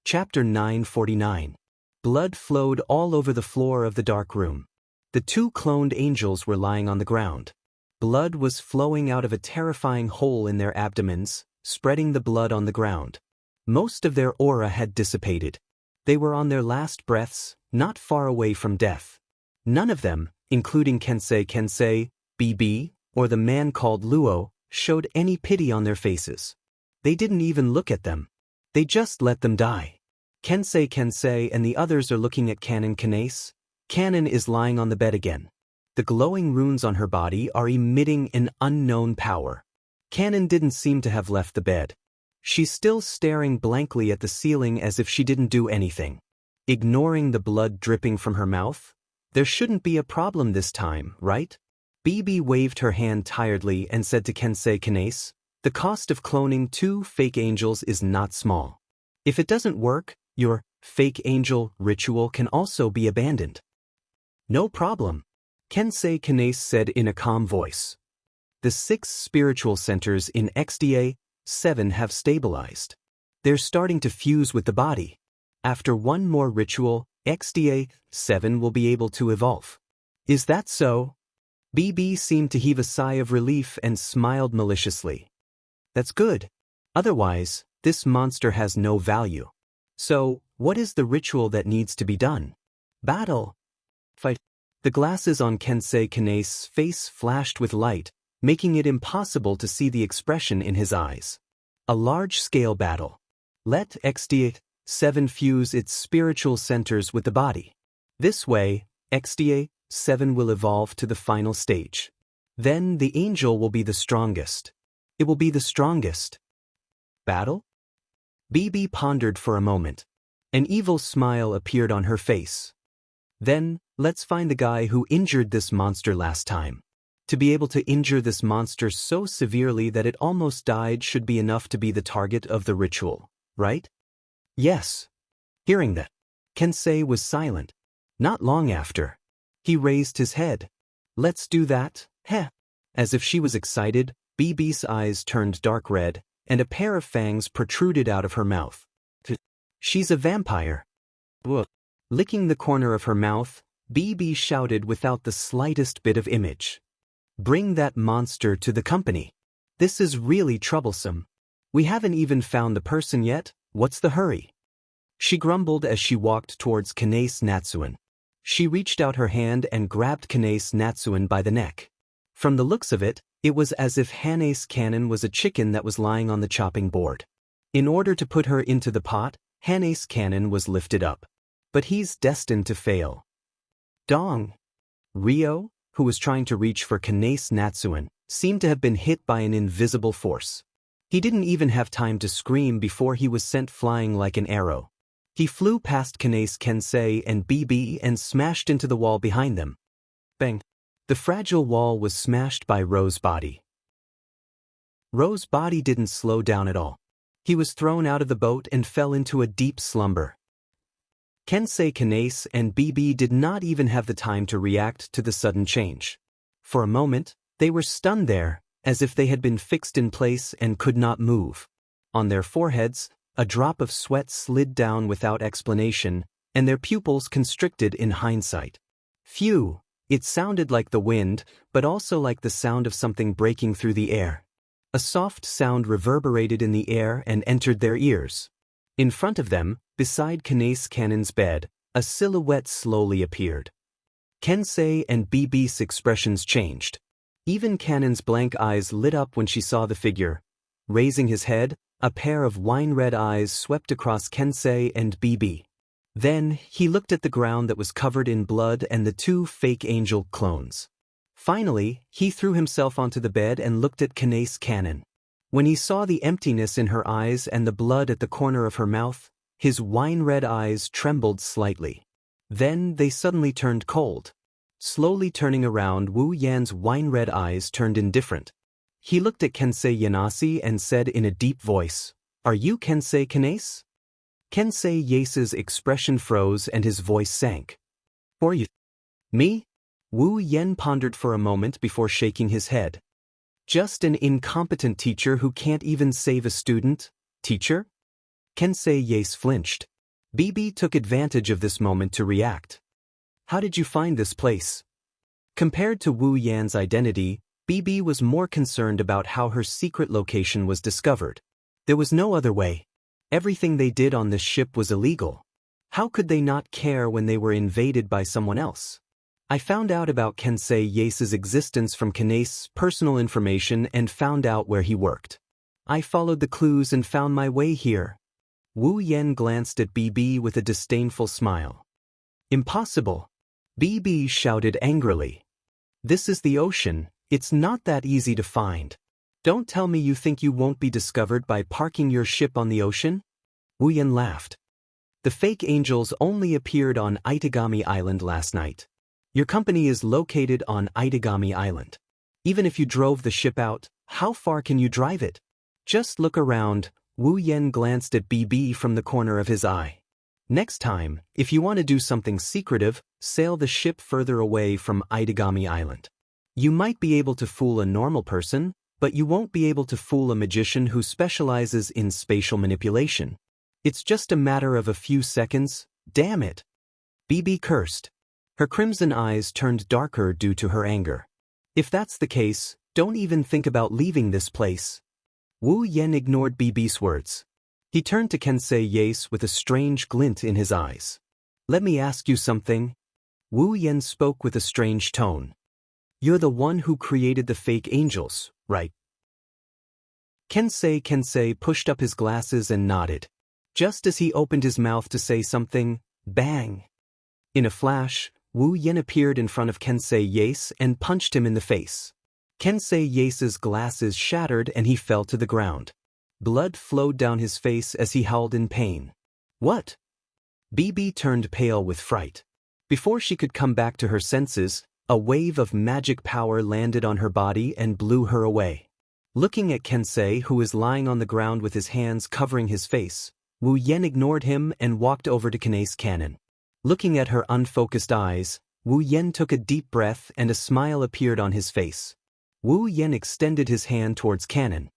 Chapter 949. Blood flowed all over the floor of the dark room. The two cloned angels were lying on the ground. Blood was flowing out of a terrifying hole in their abdomens, spreading the blood on the ground. Most of their aura had dissipated. They were on their last breaths, not far away from death. None of them, including Kensei, BB, or the man called Luo, showed any pity on their faces. They didn't even look at them. They just let them die. Kensei and the others are looking at Canon Kanase. Canon is lying on the bed again. The glowing runes on her body are emitting an unknown power. Canon didn't seem to have left the bed. She's still staring blankly at the ceiling as if she didn't do anything. Ignoring the blood dripping from her mouth? There shouldn't be a problem this time, right? BB waved her hand tiredly and said to Kensei Kanase, "The cost of cloning 2 fake angels is not small. If it doesn't work, your fake angel ritual can also be abandoned." "No problem," Kensei Kanase said in a calm voice. The 6 spiritual centers in XDA-7 have stabilized. They're starting to fuse with the body. After one more ritual, XDA-7 will be able to evolve. "Is that so?" BB seemed to heave a sigh of relief and smiled maliciously. "That's good. Otherwise, this monster has no value. So, what is the ritual that needs to be done?" "Battle. Fight." The glasses on Kensei Kanase's face flashed with light, making it impossible to see the expression in his eyes. "A large-scale battle. Let XDA-7 fuse its spiritual centers with the body. This way, XDA-7 will evolve to the final stage. Then the angel will be the strongest. It will be the strongest." "Battle?" BB pondered for a moment. An evil smile appeared on her face. "Then, let's find the guy who injured this monster last time. To be able to injure this monster so severely that it almost died should be enough to be the target of the ritual, right?" "Yes." Hearing that, Kensei was silent. Not long after, he raised his head. "Let's do that, heh." As if she was excited, BB's eyes turned dark red, and a pair of fangs protruded out of her mouth. "She's a vampire." Whoa. Licking the corner of her mouth, BB shouted without the slightest bit of image. "Bring that monster to the company. This is really troublesome. We haven't even found the person yet, what's the hurry?" She grumbled as she walked towards Kanase Natsuan. She reached out her hand and grabbed Kanase Natsuan by the neck. From the looks of it, it was as if Hanase Cannon was a chicken that was lying on the chopping board. In order to put her into the pot, Hanase Cannon was lifted up. But he's destined to fail. Dong! Ryo, who was trying to reach for Kanase Natsuan, seemed to have been hit by an invisible force. He didn't even have time to scream before he was sent flying like an arrow. He flew past Kanase Kensei and BB and smashed into the wall behind them. Bang! The fragile wall was smashed by Ro's body. Ro's body didn't slow down at all. He was thrown out of the boat and fell into a deep slumber. Kensei Kanase and BB did not even have the time to react to the sudden change. For a moment, they were stunned there, as if they had been fixed in place and could not move. On their foreheads, a drop of sweat slid down without explanation, and their pupils constricted in hindsight. Phew! It sounded like the wind, but also like the sound of something breaking through the air. A soft sound reverberated in the air and entered their ears. In front of them, beside Kanase Cannon's bed, a silhouette slowly appeared. Kensei and BB's expressions changed. Even Cannon's blank eyes lit up when she saw the figure. Raising his head, a pair of wine-red eyes swept across Kensei and BB. Then, he looked at the ground that was covered in blood and the 2 fake angel clones. Finally, he threw himself onto the bed and looked at Kanase Cannon. When he saw the emptiness in her eyes and the blood at the corner of her mouth, his wine-red eyes trembled slightly. Then they suddenly turned cold. Slowly turning around, Wu Yan's wine-red eyes turned indifferent. He looked at Kensei Yanase and said in a deep voice, "Are you Kensei Kanase?" Kensei Yase's expression froze and his voice sank. "Or you?" "Me?" Wu Yan pondered for a moment before shaking his head. "Just an incompetent teacher who can't even save a student? Teacher?" Kensei Yase flinched. BB took advantage of this moment to react. How did you find this place? Compared to Wu Yan's identity, BB was more concerned about how her secret location was discovered. There was no other way. Everything they did on this ship was illegal. How could they not care when they were invaded by someone else? I found out about Kensei Yace's existence from Kanase's personal information and found out where he worked. I followed the clues and found my way here. Wu Yan glanced at BB with a disdainful smile. Impossible! BB shouted angrily. This is the ocean, it's not that easy to find. Don't tell me you think you won't be discovered by parking your ship on the ocean? Wu Yan laughed. The fake angels only appeared on Itagami Island last night. Your company is located on Itagami Island. Even if you drove the ship out, how far can you drive it? Just look around. Wu Yan glanced at BB from the corner of his eye. Next time, if you want to do something secretive, sail the ship further away from Itagami Island. You might be able to fool a normal person, but you won't be able to fool a magician who specializes in spatial manipulation. It's just a matter of a few seconds. Damn it! BB cursed. Her crimson eyes turned darker due to her anger. If that's the case, don't even think about leaving this place. Wu Yan ignored BB's words. He turned to Kensei Yace with a strange glint in his eyes. Let me ask you something. Wu Yan spoke with a strange tone. You're the one who created the fake angels, right? Kensei pushed up his glasses and nodded. Just as he opened his mouth to say something, bang! In a flash, Wu Yan appeared in front of Kensei Yace and punched him in the face. Kensei Yace's glasses shattered and he fell to the ground. Blood flowed down his face as he howled in pain. What? BB turned pale with fright. Before she could come back to her senses, a wave of magic power landed on her body and blew her away. Looking at Kensei, who was lying on the ground with his hands covering his face, Wu Yan ignored him and walked over to Kanase's cannon. Looking at her unfocused eyes, Wu Yan took a deep breath and a smile appeared on his face. Wu Yan extended his hand towards Cannon.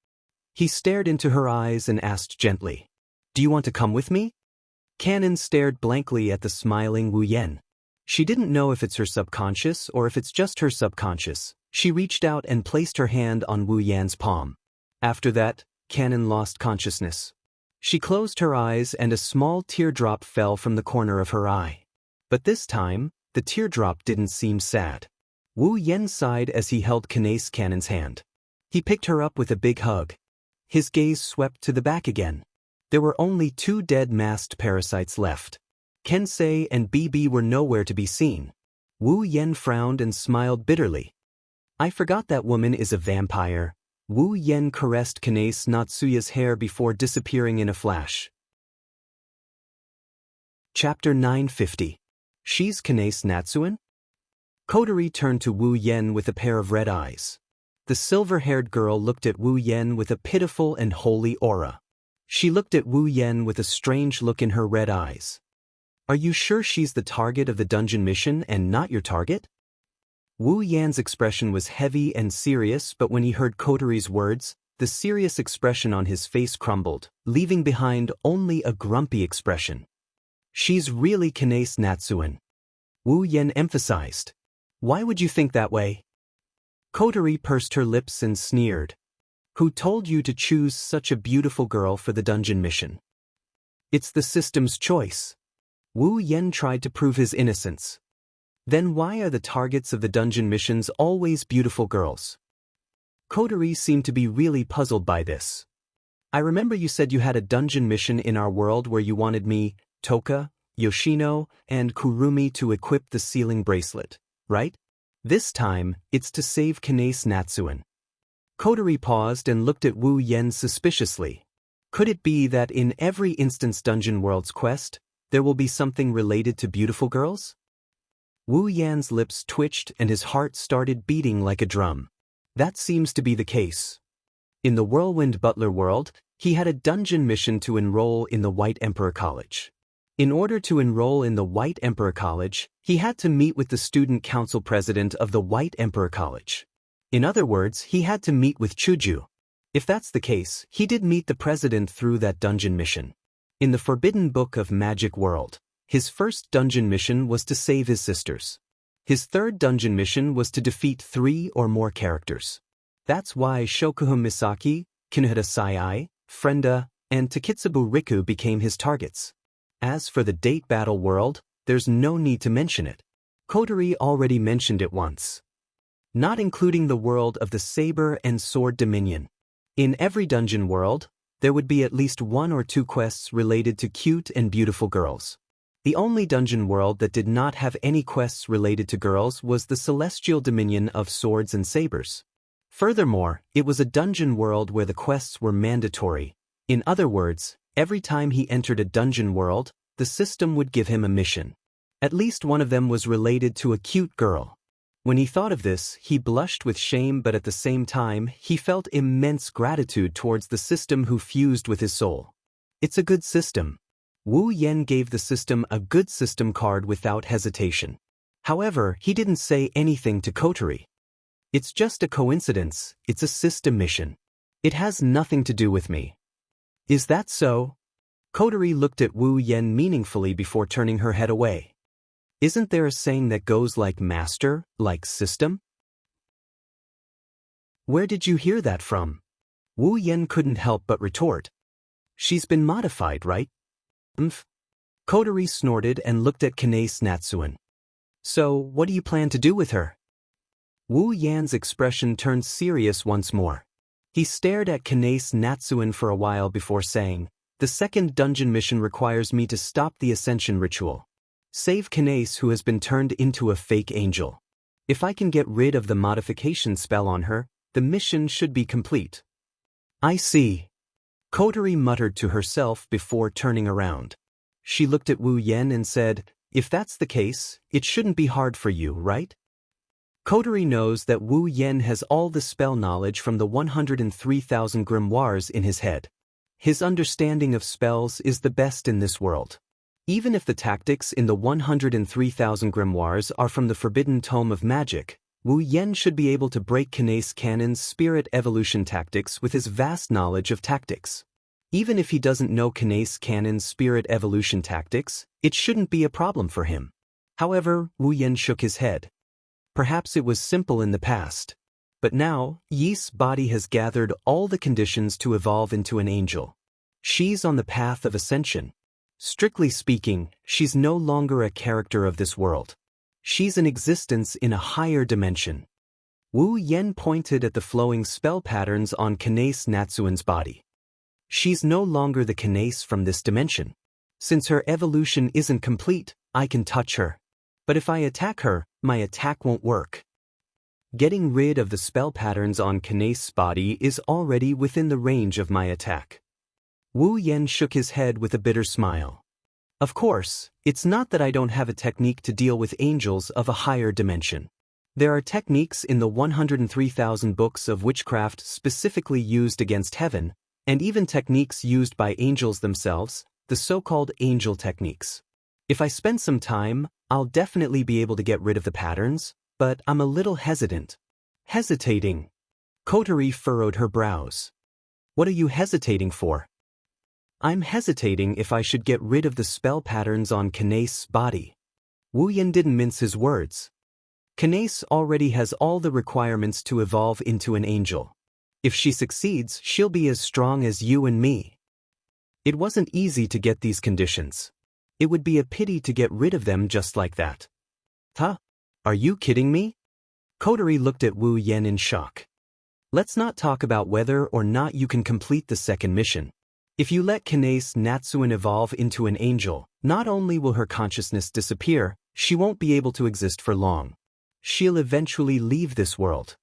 He stared into her eyes and asked gently, Do you want to come with me? Cannon stared blankly at the smiling Wu Yan. She didn't know if it's her subconscious or if it's just her subconscious. She reached out and placed her hand on Wu Yan's palm. After that, Cannon lost consciousness. She closed her eyes and a small teardrop fell from the corner of her eye. But this time, the teardrop didn't seem sad. Wu Yan sighed as he held Kanase's Cannon's hand. He picked her up with a big hug. His gaze swept to the back again. There were only 2 dead masked parasites left. Kensei and BB were nowhere to be seen. Wu Yan frowned and smiled bitterly. I forgot that woman is a vampire. Wu Yan caressed Kanase Natsuya's hair before disappearing in a flash. Chapter 950. She's Kanase Natsuan? Kotori turned to Wu Yan with a pair of red eyes. The silver-haired girl looked at Wu Yan with a pitiful and holy aura. She looked at Wu Yan with a strange look in her red eyes. Are you sure she's the target of the dungeon mission and not your target? Wu Yan's expression was heavy and serious, but when he heard Kotori's words, the serious expression on his face crumbled, leaving behind only a grumpy expression. She's really Kanase Natsuan. Wu Yan emphasized. Why would you think that way? Kotori pursed her lips and sneered. Who told you to choose such a beautiful girl for the dungeon mission? It's the system's choice. Wu Yan tried to prove his innocence. Then why are the targets of the dungeon missions always beautiful girls? Kotori seemed to be really puzzled by this. I remember you said you had a dungeon mission in our world where you wanted me, Toka, Yoshino, and Kurumi to equip the sealing bracelet, right? This time, it's to save Kanase Natsuan. Kotori paused and looked at Wu Yan suspiciously. Could it be that in every instance Dungeon World's quest, there will be something related to beautiful girls? Wu Yan's lips twitched and his heart started beating like a drum. That seems to be the case. In the Whirlwind Butler world, he had a dungeon mission to enroll in the White Emperor College. In order to enroll in the White Emperor College, he had to meet with the student council president of the White Emperor College. In other words, he had to meet with Chuju. If that's the case, he did meet the president through that dungeon mission. In the Forbidden Book of Magic World, his first dungeon mission was to save his sisters. His third dungeon mission was to defeat 3 or more characters. That's why Shokuhun Misaki, Kinohita Sai, Frenda, and Takitsubu Riku became his targets. As for the date battle world, there's no need to mention it. Kotori already mentioned it once. Not including the world of the Saber and Sword Dominion. In every dungeon world, there would be at least 1 or 2 quests related to cute and beautiful girls. The only dungeon world that did not have any quests related to girls was the Celestial Dominion of Swords and Sabers. Furthermore, it was a dungeon world where the quests were mandatory. In other words, every time he entered a dungeon world, the system would give him a mission. At least one of them was related to a cute girl. When he thought of this, he blushed with shame, but at the same time, he felt immense gratitude towards the system who fused with his soul. It's a good system. Wu Yen gave the system a good system card without hesitation. However, he didn't say anything to Kotori. It's just a coincidence, it's a system mission. It has nothing to do with me. Is that so? Kotori looked at Wu Yen meaningfully before turning her head away. Isn't there a saying that goes like master, like system? Where did you hear that from? Wu Yen couldn't help but retort. She's been modified, right? Kotori snorted and looked at Kanae Natsuan. So, what do you plan to do with her? Wu Yan's expression turned serious once more. He stared at Kanae Natsuan for a while before saying, "The second dungeon mission requires me to stop the ascension ritual. Save Kanae, who has been turned into a fake angel. If I can get rid of the modification spell on her, the mission should be complete." I see. Kotori muttered to herself before turning around. She looked at Wu Yen and said, "If that's the case, it shouldn't be hard for you, right?" Kotori knows that Wu Yen has all the spell knowledge from the 103,000 grimoires in his head. His understanding of spells is the best in this world. Even if the tactics in the 103,000 grimoires are from the Forbidden Tome of Magic, Wu Yen should be able to break Kanae Cannon's spirit evolution tactics with his vast knowledge of tactics. Even if he doesn't know Kanae Cannon's spirit evolution tactics, it shouldn't be a problem for him. However, Wu Yen shook his head. Perhaps it was simple in the past. But now, Yi's body has gathered all the conditions to evolve into an angel. She's on the path of ascension. Strictly speaking, she's no longer a character of this world. She's an existence in a higher dimension. Wu Yen pointed at the flowing spell patterns on Kanae Natsuan's body. She's no longer the Kanae from this dimension. Since her evolution isn't complete, I can touch her. But if I attack her, my attack won't work. Getting rid of the spell patterns on Kanae's body is already within the range of my attack. Wu Yen shook his head with a bitter smile. Of course, it's not that I don't have a technique to deal with angels of a higher dimension. There are techniques in the 103,000 books of witchcraft specifically used against heaven, and even techniques used by angels themselves, the so-called angel techniques. If I spend some time, I'll definitely be able to get rid of the patterns, but I'm a little hesitant. Hesitating. Kotori furrowed her brows. What are you hesitating for? I'm hesitating if I should get rid of the spell patterns on Kanae's body. Wu Yen didn't mince his words. Kanae already has all the requirements to evolve into an angel. If she succeeds, she'll be as strong as you and me. It wasn't easy to get these conditions. It would be a pity to get rid of them just like that. Huh? Are you kidding me? Kotori looked at Wu Yen in shock. Let's not talk about whether or not you can complete the second mission. If you let Kanae Natsuan evolve into an angel, not only will her consciousness disappear, she won't be able to exist for long. She'll eventually leave this world.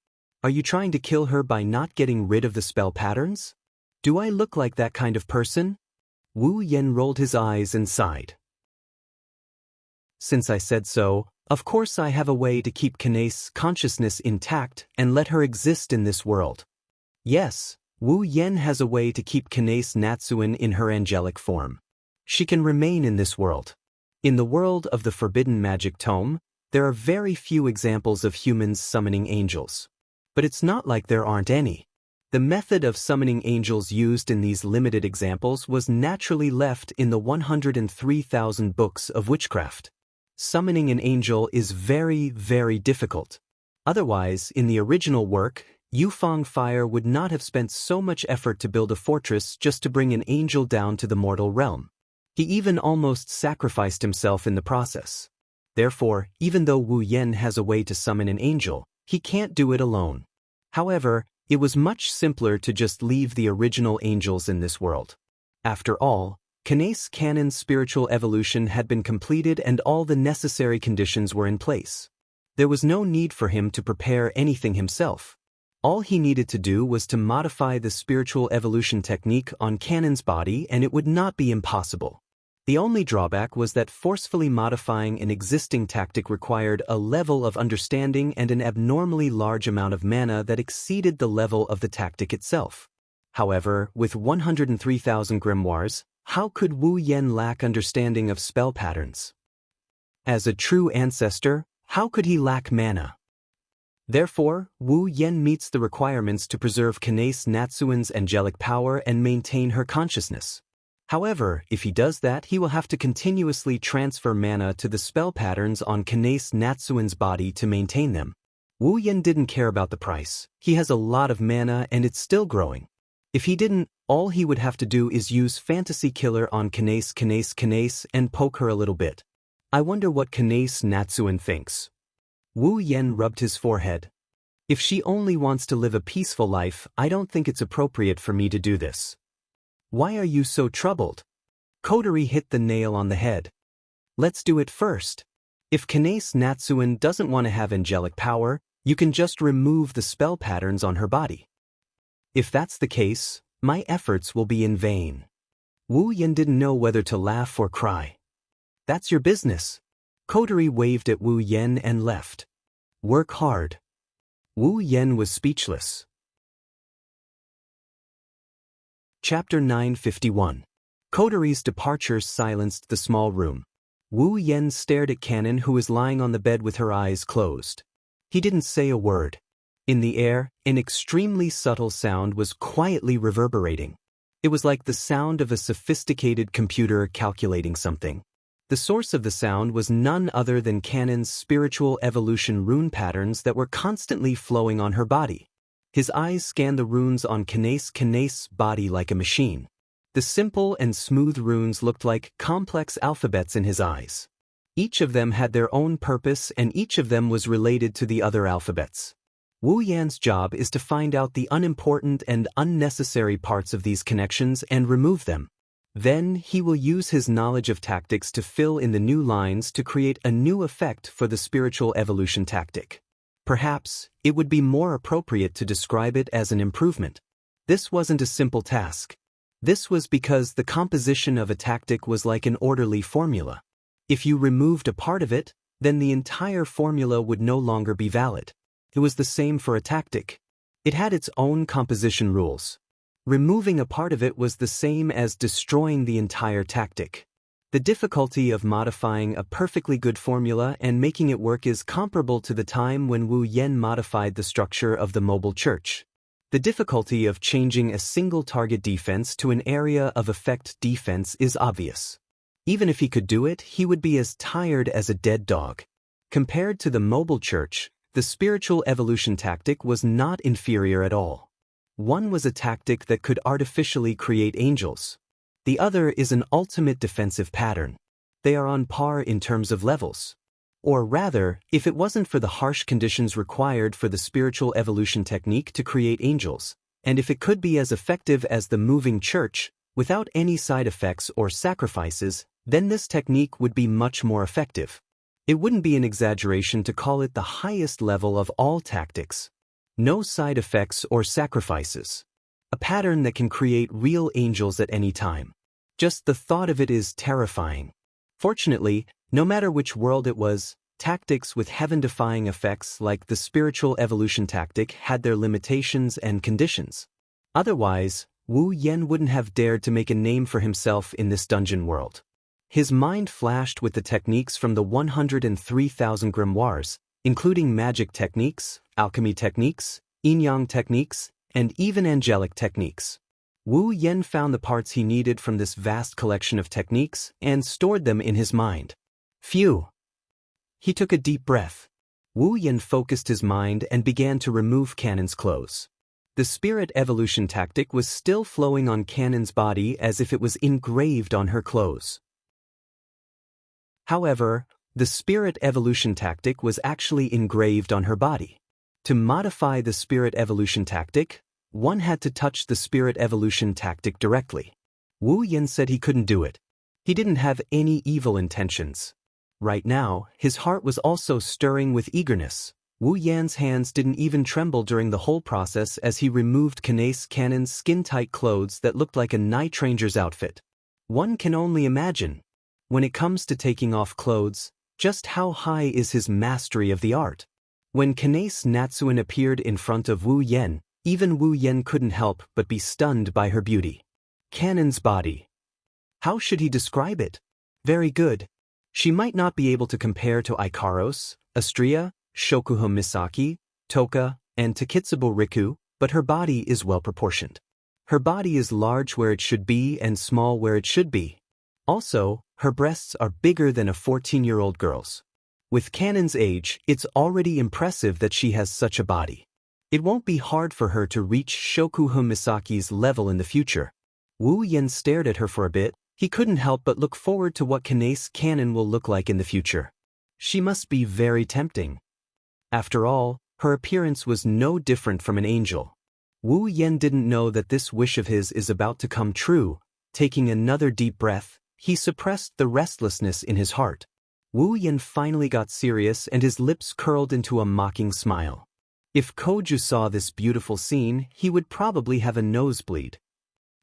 Are you trying to kill her by not getting rid of the spell patterns? Do I look like that kind of person? Wu Yen rolled his eyes and sighed. Since I said so, of course I have a way to keep Kanae's consciousness intact and let her exist in this world. Yes, Wu Yen has a way to keep Kanae Natsuan in her angelic form. She can remain in this world. In the world of the Forbidden Magic Tome, there are very few examples of humans summoning angels. But it's not like there aren't any. The method of summoning angels used in these limited examples was naturally left in the 103,000 books of witchcraft. Summoning an angel is very, very difficult. Otherwise, in the original work, Yufeng Fire would not have spent so much effort to build a fortress just to bring an angel down to the mortal realm. He even almost sacrificed himself in the process. Therefore, even though Wu Yan has a way to summon an angel, he can't do it alone. However, it was much simpler to just leave the original angels in this world. After all, Kanei's canon's spiritual evolution had been completed and all the necessary conditions were in place. There was no need for him to prepare anything himself. All he needed to do was to modify the spiritual evolution technique on Kanon's body and it would not be impossible. The only drawback was that forcefully modifying an existing tactic required a level of understanding and an abnormally large amount of mana that exceeded the level of the tactic itself. However, with 103,000 grimoires, how could Wu Yan lack understanding of spell patterns? As a true ancestor, how could he lack mana? Therefore, Wu Yan meets the requirements to preserve Kanei Natsuen's angelic power and maintain her consciousness. However, if he does that, he will have to continuously transfer mana to the spell patterns on Kanei Natsuen's body to maintain them. Wu Yan didn't care about the price. He has a lot of mana and it's still growing. If he didn't, all he would have to do is use Fantasy Killer on Kanei and poke her a little bit. I wonder what Kanei Natsuen thinks. Wu Yan rubbed his forehead. If she only wants to live a peaceful life, I don't think it's appropriate for me to do this. Why are you so troubled? Kotori hit the nail on the head. Let's do it first. If Kanei Natsuen doesn't want to have angelic power, you can just remove the spell patterns on her body. If that's the case, my efforts will be in vain. Wu Yan didn't know whether to laugh or cry. That's your business. Kotori waved at Wu Yan and left. Work hard. Wu Yan was speechless. Chapter 951. Kotori's departure silenced the small room. Wu Yan stared at Kanon, who was lying on the bed with her eyes closed. He didn't say a word. In the air, an extremely subtle sound was quietly reverberating. It was like the sound of a sophisticated computer calculating something. The source of the sound was none other than Kanon's spiritual evolution rune patterns that were constantly flowing on her body. His eyes scanned the runes on Kanei's body like a machine. The simple and smooth runes looked like complex alphabets in his eyes. Each of them had their own purpose and each of them was related to the other alphabets. Wu Yan's job is to find out the unimportant and unnecessary parts of these connections and remove them. Then he will use his knowledge of tactics to fill in the new lines to create a new effect for the spiritual evolution tactic. Perhaps, it would be more appropriate to describe it as an improvement. This wasn't a simple task. This was because the composition of a tactic was like an orderly formula. If you removed a part of it, then the entire formula would no longer be valid. It was the same for a tactic. It had its own composition rules. Removing a part of it was the same as destroying the entire tactic. The difficulty of modifying a perfectly good formula and making it work is comparable to the time when Wu Yan modified the structure of the mobile church. The difficulty of changing a single target defense to an area of effect defense is obvious. Even if he could do it, he would be as tired as a dead dog. Compared to the mobile church, the spiritual evolution tactic was not inferior at all. One was a tactic that could artificially create angels. The other is an ultimate defensive pattern. They are on par in terms of levels. Or rather, if it wasn't for the harsh conditions required for the spiritual evolution technique to create angels, and if it could be as effective as the moving church, without any side effects or sacrifices, then this technique would be much more effective. It wouldn't be an exaggeration to call it the highest level of all tactics. No side effects or sacrifices. A pattern that can create real angels at any time. Just the thought of it is terrifying. Fortunately, no matter which world it was, tactics with heaven-defying effects like the spiritual evolution tactic had their limitations and conditions. Otherwise, Wu Yan wouldn't have dared to make a name for himself in this dungeon world. His mind flashed with the techniques from the 103,000 grimoires, including magic techniques, alchemy techniques, yin-yang techniques, and even angelic techniques. Wu Yan found the parts he needed from this vast collection of techniques and stored them in his mind. Phew! He took a deep breath. Wu Yan focused his mind and began to remove Cannon's clothes. The spirit evolution tactic was still flowing on Cannon's body as if it was engraved on her clothes. However, the spirit evolution tactic was actually engraved on her body. To modify the spirit evolution tactic, one had to touch the spirit evolution tactic directly. Wu Yan said he couldn't do it. He didn't have any evil intentions. Right now, his heart was also stirring with eagerness. Wu Yan's hands didn't even tremble during the whole process as he removed Cannon's skin-tight clothes that looked like a night ranger's outfit. One can only imagine, when it comes to taking off clothes, just how high is his mastery of the art. When Kanace Natsuan appeared in front of Wu Yan, even Wu Yan couldn't help but be stunned by her beauty. Cannon's body. How should he describe it? Very good. She might not be able to compare to Ikaros, Astria, Shokuho Misaki, Toka, and Takitsubo Riku, but her body is well proportioned. Her body is large where it should be and small where it should be. Also, her breasts are bigger than a 14-year-old girl's. With Cannon's age, it's already impressive that she has such a body. It won't be hard for her to reach Shokuho Misaki's level in the future. Wu Yan stared at her for a bit. He couldn't help but look forward to what Cannon will look like in the future. She must be very tempting. After all, her appearance was no different from an angel. Wu Yan didn't know that this wish of his is about to come true. Taking another deep breath, he suppressed the restlessness in his heart. Wu Yan finally got serious and his lips curled into a mocking smile. If Koju saw this beautiful scene, he would probably have a nosebleed.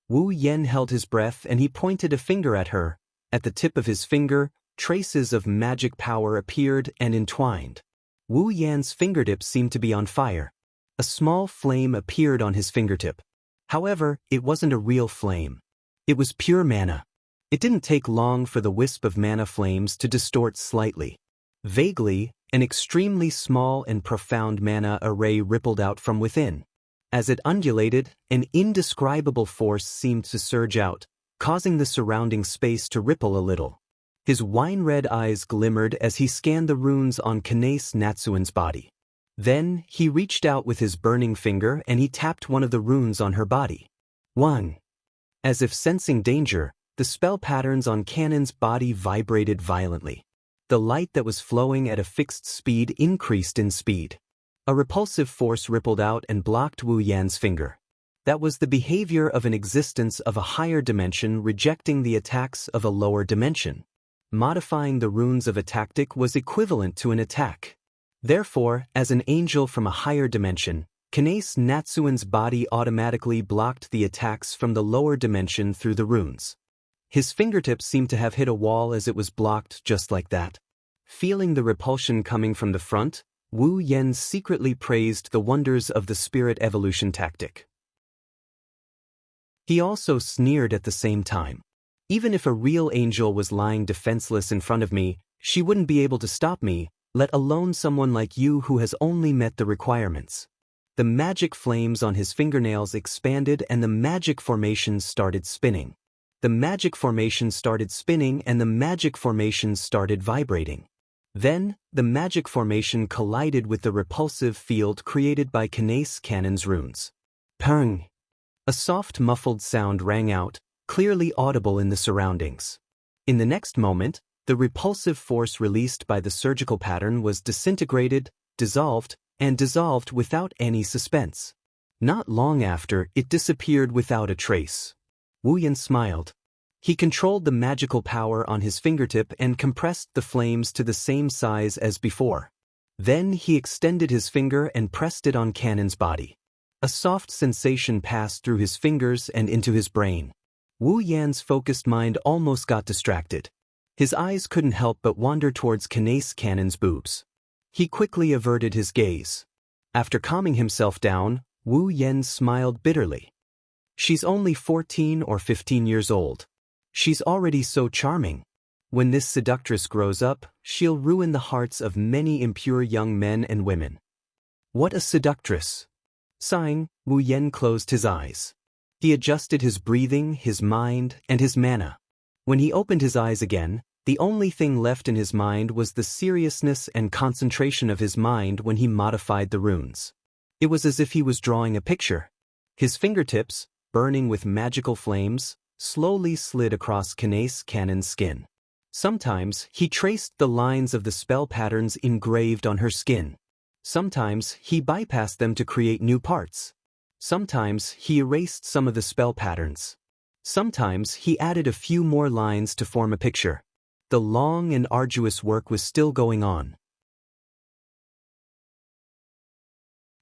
Wu Yan held his breath and he pointed a finger at her. At the tip of his finger, traces of magic power appeared and entwined. Wu Yan's fingertips seemed to be on fire. A small flame appeared on his fingertip. However, it wasn't a real flame. It was pure mana. It didn't take long for the wisp of mana flames to distort slightly. Vaguely, an extremely small and profound mana array rippled out from within. As it undulated, an indescribable force seemed to surge out, causing the surrounding space to ripple a little. His wine-red eyes glimmered as he scanned the runes on Kanace Natsuan's body. Then, he reached out with his burning finger and he tapped one of the runes on her body. 1. As if sensing danger, the spell patterns on Cannon's body vibrated violently. The light that was flowing at a fixed speed increased in speed. A repulsive force rippled out and blocked Wu Yan's finger. That was the behavior of an existence of a higher dimension rejecting the attacks of a lower dimension. Modifying the runes of a tactic was equivalent to an attack. Therefore, as an angel from a higher dimension, Kanace Natsuan's body automatically blocked the attacks from the lower dimension through the runes. His fingertips seemed to have hit a wall as it was blocked just like that. Feeling the repulsion coming from the front, Wu Yan secretly praised the wonders of the spirit evolution tactic. He also sneered at the same time. Even if a real angel was lying defenseless in front of me, she wouldn't be able to stop me, let alone someone like you who has only met the requirements. The magic flames on his fingernails expanded and the magic formations started spinning. The magic formations started spinning and the magic formations started vibrating. Then, the magic formation collided with the repulsive field created by Cannon's runes. Pung! A soft muffled sound rang out, clearly audible in the surroundings. In the next moment, the repulsive force released by the surgical pattern was disintegrated, dissolved without any suspense. Not long after, it disappeared without a trace. Wu Yan smiled. He controlled the magical power on his fingertip and compressed the flames to the same size as before. Then he extended his finger and pressed it on Cannon's body. A soft sensation passed through his fingers and into his brain. Wu Yan's focused mind almost got distracted. His eyes couldn't help but wander towards Cannon's boobs. He quickly averted his gaze. After calming himself down, Wu Yan smiled bitterly. She's only 14 or 15 years old. She's already so charming. When this seductress grows up, she'll ruin the hearts of many impure young men and women. What a seductress! Sighing, Wu Yen closed his eyes. He adjusted his breathing, his mind, and his mana. When he opened his eyes again, the only thing left in his mind was the seriousness and concentration of his mind when he modified the runes. It was as if he was drawing a picture. His fingertips, burning with magical flames, slowly slid across Kanace Cannon's skin. Sometimes he traced the lines of the spell patterns engraved on her skin. Sometimes he bypassed them to create new parts. Sometimes he erased some of the spell patterns. Sometimes he added a few more lines to form a picture. The long and arduous work was still going on.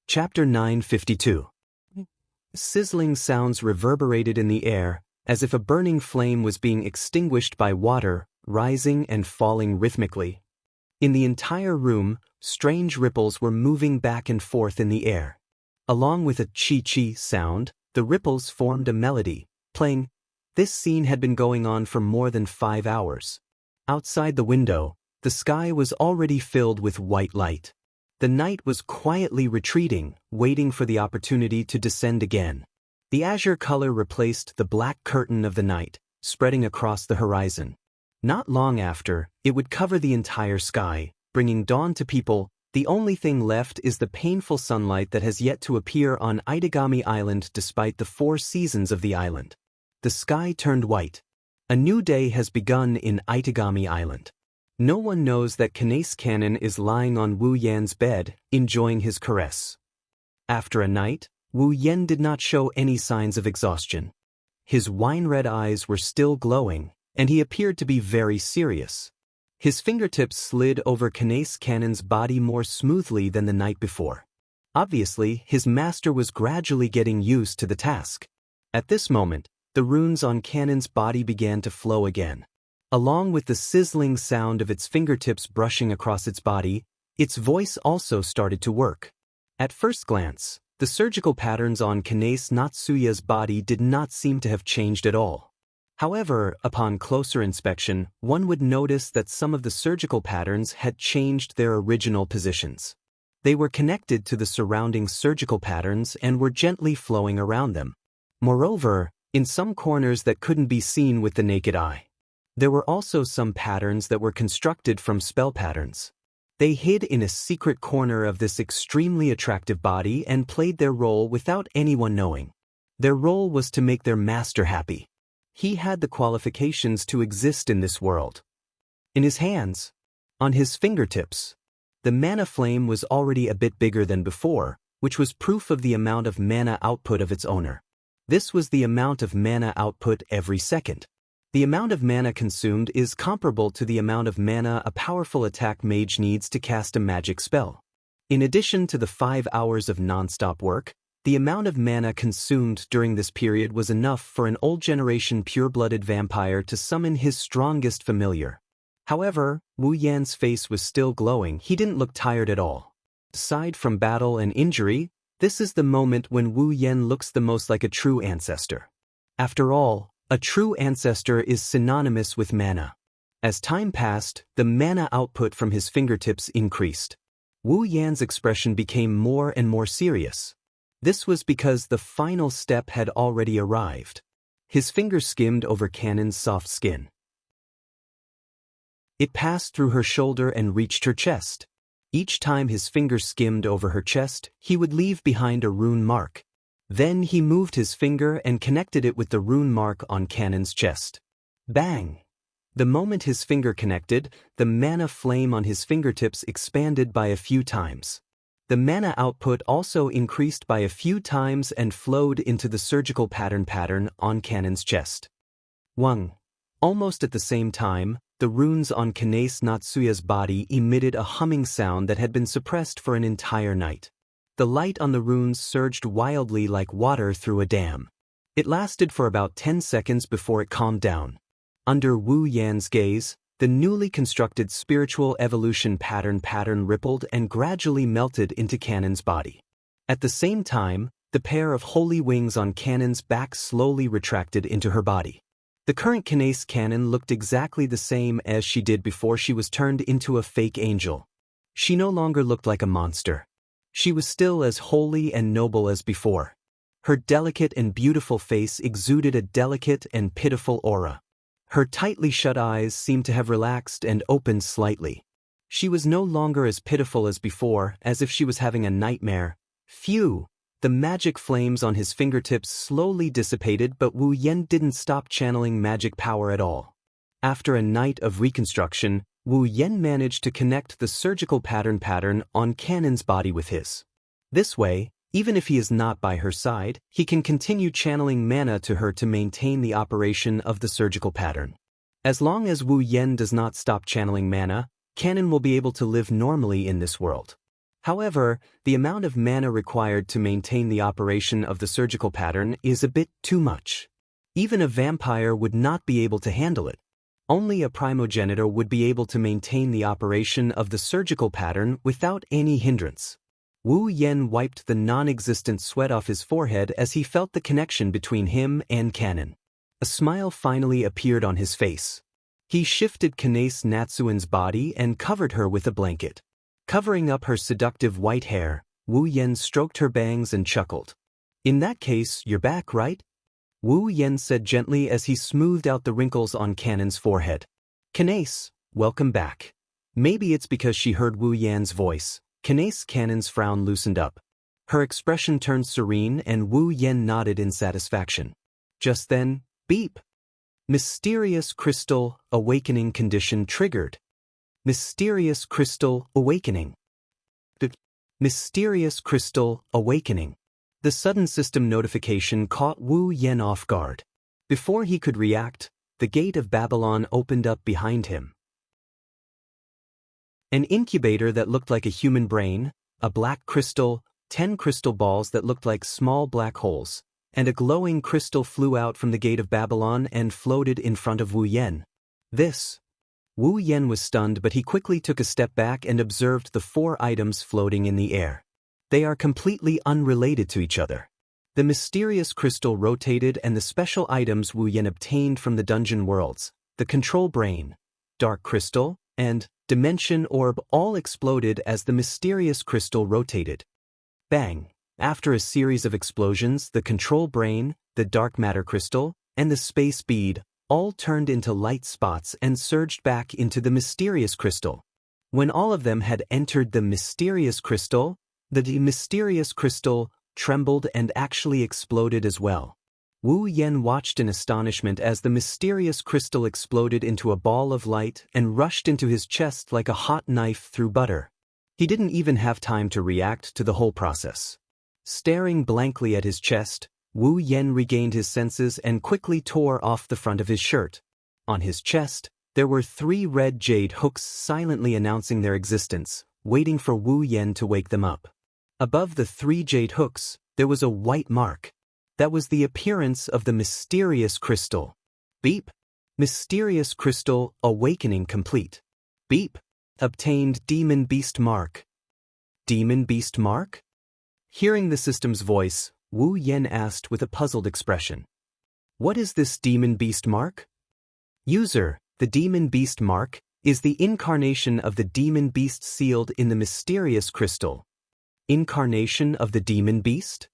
Chapter 952. Sizzling sounds reverberated in the air, as if a burning flame was being extinguished by water, rising and falling rhythmically. In the entire room, strange ripples were moving back and forth in the air. Along with a chi-chi sound, the ripples formed a melody, playing. This scene had been going on for more than 5 hours. Outside the window, the sky was already filled with white light. The night was quietly retreating, waiting for the opportunity to descend again. The azure color replaced the black curtain of the night, spreading across the horizon. Not long after, it would cover the entire sky, bringing dawn to people. The only thing left is the painful sunlight that has yet to appear on Itagami Island despite the 4 seasons of the island. The sky turned white. A new day has begun in Itagami Island. No one knows that Kanace Cannon is lying on Wu Yan's bed, enjoying his caress. After a night, Wu Yan did not show any signs of exhaustion. His wine-red eyes were still glowing, and he appeared to be very serious. His fingertips slid over Kanace Cannon's body more smoothly than the night before. Obviously, his master was gradually getting used to the task. At this moment, the runes on Cannon's body began to flow again. Along with the sizzling sound of its fingertips brushing across its body, its voice also started to work. At first glance, the surgical patterns on Kanace Natsuya's body did not seem to have changed at all. However, upon closer inspection, one would notice that some of the surgical patterns had changed their original positions. They were connected to the surrounding surgical patterns and were gently flowing around them. Moreover, in some corners that couldn't be seen with the naked eye, there were also some patterns that were constructed from spell patterns. They hid in a secret corner of this extremely attractive body and played their role without anyone knowing. Their role was to make their master happy. He had the qualifications to exist in this world. In his hands, on his fingertips, the mana flame was already a bit bigger than before, which was proof of the amount of mana output of its owner. This was the amount of mana output every second. The amount of mana consumed is comparable to the amount of mana a powerful attack mage needs to cast a magic spell. In addition to the 5 hours of non-stop work, the amount of mana consumed during this period was enough for an old-generation pure-blooded vampire to summon his strongest familiar. However, Wu Yan's face was still glowing. He didn't look tired at all. Aside from battle and injury, this is the moment when Wu Yan looks the most like a true ancestor. After all, a true ancestor is synonymous with mana. As time passed, the mana output from his fingertips increased. Wu Yan's expression became more and more serious. This was because the final step had already arrived. His fingers skimmed over Cannon's soft skin. It passed through her shoulder and reached her chest. Each time his fingers skimmed over her chest, he would leave behind a rune mark. Then he moved his finger and connected it with the rune mark on Cannon's chest. Bang! The moment his finger connected, the mana flame on his fingertips expanded by a few times. The mana output also increased by a few times and flowed into the surgical pattern on Cannon's chest. Wang! Almost at the same time, the runes on Kanace Natsuya's body emitted a humming sound that had been suppressed for an entire night. The light on the runes surged wildly like water through a dam. It lasted for about 10 seconds before it calmed down. Under Wu Yan's gaze, the newly constructed spiritual evolution pattern rippled and gradually melted into Cannon's body. At the same time, the pair of holy wings on Cannon's back slowly retracted into her body. The current Kanace Cannon looked exactly the same as she did before she was turned into a fake angel. She no longer looked like a monster. She was still as holy and noble as before. Her delicate and beautiful face exuded a delicate and pitiful aura. Her tightly shut eyes seemed to have relaxed and opened slightly. She was no longer as pitiful as before, as if she was having a nightmare. Phew! The magic flames on his fingertips slowly dissipated, but Wu Yen didn't stop channeling magic power at all. After a night of reconstruction, Wu Yen managed to connect the surgical pattern on Canon's body with his. This way, even if he is not by her side, he can continue channeling mana to her to maintain the operation of the surgical pattern. As long as Wu Yen does not stop channeling mana, Canon will be able to live normally in this world. However, the amount of mana required to maintain the operation of the surgical pattern is a bit too much. Even a vampire would not be able to handle it. Only a primogenitor would be able to maintain the operation of the surgical pattern without any hindrance. Wu Yen wiped the non-existent sweat off his forehead as he felt the connection between him and Canon. A smile finally appeared on his face. He shifted Kanace Natsuen's body and covered her with a blanket. Covering up her seductive white hair, Wu Yen stroked her bangs and chuckled. "In that case, you're back, right?" Wu Yen said gently as he smoothed out the wrinkles on Canon's forehead. "Kanace, welcome back." Maybe it's because she heard Wu Yen's voice. Canon's frown loosened up. Her expression turned serene and Wu Yen nodded in satisfaction. Just then, beep! Mysterious crystal awakening condition triggered. Mysterious crystal awakening. Mysterious crystal awakening. The sudden system notification caught Wu Yen off guard. Before he could react, the gate of Babylon opened up behind him. An incubator that looked like a human brain, a black crystal, 10 crystal balls that looked like small black holes, and a glowing crystal flew out from the gate of Babylon and floated in front of Wu Yen. Wu Yen was stunned, but he quickly took a step back and observed the 4 items floating in the air. They are completely unrelated to each other. The mysterious crystal rotated and the special items Wu Yen obtained from the dungeon worlds, the control brain, dark crystal, and dimension orb all exploded as the mysterious crystal rotated. Bang! After a series of explosions, the control brain, the dark matter crystal, and the space bead all turned into light spots and surged back into the mysterious crystal. When all of them had entered the mysterious crystal, the mysterious crystal trembled and actually exploded as well. Wu Yen watched in astonishment as the mysterious crystal exploded into a ball of light and rushed into his chest like a hot knife through butter. He didn't even have time to react to the whole process. Staring blankly at his chest, Wu Yen regained his senses and quickly tore off the front of his shirt. On his chest, there were 3 red jade hooks silently announcing their existence, waiting for Wu Yen to wake them up. Above the 3 jade hooks, there was a white mark. That was the appearance of the mysterious crystal. Beep! Mysterious crystal awakening complete. Beep! Obtained demon beast mark. Demon beast mark? Hearing the system's voice, Wu Yen asked with a puzzled expression. What is this demon beast mark? User, the demon beast mark is the incarnation of the demon beast sealed in the mysterious crystal. Incarnation of the demon beast?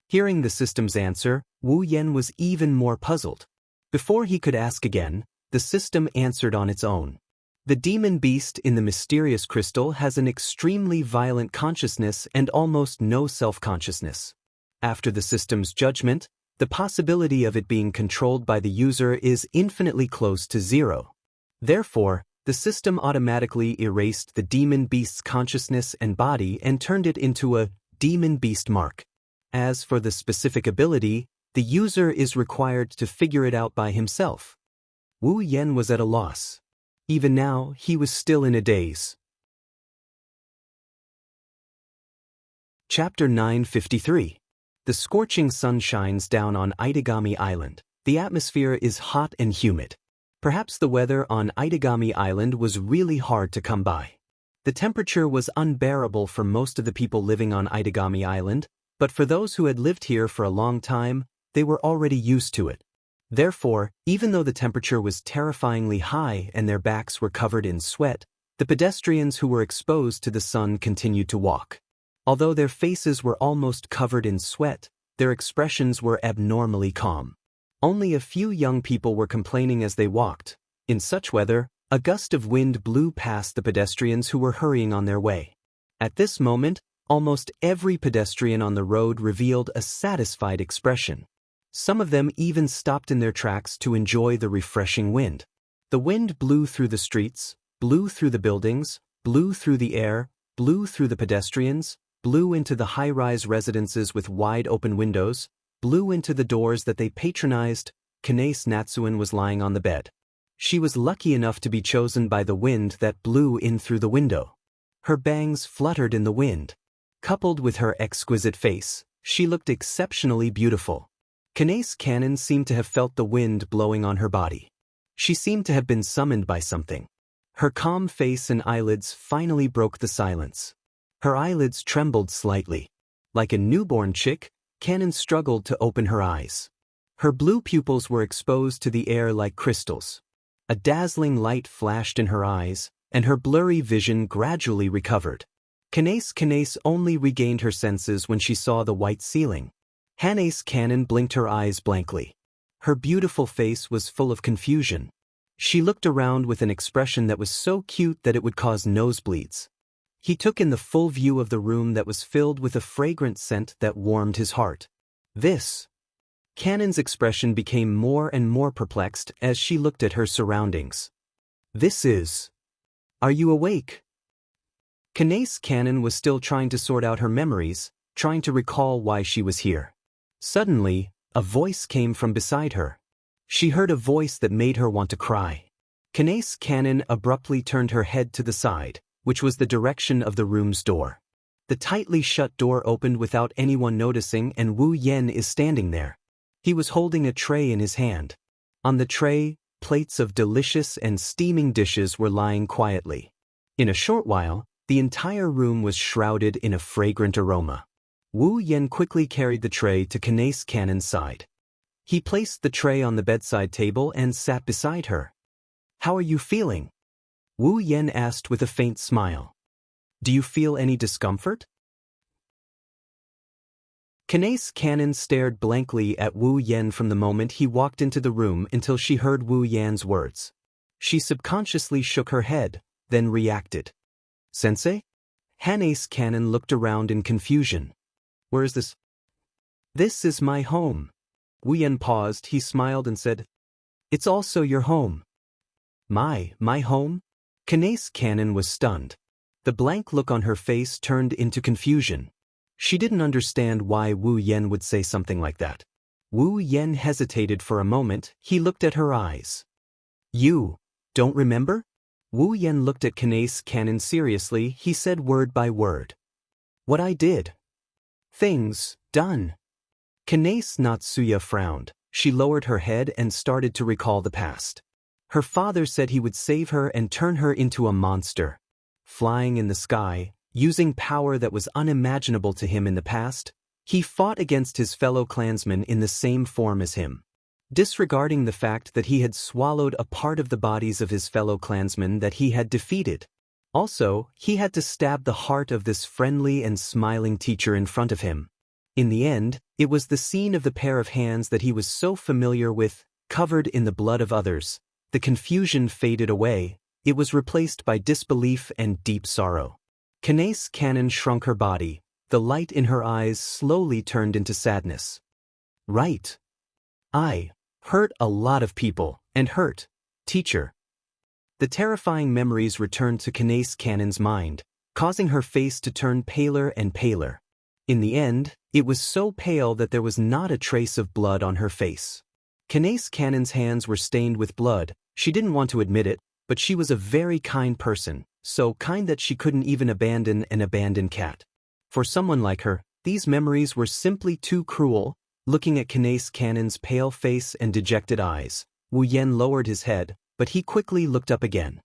Hearing the system's answer, Wu Yen was even more puzzled. Before he could ask again, the system answered on its own. The demon beast in the mysterious crystal has an extremely violent consciousness and almost no self-consciousness. After the system's judgment, the possibility of it being controlled by the user is infinitely close to 0. Therefore, the system automatically erased the demon beast's consciousness and body and turned it into a demon beast mark. As for the specific ability, the user is required to figure it out by himself. Wu Yen was at a loss. Even now, he was still in a daze. Chapter 953. The scorching sun shines down on Itagami Island. The atmosphere is hot and humid. Perhaps the weather on Itagami Island was really hard to come by. The temperature was unbearable for most of the people living on Itagami Island, but for those who had lived here for a long time, they were already used to it. Therefore, even though the temperature was terrifyingly high and their backs were covered in sweat, the pedestrians who were exposed to the sun continued to walk. Although their faces were almost covered in sweat, their expressions were abnormally calm. Only a few young people were complaining as they walked. In such weather, a gust of wind blew past the pedestrians who were hurrying on their way. At this moment, almost every pedestrian on the road revealed a satisfied expression. Some of them even stopped in their tracks to enjoy the refreshing wind. The wind blew through the streets, blew through the buildings, blew through the air, blew through the pedestrians, blew into the high-rise residences with wide-open windows, blew into the doors that they patronized. Kanae Natsuan was lying on the bed. She was lucky enough to be chosen by the wind that blew in through the window. Her bangs fluttered in the wind. Coupled with her exquisite face, she looked exceptionally beautiful. Kanae Cannon seemed to have felt the wind blowing on her body. She seemed to have been summoned by something. Her calm face and eyelids finally broke the silence. Her eyelids trembled slightly. Like a newborn chick, Cannon struggled to open her eyes. Her blue pupils were exposed to the air like crystals. A dazzling light flashed in her eyes, and her blurry vision gradually recovered. Kanae only regained her senses when she saw the white ceiling. Kanae Cannon blinked her eyes blankly. Her beautiful face was full of confusion. She looked around with an expression that was so cute that it would cause nosebleeds. He took in the full view of the room that was filled with a fragrant scent that warmed his heart. Cannon's expression became more and more perplexed as she looked at her surroundings. Are you awake? Kanae Cannon was still trying to sort out her memories, trying to recall why she was here. Suddenly, a voice came from beside her. She heard a voice that made her want to cry. Kanae Cannon abruptly turned her head to the side, which was the direction of the room's door. The tightly shut door opened without anyone noticing, and Wu Yen is standing there. He was holding a tray in his hand. On the tray, plates of delicious and steaming dishes were lying quietly. In a short while, the entire room was shrouded in a fragrant aroma. Wu Yen quickly carried the tray to Kanae Cannon's side. He placed the tray on the bedside table and sat beside her. "How are you feeling?" Wu Yen asked with a faint smile. "Do you feel any discomfort?" Kanae Cannon stared blankly at Wu Yen from the moment he walked into the room until she heard Wu Yan's words. She subconsciously shook her head, then reacted. "Sensei?" Kanae Cannon looked around in confusion. "Where is this?" "This is my home." Wu Yen paused, he smiled and said, "It's also your home." My home?" Kanae Cannon was stunned. The blank look on her face turned into confusion. She didn't understand why Wu Yen would say something like that. Wu Yen hesitated for a moment, he looked at her eyes. "You don't remember?" Wu Yen looked at Kanae Cannon seriously, he said word by word. "What I did. Things done." Kanae Natsuya frowned. She lowered her head and started to recall the past. Her father said he would save her and turn her into a monster. Flying in the sky, using power that was unimaginable to him in the past, he fought against his fellow clansmen in the same form as him. Disregarding the fact that he had swallowed a part of the bodies of his fellow clansmen that he had defeated. Also, he had to stab the heart of this friendly and smiling teacher in front of him. In the end, it was the scene of the pair of hands that he was so familiar with, covered in the blood of others. The confusion faded away, it was replaced by disbelief and deep sorrow. Kanae Cannon shrunk her body, the light in her eyes slowly turned into sadness. "Right. I hurt a lot of people, and hurt, teacher." The terrifying memories returned to Kanae Cannon's mind, causing her face to turn paler and paler. In the end, it was so pale that there was not a trace of blood on her face. Kanae Cannon's hands were stained with blood. She didn't want to admit it, but she was a very kind person, so kind that she couldn't even abandon an abandoned cat. For someone like her, these memories were simply too cruel. Looking at Kanae Cannon's pale face and dejected eyes, Wu Yen lowered his head, but he quickly looked up again.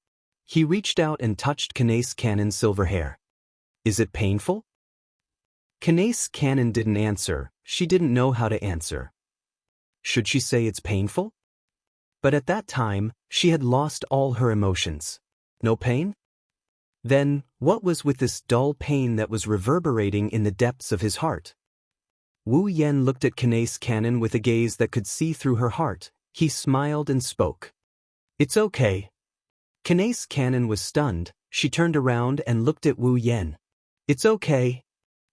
He reached out and touched Kanae Cannon's silver hair. "Is it painful?" Kanae Cannon didn't answer. She didn't know how to answer. Should she say it's painful? But at that time, she had lost all her emotions. No pain? Then, What was with this dull pain that was reverberating in the depths of his heart? Wu Yen looked at Kanace Cannon with a gaze that could see through her heart. He smiled and spoke. It's okay. Kanace Cannon was stunned. She turned around and looked at Wu Yen. It's okay.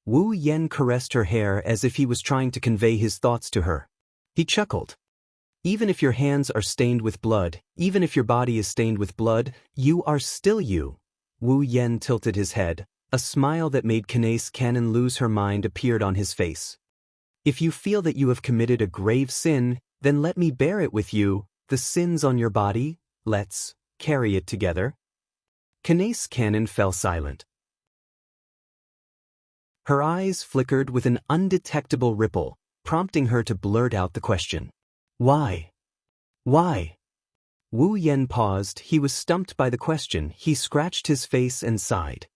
Wu Yen caressed her hair as if he was trying to convey his thoughts to her. He chuckled. Even if your hands are stained with blood, even if your body is stained with blood, you are still you. Wu Yen tilted his head. A smile that made Kanace Cannon lose her mind appeared on his face. If you feel that you have committed a grave sin, then let me bear it with you. The sin's on your body, let's carry it together. Kanace Cannon fell silent. Her eyes flickered with an undetectable ripple, prompting her to blurt out the question. Why? Why? Wu Yen paused. He was stumped by the question. He scratched his face and sighed.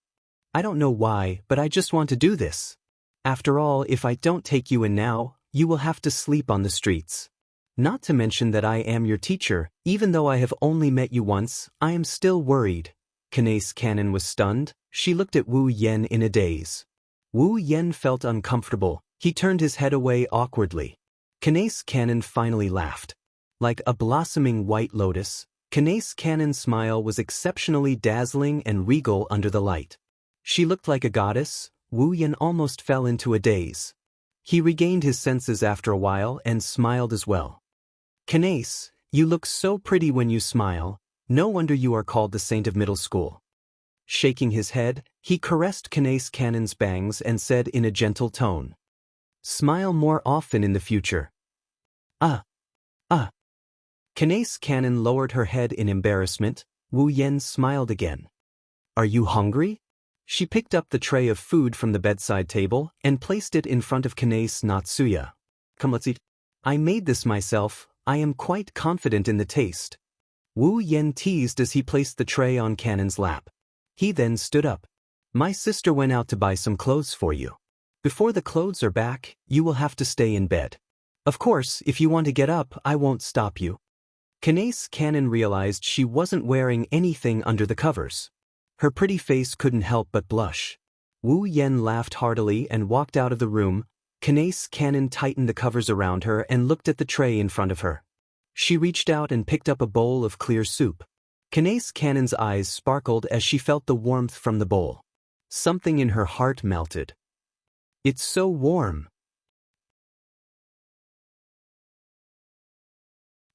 I don't know why, but I just want to do this. After all, if I don't take you in now, you will have to sleep on the streets. Not to mention that I am your teacher. Even though I have only met you once, I am still worried. Kanace Cannon was stunned. She looked at Wu Yen in a daze. Wu Yen felt uncomfortable. He turned his head away awkwardly. Kanace Cannon finally laughed. Like a blossoming white lotus, Kanace Cannon's smile was exceptionally dazzling and regal under the light. She looked like a goddess. Wu Yen almost fell into a daze. He regained his senses after a while and smiled as well. Kanace, you look so pretty when you smile. No wonder you are called the saint of middle school. Shaking his head, he caressed Kanace Cannon's bangs and said in a gentle tone. Smile more often in the future. Kanace Cannon lowered her head in embarrassment. Wu Yen smiled again. Are you hungry? She picked up the tray of food from the bedside table and placed it in front of Kanace Natsuya. Come, let's eat. I made this myself. I am quite confident in the taste. Wu Yen teased as he placed the tray on Cannon's lap. He then stood up. My sister went out to buy some clothes for you. Before the clothes are back, you will have to stay in bed. Of course, if you want to get up, I won't stop you. Kanace Cannon realized she wasn't wearing anything under the covers. Her pretty face couldn't help but blush. Wu Yen laughed heartily and walked out of the room. Kanace Cannon tightened the covers around her and looked at the tray in front of her. She reached out and picked up a bowl of clear soup. Kanace Cannon's eyes sparkled as she felt the warmth from the bowl. Something in her heart melted. It's so warm.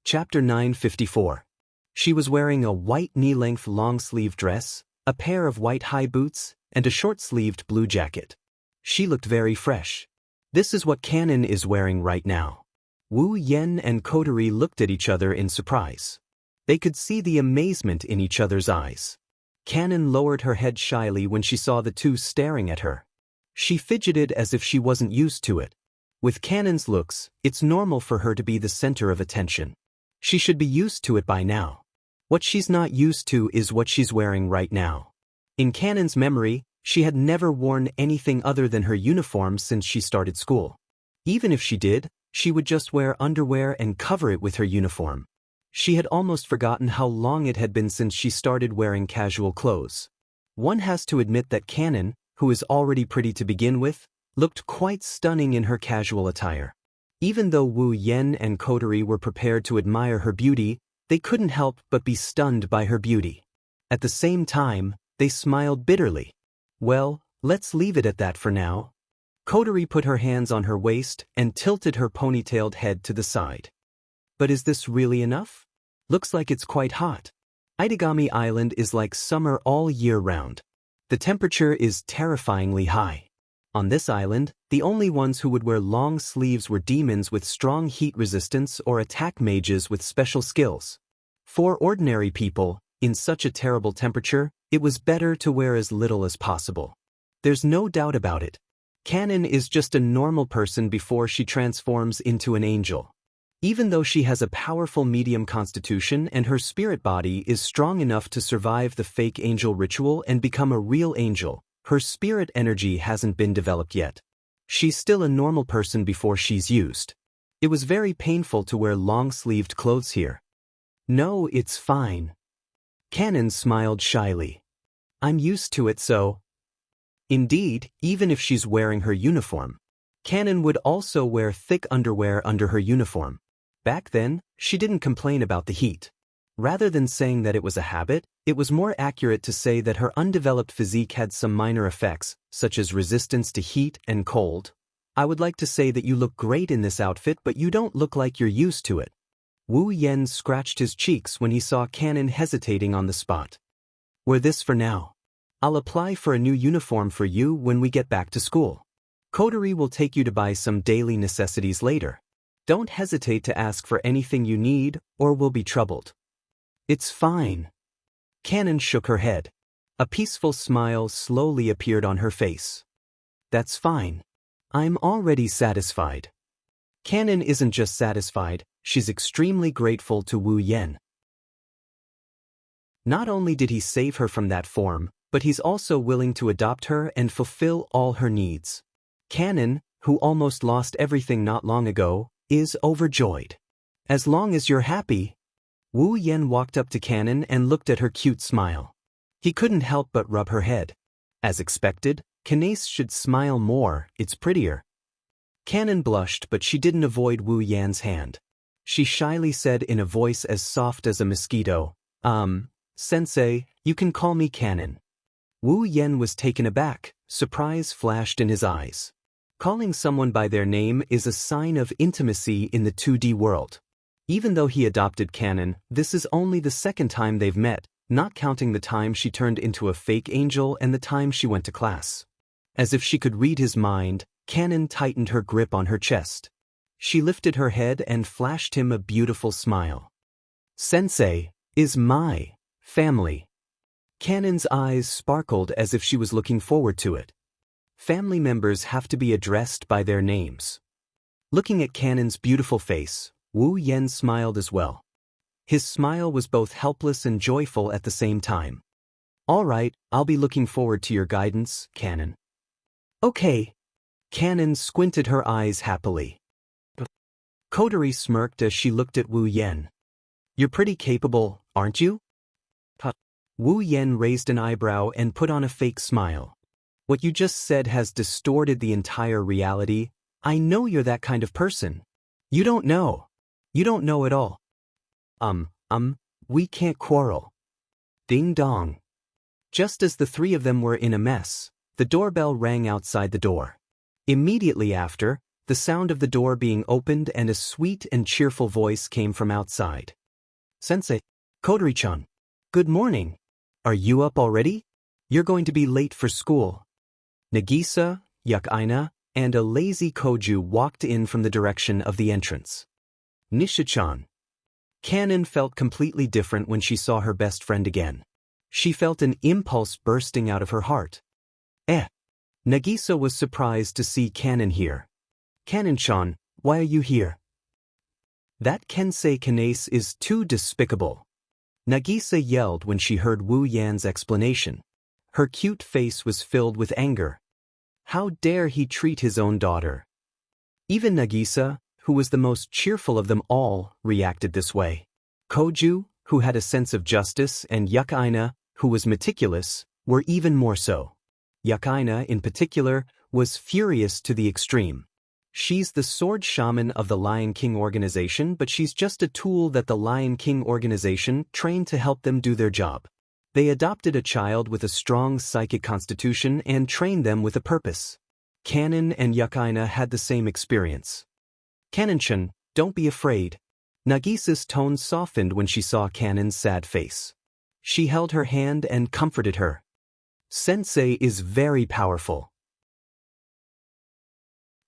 Chapter 954. She was wearing a white knee-length long-sleeve dress, a pair of white high boots, and a short-sleeved blue jacket. She looked very fresh. This is what Cannon is wearing right now. Wu Yen and Kotori looked at each other in surprise. They could see the amazement in each other's eyes. Cannon lowered her head shyly when she saw the two staring at her. She fidgeted as if she wasn't used to it. With Cannon's looks, it's normal for her to be the center of attention. She should be used to it by now. What she's not used to is what she's wearing right now. In Cannon's memory, she had never worn anything other than her uniform since she started school. Even if she did, she would just wear underwear and cover it with her uniform. She had almost forgotten how long it had been since she started wearing casual clothes. One has to admit that Cannon, who is already pretty to begin with, looked quite stunning in her casual attire. Even though Wu Yen and Kotori were prepared to admire her beauty, they couldn't help but be stunned by her beauty. At the same time, they smiled bitterly. Well, let's leave it at that for now. Kotori put her hands on her waist and tilted her ponytailed head to the side. But is this really enough? Looks like it's quite hot. Itagami Island is like summer all year round. The temperature is terrifyingly high. On this island, the only ones who would wear long sleeves were demons with strong heat resistance or attack mages with special skills. For ordinary people, in such a terrible temperature, it was better to wear as little as possible. There's no doubt about it. Cannon is just a normal person before she transforms into an angel. Even though she has a powerful medium constitution and her spirit body is strong enough to survive the fake angel ritual and become a real angel, her spirit energy hasn't been developed yet. She's still a normal person before she's used. It was very painful to wear long-sleeved clothes here. No, it's fine. Cannon smiled shyly. I'm used to it so. Indeed, even if she's wearing her uniform. Canon would also wear thick underwear under her uniform. Back then, she didn't complain about the heat. Rather than saying that it was a habit, it was more accurate to say that her undeveloped physique had some minor effects, such as resistance to heat and cold. I would like to say that you look great in this outfit, but you don't look like you're used to it. Wu Yen scratched his cheeks when he saw Canon hesitating on the spot. Wear this for now. I'll apply for a new uniform for you when we get back to school. Coterie will take you to buy some daily necessities later. Don't hesitate to ask for anything you need, or we'll be troubled. It's fine. Canon shook her head. A peaceful smile slowly appeared on her face. That's fine. I'm already satisfied. Canon isn't just satisfied, she's extremely grateful to Wu Yen. Not only did he save her from that form, but he's also willing to adopt her and fulfill all her needs. Canon, who almost lost everything not long ago, is overjoyed. As long as you're happy. Wu Yen walked up to Canon and looked at her cute smile. He couldn't help but rub her head. As expected, Canace should smile more, it's prettier. Canon blushed, but she didn't avoid Wu Yan's hand. She shyly said in a voice as soft as a mosquito, Sensei, you can call me Canon. Wu Yen was taken aback, surprise flashed in his eyes. Calling someone by their name is a sign of intimacy in the 2D world. Even though he adopted Canon, this is only the second time they've met, not counting the time she turned into a fake angel and the time she went to class. As if she could read his mind, Canon tightened her grip on her chest. She lifted her head and flashed him a beautiful smile. Sensei is my family. Canon's eyes sparkled as if she was looking forward to it. Family members have to be addressed by their names. Looking at Canon's beautiful face, Wu Yen smiled as well. His smile was both helpless and joyful at the same time. All right, I'll be looking forward to your guidance, Canon. Okay. Canon squinted her eyes happily. Coterie smirked as she looked at Wu Yen. You're pretty capable, aren't you? Wu Yen raised an eyebrow and put on a fake smile. What you just said has distorted the entire reality. I know you're that kind of person. You don't know. You don't know at all. We can't quarrel. Ding dong. Just as the three of them were in a mess, the doorbell rang outside the door. Immediately after, the sound of the door being opened and a sweet and cheerful voice came from outside. Sensei, Kotori-chan. Good morning. Are you up already? You're going to be late for school. Nagisa, Yukaina, and a lazy Koju walked in from the direction of the entrance. Nisha-chan. Canon felt completely different when she saw her best friend again. She felt an impulse bursting out of her heart. Nagisa was surprised to see Canon here. Canon-chan, why are you here? That Kensei Canace is too despicable. Nagisa yelled when she heard Wu Yan's explanation. Her cute face was filled with anger. How dare he treat his own daughter? Even Nagisa, who was the most cheerful of them all, reacted this way. Koju, who had a sense of justice, and Yukaina, who was meticulous, were even more so. Yukaina, in particular, was furious to the extreme. She's the sword shaman of the Lion King organization, but she's just a tool that the Lion King organization trained to help them do their job. They adopted a child with a strong psychic constitution and trained them with a purpose. Canon and Yukaina had the same experience. Canon-chan, don't be afraid. Nagisa's tone softened when she saw Canon's sad face. She held her hand and comforted her. Sensei is very powerful.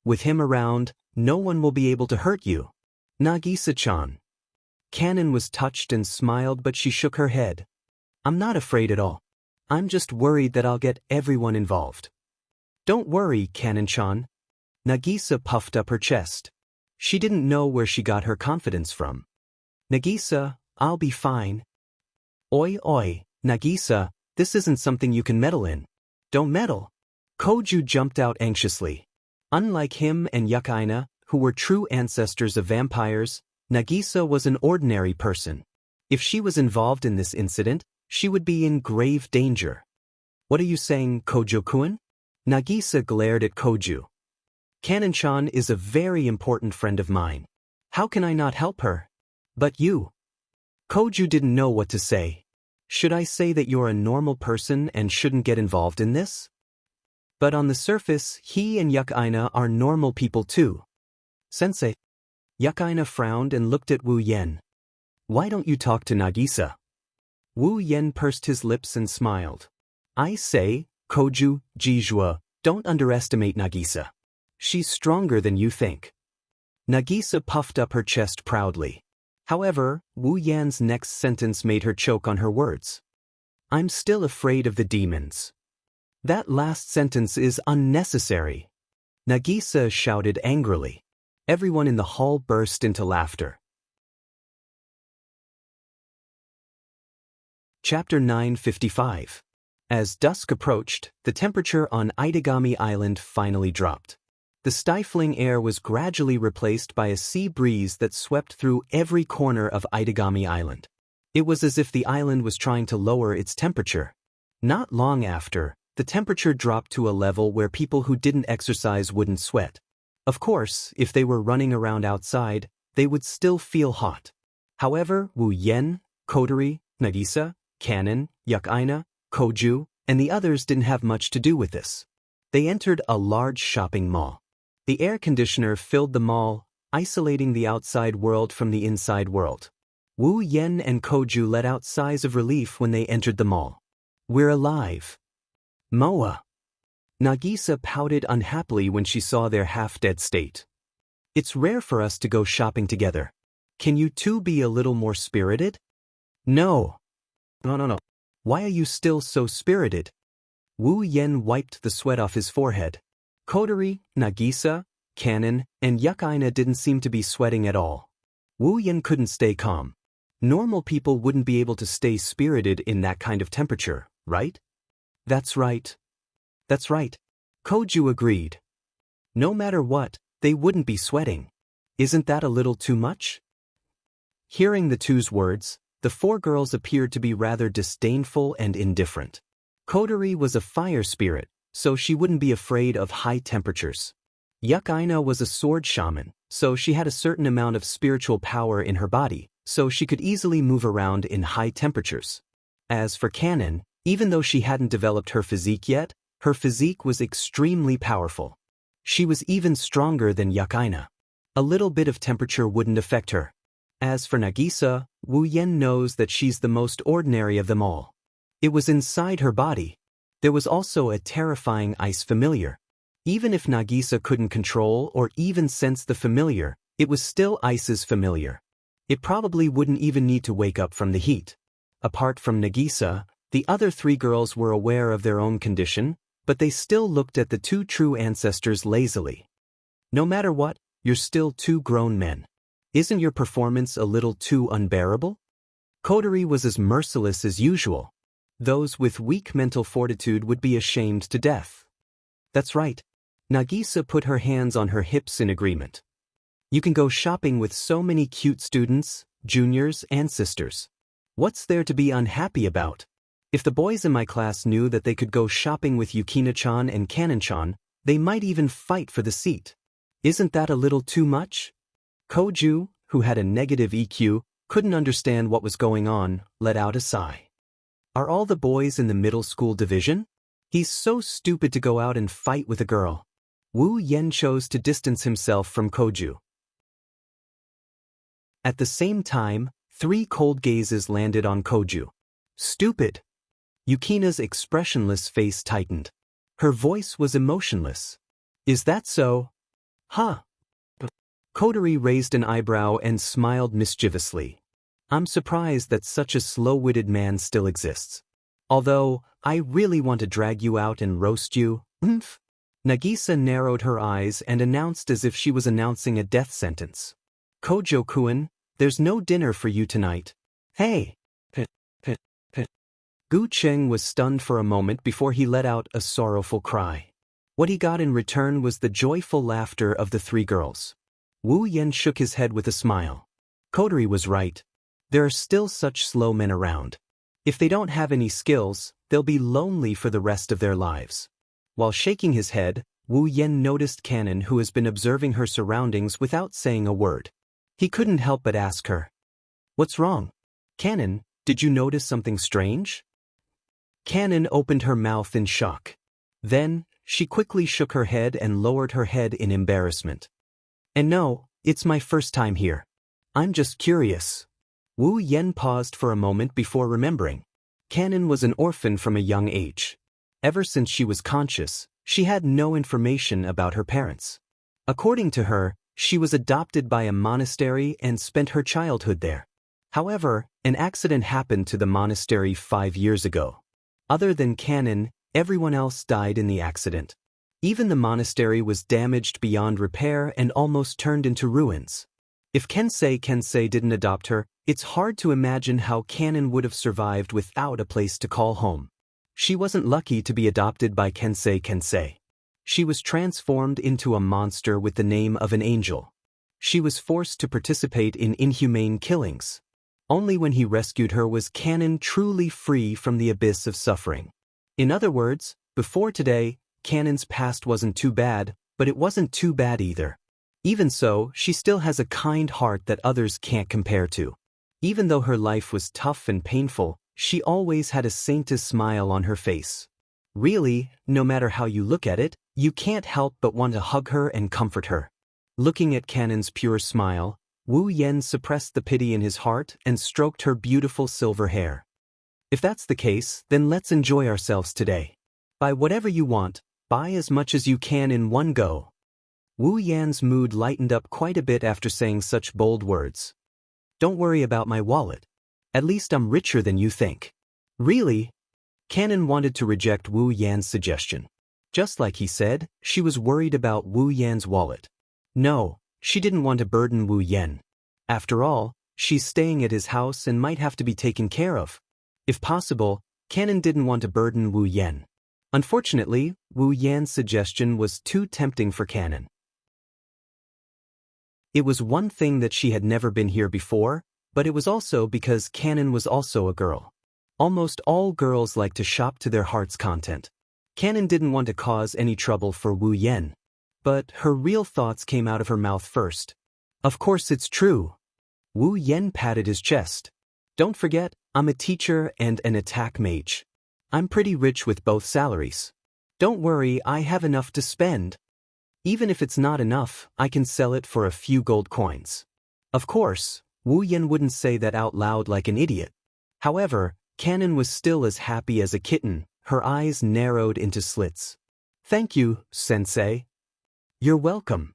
With him around, no one will be able to hurt you. Nagisa-chan. Canon was touched and smiled, but she shook her head. I'm not afraid at all. I'm just worried that I'll get everyone involved. Don't worry, Canon-chan. Nagisa puffed up her chest. She didn't know where she got her confidence from. Nagisa, I'll be fine. Oi, Nagisa, this isn't something you can meddle in. Don't meddle. Koju jumped out anxiously. Unlike him and Yukaina, who were true ancestors of vampires, Nagisa was an ordinary person. If she was involved in this incident, she would be in grave danger. What are you saying, Kojo-kun? Nagisa glared at Koju. Kanon-chan is a very important friend of mine. How can I not help her? But you. Koju didn't know what to say. Should I say that you're a normal person and shouldn't get involved in this? But on the surface, he and Yukaina are normal people too. Sensei. Yukaina frowned and looked at Wu Yen. Why don't you talk to Nagisa? Wu Yen pursed his lips and smiled. I say, Koju, Jijua, don't underestimate Nagisa. She's stronger than you think. Nagisa puffed up her chest proudly. However, Wu Yan's next sentence made her choke on her words. I'm still afraid of the demons. That last sentence is unnecessary. Nagisa shouted angrily. Everyone in the hall burst into laughter. Chapter 955. As dusk approached, the temperature on Itagami Island finally dropped. The stifling air was gradually replaced by a sea breeze that swept through every corner of Itagami Island. It was as if the island was trying to lower its temperature. Not long after, the temperature dropped to a level where people who didn't exercise wouldn't sweat. Of course, if they were running around outside, they would still feel hot. However, Wu Yen, Kotori, Nagisa, Kanon, Yukaina, Koju, and the others didn't have much to do with this. They entered a large shopping mall. The air conditioner filled the mall, isolating the outside world from the inside world. Wu Yen and Koju let out sighs of relief when they entered the mall. We're alive. Moa. Nagisa pouted unhappily when she saw their half-dead state. It's rare for us to go shopping together. Can you two be a little more spirited? No. No. Why are you still so spirited? Wu Yen wiped the sweat off his forehead. Kotori, Nagisa, Kanon, and Yukaina didn't seem to be sweating at all. Wu Yen couldn't stay calm. Normal people wouldn't be able to stay spirited in that kind of temperature, right? That's right. That's right. Koju agreed. No matter what, they wouldn't be sweating. Isn't that a little too much? Hearing the two's words, the four girls appeared to be rather disdainful and indifferent. Kotori was a fire spirit, so she wouldn't be afraid of high temperatures. Yukaina was a sword shaman, so she had a certain amount of spiritual power in her body, so she could easily move around in high temperatures. As for Kanon, even though she hadn't developed her physique yet, her physique was extremely powerful. She was even stronger than Yukaina. A little bit of temperature wouldn't affect her. As for Nagisa, Wu Yen knows that she's the most ordinary of them all. It was inside her body. There was also a terrifying ice familiar. Even if Nagisa couldn't control or even sense the familiar, it was still ice's familiar. It probably wouldn't even need to wake up from the heat. Apart from Nagisa, the other three girls were aware of their own condition, but they still looked at the two true ancestors lazily. No matter what, you're still two grown men. Isn't your performance a little too unbearable? Kotori was as merciless as usual. Those with weak mental fortitude would be ashamed to death. That's right. Nagisa put her hands on her hips in agreement. You can go shopping with so many cute students, juniors, and sisters. What's there to be unhappy about? If the boys in my class knew that they could go shopping with Yukina-chan and Kanon-chan, they might even fight for the seat. Isn't that a little too much? Koju, who had a negative EQ, couldn't understand what was going on, let out a sigh. Are all the boys in the middle school division? He's so stupid to go out and fight with a girl. Wu Yen chose to distance himself from Koju. At the same time, 3 cold gazes landed on Koju. Stupid. Yukina's expressionless face tightened. Her voice was emotionless. Is that so? Huh. Kotori raised an eyebrow and smiled mischievously. I'm surprised that such a slow-witted man still exists. Although, I really want to drag you out and roast you. Oomph. Nagisa narrowed her eyes and announced as if she was announcing a death sentence. Kojo-kun, there's no dinner for you tonight. Hey. Gu Cheng was stunned for a moment before he let out a sorrowful cry. What he got in return was the joyful laughter of the 3 girls. Wu Yen shook his head with a smile. Kotori was right. There are still such slow men around. If they don't have any skills, they'll be lonely for the rest of their lives. While shaking his head, Wu Yen noticed Canon, who has been observing her surroundings without saying a word. He couldn't help but ask her, "What's wrong? Canon, did you notice something strange?" Canon opened her mouth in shock. Then, she quickly shook her head and lowered her head in embarrassment. "And no, it's my first time here. I'm just curious." Wu Yen paused for a moment before remembering. Canon was an orphan from a young age. Ever since she was conscious, she had no information about her parents. According to her, she was adopted by a monastery and spent her childhood there. However, an accident happened to the monastery 5 years ago. Other than Canon, everyone else died in the accident. Even the monastery was damaged beyond repair and almost turned into ruins. If Kensei didn't adopt her, it's hard to imagine how Canon would have survived without a place to call home. She wasn't lucky to be adopted by Kensei. She was transformed into a monster with the name of an angel. She was forced to participate in inhumane killings. Only when he rescued her was Canon truly free from the abyss of suffering. In other words, before today, Canon's past wasn't too bad, but it wasn't too bad either. Even so, she still has a kind heart that others can't compare to. Even though her life was tough and painful, she always had a saint's smile on her face. Really, no matter how you look at it, you can't help but want to hug her and comfort her. Looking at Canon's pure smile, Wu Yen suppressed the pity in his heart and stroked her beautiful silver hair. "If that's the case, then let's enjoy ourselves today. Buy whatever you want, buy as much as you can in one go." Wu Yan's mood lightened up quite a bit after saying such bold words. "Don't worry about my wallet. At least I'm richer than you think." Really? Canon wanted to reject Wu Yan's suggestion. Just like he said, she was worried about Wu Yan's wallet. No, she didn't want to burden Wu Yan. After all, she's staying at his house and might have to be taken care of. If possible, Canon didn't want to burden Wu Yan. Unfortunately, Wu Yan's suggestion was too tempting for Canon. It was one thing that she had never been here before, but it was also because Canon was also a girl. Almost all girls like to shop to their heart's content. Canon didn't want to cause any trouble for Wu Yan. But her real thoughts came out of her mouth first. "Of course it's true." Wu Yan patted his chest. "Don't forget, I'm a teacher and an attack mage. I'm pretty rich with both salaries. Don't worry, I have enough to spend. Even if it's not enough, I can sell it for a few gold coins." Of course, Wu Yan wouldn't say that out loud like an idiot. However, Canon was still as happy as a kitten, her eyes narrowed into slits. "Thank you, sensei." "You're welcome."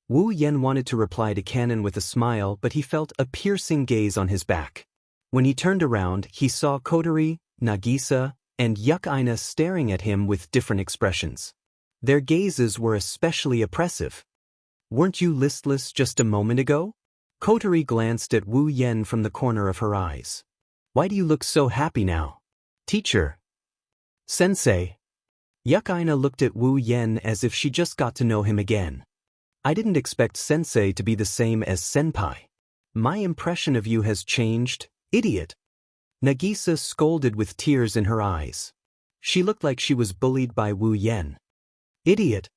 Wu Yan wanted to reply to Canon with a smile, but he felt a piercing gaze on his back. When he turned around, he saw Kotori, Nagisa, and Yukaina staring at him with different expressions. Their gazes were especially oppressive. "Weren't you listless just a moment ago?" Kotori glanced at Wu Yan from the corner of her eyes. "Why do you look so happy now?" "Teacher." "Sensei." Yukaina looked at Wu Yan as if she just got to know him again. "I didn't expect sensei to be the same as senpai. My impression of you has changed, idiot." Nagisa scolded with tears in her eyes. She looked like she was bullied by Wu Yan. "Idiot."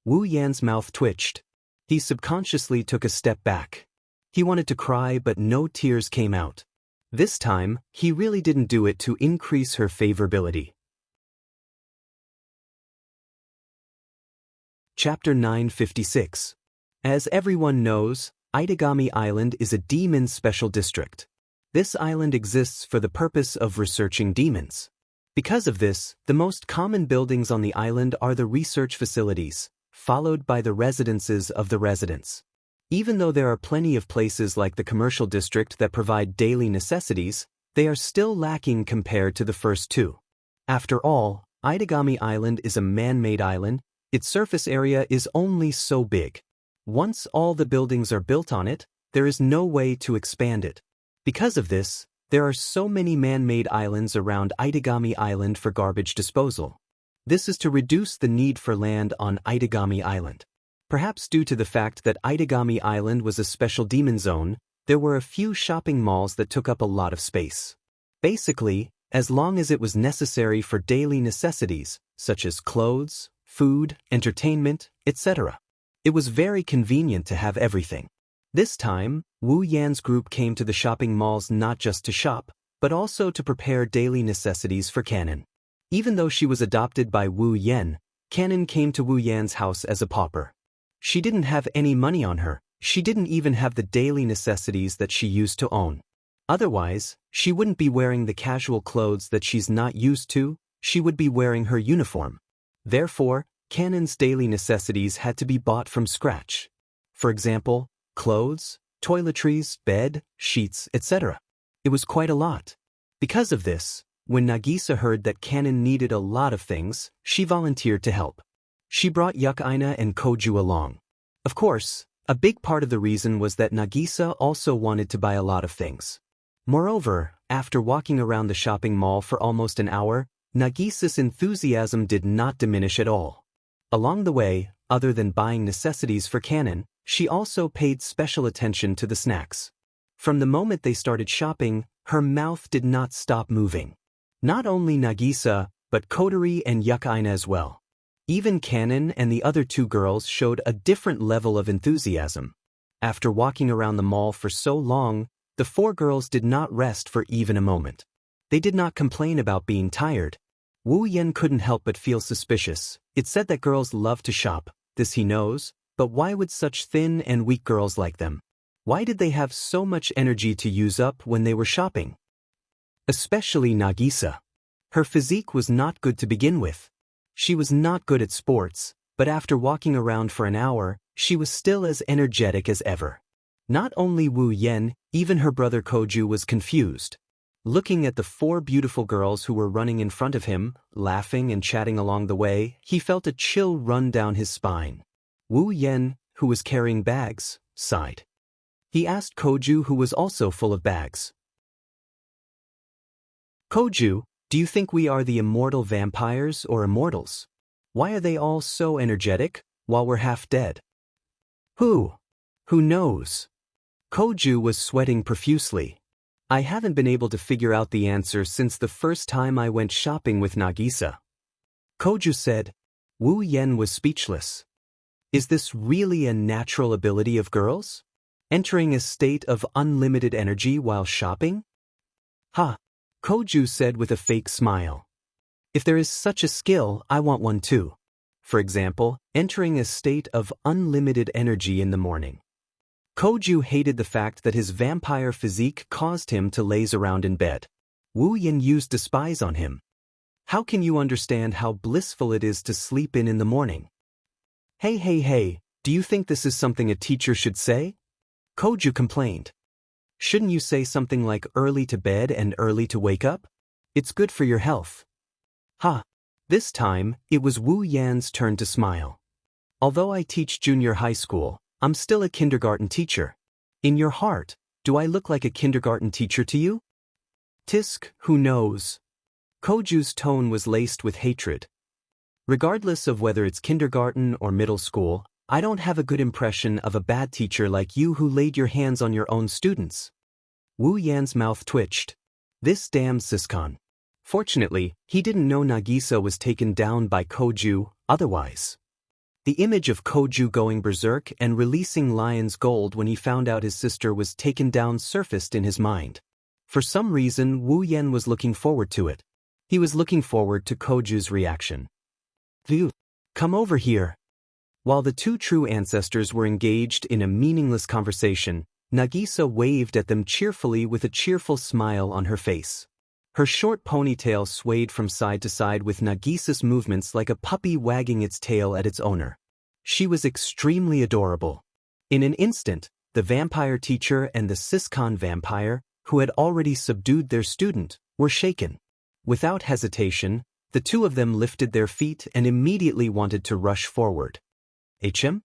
Wu Yan's mouth twitched. He subconsciously took a step back. He wanted to cry, but no tears came out. This time, he really didn't do it to increase her favorability. Chapter 956. As everyone knows, Itagami Island is a demon special district. This island exists for the purpose of researching demons. Because of this, the most common buildings on the island are the research facilities, followed by the residences of the residents. Even though there are plenty of places like the commercial district that provide daily necessities, they are still lacking compared to the first two. After all, Itagami Island is a man-made island. Its surface area is only so big. Once all the buildings are built on it, there is no way to expand it. Because of this, there are so many man-made islands around Itagami Island for garbage disposal. This is to reduce the need for land on Itagami Island. Perhaps due to the fact that Itagami Island was a special demon zone, there were a few shopping malls that took up a lot of space. Basically, as long as it was necessary for daily necessities, such as clothes, food, entertainment, etc. It was very convenient to have everything. This time, Wu Yan's group came to the shopping malls not just to shop, but also to prepare daily necessities for Canon. Even though she was adopted by Wu Yan, Canon came to Wu Yan's house as a pauper. She didn't have any money on her, she didn't even have the daily necessities that she used to own. Otherwise, she wouldn't be wearing the casual clothes that she's not used to, she would be wearing her uniform. Therefore, Canon's daily necessities had to be bought from scratch. For example, clothes, toiletries, bed, sheets, etc. It was quite a lot. Because of this, when Nagisa heard that Canon needed a lot of things, she volunteered to help. She brought Yukaina and Koju along. Of course, a big part of the reason was that Nagisa also wanted to buy a lot of things. Moreover, after walking around the shopping mall for almost an hour, Nagisa's enthusiasm did not diminish at all. Along the way, other than buying necessities for Canon, she also paid special attention to the snacks. From the moment they started shopping, her mouth did not stop moving. Not only Nagisa, but Kotori and Yukaina as well. Even Canon and the other two girls showed a different level of enthusiasm. After walking around the mall for so long, the four girls did not rest for even a moment. They did not complain about being tired. Wu Yan couldn't help but feel suspicious. It said that girls love to shop, this he knows, but why would such thin and weak girls like them? Why did they have so much energy to use up when they were shopping? Especially Nagisa. Her physique was not good to begin with. She was not good at sports, but after walking around for an hour, she was still as energetic as ever. Not only Wu Yan, even her brother Koju was confused. Looking at the four beautiful girls who were running in front of him, laughing and chatting along the way, he felt a chill run down his spine. Wu Yan, who was carrying bags, sighed. He asked Koju, who was also full of bags. Koju, do you think we are the immortal vampires or immortals? Why are they all so energetic, while we're half dead? Who knows? Koju was sweating profusely. I haven't been able to figure out the answer since the first time I went shopping with Nagisa. Koju said. Wu Yan was speechless. Is this really a natural ability of girls? Entering a state of unlimited energy while shopping? Ha! Koju said with a fake smile. If there is such a skill, I want one too. For example, entering a state of unlimited energy in the morning. Koju hated the fact that his vampire physique caused him to laze around in bed. Wu Yan used despise on him. How can you understand how blissful it is to sleep in the morning? Hey, do you think this is something a teacher should say? Koju complained. Shouldn't you say something like early to bed and early to wake up? It's good for your health. Ha! This time, it was Wu Yan's turn to smile. Although I teach junior high school, I'm still a kindergarten teacher. In your heart, do I look like a kindergarten teacher to you? Tisk, who knows? Koju's tone was laced with hatred. Regardless of whether it's kindergarten or middle school, I don't have a good impression of a bad teacher like you who laid your hands on your own students. Wu Yan's mouth twitched. This damn Siscon. Fortunately, he didn't know Nagisa was taken down by Koju, otherwise. The image of Koju going berserk and releasing lion's gold when he found out his sister was taken down surfaced in his mind. For some reason, Wu Yan was looking forward to it. He was looking forward to Koju's reaction. View, come over here. While the two true ancestors were engaged in a meaningless conversation, Nagisa waved at them cheerfully with a cheerful smile on her face. Her short ponytail swayed from side to side with Nagisa's movements like a puppy wagging its tail at its owner. She was extremely adorable. In an instant, the vampire teacher and the Siscon vampire, who had already subdued their student, were shaken. Without hesitation, the two of them lifted their feet and immediately wanted to rush forward. HM?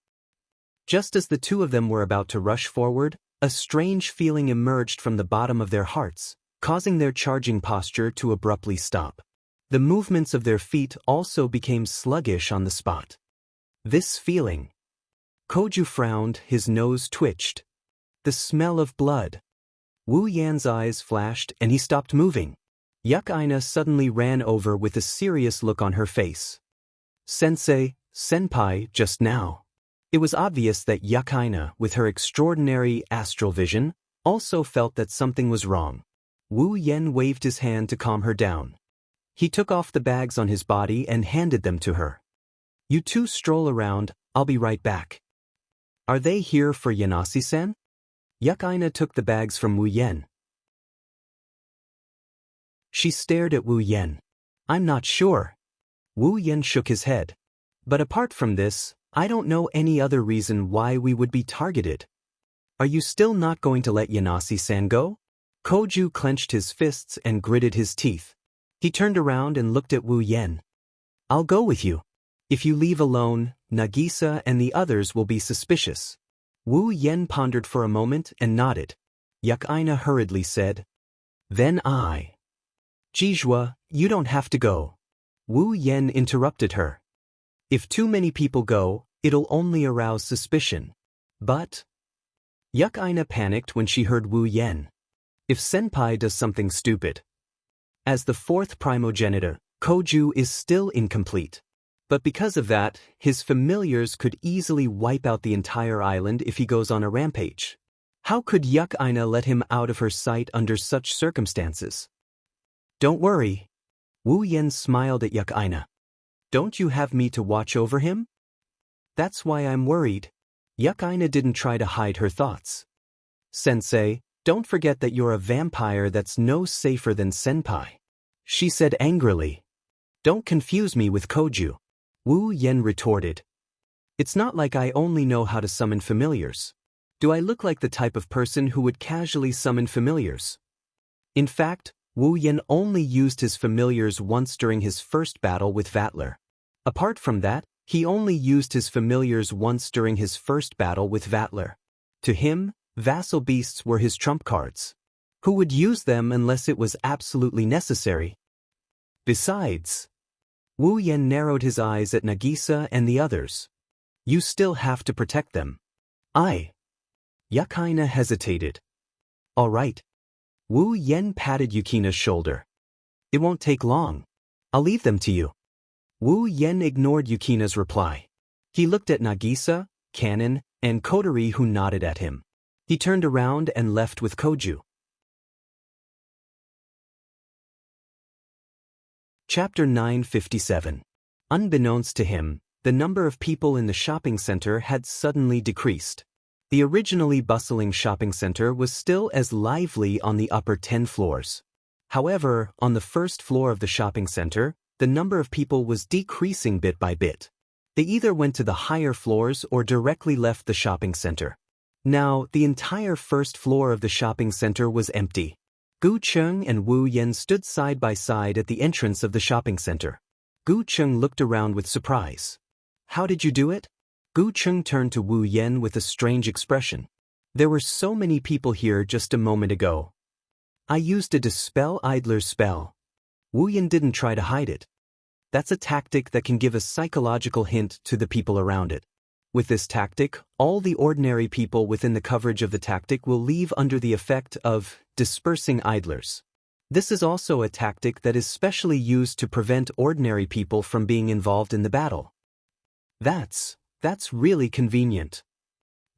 Just as the two of them were about to rush forward, a strange feeling emerged from the bottom of their hearts, causing their charging posture to abruptly stop. The movements of their feet also became sluggish on the spot. This feeling. Koju frowned, his nose twitched. The smell of blood. Wu Yan's eyes flashed and he stopped moving. Yukaina suddenly ran over with a serious look on her face. Sensei, senpai, just now. It was obvious that Yukaina, with her extraordinary astral vision, also felt that something was wrong. Wu Yen waved his hand to calm her down. He took off the bags on his body and handed them to her. You two stroll around, I'll be right back. Are they here for Yanasi-sen? Yukaina took the bags from Wu Yen. She stared at Wu Yen. I'm not sure. Wu Yen shook his head. But apart from this, I don't know any other reason why we would be targeted. Are you still not going to let Yanasi-san go? Koju clenched his fists and gritted his teeth. He turned around and looked at Wu Yen. I'll go with you. If you leave alone, Nagisa and the others will be suspicious. Wu Yen pondered for a moment and nodded. Yukaina hurriedly said, Then I. Jijua, you don't have to go. Wu Yen interrupted her. If too many people go, it'll only arouse suspicion. But... Yukaina panicked when she heard Wu Yen. If senpai does something stupid. As the fourth primogenitor, Koju is still incomplete. But because of that, his familiars could easily wipe out the entire island if he goes on a rampage. How could Yukaina let him out of her sight under such circumstances? Don't worry. Wu Yen smiled at Yukaina. Don't you have me to watch over him? That's why I'm worried. Yukaina didn't try to hide her thoughts. Sensei, don't forget that you're a vampire that's no safer than senpai. She said angrily. Don't confuse me with Koju. Wu Yen retorted. It's not like I only know how to summon familiars. Do I look like the type of person who would casually summon familiars? In fact, Wu Yen only used his familiars once during his first battle with Vatler. Apart from that, he only used his familiars once during his first battle with Vatler. To him, vassal beasts were his trump cards. Who would use them unless it was absolutely necessary? Besides, Wu Yen narrowed his eyes at Nagisa and the others. You still have to protect them. Yukaina hesitated. All right. Wu Yen patted Yukina's shoulder. It won't take long. I'll leave them to you. Wu Yen ignored Yukina's reply. He looked at Nagisa, Kanon, and Kotori, who nodded at him. He turned around and left with Koju. Chapter 957. Unbeknownst to him, the number of people in the shopping center had suddenly decreased. The originally bustling shopping center was still as lively on the upper 10 floors. However, on the first floor of the shopping center, the number of people was decreasing bit by bit. They either went to the higher floors or directly left the shopping center. Now, the entire first floor of the shopping center was empty. Gu Cheng and Wu Yen stood side by side at the entrance of the shopping center. Gu Cheng looked around with surprise. How did you do it? Gu Cheng turned to Wu Yen with a strange expression. There were so many people here just a moment ago. I used a dispel idler's spell. Wu Yen didn't try to hide it. That's a tactic that can give a psychological hint to the people around it. With this tactic, all the ordinary people within the coverage of the tactic will leave under the effect of dispersing idlers. This is also a tactic that is specially used to prevent ordinary people from being involved in the battle. That's really convenient.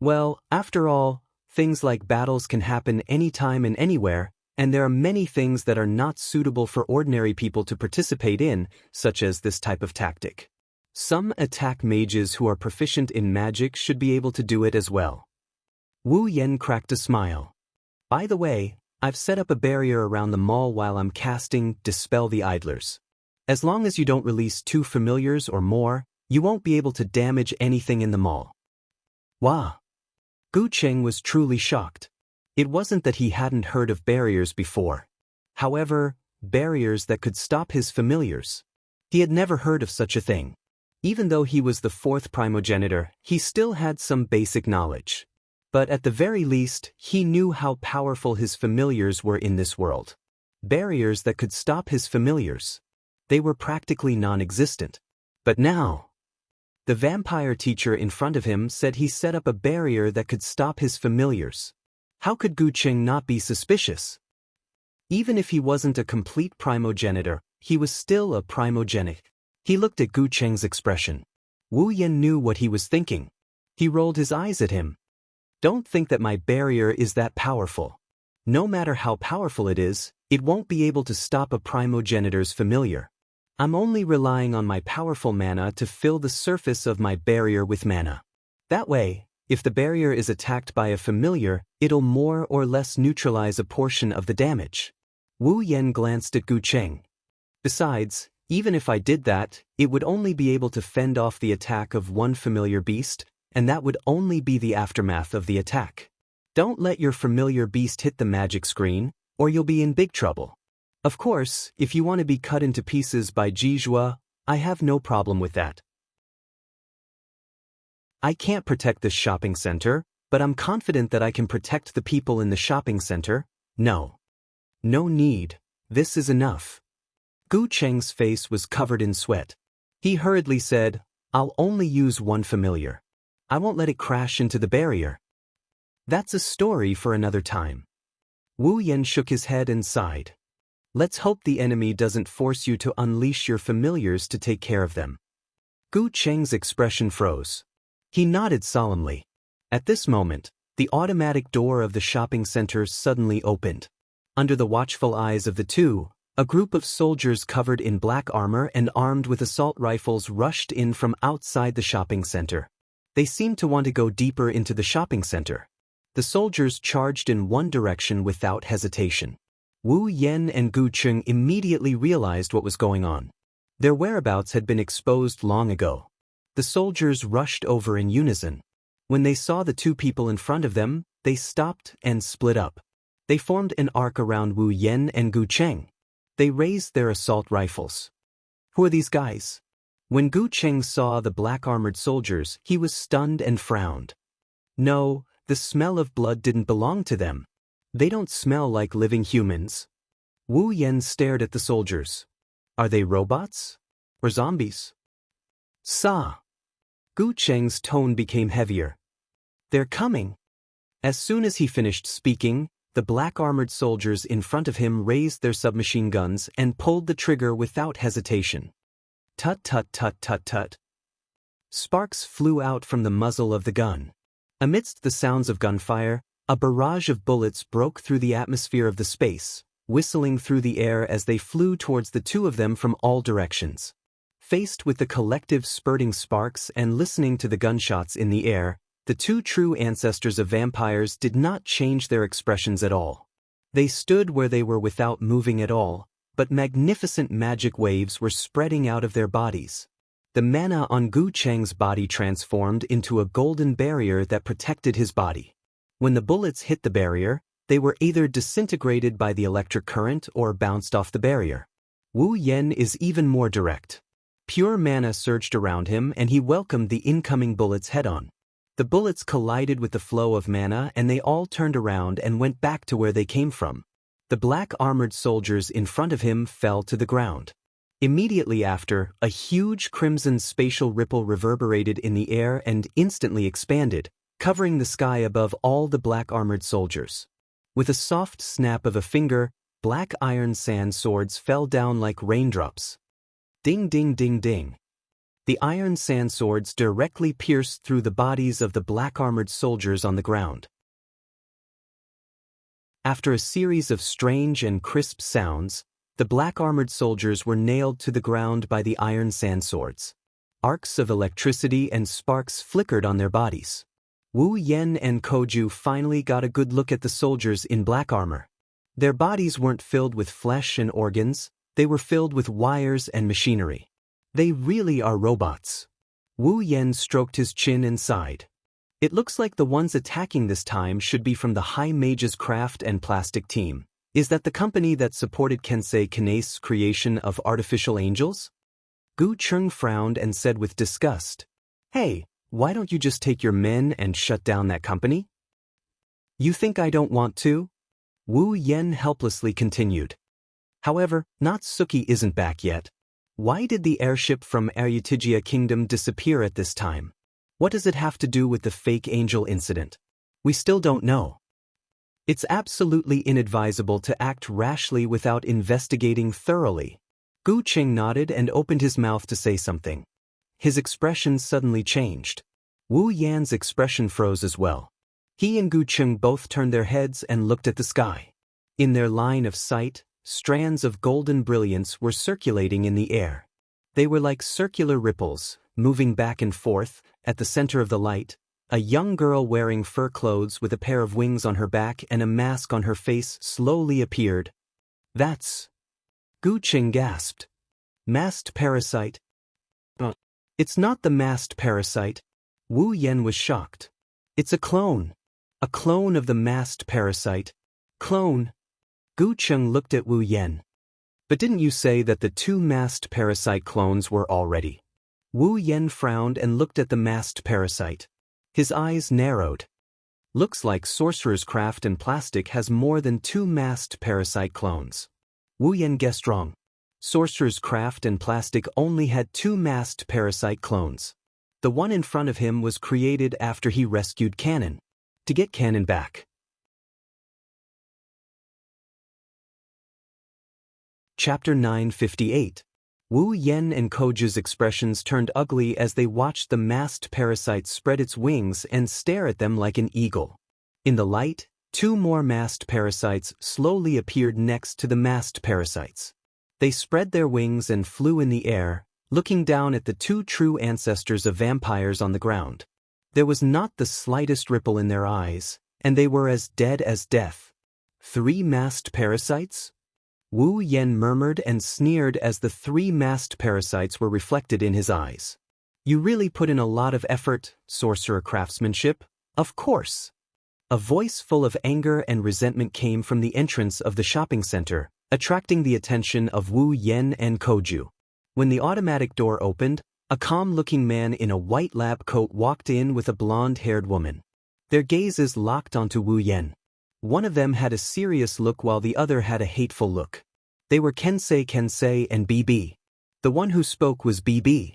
Well, after all, things like battles can happen anytime and anywhere, and there are many things that are not suitable for ordinary people to participate in, such as this type of tactic. Some attack mages who are proficient in magic should be able to do it as well. Wu Yen cracked a smile. By the way, I've set up a barrier around the mall while I'm casting Dispel the Idlers. As long as you don't release 2 familiars or more, you won't be able to damage anything in the mall. Wow! Gu Cheng was truly shocked. It wasn't that he hadn't heard of barriers before. However, barriers that could stop his familiars. He had never heard of such a thing. Even though he was the 4th primogenitor, he still had some basic knowledge. But at the very least, he knew how powerful his familiars were in this world. Barriers that could stop his familiars. They were practically non-existent. But now, the vampire teacher in front of him said he set up a barrier that could stop his familiars. How could Gu Cheng not be suspicious? Even if he wasn't a complete primogenitor, he was still a primogenic. He looked at Gu Cheng's expression. Wu Yan knew what he was thinking. He rolled his eyes at him. Don't think that my barrier is that powerful. No matter how powerful it is, it won't be able to stop a primogenitor's familiar. I'm only relying on my powerful mana to fill the surface of my barrier with mana. That way, if the barrier is attacked by a familiar, it'll more or less neutralize a portion of the damage. Wu Yan glanced at Gu Cheng. Besides, even if I did that, it would only be able to fend off the attack of one familiar beast, and that would only be the aftermath of the attack. Don't let your familiar beast hit the magic screen, or you'll be in big trouble. Of course, if you want to be cut into pieces by Jizhua, I have no problem with that. I can't protect this shopping center, but I'm confident that I can protect the people in the shopping center. No. No need. This is enough. Gu Cheng's face was covered in sweat. He hurriedly said, I'll only use one familiar. I won't let it crash into the barrier. That's a story for another time. Wu Yan shook his head and sighed. Let's hope the enemy doesn't force you to unleash your familiars to take care of them. Gu Cheng's expression froze. He nodded solemnly. At this moment, the automatic door of the shopping center suddenly opened. Under the watchful eyes of the two, a group of soldiers covered in black armor and armed with assault rifles rushed in from outside the shopping center. They seemed to want to go deeper into the shopping center. The soldiers charged in one direction without hesitation. Wu Yan and Gu Cheng immediately realized what was going on. Their whereabouts had been exposed long ago. The soldiers rushed over in unison. When they saw the two people in front of them, they stopped and split up. They formed an arc around Wu Yan and Gu Cheng. They raised their assault rifles. Who are these guys? When Gu Cheng saw the black-armored soldiers, he was stunned and frowned. No, the smell of blood didn't belong to them. They don't smell like living humans. Wu Yan stared at the soldiers. Are they robots? Or zombies? Sa. Gu Cheng's tone became heavier. They're coming. As soon as he finished speaking, the black-armored soldiers in front of him raised their submachine guns and pulled the trigger without hesitation. Tut tut tut tut tut. Sparks flew out from the muzzle of the gun. Amidst the sounds of gunfire, a barrage of bullets broke through the atmosphere of the space, whistling through the air as they flew towards the two of them from all directions. Faced with the collective spurting sparks and listening to the gunshots in the air, the two true ancestors of vampires did not change their expressions at all. They stood where they were without moving at all, but magnificent magic waves were spreading out of their bodies. The mana on Gu Cheng's body transformed into a golden barrier that protected his body. When the bullets hit the barrier, they were either disintegrated by the electric current or bounced off the barrier. Wu Yan is even more direct. Pure mana surged around him and he welcomed the incoming bullets head-on. The bullets collided with the flow of mana and they all turned around and went back to where they came from. The black-armored soldiers in front of him fell to the ground. Immediately after, a huge crimson spatial ripple reverberated in the air and instantly expanded, covering the sky above all the black-armored soldiers. With a soft snap of a finger, black iron sand swords fell down like raindrops. Ding ding ding ding. The iron sand swords directly pierced through the bodies of the black-armored soldiers on the ground. After a series of strange and crisp sounds, the black-armored soldiers were nailed to the ground by the iron sand swords. Arcs of electricity and sparks flickered on their bodies. Wu Yan and Koju finally got a good look at the soldiers in black armor. Their bodies weren't filled with flesh and organs, they were filled with wires and machinery. They really are robots. Wu Yan stroked his chin and sighed. It looks like the ones attacking this time should be from the High Mages Craft and Plastic team. Is that the company that supported Kensei Kanase's creation of artificial angels? Gu Cheng frowned and said with disgust, Hey, why don't you just take your men and shut down that company? You think I don't want to? Wu Yan helplessly continued. However, Natsuki isn't back yet. Why did the airship from Ayutthaya Kingdom disappear at this time? What does it have to do with the fake angel incident? We still don't know. It's absolutely inadvisable to act rashly without investigating thoroughly. Gu Qing nodded and opened his mouth to say something. His expression suddenly changed. Wu Yan's expression froze as well. He and Gu Qing both turned their heads and looked at the sky. In their line of sight, strands of golden brilliance were circulating in the air. They were like circular ripples, moving back and forth. At the center of the light, a young girl wearing fur clothes with a pair of wings on her back and a mask on her face slowly appeared. That's... Gu Qing gasped. Masked parasite? It's not the masked parasite. Wu Yan was shocked. It's a clone. A clone of the masked parasite. Clone? Gu Qing looked at Wu Yan. But didn't you say that the two masked parasite clones were already? Wu Yan frowned and looked at the masked parasite. His eyes narrowed. Looks like Sorcerer's Craft and Plastic has more than two masked parasite clones. Wu Yan guessed wrong. Sorcerer's Craft and Plastic only had two masked parasite clones. The one in front of him was created after he rescued Cannon. To get Cannon back. Chapter 958. Wu Yan and Koju's expressions turned ugly as they watched the masked parasite spread its wings and stare at them like an eagle. In the light, two more masked parasites slowly appeared next to the masked parasites. They spread their wings and flew in the air, looking down at the two true ancestors of vampires on the ground. There was not the slightest ripple in their eyes, and they were as dead as death. 3 masked parasites? Wu Yan murmured and sneered as the 3 masked parasites were reflected in his eyes. You really put in a lot of effort, sorcerer craftsmanship? Of course. A voice full of anger and resentment came from the entrance of the shopping center, attracting the attention of Wu Yan and Koju. When the automatic door opened, a calm-looking man in a white lab coat walked in with a blonde-haired woman. Their gazes locked onto Wu Yan. One of them had a serious look while the other had a hateful look. They were Kensei and BB. The one who spoke was BB.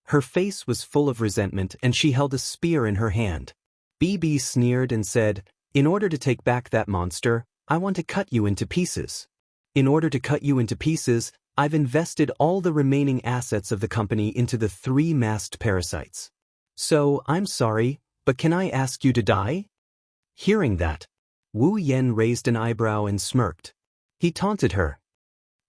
Her face was full of resentment and she held a spear in her hand. BB sneered and said, "In order to take back that monster, I want to cut you into pieces. In order to cut you into pieces, I've invested all the remaining assets of the company into the 3 masked parasites. So, I'm sorry, but can I ask you to die?" Hearing that, Wu Yan raised an eyebrow and smirked. He taunted her.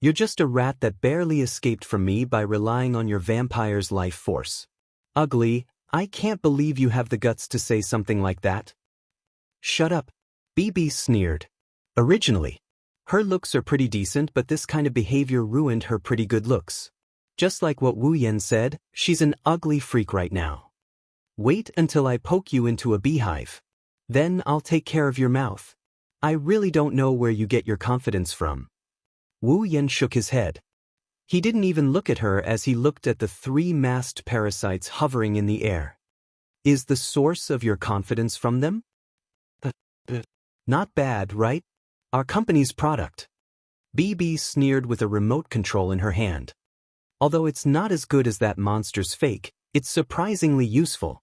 "You're just a rat that barely escaped from me by relying on your vampire's life force. Ugly, I can't believe you have the guts to say something like that." "Shut up," BB sneered. Originally, her looks are pretty decent, but this kind of behavior ruined her pretty good looks. Just like what Wu Yan said, she's an ugly freak right now. Wait until I poke you into a beehive. Then I'll take care of your mouth. I really don't know where you get your confidence from." Wu Yan shook his head. He didn't even look at her as he looked at the 3 masked parasites hovering in the air. "Is the source of your confidence from them?" "Not bad, right? Our company's product." BB sneered with a remote control in her hand. "Although it's not as good as that monster's fake, it's surprisingly useful."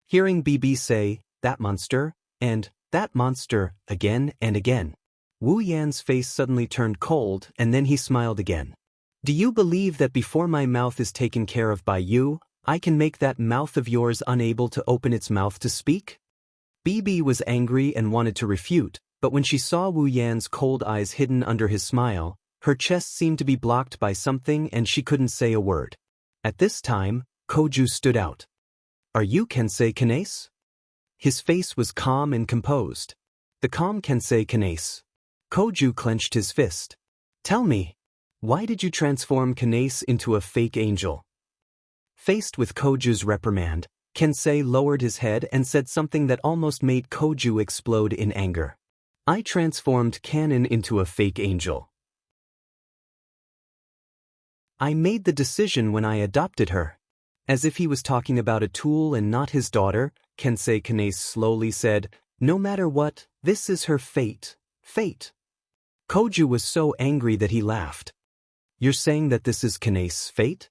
Hearing BB say, "that monster," and "that monster," again and again, Wu Yan's face suddenly turned cold and then he smiled again. "Do you believe that before my mouth is taken care of by you, I can make that mouth of yours unable to open its mouth to speak?" BB was angry and wanted to refute, but when she saw Wu Yan's cold eyes hidden under his smile, her chest seemed to be blocked by something and she couldn't say a word. At this time, Koju stood out. "Are you Kensei Kanase?" His face was calm and composed. The calm Kensei Kanase. Koju clenched his fist. "Tell me, why did you transform Kanase into a fake angel?" Faced with Koju's reprimand, Kensei lowered his head and said something that almost made Koju explode in anger. "I transformed Cannon into a fake angel. I made the decision when I adopted her." As if he was talking about a tool and not his daughter, Kensei Kanase slowly said, "No matter what, this is her fate. Fate." Koju was so angry that he laughed. "You're saying that this is Kanase's fate?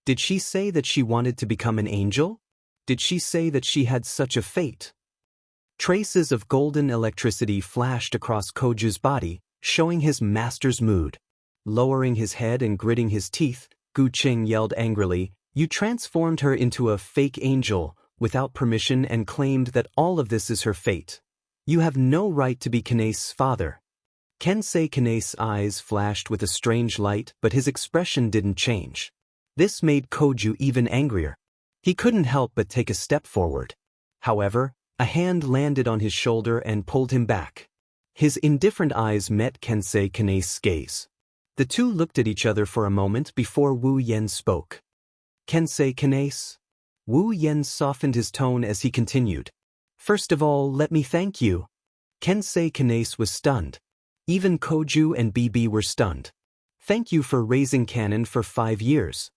Did she say that she wanted to become an angel? Did she say that she had such a fate?" Traces of golden electricity flashed across Koju's body, showing his master's mood. Lowering his head and gritting his teeth, Gu Qing yelled angrily, "You transformed her into a fake angel, without permission, and claimed that all of this is her fate. You have no right to be Kane's father." Kensei Kane's eyes flashed with a strange light, but his expression didn't change. This made Koju even angrier. He couldn't help but take a step forward. However, a hand landed on his shoulder and pulled him back. His indifferent eyes met Kensei Kane's gaze. The two looked at each other for a moment before Wu Yen spoke. "Kensei Kane." Wu Yen softened his tone as he continued. "First of all, let me thank you." Kensei Kane was stunned. Even Koju and BB were stunned. "Thank you for raising Kanon for 5 years."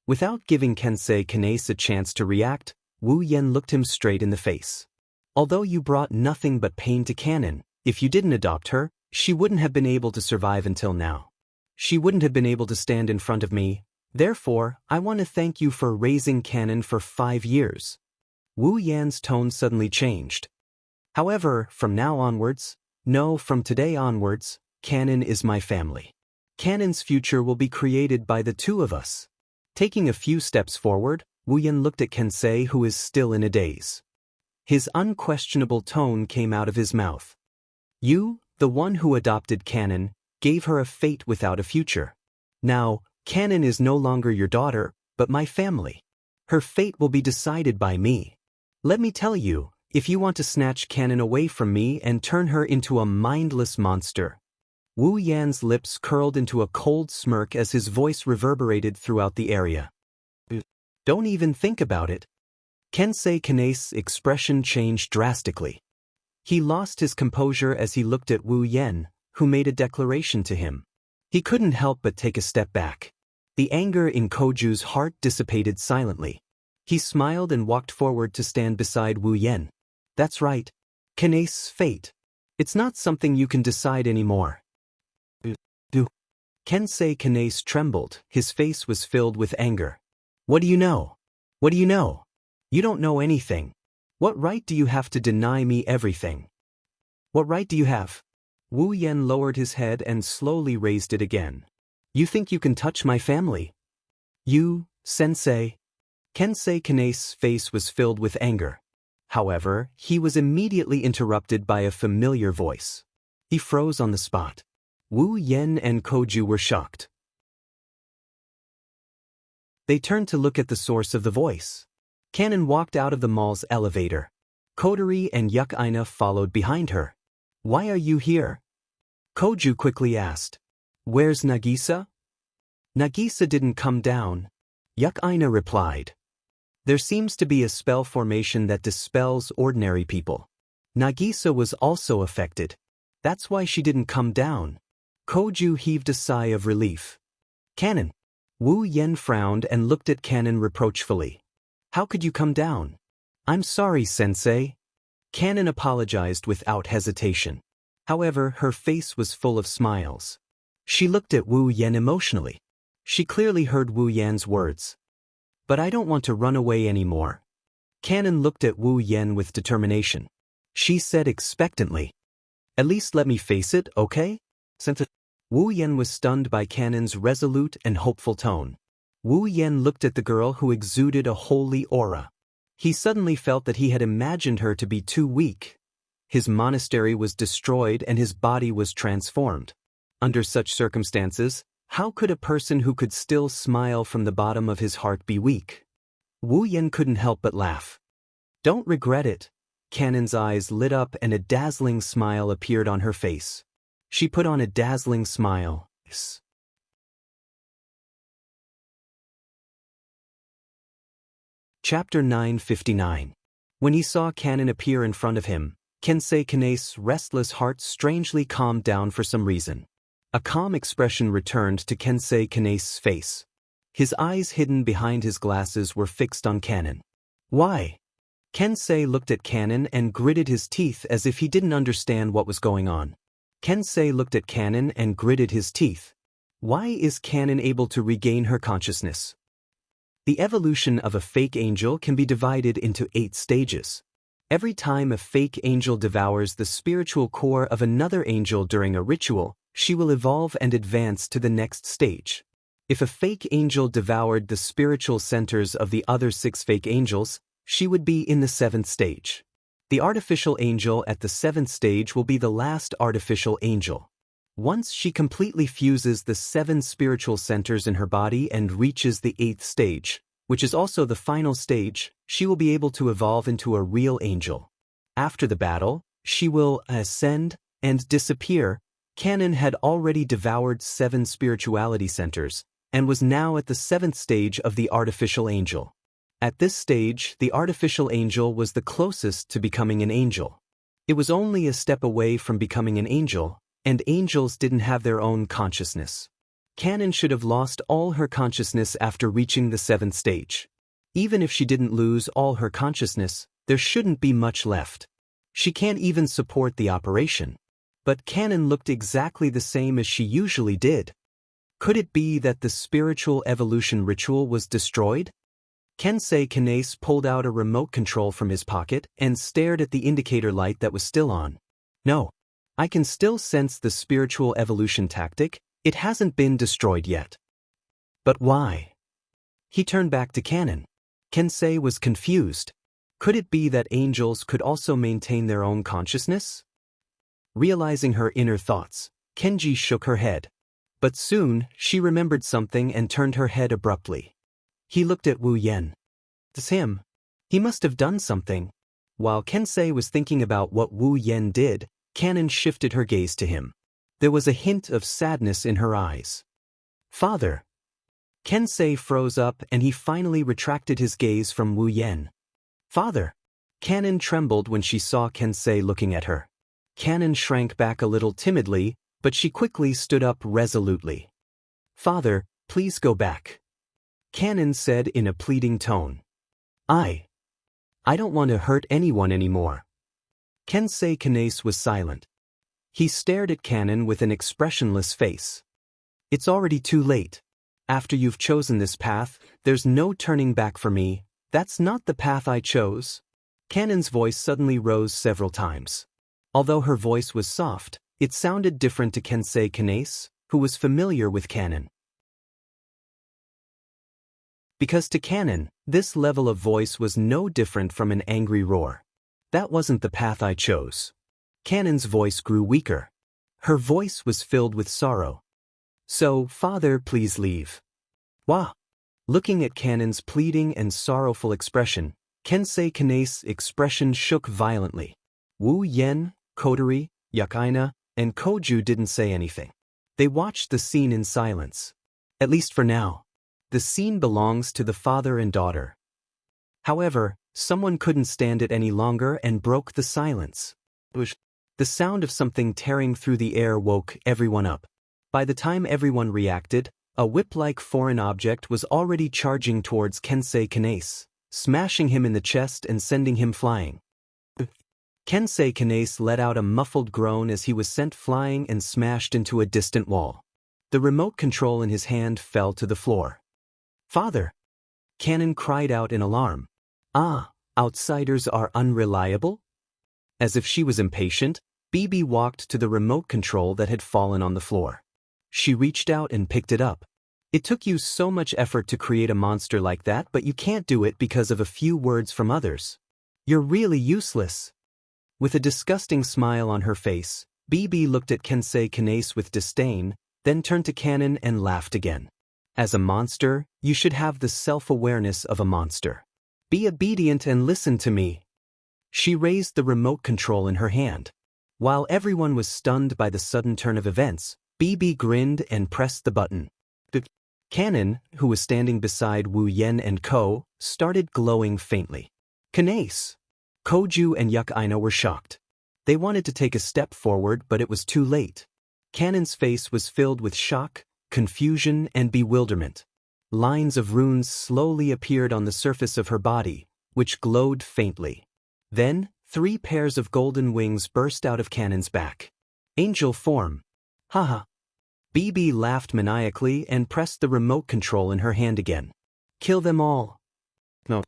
Without giving Kensei Kane a chance to react, Wu Yen looked him straight in the face. "Although you brought nothing but pain to Kanon, if you didn't adopt her, she wouldn't have been able to survive until now. She wouldn't have been able to stand in front of me. Therefore, I want to thank you for raising Kanon for 5 years." Wu Yan's tone suddenly changed. "However, from now onwards, no, from today onwards, Kanon is my family. Kanon's future will be created by the two of us." Taking a few steps forward, Wu Yan looked at Kensei, who is still in a daze. His unquestionable tone came out of his mouth. "You, the one who adopted Kanon, gave her a fate without a future. Now, Kanon is no longer your daughter, but my family. Her fate will be decided by me. Let me tell you, if you want to snatch Kanon away from me and turn her into a mindless monster." Wu Yan's lips curled into a cold smirk as his voice reverberated throughout the area. "Don't even think about it." Kensei Kane's expression changed drastically. He lost his composure as he looked at Wu Yan, who made a declaration to him. He couldn't help but take a step back. The anger in Koju's heart dissipated silently. He smiled and walked forward to stand beside Wu Yan. "That's right. Kane's fate. It's not something you can decide anymore." Kensei Kane trembled, his face was filled with anger. "What do you know? What do you know? You don't know anything. What right do you have to deny me everything? What right do you have?" Wu Yan lowered his head and slowly raised it again. "You think you can touch my family? You, sensei?" Kensei Kane's face was filled with anger. However, he was immediately interrupted by a familiar voice. He froze on the spot. Wu Yan and Koju were shocked. They turned to look at the source of the voice. Kanon walked out of the mall's elevator. Kotori and Yukaina followed behind her. "Why are you here?" Koju quickly asked. "Where's Nagisa?" "Nagisa didn't come down," Yukaina replied. "There seems to be a spell formation that dispels ordinary people. Nagisa was also affected. That's why she didn't come down." Koju heaved a sigh of relief. "Kanon." Wu Yan frowned and looked at Kanon reproachfully. "How could you come down?" "I'm sorry, sensei." Kanon apologized without hesitation. However, her face was full of smiles. She looked at Wu Yan emotionally. She clearly heard Wu Yan's words. "But I don't want to run away anymore." Kanon looked at Wu Yan with determination. She said expectantly, "At least let me face it, okay?" Wu Yan was stunned by Kanon's resolute and hopeful tone. Wu Yan looked at the girl who exuded a holy aura. He suddenly felt that he had imagined her to be too weak. His monastery was destroyed and his body was transformed. Under such circumstances, how could a person who could still smile from the bottom of his heart be weak? Wu Yan couldn't help but laugh. "Don't regret it." Kanon's eyes lit up and a dazzling smile appeared on her face. She put on a dazzling smile. Chapter 959. When he saw Kanon appear in front of him, Kensei Kane's restless heart strangely calmed down for some reason. A calm expression returned to Kensei Kane's face. His eyes hidden behind his glasses were fixed on Kanon. "Why?" Kensei looked at Kanon and gritted his teeth as if he didn't understand what was going on. Kensei looked at Kanon and gritted his teeth. Why is Kanon able to regain her consciousness? The evolution of a fake angel can be divided into 8 stages. Every time a fake angel devours the spiritual core of another angel during a ritual, she will evolve and advance to the next stage. If a fake angel devoured the spiritual centers of the other 6 fake angels, she would be in the 7th stage. The artificial angel at the 7th stage will be the last artificial angel. Once she completely fuses the 7 spiritual centers in her body and reaches the 8th stage, which is also the final stage, she will be able to evolve into a real angel. After the battle, she will ascend and disappear. Canon had already devoured 7 spirituality centers, and was now at the 7th stage of the artificial angel. At this stage, the artificial angel was the closest to becoming an angel. It was only a step away from becoming an angel, and angels didn't have their own consciousness. Canon should have lost all her consciousness after reaching the 7th stage. Even if she didn't lose all her consciousness, there shouldn't be much left. She can't even support the operation. But Canon looked exactly the same as she usually did. Could it be that the spiritual evolution ritual was destroyed? Kensei Kanase pulled out a remote control from his pocket and stared at the indicator light that was still on. No. I can still sense the spiritual evolution tactic. It hasn't been destroyed yet. But why? He turned back to Canon. Kensei was confused. Could it be that angels could also maintain their own consciousness? Realizing her inner thoughts, Kenji shook her head. But soon, she remembered something and turned her head abruptly. He looked at Wu Yen. It's him. He must have done something. While Kensei was thinking about what Wu Yen did, Canon shifted her gaze to him. There was a hint of sadness in her eyes. Father. Kensei froze up and he finally retracted his gaze from Wu Yen. Father. Canon trembled when she saw Kensei looking at her. Canon shrank back a little timidly, but she quickly stood up resolutely. Father, please go back. Canon said in a pleading tone. I don't want to hurt anyone anymore. Kensei Kanase was silent. He stared at Canon with an expressionless face. It's already too late. After you've chosen this path, there's no turning back for me. That's not the path I chose. Canon's voice suddenly rose several times. Although her voice was soft, it sounded different to Kensei Kanase, who was familiar with Canon. Because to Canon, this level of voice was no different from an angry roar. That wasn't the path I chose. Canon's voice grew weaker. Her voice was filled with sorrow. So, Father, please leave. Wah! Looking at Canon's pleading and sorrowful expression, Kensei Kanase's expression shook violently. Wu Yen, Kotori, Yakaina, and Koju didn't say anything. They watched the scene in silence. At least for now. The scene belongs to the father and daughter. However, someone couldn't stand it any longer and broke the silence. The sound of something tearing through the air woke everyone up. By the time everyone reacted, a whip-like foreign object was already charging towards Kensei Kanase, smashing him in the chest and sending him flying. Kensei Kanase let out a muffled groan as he was sent flying and smashed into a distant wall. The remote control in his hand fell to the floor. Father! Canon cried out in alarm. Ah, outsiders are unreliable? As if she was impatient, Bibi walked to the remote control that had fallen on the floor. She reached out and picked it up. It took you so much effort to create a monster like that, but you can't do it because of a few words from others. You're really useless. With a disgusting smile on her face, Bibi looked at Kensei Kanase with disdain, then turned to Canon and laughed again. As a monster, you should have the self-awareness of a monster. Be obedient and listen to me. She raised the remote control in her hand. While everyone was stunned by the sudden turn of events, Bibi grinned and pressed the button. Canon, who was standing beside Wu Yen and Ko, started glowing faintly. Kanase! Koju and Yakaina were shocked. They wanted to take a step forward, but it was too late. Canon's face was filled with shock, confusion, and bewilderment. Lines of runes slowly appeared on the surface of her body, which glowed faintly. Then, 3 pairs of golden wings burst out of Canon's back. Angel form. Haha. Bibi laughed maniacally and pressed the remote control in her hand again. Kill them all. No.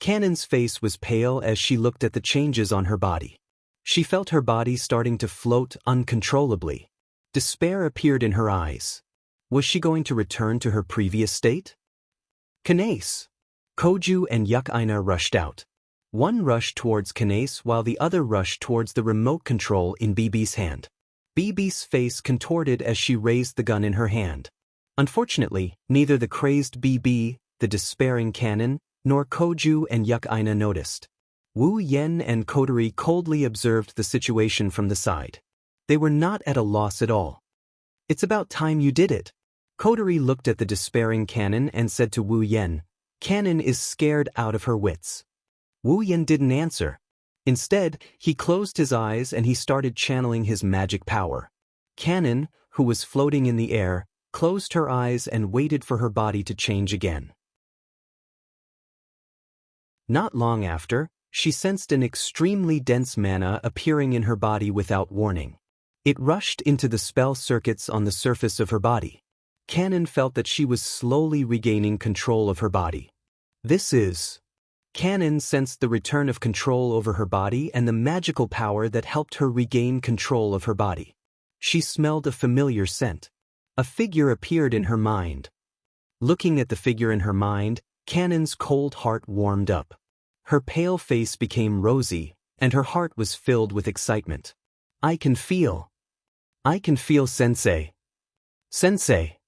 Cannon's face was pale as she looked at the changes on her body. She felt her body starting to float uncontrollably. Despair appeared in her eyes. Was she going to return to her previous state? Kanase! Koju and Yukaina rushed out. One rushed towards Kanase while the other rushed towards the remote control in BB's hand. BB's face contorted as she raised the gun in her hand. Unfortunately, neither the crazed BB, the despairing Cannon, nor Koju and Yukaina noticed. Wu Yen and Kotori coldly observed the situation from the side. They were not at a loss at all. "It's about time you did it." Kotori looked at the despairing Cannon and said to Wu Yen, "Cannon is scared out of her wits." Wu Yen didn't answer. Instead, he closed his eyes and he started channeling his magic power. Cannon, who was floating in the air, closed her eyes and waited for her body to change again. Not long after, she sensed an extremely dense mana appearing in her body without warning. It rushed into the spell circuits on the surface of her body. Cannon felt that she was slowly regaining control of her body. Cannon sensed the return of control over her body and the magical power that helped her regain control of her body. She smelled a familiar scent. A figure appeared in her mind. Looking at the figure in her mind, Cannon's cold heart warmed up. Her pale face became rosy, and her heart was filled with excitement. I can feel Sensei. Sensei!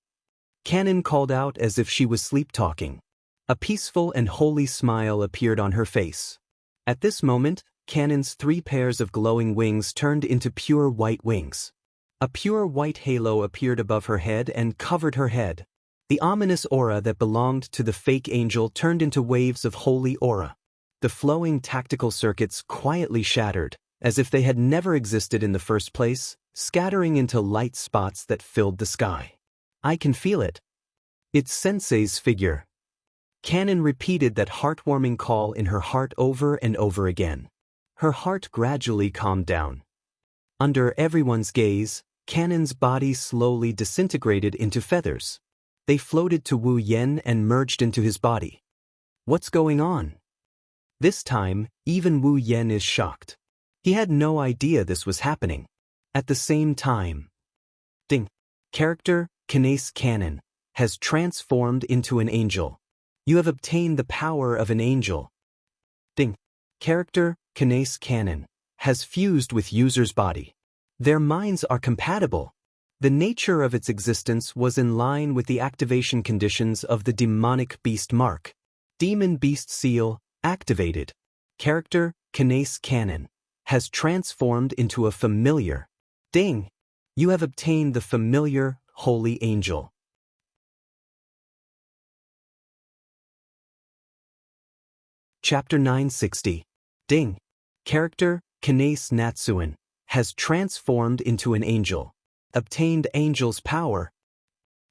Cannon called out as if she was sleep-talking. A peaceful and holy smile appeared on her face. At this moment, Cannon's 3 pairs of glowing wings turned into pure white wings. A pure white halo appeared above her head and covered her head. The ominous aura that belonged to the fake angel turned into waves of holy aura. The flowing tactical circuits quietly shattered, as if they had never existed in the first place, scattering into light spots that filled the sky. I can feel it. It's Sensei's figure. Cannon repeated that heartwarming call in her heart over and over again. Her heart gradually calmed down. Under everyone's gaze, Cannon's body slowly disintegrated into feathers. They floated to Wu Yen and merged into his body. What's going on? This time, even Wu Yen is shocked. He had no idea this was happening. At the same time, Ding! Character, Kanase Cannon, has transformed into an angel. You have obtained the power of an angel. Ding! Character, Kanase Cannon, has fused with user's body. Their minds are compatible. The nature of its existence was in line with the activation conditions of the demonic beast mark. Demon beast seal, activated. Character, Kanase Cannon, has transformed into a familiar. Ding! You have obtained the familiar, holy angel. Chapter 960. Ding! Character, Kanase Natsuan, has transformed into an angel. Obtained angel's power.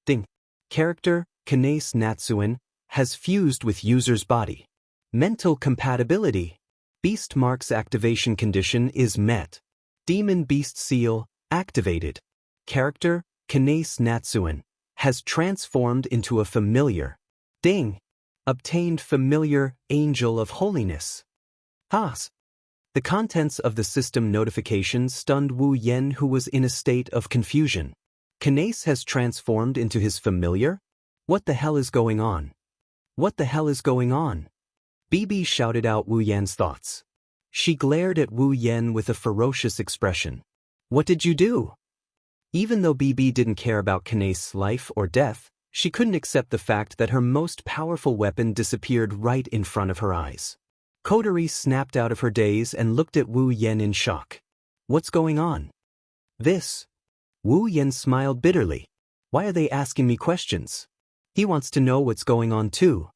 Ding! Character, Kanase Natsuan, has fused with user's body. Mental compatibility. Beast mark's activation condition is met. Demon beast seal, activated. Character, Kanase Natsuan, has transformed into a familiar. Ding! Obtained familiar, angel of holiness. Has. The contents of the system notification stunned Wu Yen, who was in a state of confusion. Kanase has transformed into his familiar? What the hell is going on? What the hell is going on? BB shouted out Wu Yen's thoughts. She glared at Wu Yen with a ferocious expression. What did you do? Even though BB didn't care about Kanase's life or death, she couldn't accept the fact that her most powerful weapon disappeared right in front of her eyes. Kotori snapped out of her daze and looked at Wu Yen in shock. What's going on? Wu Yen smiled bitterly. Why are they asking me questions? He wants to know what's going on too.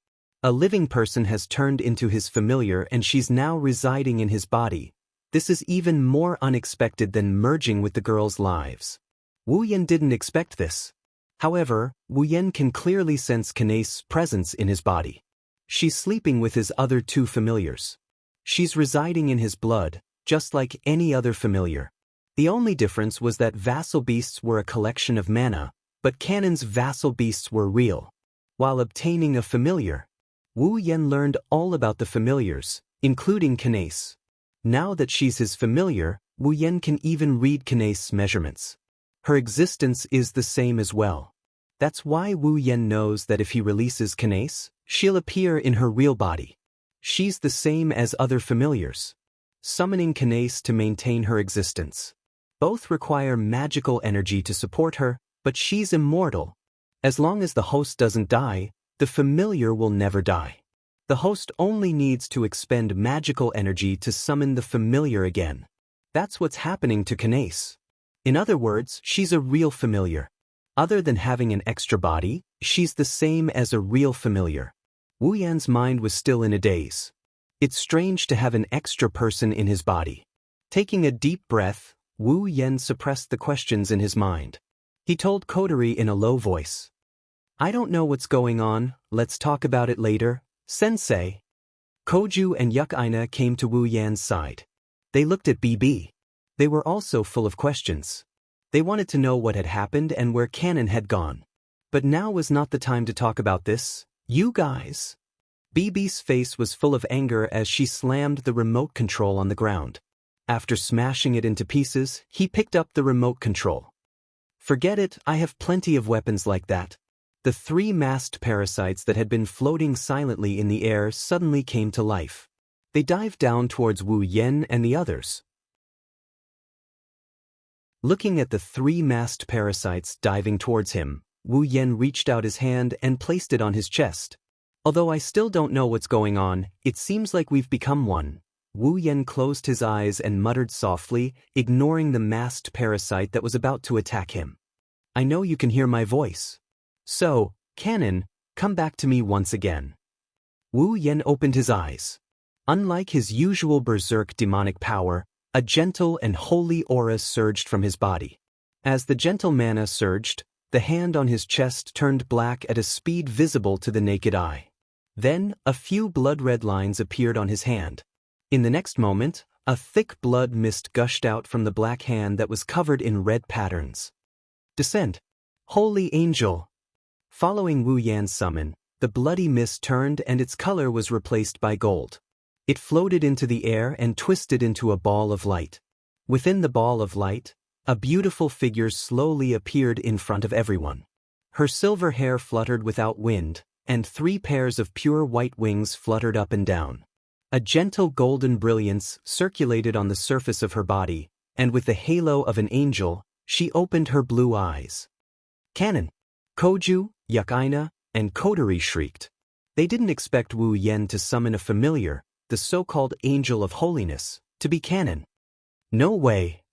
A living person has turned into his familiar and she's now residing in his body. This is even more unexpected than merging with the girls' lives. Wu Yen didn't expect this. However, Wu Yen can clearly sense Kanase's presence in his body. She's sleeping with his other 2 familiars. She's residing in his blood, just like any other familiar. The only difference was that vassal beasts were a collection of mana, but Cannon's vassal beasts were real. While obtaining a familiar, Wu Yen learned all about the familiars, including Kanace. Now that she's his familiar, Wu Yen can even read Kanace's measurements. Her existence is the same as well. That's why Wu Yen knows that if he releases Kanace, she'll appear in her real body. She's the same as other familiars, summoning Kanace to maintain her existence. Both require magical energy to support her, but she's immortal. As long as the host doesn't die, the familiar will never die. The host only needs to expend magical energy to summon the familiar again. That's what's happening to Kanace. In other words, she's a real familiar. Other than having an extra body, she's the same as a real familiar. Wu Yan's mind was still in a daze. It's strange to have an extra person in his body. Taking a deep breath, Wu Yan suppressed the questions in his mind. He told Kotori in a low voice, "I don't know what's going on, let's talk about it later, sensei." Koju and Yukaina came to Wu Yan's side. They looked at BB. They were also full of questions. They wanted to know what had happened and where Kanon had gone. But now was not the time to talk about this. You guys. BB's face was full of anger as she slammed the remote control on the ground. After smashing it into pieces, he picked up the remote control. "Forget it, I have plenty of weapons like that." The 3 masked parasites that had been floating silently in the air suddenly came to life. They dived down towards Wu Yen and the others. Looking at the 3 masked parasites diving towards him, Wu Yen reached out his hand and placed it on his chest. "Although I still don't know what's going on, it seems like we've become one." Wu Yen closed his eyes and muttered softly, ignoring the masked parasite that was about to attack him. "I know you can hear my voice. So, Kanon, come back to me once again." Wu Yen opened his eyes. Unlike his usual berserk demonic power, a gentle and holy aura surged from his body. As the gentle mana surged, the hand on his chest turned black at a speed visible to the naked eye. Then, a few blood-red lines appeared on his hand. In the next moment, a thick blood mist gushed out from the black hand that was covered in red patterns. Descent. Holy Angel. Following Wu Yan's summon, the bloody mist turned and its color was replaced by gold. It floated into the air and twisted into a ball of light. Within the ball of light, a beautiful figure slowly appeared in front of everyone. Her silver hair fluttered without wind, and 3 pairs of pure white wings fluttered up and down. A gentle golden brilliance circulated on the surface of her body, and with the halo of an angel, she opened her blue eyes. "Kanon!" Koju, Yukaina, and Kotori shrieked. They didn't expect Wu Yen to summon a familiar, the so-called Angel of Holiness, to be Kanon. No way.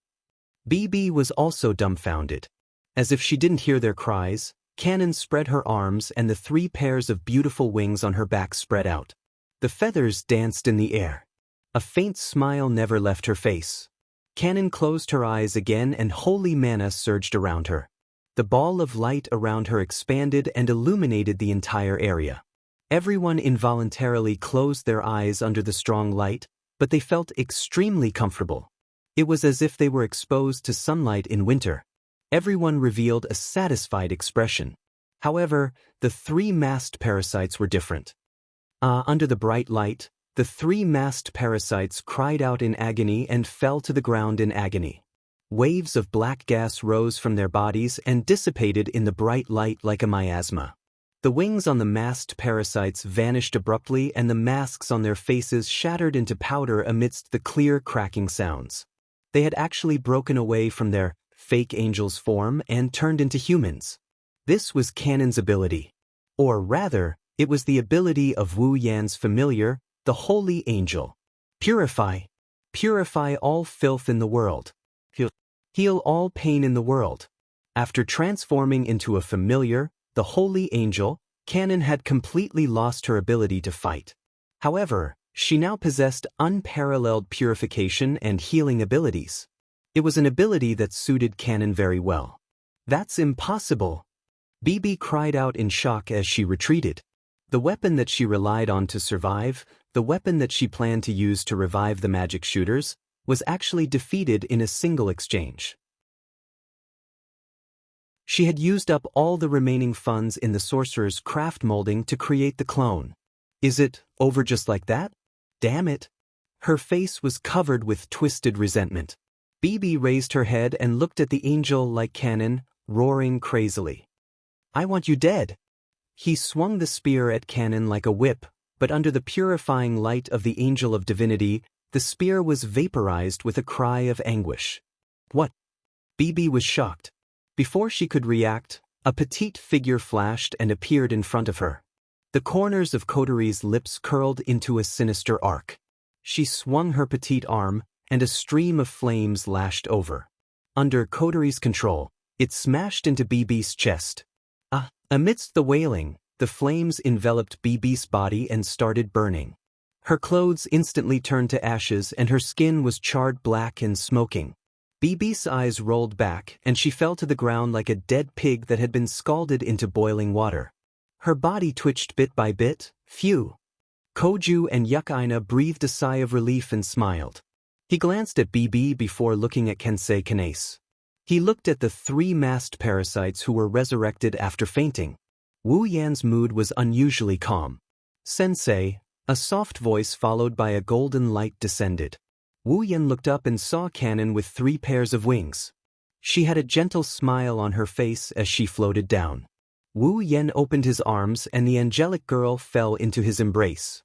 BB was also dumbfounded. As if she didn't hear their cries, Kanon spread her arms and the 3 pairs of beautiful wings on her back spread out. The feathers danced in the air. A faint smile never left her face. Kanon closed her eyes again and holy mana surged around her. The ball of light around her expanded and illuminated the entire area. Everyone involuntarily closed their eyes under the strong light, but they felt extremely comfortable. It was as if they were exposed to sunlight in winter. Everyone revealed a satisfied expression. However, the 3 masked parasites were different. Under the bright light, the 3 masked parasites cried out in agony and fell to the ground in agony. Waves of black gas rose from their bodies and dissipated in the bright light like a miasma. The wings on the masked parasites vanished abruptly and the masks on their faces shattered into powder amidst the clear cracking sounds. They had actually broken away from their fake angel's form and turned into humans. This was Kanon's ability. Or rather, it was the ability of Wu Yan's familiar, the Holy Angel. Purify. Purify all filth in the world. Heal all pain in the world. After transforming into a familiar, the Holy Angel, Kanon had completely lost her ability to fight. However, she now possessed unparalleled purification and healing abilities. It was an ability that suited Kanon very well. "That's impossible!" BB cried out in shock as she retreated. The weapon that she relied on to survive, the weapon that she planned to use to revive the magic shooters, was actually defeated in a single exchange. She had used up all the remaining funds in the sorcerer's craft molding to create the clone. Is it over just like that? Damn it. Her face was covered with twisted resentment. BB raised her head and looked at the angel like cannon, roaring crazily. I want you dead. He swung the spear at Cannon like a whip, but under the purifying light of the angel of divinity, the spear was vaporized with a cry of anguish. What? BB was shocked. Before she could react, a petite figure flashed and appeared in front of her. The corners of Coteries' lips curled into a sinister arc. She swung her petite arm, and a stream of flames lashed over. Under Coteries' control, it smashed into BB's chest. Amidst the wailing, the flames enveloped BB's body and started burning. Her clothes instantly turned to ashes and her skin was charred black and smoking. BB's eyes rolled back and she fell to the ground like a dead pig that had been scalded into boiling water. Her body twitched bit by bit. Phew. Koju and Yukaina breathed a sigh of relief and smiled. He glanced at BB before looking at Kensei Kanase. He looked at the 3 masked parasites who were resurrected after fainting. Wu Yan's mood was unusually calm. Sensei, a soft voice followed by a golden light descended. Wu Yan looked up and saw Cannon with 3 pairs of wings. She had a gentle smile on her face as she floated down. Wu Yan opened his arms and the angelic girl fell into his embrace.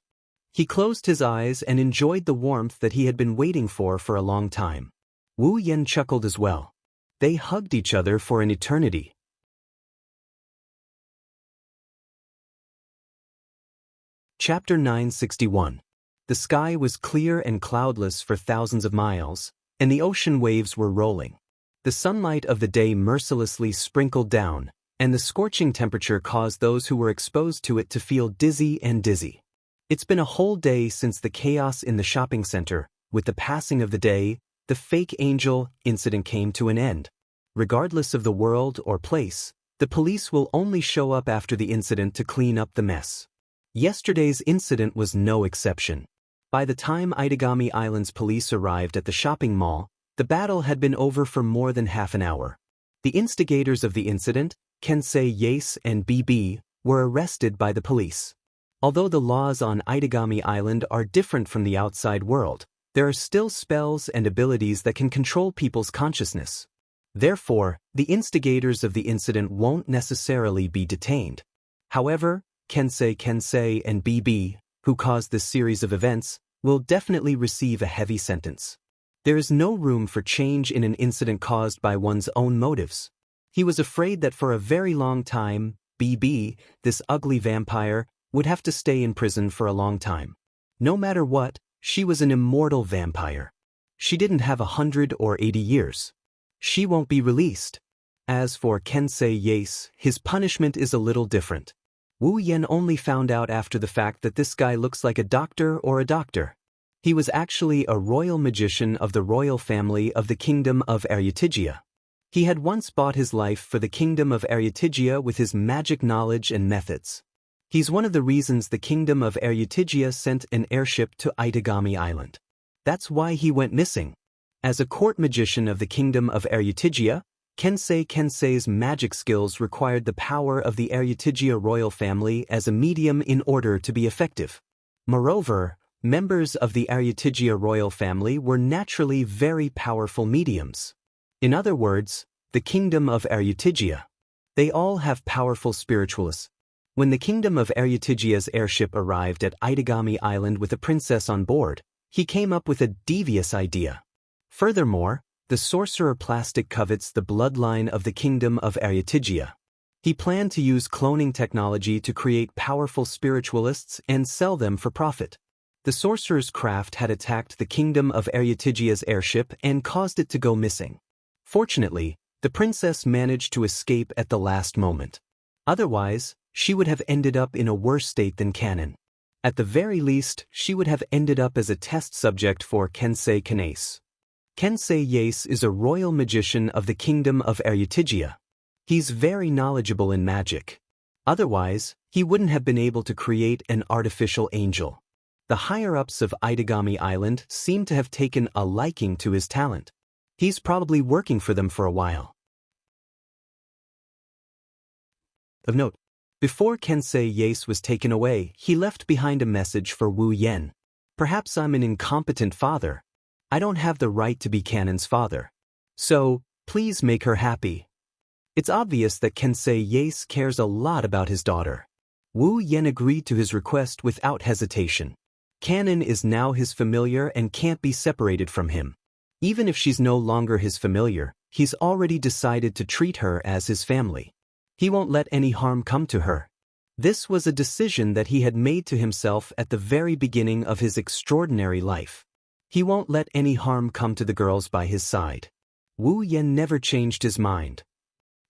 He closed his eyes and enjoyed the warmth that he had been waiting for a long time. Wu Yan chuckled as well. They hugged each other for an eternity. Chapter 961. The sky was clear and cloudless for thousands of miles, and the ocean waves were rolling. The sunlight of the day mercilessly sprinkled down, and the scorching temperature caused those who were exposed to it to feel dizzy and dizzy. It's been a whole day since the chaos in the shopping center. With the passing of the day, the fake angel incident came to an end. Regardless of the world or place, the police will only show up after the incident to clean up the mess. Yesterday's incident was no exception. By the time Itagami Island's police arrived at the shopping mall, the battle had been over for more than half an hour. The instigators of the incident, Kensei Yase and BB, were arrested by the police. Although the laws on Itagami Island are different from the outside world, there are still spells and abilities that can control people's consciousness. Therefore, the instigators of the incident won't necessarily be detained. However, Kensei and BB, who caused this series of events, will definitely receive a heavy sentence. There is no room for change in an incident caused by one's own motives. He was afraid that for a very long time, BB, this ugly vampire, would have to stay in prison for a long time. No matter what, she was an immortal vampire. She didn't have 100 or 80 years. She won't be released. As for Kensei Yase, his punishment is a little different. Wu Yan only found out after the fact that this guy looks like a doctor or a doctor. He was actually a royal magician of the royal family of the Kingdom of Aryutigia. He had once bought his life for the Kingdom of Aryutigia with his magic knowledge and methods. He's one of the reasons the Kingdom of Aryutigia sent an airship to Itagami Island. That's why he went missing. As a court magician of the Kingdom of Aryutigia, Kensei's magic skills required the power of the Aryutigia royal family as a medium in order to be effective. Moreover, members of the Aryutigia royal family were naturally very powerful mediums. In other words, the Kingdom of Aryutigia. They all have powerful spiritualists. When the Kingdom of Aryutigia's airship arrived at Itagami Island with a princess on board, he came up with a devious idea. Furthermore, the sorcerer Plastic covets the bloodline of the Kingdom of Aryutigia. He planned to use cloning technology to create powerful spiritualists and sell them for profit. The sorcerer's craft had attacked the Kingdom of Aryutigia's airship and caused it to go missing. Fortunately, the princess managed to escape at the last moment. Otherwise, she would have ended up in a worse state than Cannon. At the very least, she would have ended up as a test subject for Kensei Kanase. Kensei Yase is a royal magician of the Kingdom of Aryutigia. He's very knowledgeable in magic. Otherwise, he wouldn't have been able to create an artificial angel. The higher-ups of Itagami Island seem to have taken a liking to his talent. He's probably working for them for a while. Of note, Before Kensei Yase was taken away, he left behind a message for Wu Yen. Perhaps I'm an incompetent father. I don't have the right to be Kanen's father. So, please make her happy. It's obvious that Kensei Yase cares a lot about his daughter. Wu Yen agreed to his request without hesitation. Kanen is now his familiar and can't be separated from him. Even if she's no longer his familiar, he's already decided to treat her as his family. He won't let any harm come to her. This was a decision that he had made to himself at the very beginning of his extraordinary life. He won't let any harm come to the girls by his side. Wu Yen never changed his mind.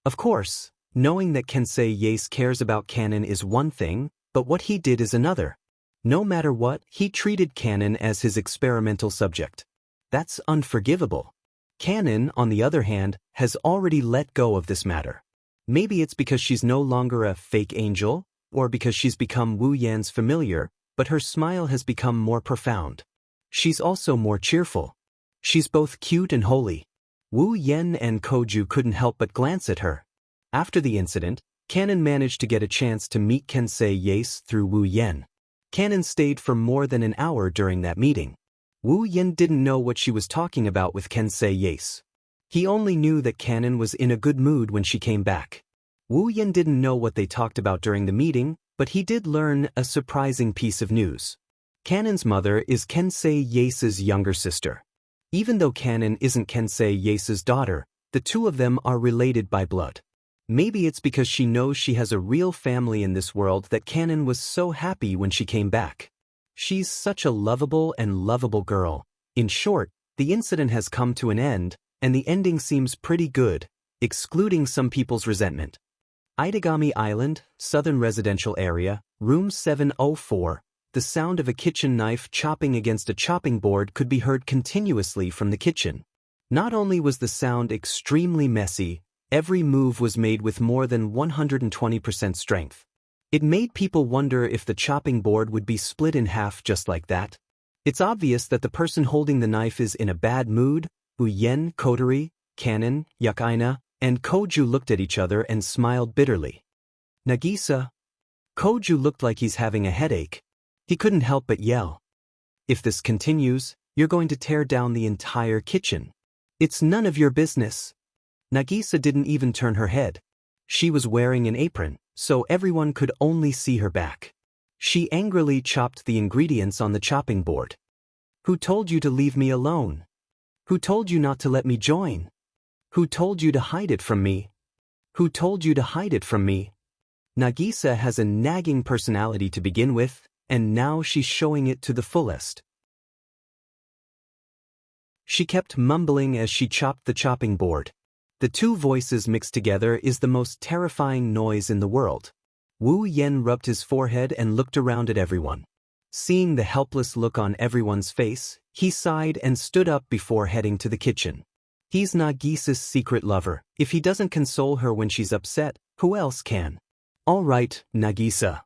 Of course, knowing that Kensei Yase cares about Kanen is one thing, but what he did is another. No matter what, he treated Kanen as his experimental subject. That's unforgivable. Kanen, on the other hand, has already let go of this matter. Maybe it's because she's no longer a fake angel, or because she's become Wu Yan's familiar, but her smile has become more profound. She's also more cheerful. She's both cute and holy. Wu Yen and Koju couldn't help but glance at her. After the incident, Kanen managed to get a chance to meet Kensei Yase through Wu Yen. Kanen stayed for more than an hour during that meeting. Wu Yen didn't know what she was talking about with Kensei Yase. He only knew that Kanen was in a good mood when she came back. Wu Yen didn't know what they talked about during the meeting, but he did learn a surprising piece of news. Kanen's mother is Kensei Yase's younger sister. Even though Kanen isn't Kensei Yase's daughter, the two of them are related by blood. Maybe it's because she knows she has a real family in this world that Kanen was so happy when she came back. She's such a lovable girl. In short, the incident has come to an end, and the ending seems pretty good, excluding some people's resentment. Itagami Island, Southern Residential Area, Room 704. The sound of a kitchen knife chopping against a chopping board could be heard continuously from the kitchen. Not only was the sound extremely messy, every move was made with more than 120% strength. It made people wonder if the chopping board would be split in half just like that. It's obvious that the person holding the knife is in a bad mood. Wu Yen, Kotori, Kanen, Yukaina, and Koju looked at each other and smiled bitterly. Nagisa. Koju looked like he's having a headache. He couldn't help but yell. If this continues, you're going to tear down the entire kitchen. It's none of your business. Nagisa didn't even turn her head. She was wearing an apron, so everyone could only see her back. She angrily chopped the ingredients on the chopping board. Who told you to leave me alone? Who told you not to let me join? Who told you to hide it from me? Who told you to hide it from me? Nagisa has a nagging personality to begin with, and now she's showing it to the fullest. She kept mumbling as she chopped the chopping board. The two voices mixed together is the most terrifying noise in the world. Wu Yen rubbed his forehead and looked around at everyone. Seeing the helpless look on everyone's face, he sighed and stood up before heading to the kitchen. He's Nagisa's secret lover. If he doesn't console her when she's upset, who else can? All right, Nagisa.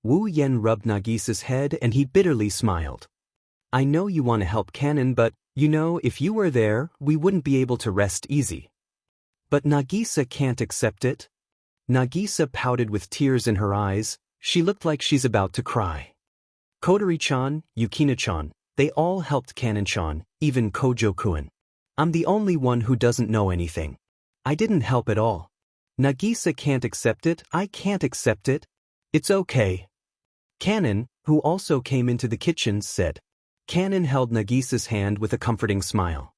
Wu Yen rubbed Nagisa's head and he bitterly smiled. I know you want to help Kanen, but, if you were there, we wouldn't be able to rest easy. But Nagisa can't accept it. Nagisa pouted with tears in her eyes. She looked like she's about to cry. Kotori-chan, Yukina-chan, they all helped Kanen-chan, even Kojo-kun. I'm the only one who doesn't know anything. I didn't help at all. Nagisa can't accept it. I can't accept it. It's okay. Kanen, who also came into the kitchen, said. Kanen held Nagisa's hand with a comforting smile.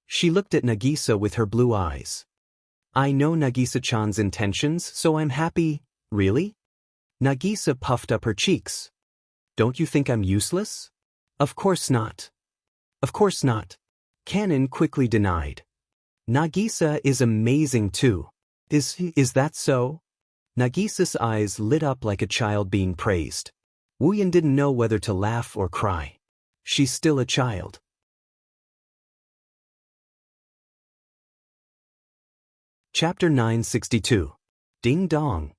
She looked at Nagisa with her blue eyes. I know Nagisa-chan's intentions, so I'm happy. Really? Nagisa puffed up her cheeks. Don't you think I'm useless? Of course not. Of course not. Kanen quickly denied. Nagisa is amazing too. Is that so? Nagisa's eyes lit up like a child being praised. Wu Yen didn't know whether to laugh or cry. She's still a child. Chapter 962. Ding dong.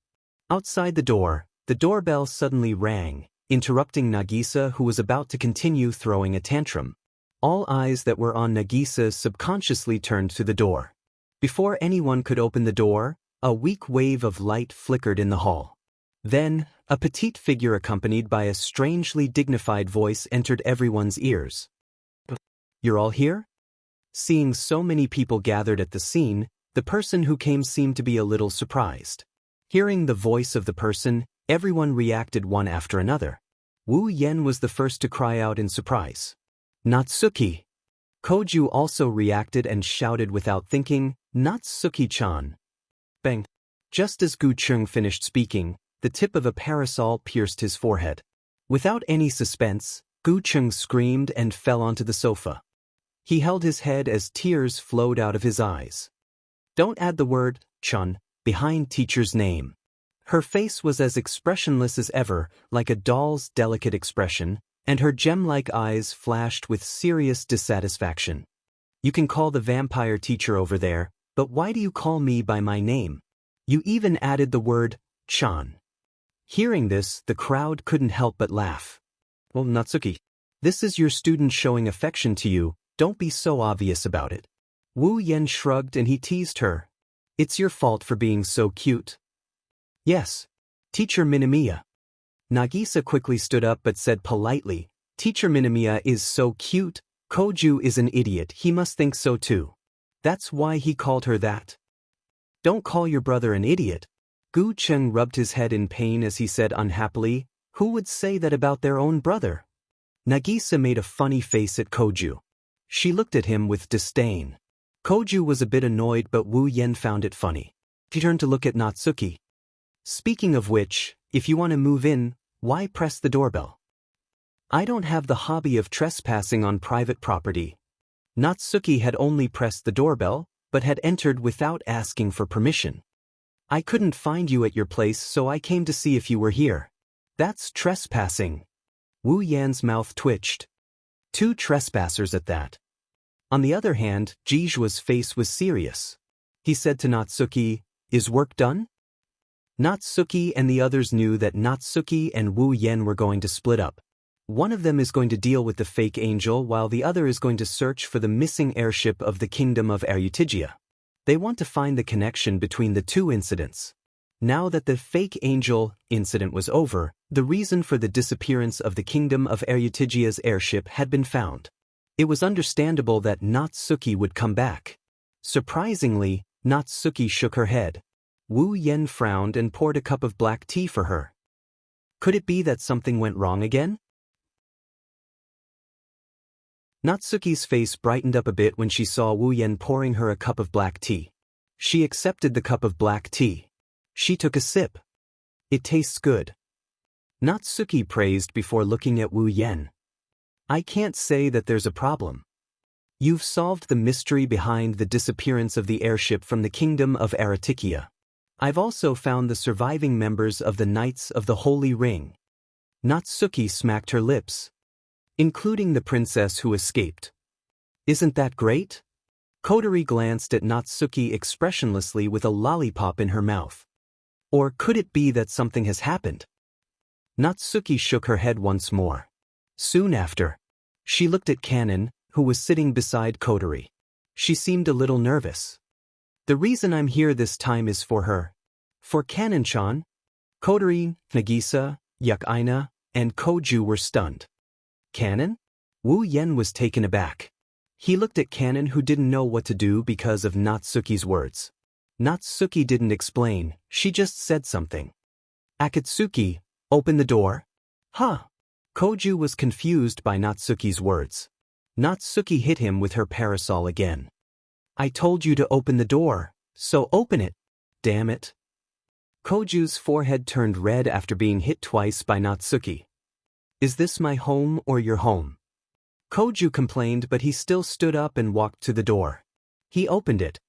Outside the doorbell suddenly rang, interrupting Nagisa, who was about to continue throwing a tantrum. All eyes that were on Nagisa subconsciously turned to the door. Before anyone could open the door, a weak wave of light flickered in the hall. Then, a petite figure accompanied by a strangely dignified voice entered everyone's ears. "You're all here?" Seeing so many people gathered at the scene, the person who came seemed to be a little surprised. Hearing the voice of the person, everyone reacted one after another. Wu Yen was the first to cry out in surprise. "Natsuki!" Koju also reacted and shouted without thinking, "Natsuki-chan!" Bang! Just as Gu Chung finished speaking, the tip of a parasol pierced his forehead. Without any suspense, Gu Chung screamed and fell onto the sofa. He held his head as tears flowed out of his eyes. Don't add the word, "chun," behind teacher's name. Her face was as expressionless as ever, like a doll's delicate expression, and her gem-like eyes flashed with serious dissatisfaction. "You can call the vampire teacher over there, but why do you call me by my name? You even added the word, chan." Hearing this, the crowd couldn't help but laugh. "Well, Natsuki, this is your student showing affection to you, don't be so obvious about it." Wu Yen shrugged and he teased her. "It's your fault for being so cute." "Yes, Teacher Minamiya." Nagisa quickly stood up but said politely, "Teacher Minamiya is so cute, Koju is an idiot, he must think so too. That's why he called her that." "Don't call your brother an idiot." Gu Cheng rubbed his head in pain as he said unhappily, "Who would say that about their own brother?" Nagisa made a funny face at Koju. She looked at him with disdain. Koju was a bit annoyed but Wu Yen found it funny. He turned to look at Natsuki. "Speaking of which, if you want to move in, why press the doorbell?" "I don't have the hobby of trespassing on private property." Natsuki had only pressed the doorbell, but had entered without asking for permission. "I couldn't find you at your place so I came to see if you were here." "That's trespassing." Wu Yan's mouth twitched. Two trespassers at that. On the other hand, Jijua's face was serious. He said to Natsuki, "Is work done?" Natsuki and the others knew that Natsuki and Wu Yen were going to split up. One of them is going to deal with the fake angel while the other is going to search for the missing airship of the kingdom of Erutigia. They want to find the connection between the two incidents. Now that the fake angel incident was over, the reason for the disappearance of the kingdom of Erutigia's airship had been found. It was understandable that Natsuki would come back. Surprisingly, Natsuki shook her head. Wu Yen frowned and poured a cup of black tea for her. Could it be that something went wrong again? Natsuki's face brightened up a bit when she saw Wu Yen pouring her a cup of black tea. She accepted the cup of black tea. She took a sip. "It tastes good." Natsuki praised before looking at Wu Yen. "I can't say that there's a problem. You've solved the mystery behind the disappearance of the airship from the kingdom of Erutigia. I've also found the surviving members of the Knights of the Holy Ring." Natsuki smacked her lips. "Including the princess who escaped. Isn't that great?" Kotori glanced at Natsuki expressionlessly with a lollipop in her mouth. "Or could it be that something has happened?" Natsuki shook her head once more. Soon after, she looked at Kanon, who was sitting beside Kotori. She seemed a little nervous. "The reason I'm here this time is for her." "For Kanon-chan?" Kotori, Nagisa, Yukaina, and Koju were stunned. "Kanon?" Wu Yen was taken aback. He looked at Kanon who didn't know what to do because of Natsuki's words. Natsuki didn't explain, she just said something. "Akatsuki, open the door." "Huh?" Koju was confused by Natsuki's words. Natsuki hit him with her parasol again. "I told you to open the door, so open it. Damn it." Koju's forehead turned red after being hit twice by Natsuki. "Is this my home or your home?" Koju complained but he still stood up and walked to the door. He opened it.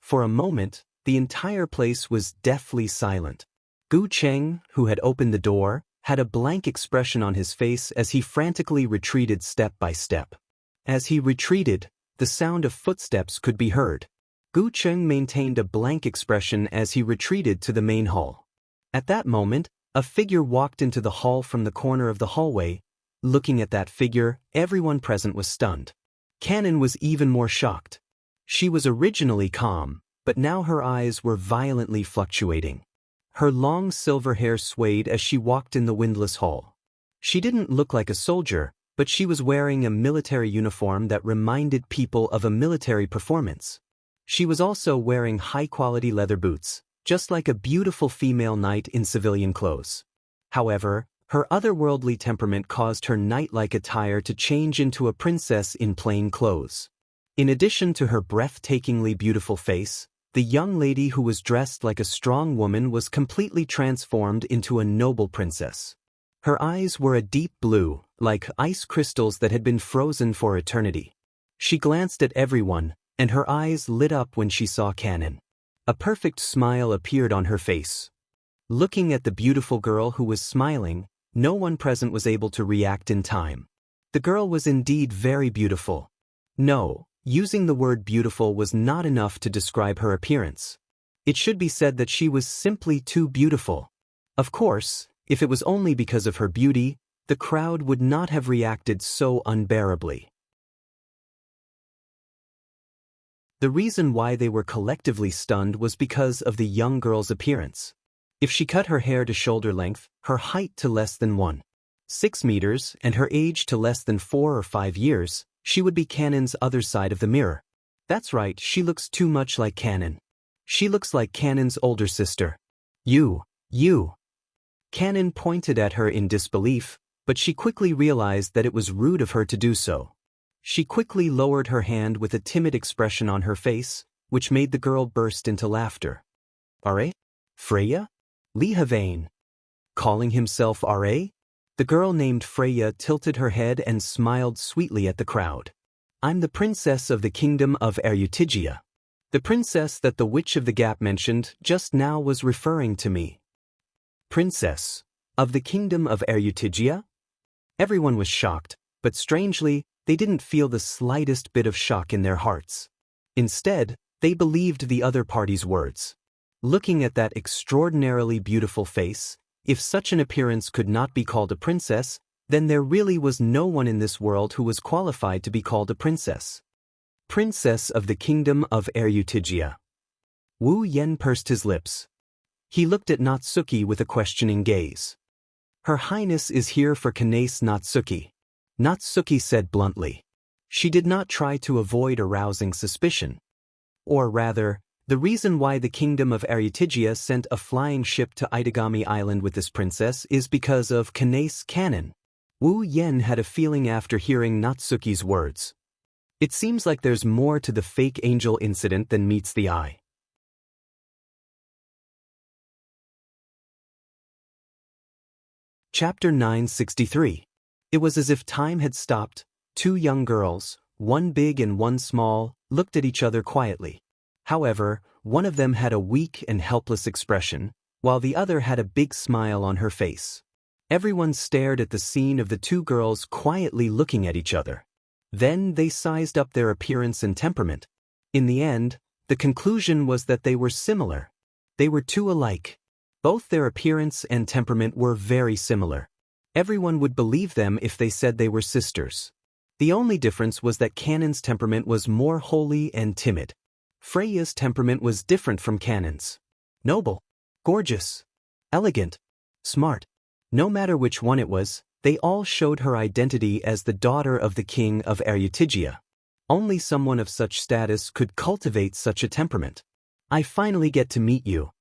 For a moment, the entire place was deathly silent. Gu Cheng, who had opened the door, had a blank expression on his face as he frantically retreated step by step. As he retreated, the sound of footsteps could be heard. Gu Cheng maintained a blank expression as he retreated to the main hall. At that moment, a figure walked into the hall from the corner of the hallway. Looking at that figure, everyone present was stunned. Kanon was even more shocked. She was originally calm, but now her eyes were violently fluctuating. Her long silver hair swayed as she walked in the windless hall. She didn't look like a soldier, but she was wearing a military uniform that reminded people of a military performance. She was also wearing high-quality leather boots, just like a beautiful female knight in civilian clothes. However, her otherworldly temperament caused her knight-like attire to change into a princess in plain clothes. In addition to her breathtakingly beautiful face, the young lady who was dressed like a strong woman was completely transformed into a noble princess. Her eyes were a deep blue, like ice crystals that had been frozen for eternity. She glanced at everyone, and her eyes lit up when she saw Cannon. A perfect smile appeared on her face. Looking at the beautiful girl who was smiling, no one present was able to react in time. The girl was indeed very beautiful. No, using the word beautiful was not enough to describe her appearance. It should be said that she was simply too beautiful. Of course, if it was only because of her beauty, the crowd would not have reacted so unbearably. The reason why they were collectively stunned was because of the young girl's appearance. If she cut her hair to shoulder length, her height to less than 1.6 meters, and her age to less than 4 or 5 years, she would be Cannon's other side of the mirror. That's right, she looks too much like Cannon. She looks like Cannon's older sister. You. Cannon pointed at her in disbelief, but she quickly realized that it was rude of her to do so. She quickly lowered her hand with a timid expression on her face, which made the girl burst into laughter. R.A.? Freya? Lee Havane. Calling himself R.A.? The girl named Freya tilted her head and smiled sweetly at the crowd. I'm the princess of the kingdom of Erutigia. The princess that the Witch of the Gap mentioned just now was referring to me. Princess of the kingdom of Erutigia? Everyone was shocked, but strangely, they didn't feel the slightest bit of shock in their hearts. Instead, they believed the other party's words. Looking at that extraordinarily beautiful face, if such an appearance could not be called a princess, then there really was no one in this world who was qualified to be called a princess. Princess of the kingdom of Erutigia. Wu Yen pursed his lips. He looked at Natsuki with a questioning gaze. Her Highness is here for Kanace Natsuki. Natsuki said bluntly. She did not try to avoid arousing suspicion. Or rather, the reason why the kingdom of Erutigia sent a flying ship to Itagami Island with this princess is because of Kanace Cannon. Wu Yen had a feeling after hearing Natsuki's words. It seems like there's more to the fake angel incident than meets the eye. Chapter 963. It was as if time had stopped. Two young girls, one big and one small, looked at each other quietly. However, one of them had a weak and helpless expression, while the other had a big smile on her face. Everyone stared at the scene of the two girls quietly looking at each other. Then they sized up their appearance and temperament. In the end, the conclusion was that they were similar. They were two alike. Both their appearance and temperament were very similar. Everyone would believe them if they said they were sisters. The only difference was that Cannon's temperament was more holy and timid. Freya's temperament was different from Cannon's. Noble, gorgeous, elegant, smart. No matter which one it was, they all showed her identity as the daughter of the king of Erutigia. Only someone of such status could cultivate such a temperament. I finally get to meet you.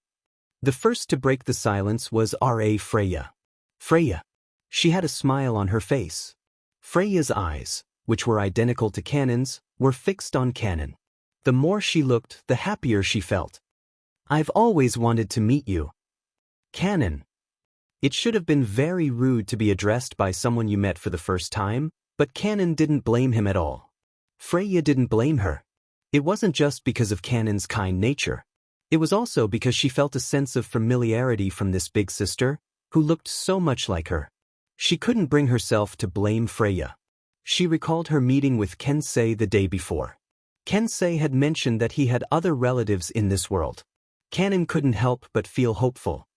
The first to break the silence was R.A. Freya. Freya. She had a smile on her face. Freya's eyes, which were identical to Cannon's, were fixed on Cannon. The more she looked, the happier she felt. I've always wanted to meet you. Cannon. It should have been very rude to be addressed by someone you met for the first time, but Cannon didn't blame him at all. Freya didn't blame her. It wasn't just because of Cannon's kind nature. It was also because she felt a sense of familiarity from this big sister, who looked so much like her. She couldn't bring herself to blame Freya. She recalled her meeting with Kensei the day before. Kensei had mentioned that he had other relatives in this world. Cannon couldn't help but feel hopeful.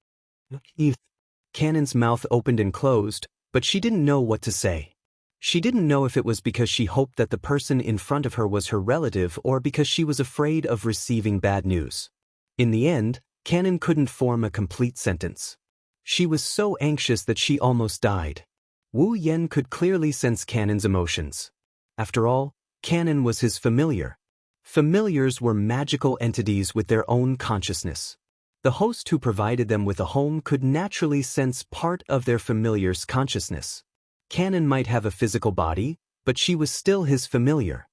Cannon's mouth opened and closed, but she didn't know what to say. She didn't know if it was because she hoped that the person in front of her was her relative or because she was afraid of receiving bad news. In the end, Canon couldn't form a complete sentence. She was so anxious that she almost died. Wu Yen could clearly sense Canon's emotions. After all, Canon was his familiar. Familiars were magical entities with their own consciousness. The host who provided them with a home could naturally sense part of their familiar's consciousness. Canon might have a physical body, but she was still his familiar.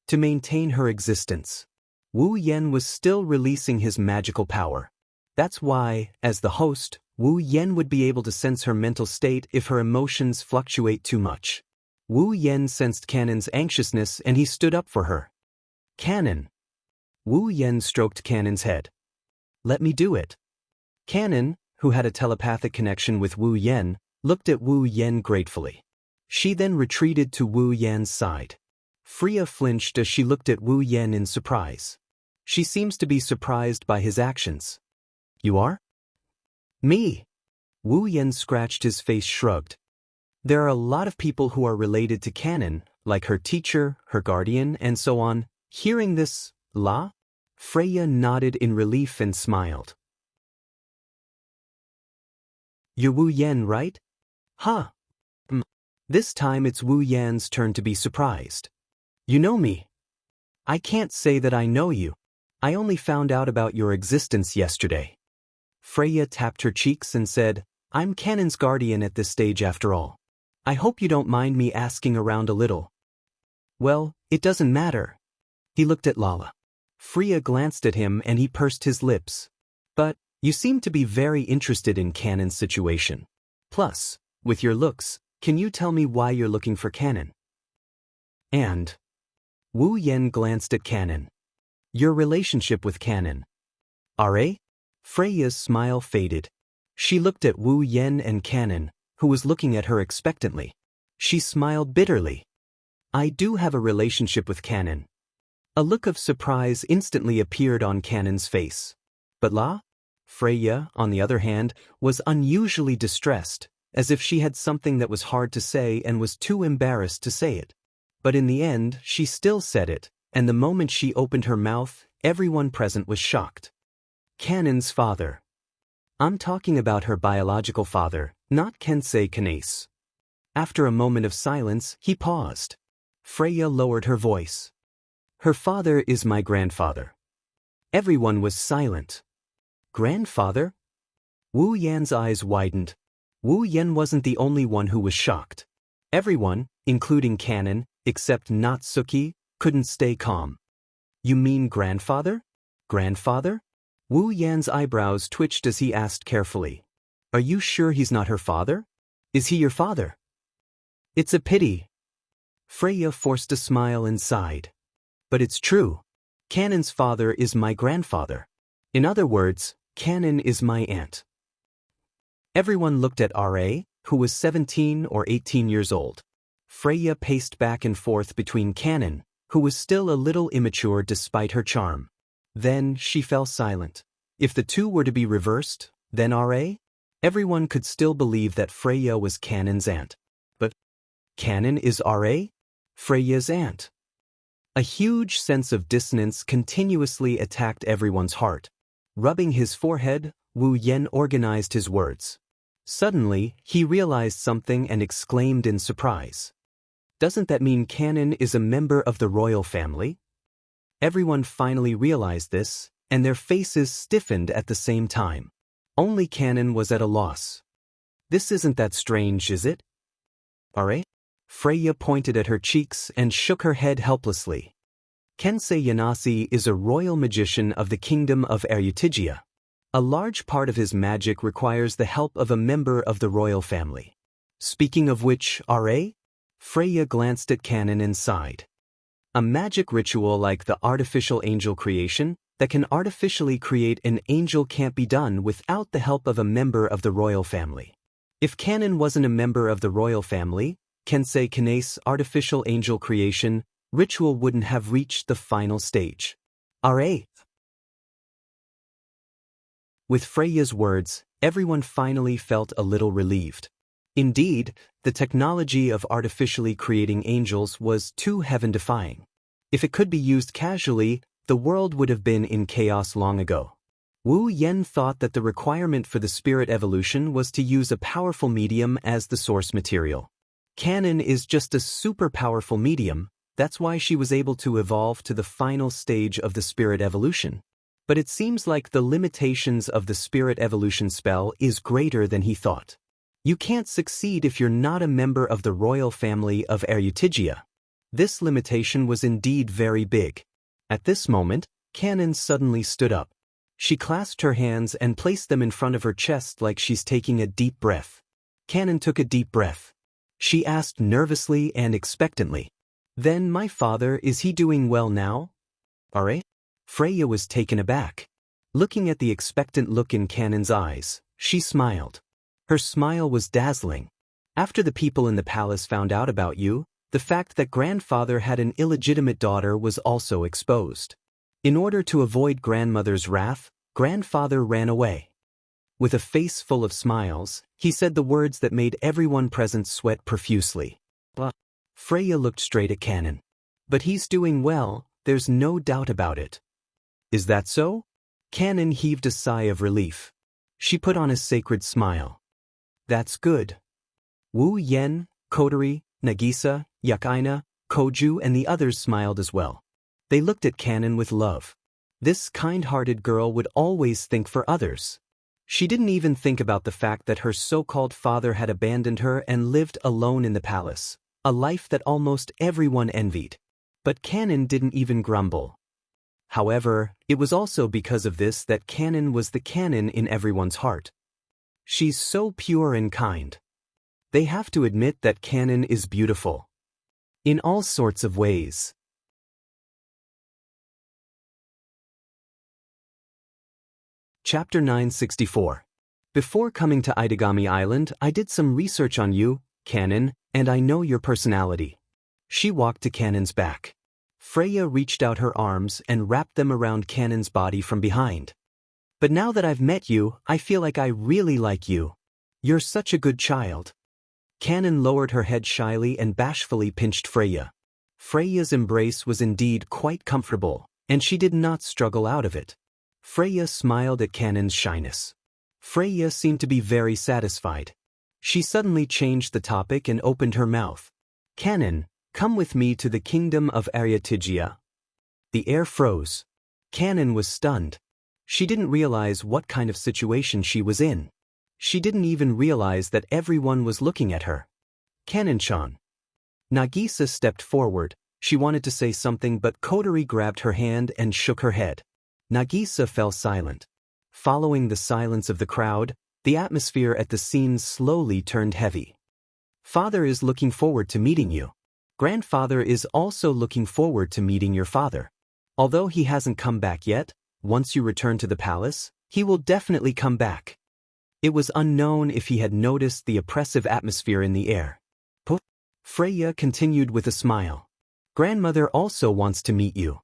To maintain her existence, Wu Yen was still releasing his magical power. That's why, as the host, Wu Yen would be able to sense her mental state if her emotions fluctuate too much. Wu Yen sensed Canon's anxiousness and he stood up for her. Canon. Wu Yen stroked Canon's head. Let me do it. Canon, who had a telepathic connection with Wu Yen, looked at Wu Yen gratefully. She then retreated to Wu Yen's side. Freya flinched as she looked at Wu Yen in surprise. She seems to be surprised by his actions. You are? Me. Wu Yen scratched his face, shrugged. There are a lot of people who are related to Canon, like her teacher, her guardian, and so on. Hearing this, Freya nodded in relief and smiled. You're Wu Yen, right? Huh. This time it's Wu Yan's turn to be surprised. You know me. I can't say that I know you. I only found out about your existence yesterday. Freya tapped her cheeks and said, I'm Canon's guardian at this stage after all. I hope you don't mind me asking around a little. Well, it doesn't matter. He looked at Lala. Freya glanced at him and he pursed his lips. But, you seem to be very interested in Canon's situation. Plus, with your looks, can you tell me why you're looking for Canon? And Wu Yen glanced at Canon. Your relationship with Canon. R.A.? Freya's smile faded. She looked at Wu Yen and Canon, who was looking at her expectantly. She smiled bitterly. I do have a relationship with Canon. A look of surprise instantly appeared on Canon's face. But Freya, on the other hand, was unusually distressed, as if she had something that was hard to say and was too embarrassed to say it. But in the end, she still said it, and the moment she opened her mouth, everyone present was shocked. Canon's father. I'm talking about her biological father, not Kensei Kanase. After a moment of silence, he paused. Freya lowered her voice. Her father is my grandfather. Everyone was silent. Grandfather? Wu Yan's eyes widened. Wu Yan wasn't the only one who was shocked. Everyone, including Canon, except Natsuki, couldn't stay calm. You mean grandfather? Grandfather? Wu Yan's eyebrows twitched as he asked carefully. Are you sure he's not her father? Is he your father? It's a pity. Freya forced a smile and sighed. But it's true. Canon's father is my grandfather. In other words, Canon is my aunt. Everyone looked at R.A., who was 17 or 18 years old. Freya paced back and forth between Canon, who was still a little immature despite her charm. Then she fell silent. If the two were to be reversed, then R.A.? Everyone could still believe that Freya was Canon's aunt. But Canon is R.A.? Freya's aunt. A huge sense of dissonance continuously attacked everyone's heart. Rubbing his forehead, Wu Yen organized his words. Suddenly, he realized something and exclaimed in surprise. Doesn't that mean Canon is a member of the royal family? Everyone finally realized this, and their faces stiffened at the same time. Only Canon was at a loss. This isn't that strange, is it? R.A.? Freya pointed at her cheeks and shook her head helplessly. Kensei Yanasi is a royal magician of the kingdom of Eryutigia. A large part of his magic requires the help of a member of the royal family. Speaking of which, R.A.? Freya glanced at Canon and sighed. A magic ritual like the artificial angel creation that can artificially create an angel can't be done without the help of a member of the royal family. If Canon wasn't a member of the royal family, Kensei Kanase's artificial angel creation ritual wouldn't have reached the final stage. R.A. With Freya's words, everyone finally felt a little relieved. Indeed, the technology of artificially creating angels was too heaven-defying. If it could be used casually, the world would have been in chaos long ago. Wu Yen thought that the requirement for the spirit evolution was to use a powerful medium as the source material. Canon is just a super powerful medium, that's why she was able to evolve to the final stage of the spirit evolution. But it seems like the limitations of the spirit evolution spell is greater than he thought. You can't succeed if you're not a member of the royal family of Audiobook. This limitation was indeed very big. At this moment, Canon suddenly stood up. She clasped her hands and placed them in front of her chest like she's taking a deep breath. Canon took a deep breath. She asked nervously and expectantly, "Then my father, is he doing well now?" "Are?" Freya was taken aback. Looking at the expectant look in Canon's eyes, she smiled. Her smile was dazzling. "After the people in the palace found out about you, the fact that grandfather had an illegitimate daughter was also exposed. In order to avoid grandmother's wrath, grandfather ran away." With a face full of smiles, he said the words that made everyone present sweat profusely. Freya looked straight at Canon. "But he's doing well, there's no doubt about it." "Is that so?" Canon heaved a sigh of relief. She put on a sacred smile. "That's good." Wu Yen, Kotori, Nagisa, Yakaina, Koju and the others smiled as well. They looked at Canon with love. This kind-hearted girl would always think for others. She didn't even think about the fact that her so-called father had abandoned her and lived alone in the palace, a life that almost everyone envied. But Canon didn't even grumble. However, it was also because of this that Canon was the Canon in everyone's heart. She's so pure and kind. They have to admit that Canon is beautiful. In all sorts of ways. Chapter 964. Before coming to Itagami Island, I did some research on you, Canon, and I know your personality. She walked to Canon's back. Freya reached out her arms and wrapped them around Canon's body from behind. "But now that I've met you, I feel like I really like you. You're such a good child." Canon lowered her head shyly and bashfully pinched Freya. Freya's embrace was indeed quite comfortable, and she did not struggle out of it. Freya smiled at Canon's shyness. Freya seemed to be very satisfied. She suddenly changed the topic and opened her mouth. "Canon, come with me to the kingdom of Audiobook." The air froze. Canon was stunned. She didn't realize what kind of situation she was in. She didn't even realize that everyone was looking at her. "Canon-chan." Nagisa stepped forward. She wanted to say something but Kotori grabbed her hand and shook her head. Nagisa fell silent. Following the silence of the crowd, the atmosphere at the scene slowly turned heavy. "Father is looking forward to meeting you. Grandfather is also looking forward to meeting your father. Although he hasn't come back yet, once you return to the palace, he will definitely come back." It was unknown if he had noticed the oppressive atmosphere in the air. Freya continued with a smile. "Grandmother also wants to meet you.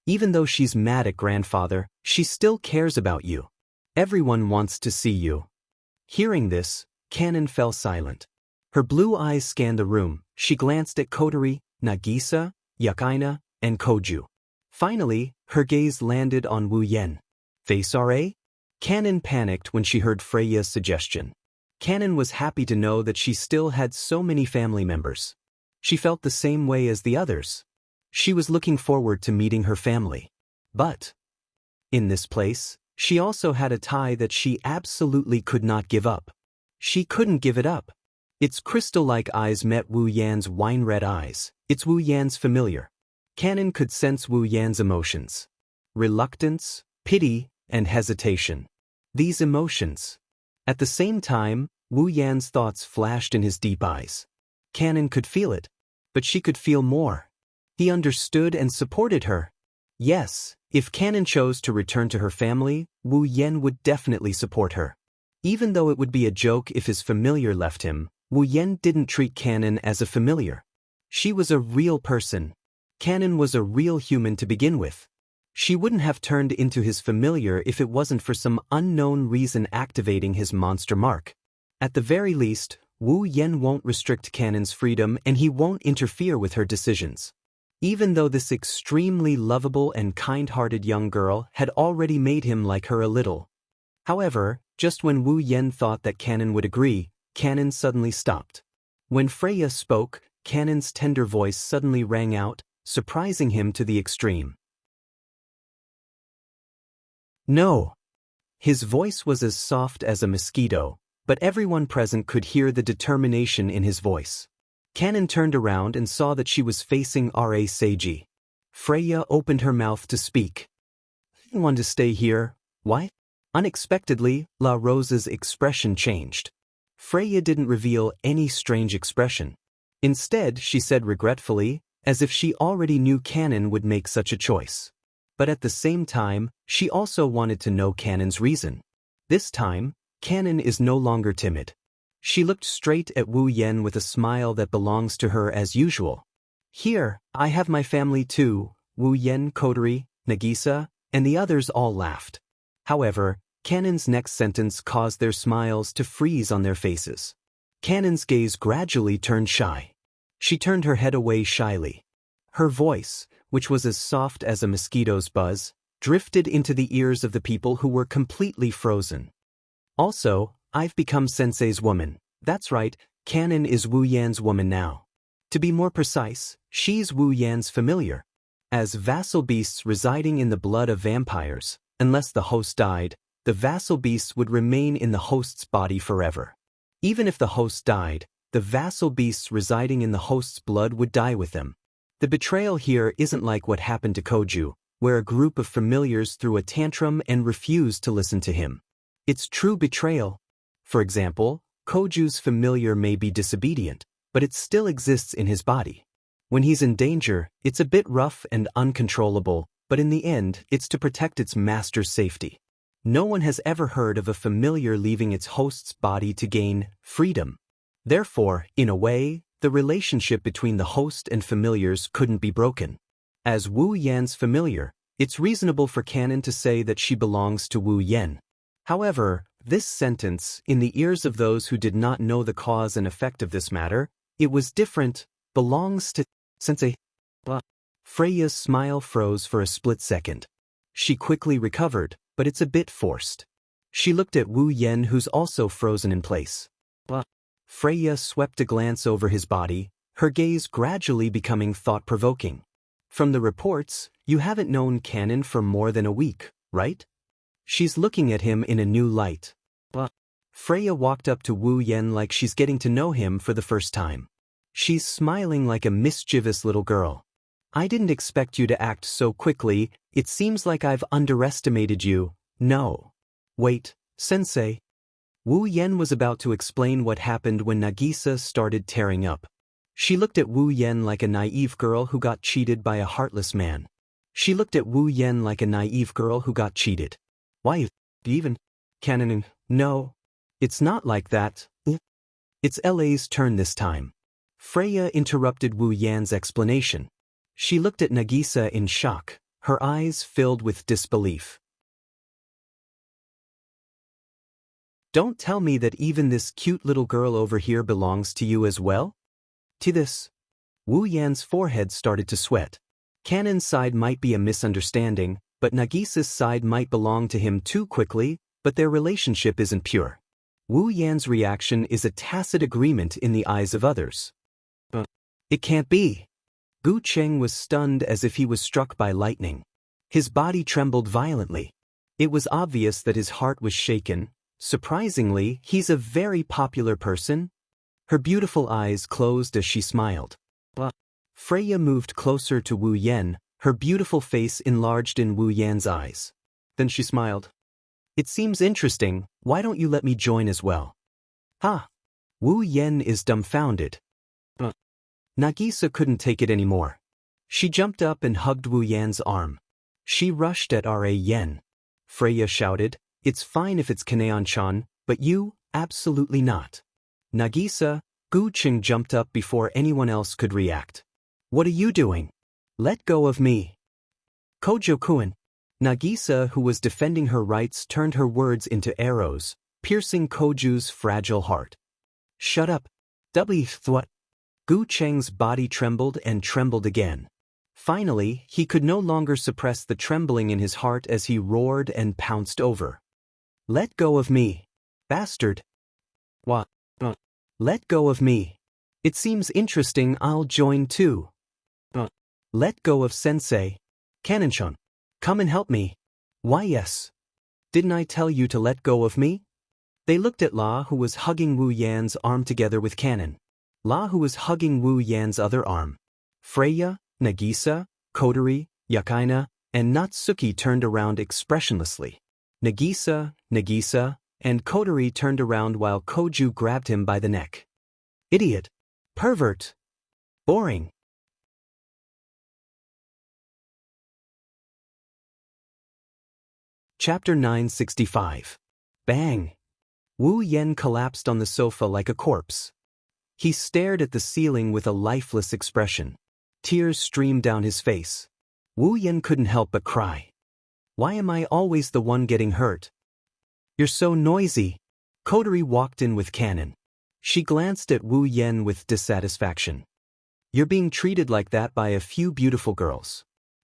Even though she's mad at grandfather, she still cares about you. Everyone wants to see you." Hearing this, Canon fell silent. Her blue eyes scanned the room. She glanced at Kotori, Nagisa, Yakaina, and Koju. Finally, her gaze landed on Wu Yen. "Face RA?" Canon panicked when she heard Freya's suggestion. Canon was happy to know that she still had so many family members. She felt the same way as the others. She was looking forward to meeting her family. But in this place, she also had a tie that she absolutely could not give up. She couldn't give it up. Its crystal-like eyes met Wu Yan's wine-red eyes. It's Wu Yan's familiar. Canon could sense Wu Yan's emotions. Reluctance, pity, and hesitation. These emotions. At the same time, Wu Yan's thoughts flashed in his deep eyes. Canon could feel it, but she could feel more. He understood and supported her. Yes, if Canon chose to return to her family, Wu Yan would definitely support her. Even though it would be a joke if his familiar left him, Wu Yan didn't treat Canon as a familiar. She was a real person. Canon was a real human to begin with. She wouldn't have turned into his familiar if it wasn't for some unknown reason activating his monster mark. At the very least, Wu Yan won't restrict Canon's freedom and he won't interfere with her decisions. Even though this extremely lovable and kind-hearted young girl had already made him like her a little, However, just when Wu Yen thought that Canon would agree, Canon suddenly stopped. When Freya spoke, Canon's tender voice suddenly rang out, surprising him to the extreme. No. His voice was as soft as a mosquito, but everyone present could hear the determination in his voice. Canon turned around and saw that she was facing R.A. Seiji. Freya opened her mouth to speak. "You want to stay here, why?" Unexpectedly, La Rosa's expression changed. Freya didn't reveal any strange expression. Instead, she said regretfully, as if she already knew Canon would make such a choice. But at the same time, she also wanted to know Canon's reason. This time, Canon is no longer timid. She looked straight at Wu Yen with a smile that belongs to her as usual. "Here, I have my family too," Wu Yen, Kodori, Nagisa, and the others all laughed. However, Canon's next sentence caused their smiles to freeze on their faces. Canon's gaze gradually turned shy. She turned her head away shyly. Her voice, which was as soft as a mosquito's buzz, drifted into the ears of the people who were completely frozen. "Also, I've become Sensei's woman. That's right, Canon is Wu Yan's woman now. To be more precise, she's Wu Yan's familiar. As vassal beasts residing in the blood of vampires, unless the host died, the vassal beasts would remain in the host's body forever. Even if the host died, the vassal beasts residing in the host's blood would die with them. The betrayal here isn't like what happened to Koju, where a group of familiars threw a tantrum and refused to listen to him. It's true betrayal. For example, Koju's familiar may be disobedient, but it still exists in his body. When he's in danger, it's a bit rough and uncontrollable, but in the end, it's to protect its master's safety. No one has ever heard of a familiar leaving its host's body to gain freedom. Therefore, in a way, the relationship between the host and familiars couldn't be broken. As Wu Yan's familiar, it's reasonable for Canon to say that she belongs to Wu Yan. However, this sentence, in the ears of those who did not know the cause and effect of this matter, it was different, belongs to Sensei. Freya's smile froze for a split second. She quickly recovered, but it's a bit forced. She looked at Wu Yan, who's also frozen in place. Freya swept a glance over his body, her gaze gradually becoming thought-provoking. "From the reports, you haven't known Canon for more than a week, right?" She's looking at him in a new light. Freya walked up to Wu Yan like she's getting to know him for the first time. She's smiling like a mischievous little girl. "I didn't expect you to act so quickly. It seems like I've underestimated you." "No. Wait, Sensei." Wu Yan was about to explain what happened when Nagisa started tearing up. She looked at Wu Yan like a naive girl who got cheated by a heartless man. She looked at Wu Yan like a naive girl who got cheated. "Why even? Canon, no. It's not like that. It's LA's turn this time." Freya interrupted Wu Yan's explanation. She looked at Nagisa in shock, her eyes filled with disbelief. "Don't tell me that even this cute little girl over here belongs to you as well?" To this, Wu Yan's forehead started to sweat. Canon's side might be a misunderstanding, but Nagisa's side might belong to him too quickly, but their relationship isn't pure. Wu Yan's reaction is a tacit agreement in the eyes of others. It can't be. Gu Cheng was stunned as if he was struck by lightning. His body trembled violently. It was obvious that his heart was shaken. Surprisingly, he's a very popular person. Her beautiful eyes closed as she smiled. Freya moved closer to Wu Yan, her beautiful face enlarged in Wu Yan's eyes. Then she smiled. "It seems interesting, why don't you let me join as well?" "Ha!" Wu Yan is dumbfounded. Nagisa couldn't take it anymore. She jumped up and hugged Wu Yan's arm. She rushed at R.A. Yen. Freya shouted, "It's fine if it's Kaneon-chan, but you, absolutely not." "Nagisa," Gu Cheng jumped up before anyone else could react. "What are you doing? Let go of me." "Kojo-kun." Nagisa, who was defending her rights, turned her words into arrows, piercing Koju's fragile heart. "Shut up. What?" Gu Cheng's body trembled and trembled again. Finally, he could no longer suppress the trembling in his heart as he roared and pounced over. Let go of me. Bastard. What? Let go of me. It seems interesting, I'll join too. Let go of sensei. Kanon-chan. Come and help me. Why yes. Didn't I tell you to let go of me? They looked at La, who was hugging Wu Yan's arm together with Kanon. La, who was hugging Wu Yan's other arm. Freya, Nagisa, Kotori, Yukaina, and Natsuki turned around expressionlessly. Nagisa, and Kotori turned around while Koju grabbed him by the neck. Idiot. Pervert. Boring. Chapter 965. Bang. Wu Yan collapsed on the sofa like a corpse. He stared at the ceiling with a lifeless expression. Tears streamed down his face. Wu Yan couldn't help but cry. Why am I always the one getting hurt? You're so noisy. Kotori walked in with Kanon. She glanced at Wu Yan with dissatisfaction. You're being treated like that by a few beautiful girls.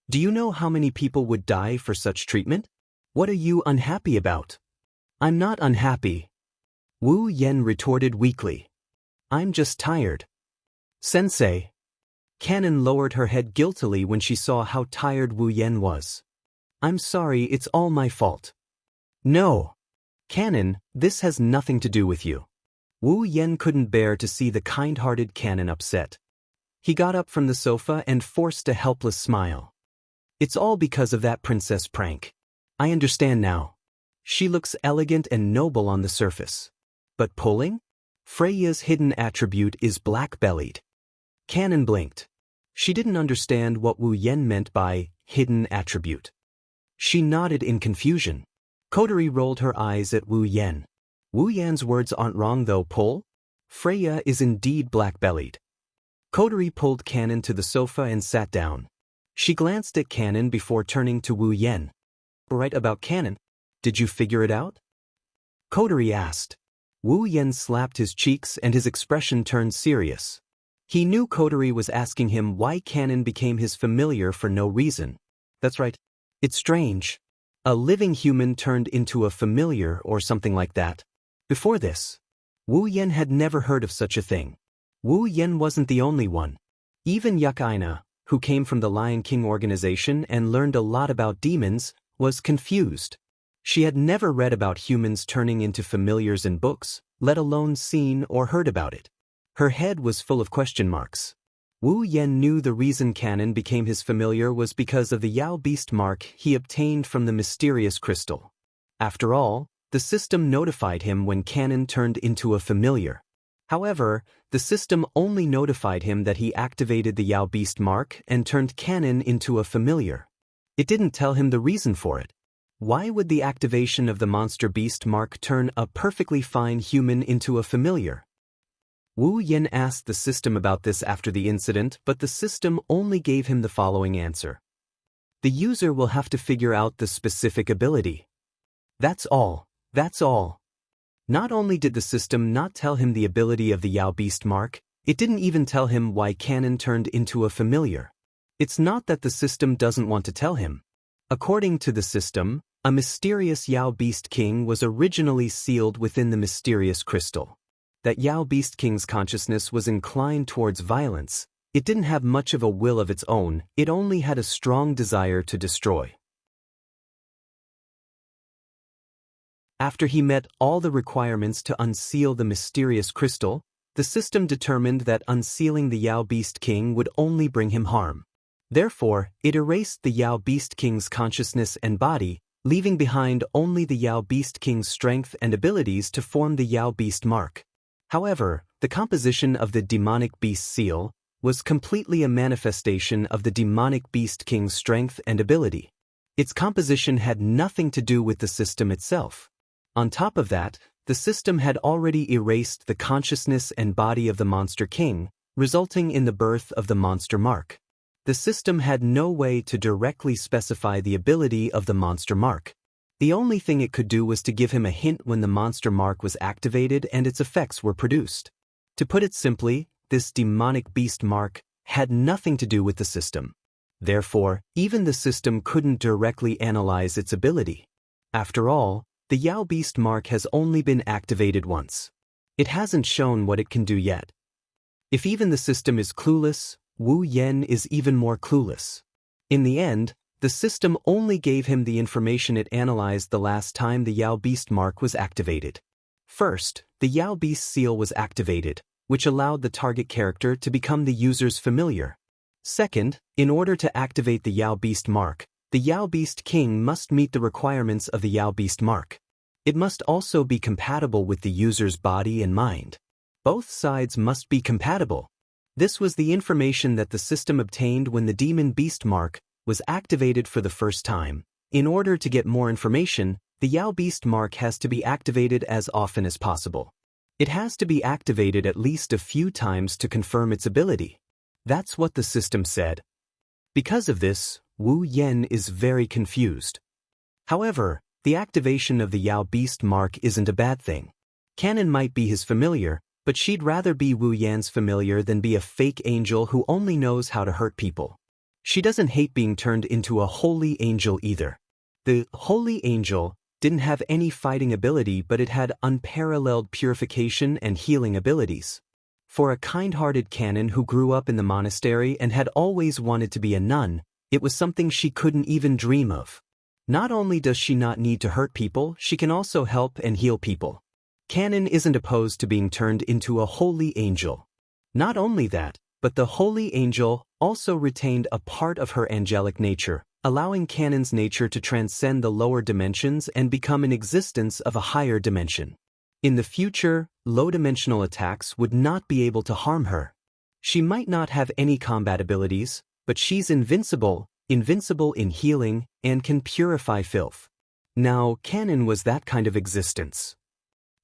Do you know how many people would die for such treatment? What are you unhappy about? I'm not unhappy. Wu Yan retorted weakly. I'm just tired. Sensei. Kanon lowered her head guiltily when she saw how tired Wu Yan was. I'm sorry, it's all my fault. No. Kanon, this has nothing to do with you. Wu Yan couldn't bear to see the kind-hearted Kanon upset. He got up from the sofa and forced a helpless smile. It's all because of that princess prank. I understand now. She looks elegant and noble on the surface. But pulling? Freya's hidden attribute is black-bellied. Kanon blinked. She didn't understand what Wu Yan meant by hidden attribute. She nodded in confusion. Kotori rolled her eyes at Wu Yan. Wu Yan's words aren't wrong though, Pull. Freya is indeed black-bellied. Kotori pulled Kanon to the sofa and sat down. She glanced at Kanon before turning to Wu Yan. Right about Kanon. Did you figure it out? Kotori asked. Wu Yan slapped his cheeks and his expression turned serious. He knew Kotori was asking him why Kanon became his familiar for no reason. That's right. It's strange. A living human turned into a familiar or something like that. Before this, Wu Yan had never heard of such a thing. Wu Yan wasn't the only one. Even Yukaina, who came from the Lion King organization and learned a lot about demons, was confused. She had never read about humans turning into familiars in books, let alone seen or heard about it. Her head was full of question marks. Wu Yan knew the reason Kanon became his familiar was because of the Yao Beast mark he obtained from the mysterious crystal. After all, the system notified him when Kanon turned into a familiar. However, the system only notified him that he activated the Yao Beast mark and turned Kanon into a familiar. It didn't tell him the reason for it. Why would the activation of the monster beast mark turn a perfectly fine human into a familiar? Wu Yan asked the system about this after the incident, but the system only gave him the following answer. The user will have to figure out the specific ability. That's all. That's all. Not only did the system not tell him the ability of the Yao Beast mark, it didn't even tell him why Kanon turned into a familiar. It's not that the system doesn't want to tell him. According to the system, a mysterious Yao Beast King was originally sealed within the mysterious crystal. That Yao Beast King's consciousness was inclined towards violence. It didn't have much of a will of its own, it only had a strong desire to destroy. After he met all the requirements to unseal the mysterious crystal, the system determined that unsealing the Yao Beast King would only bring him harm. Therefore, it erased the Yao Beast King's consciousness and body, leaving behind only the Yao Beast King's strength and abilities to form the Yao Beast mark. However, the composition of the demonic beast seal was completely a manifestation of the demonic beast king's strength and ability. Its composition had nothing to do with the system itself. On top of that, the system had already erased the consciousness and body of the monster king, resulting in the birth of the monster mark. The system had no way to directly specify the ability of the monster mark. The only thing it could do was to give him a hint when the monster mark was activated and its effects were produced. To put it simply, this demonic beast mark had nothing to do with the system. Therefore, even the system couldn't directly analyze its ability. After all, The Yao Beast mark has only been activated once. It hasn't shown what it can do yet. If even the system is clueless, Wu Yan is even more clueless. In the end, the system only gave him the information it analyzed the last time the Yao Beast mark was activated. First, the Yao Beast seal was activated, which allowed the target character to become the user's familiar. Second, in order to activate the Yao Beast mark, the Yao Beast King must meet the requirements of the Yao Beast mark. It must also be compatible with the user's body and mind. Both sides must be compatible. This was the information that the system obtained when the Demon Beast mark was activated for the first time. In order to get more information, the Yao Beast mark has to be activated as often as possible. It has to be activated at least a few times to confirm its ability. That's what the system said. Because of this, Wu Yan is very confused. However, the activation of the Yao Beast mark isn't a bad thing. Canon might be his familiar, but she'd rather be Wu Yan's familiar than be a fake angel who only knows how to hurt people. She doesn't hate being turned into a holy angel either. The holy angel didn't have any fighting ability, but it had unparalleled purification and healing abilities. For a kind-hearted canon who grew up in the monastery and had always wanted to be a nun, it was something she couldn't even dream of. Not only does she not need to hurt people, she can also help and heal people. Canon isn't opposed to being turned into a holy angel. Not only that, but the holy angel also retained a part of her angelic nature, allowing Canon's nature to transcend the lower dimensions and become an existence of a higher dimension. In the future, low-dimensional attacks would not be able to harm her. She might not have any combat abilities, but she's invincible in healing, and can purify filth. Now, Canon was that kind of existence.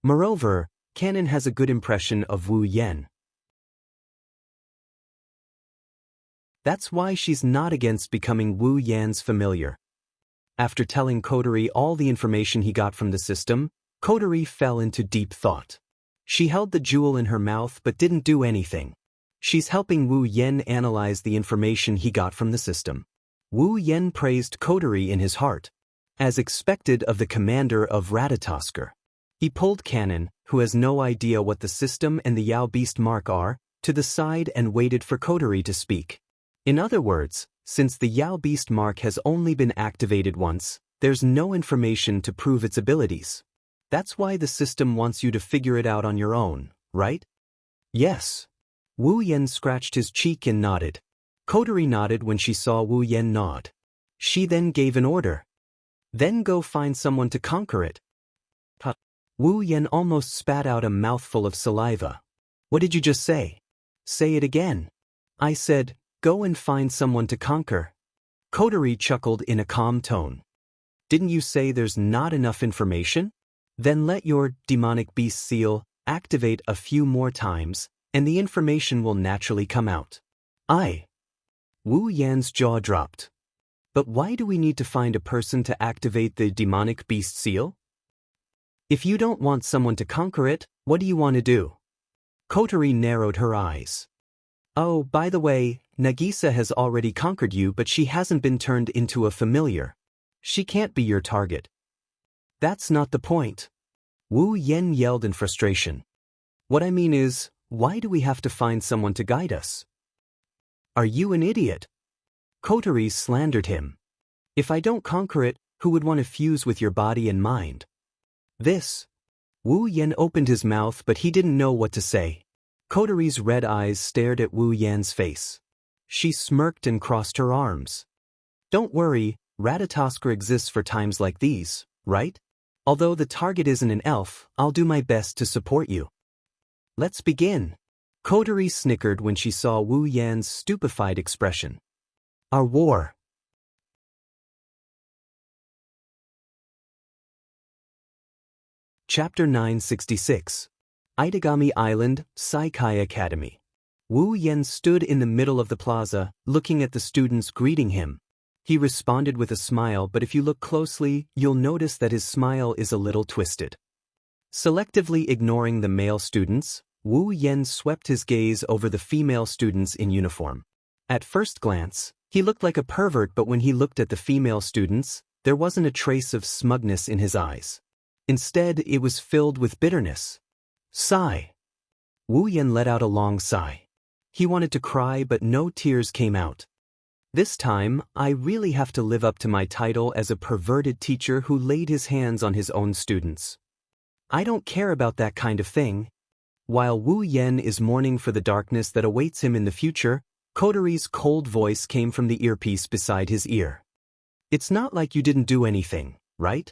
Moreover, Canon has a good impression of Wu Yan. That's why she's not against becoming Wu Yan's familiar. After telling Kodori all the information he got from the system, Kodori fell into deep thought. She held the jewel in her mouth but didn't do anything. She's helping Wu Yan analyze the information he got from the system. Wu Yan praised Kodori in his heart. As expected of the commander of Ratatosker. He pulled Canon, who has no idea what the system and the Yao Beast mark are, to the side and waited for Kodori to speak. In other words, since the Yao Beast mark has only been activated once, there's no information to prove its abilities. That's why the system wants you to figure it out on your own, right? Yes. Wu Yan scratched his cheek and nodded. Kodori nodded when she saw Wu Yan nod. She then gave an order. Then go find someone to conquer it. Wu Yan almost spat out a mouthful of saliva. What did you just say? Say it again. I said, go and find someone to conquer. Kodori chuckled in a calm tone. Didn't you say there's not enough information? Then let your demonic beast seal activate a few more times, and the information will naturally come out. Wu Yan's jaw dropped. But why do we need to find a person to activate the demonic beast seal? If you don't want someone to conquer it, what do you want to do? Kodori narrowed her eyes. Oh, by the way, Nagisa has already conquered you, but she hasn't been turned into a familiar. She can't be your target. That's not the point. Wu Yan yelled in frustration. What I mean is, why do we have to find someone to guide us? Are you an idiot? Kodori slandered him. If I don't conquer it, who would want to fuse with your body and mind? Wu Yan opened his mouth, but he didn't know what to say. Kodori's red eyes stared at Wu Yan's face. She smirked and crossed her arms. Don't worry, Ratatosker exists for times like these, right? Although the target isn't an elf, I'll do my best to support you. Let's begin. Kodori snickered when she saw Wu Yan's stupefied expression. Our war. Chapter 966. Itagami Island, Saikai Academy. Wu Yan stood in the middle of the plaza, looking at the students greeting him. He responded with a smile, but if you look closely, you'll notice that his smile is a little twisted. Selectively ignoring the male students, Wu Yan swept his gaze over the female students in uniform. At first glance, he looked like a pervert, but when he looked at the female students, there wasn't a trace of smugness in his eyes. Instead, it was filled with bitterness. Sigh. Wu Yan let out a long sigh. He wanted to cry, but no tears came out. This time, I really have to live up to my title as a perverted teacher who laid his hands on his own students. I don't care about that kind of thing. While Wu Yan is mourning for the darkness that awaits him in the future, Kotori's cold voice came from the earpiece beside his ear. It's not like you didn't do anything, right?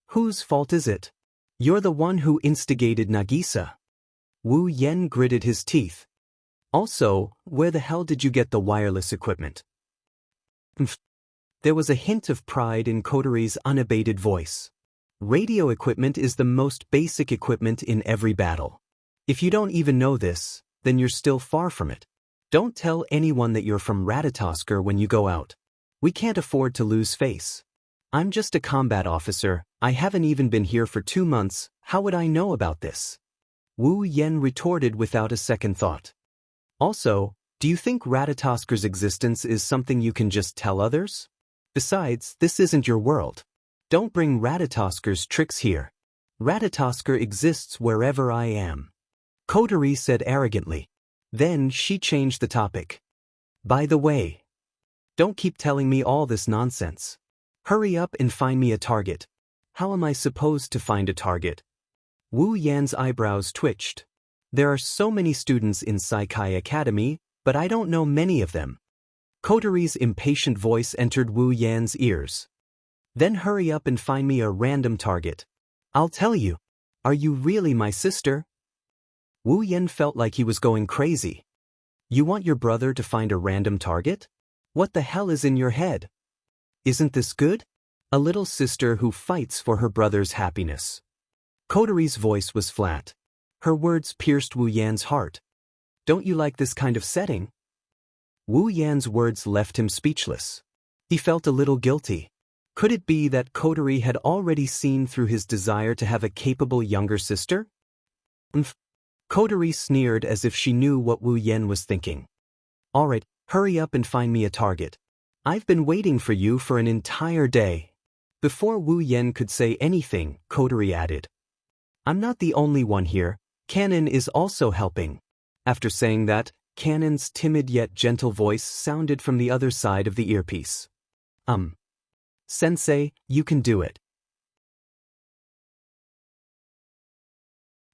Whose fault is it? You're the one who instigated Nagisa. Wu Yan gritted his teeth. Also, where the hell did you get the wireless equipment? There was a hint of pride in Kotori's unabated voice. Radio equipment is the most basic equipment in every battle. If you don't even know this, then you're still far from it. Don't tell anyone that you're from Ratatosker when you go out. We can't afford to lose face. I'm just a combat officer, I haven't even been here for 2 months, how would I know about this? Wu Yan retorted without a second thought. Also, do you think Ratatosker's existence is something you can just tell others? Besides, this isn't your world. Don't bring Ratatosker's tricks here. Ratatosker exists wherever I am. Kotori said arrogantly. Then she changed the topic. By the way, don't keep telling me all this nonsense. Hurry up and find me a target. How am I supposed to find a target? Wu Yan's eyebrows twitched. There are so many students in Saikai Academy, but I don't know many of them. Kotori's impatient voice entered Wu Yan's ears. Then hurry up and find me a random target. I'll tell you. Are you really my sister? Wu Yan felt like he was going crazy. You want your brother to find a random target? What the hell is in your head? Isn't this good? A little sister who fights for her brother's happiness. Kotori's voice was flat. Her words pierced Wu Yan's heart. Don't you like this kind of setting? Wu Yan's words left him speechless. He felt a little guilty. Could it be that Kotori had already seen through his desire to have a capable younger sister? Kotori sneered as if she knew what Wu Yan was thinking. Alright, hurry up and find me a target. I've been waiting for you for an entire day. Before Wu Yan could say anything, Kotori added. I'm not the only one here, Kanon is also helping. After saying that, Kanon's timid yet gentle voice sounded from the other side of the earpiece. Sensei, you can do it.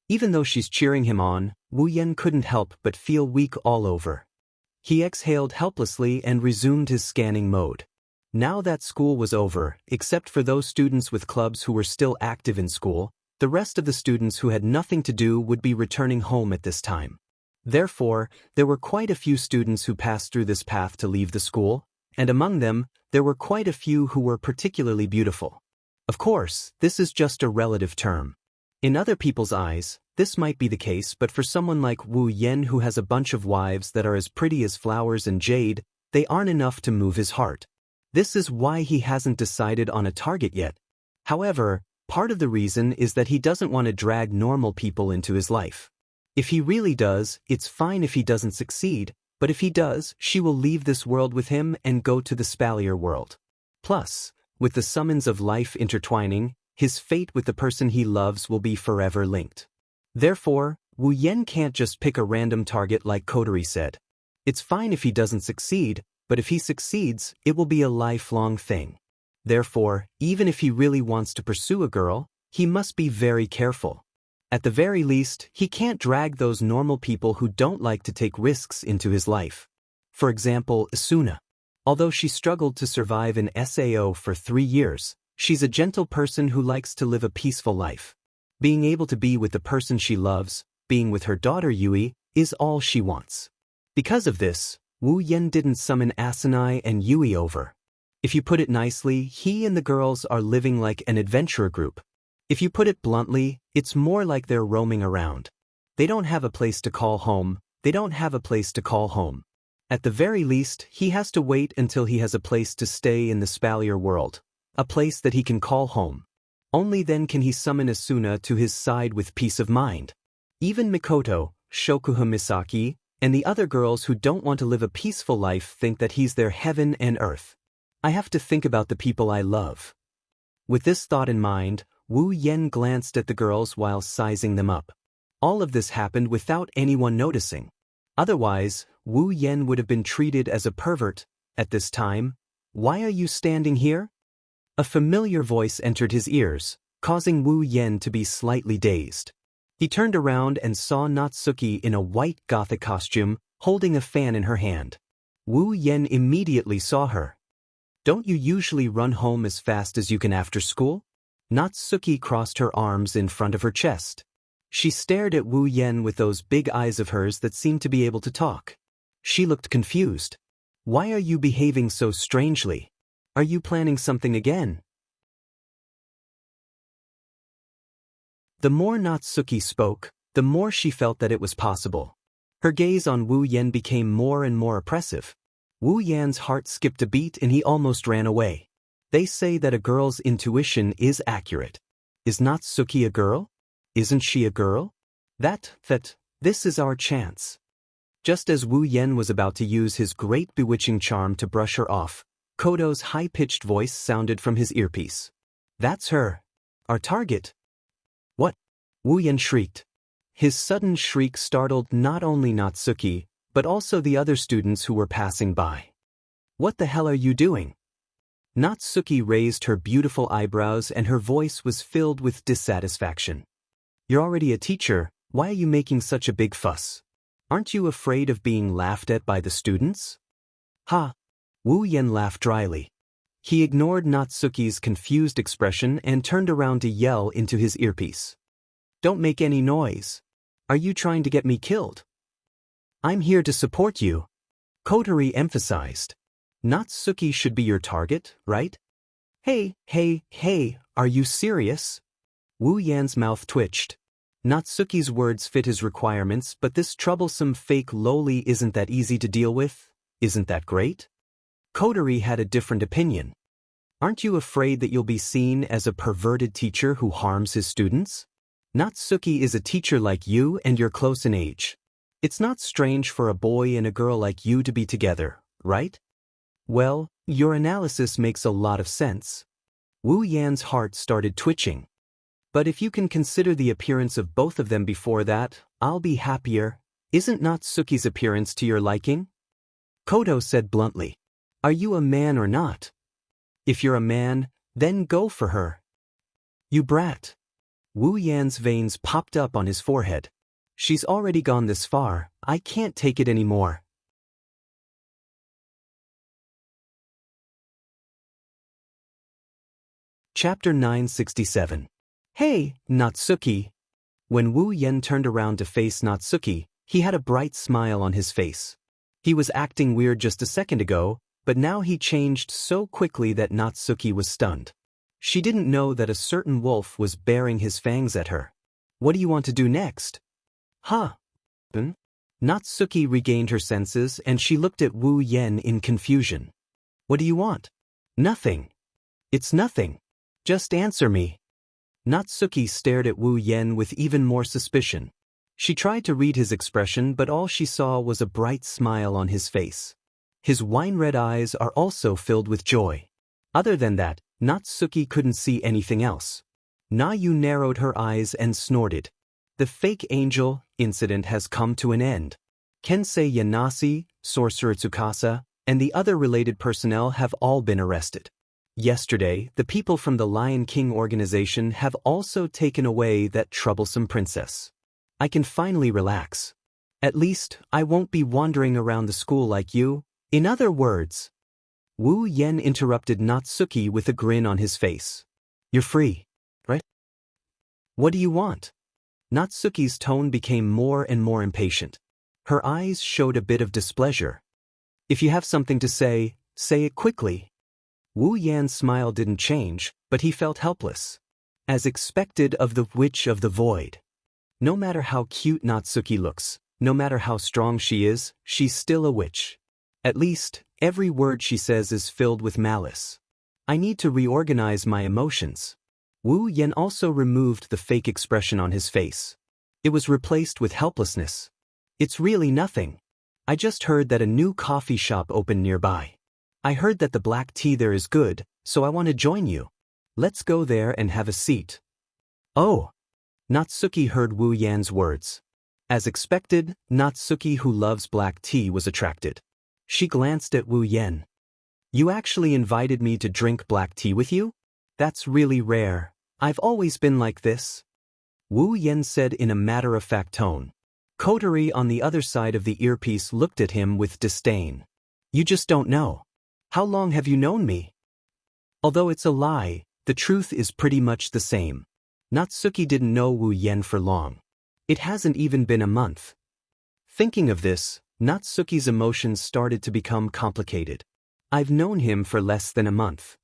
Even though she's cheering him on, Wu Yan couldn't help but feel weak all over. He exhaled helplessly and resumed his scanning mode. Now that school was over, except for those students with clubs who were still active in school, the rest of the students who had nothing to do would be returning home at this time. Therefore, there were quite a few students who passed through this path to leave the school, and among them, there were quite a few who were particularly beautiful. Of course, this is just a relative term. In other people's eyes, this might be the case, but for someone like Wu Yan who has a bunch of wives that are as pretty as flowers and jade, they aren't enough to move his heart. This is why he hasn't decided on a target yet. However, part of the reason is that he doesn't want to drag normal people into his life. If he really does, it's fine if he doesn't succeed, but if he does, she will leave this world with him and go to the Spalier world. Plus, with the summons of life intertwining, his fate with the person he loves will be forever linked. Therefore, Wu Yan can't just pick a random target like Kotori said. It's fine if he doesn't succeed, but if he succeeds, it will be a lifelong thing. Therefore, even if he really wants to pursue a girl, he must be very careful. At the very least, he can't drag those normal people who don't like to take risks into his life. For example, Asuna. Although she struggled to survive in SAO for 3 years, she's a gentle person who likes to live a peaceful life. Being able to be with the person she loves, being with her daughter Yui, is all she wants. Because of this, Wu Yan didn't summon Asanai and Yui over. If you put it nicely, he and the girls are living like an adventurer group. If you put it bluntly, it's more like they're roaming around. They don't have a place to call home, At the very least, he has to wait until he has a place to stay in the Spalier world. A place that he can call home. Only then can he summon Asuna to his side with peace of mind. Even Mikoto, Shokuha Misaki, and the other girls who don't want to live a peaceful life think that he's their heaven and earth. I have to think about the people I love. With this thought in mind, Wu Yen glanced at the girls while sizing them up. All of this happened without anyone noticing. Otherwise, Wu Yen would have been treated as a pervert. At this time, "Why are you standing here?" A familiar voice entered his ears, causing Wu Yen to be slightly dazed. He turned around and saw Natsuki in a white gothic costume, holding a fan in her hand. Wu Yen immediately saw her. "Don't you usually run home as fast as you can after school?" Natsuki crossed her arms in front of her chest. She stared at Wu Yen with those big eyes of hers that seemed to be able to talk. She looked confused. "Why are you behaving so strangely? Are you planning something again?" The more Natsuki spoke, the more she felt that it was possible. Her gaze on Wu Yen became more and more oppressive. Wu Yan's heart skipped a beat and he almost ran away. They say that a girl's intuition is accurate. Is Natsuki a girl? Isn't she a girl? This is our chance. Just as Wu Yen was about to use his great bewitching charm to brush her off, Kodo's high-pitched voice sounded from his earpiece. "That's her. Our target." "What?" Wu Yen shrieked. His sudden shriek startled not only Natsuki, but also the other students who were passing by. "What the hell are you doing?" Natsuki raised her beautiful eyebrows and her voice was filled with dissatisfaction. "You're already a teacher, why are you making such a big fuss? Aren't you afraid of being laughed at by the students?" "Ha!" Wu Yen laughed dryly. He ignored Natsuki's confused expression and turned around to yell into his earpiece. "Don't make any noise. Are you trying to get me killed?" "I'm here to support you," Kotori emphasized. "Natsuki should be your target, right?" Hey, are you serious?" Wu Yan's mouth twitched. Natsuki's words fit his requirements, but this troublesome fake loli isn't that easy to deal with. Isn't that great? Kotori had a different opinion. "Aren't you afraid that you'll be seen as a perverted teacher who harms his students? Natsuki is a teacher like you and you're close in age. It's not strange for a boy and a girl like you to be together, right?" "Well, your analysis makes a lot of sense." Wu Yan's heart started twitching. "But if you can consider the appearance of both of them before that, I'll be happier. Isn't Natsuki's appearance to your liking?" Kodo said bluntly. "Are you a man or not? If you're a man, then go for her." "You brat." Wu Yan's veins popped up on his forehead. "She's already gone this far, I can't take it anymore." Chapter 967. "Hey, Natsuki." When Wu Yen turned around to face Natsuki, he had a bright smile on his face. He was acting weird just a second ago, but now he changed so quickly that Natsuki was stunned. She didn't know that a certain wolf was baring his fangs at her. "What do you want to do next?" "Huh?" Natsuki regained her senses and she looked at Wu Yen in confusion. "What do you want?" "Nothing." "It's nothing. Just answer me." Natsuki stared at Wu Yen with even more suspicion. She tried to read his expression, but all she saw was a bright smile on his face. His wine-red eyes are also filled with joy. Other than that, Natsuki couldn't see anything else. Nayu narrowed her eyes and snorted. The fake angel incident has come to an end. Kensei Yanase, Sorcerer Tsukasa, and the other related personnel have all been arrested. Yesterday, the people from the Lion King organization have also taken away that troublesome princess. I can finally relax. At least, I won't be wandering around the school like you. In other words, Wu Yen interrupted Natsuki with a grin on his face. "You're free, right? What do you want?" Natsuki's tone became more and more impatient. Her eyes showed a bit of displeasure. "If you have something to say it quickly." Wu Yan's smile didn't change, but he felt helpless. As expected of the Witch of the Void. No matter how cute Natsuki looks, no matter how strong she is, she's still a witch. At least, every word she says is filled with malice. I need to reorganize my emotions. Wu Yen also removed the fake expression on his face. It was replaced with helplessness. "It's really nothing. I just heard that a new coffee shop opened nearby. I heard that the black tea there is good, so I want to join you. Let's go there and have a seat." Oh! Natsuki heard Wu Yan's words. As expected, Natsuki, who loves black tea, was attracted. She glanced at Wu Yan. You actually invited me to drink black tea with you? That's really rare. I've always been like this. Wu Yan said in a matter-of-fact tone. Kotori on the other side of the earpiece looked at him with disdain. You just don't know. How long have you known me? Although it's a lie, the truth is pretty much the same. Natsuki didn't know Wu Yan for long. It hasn't even been a month. Thinking of this, Natsuki's emotions started to become complicated. I've known him for less than a month.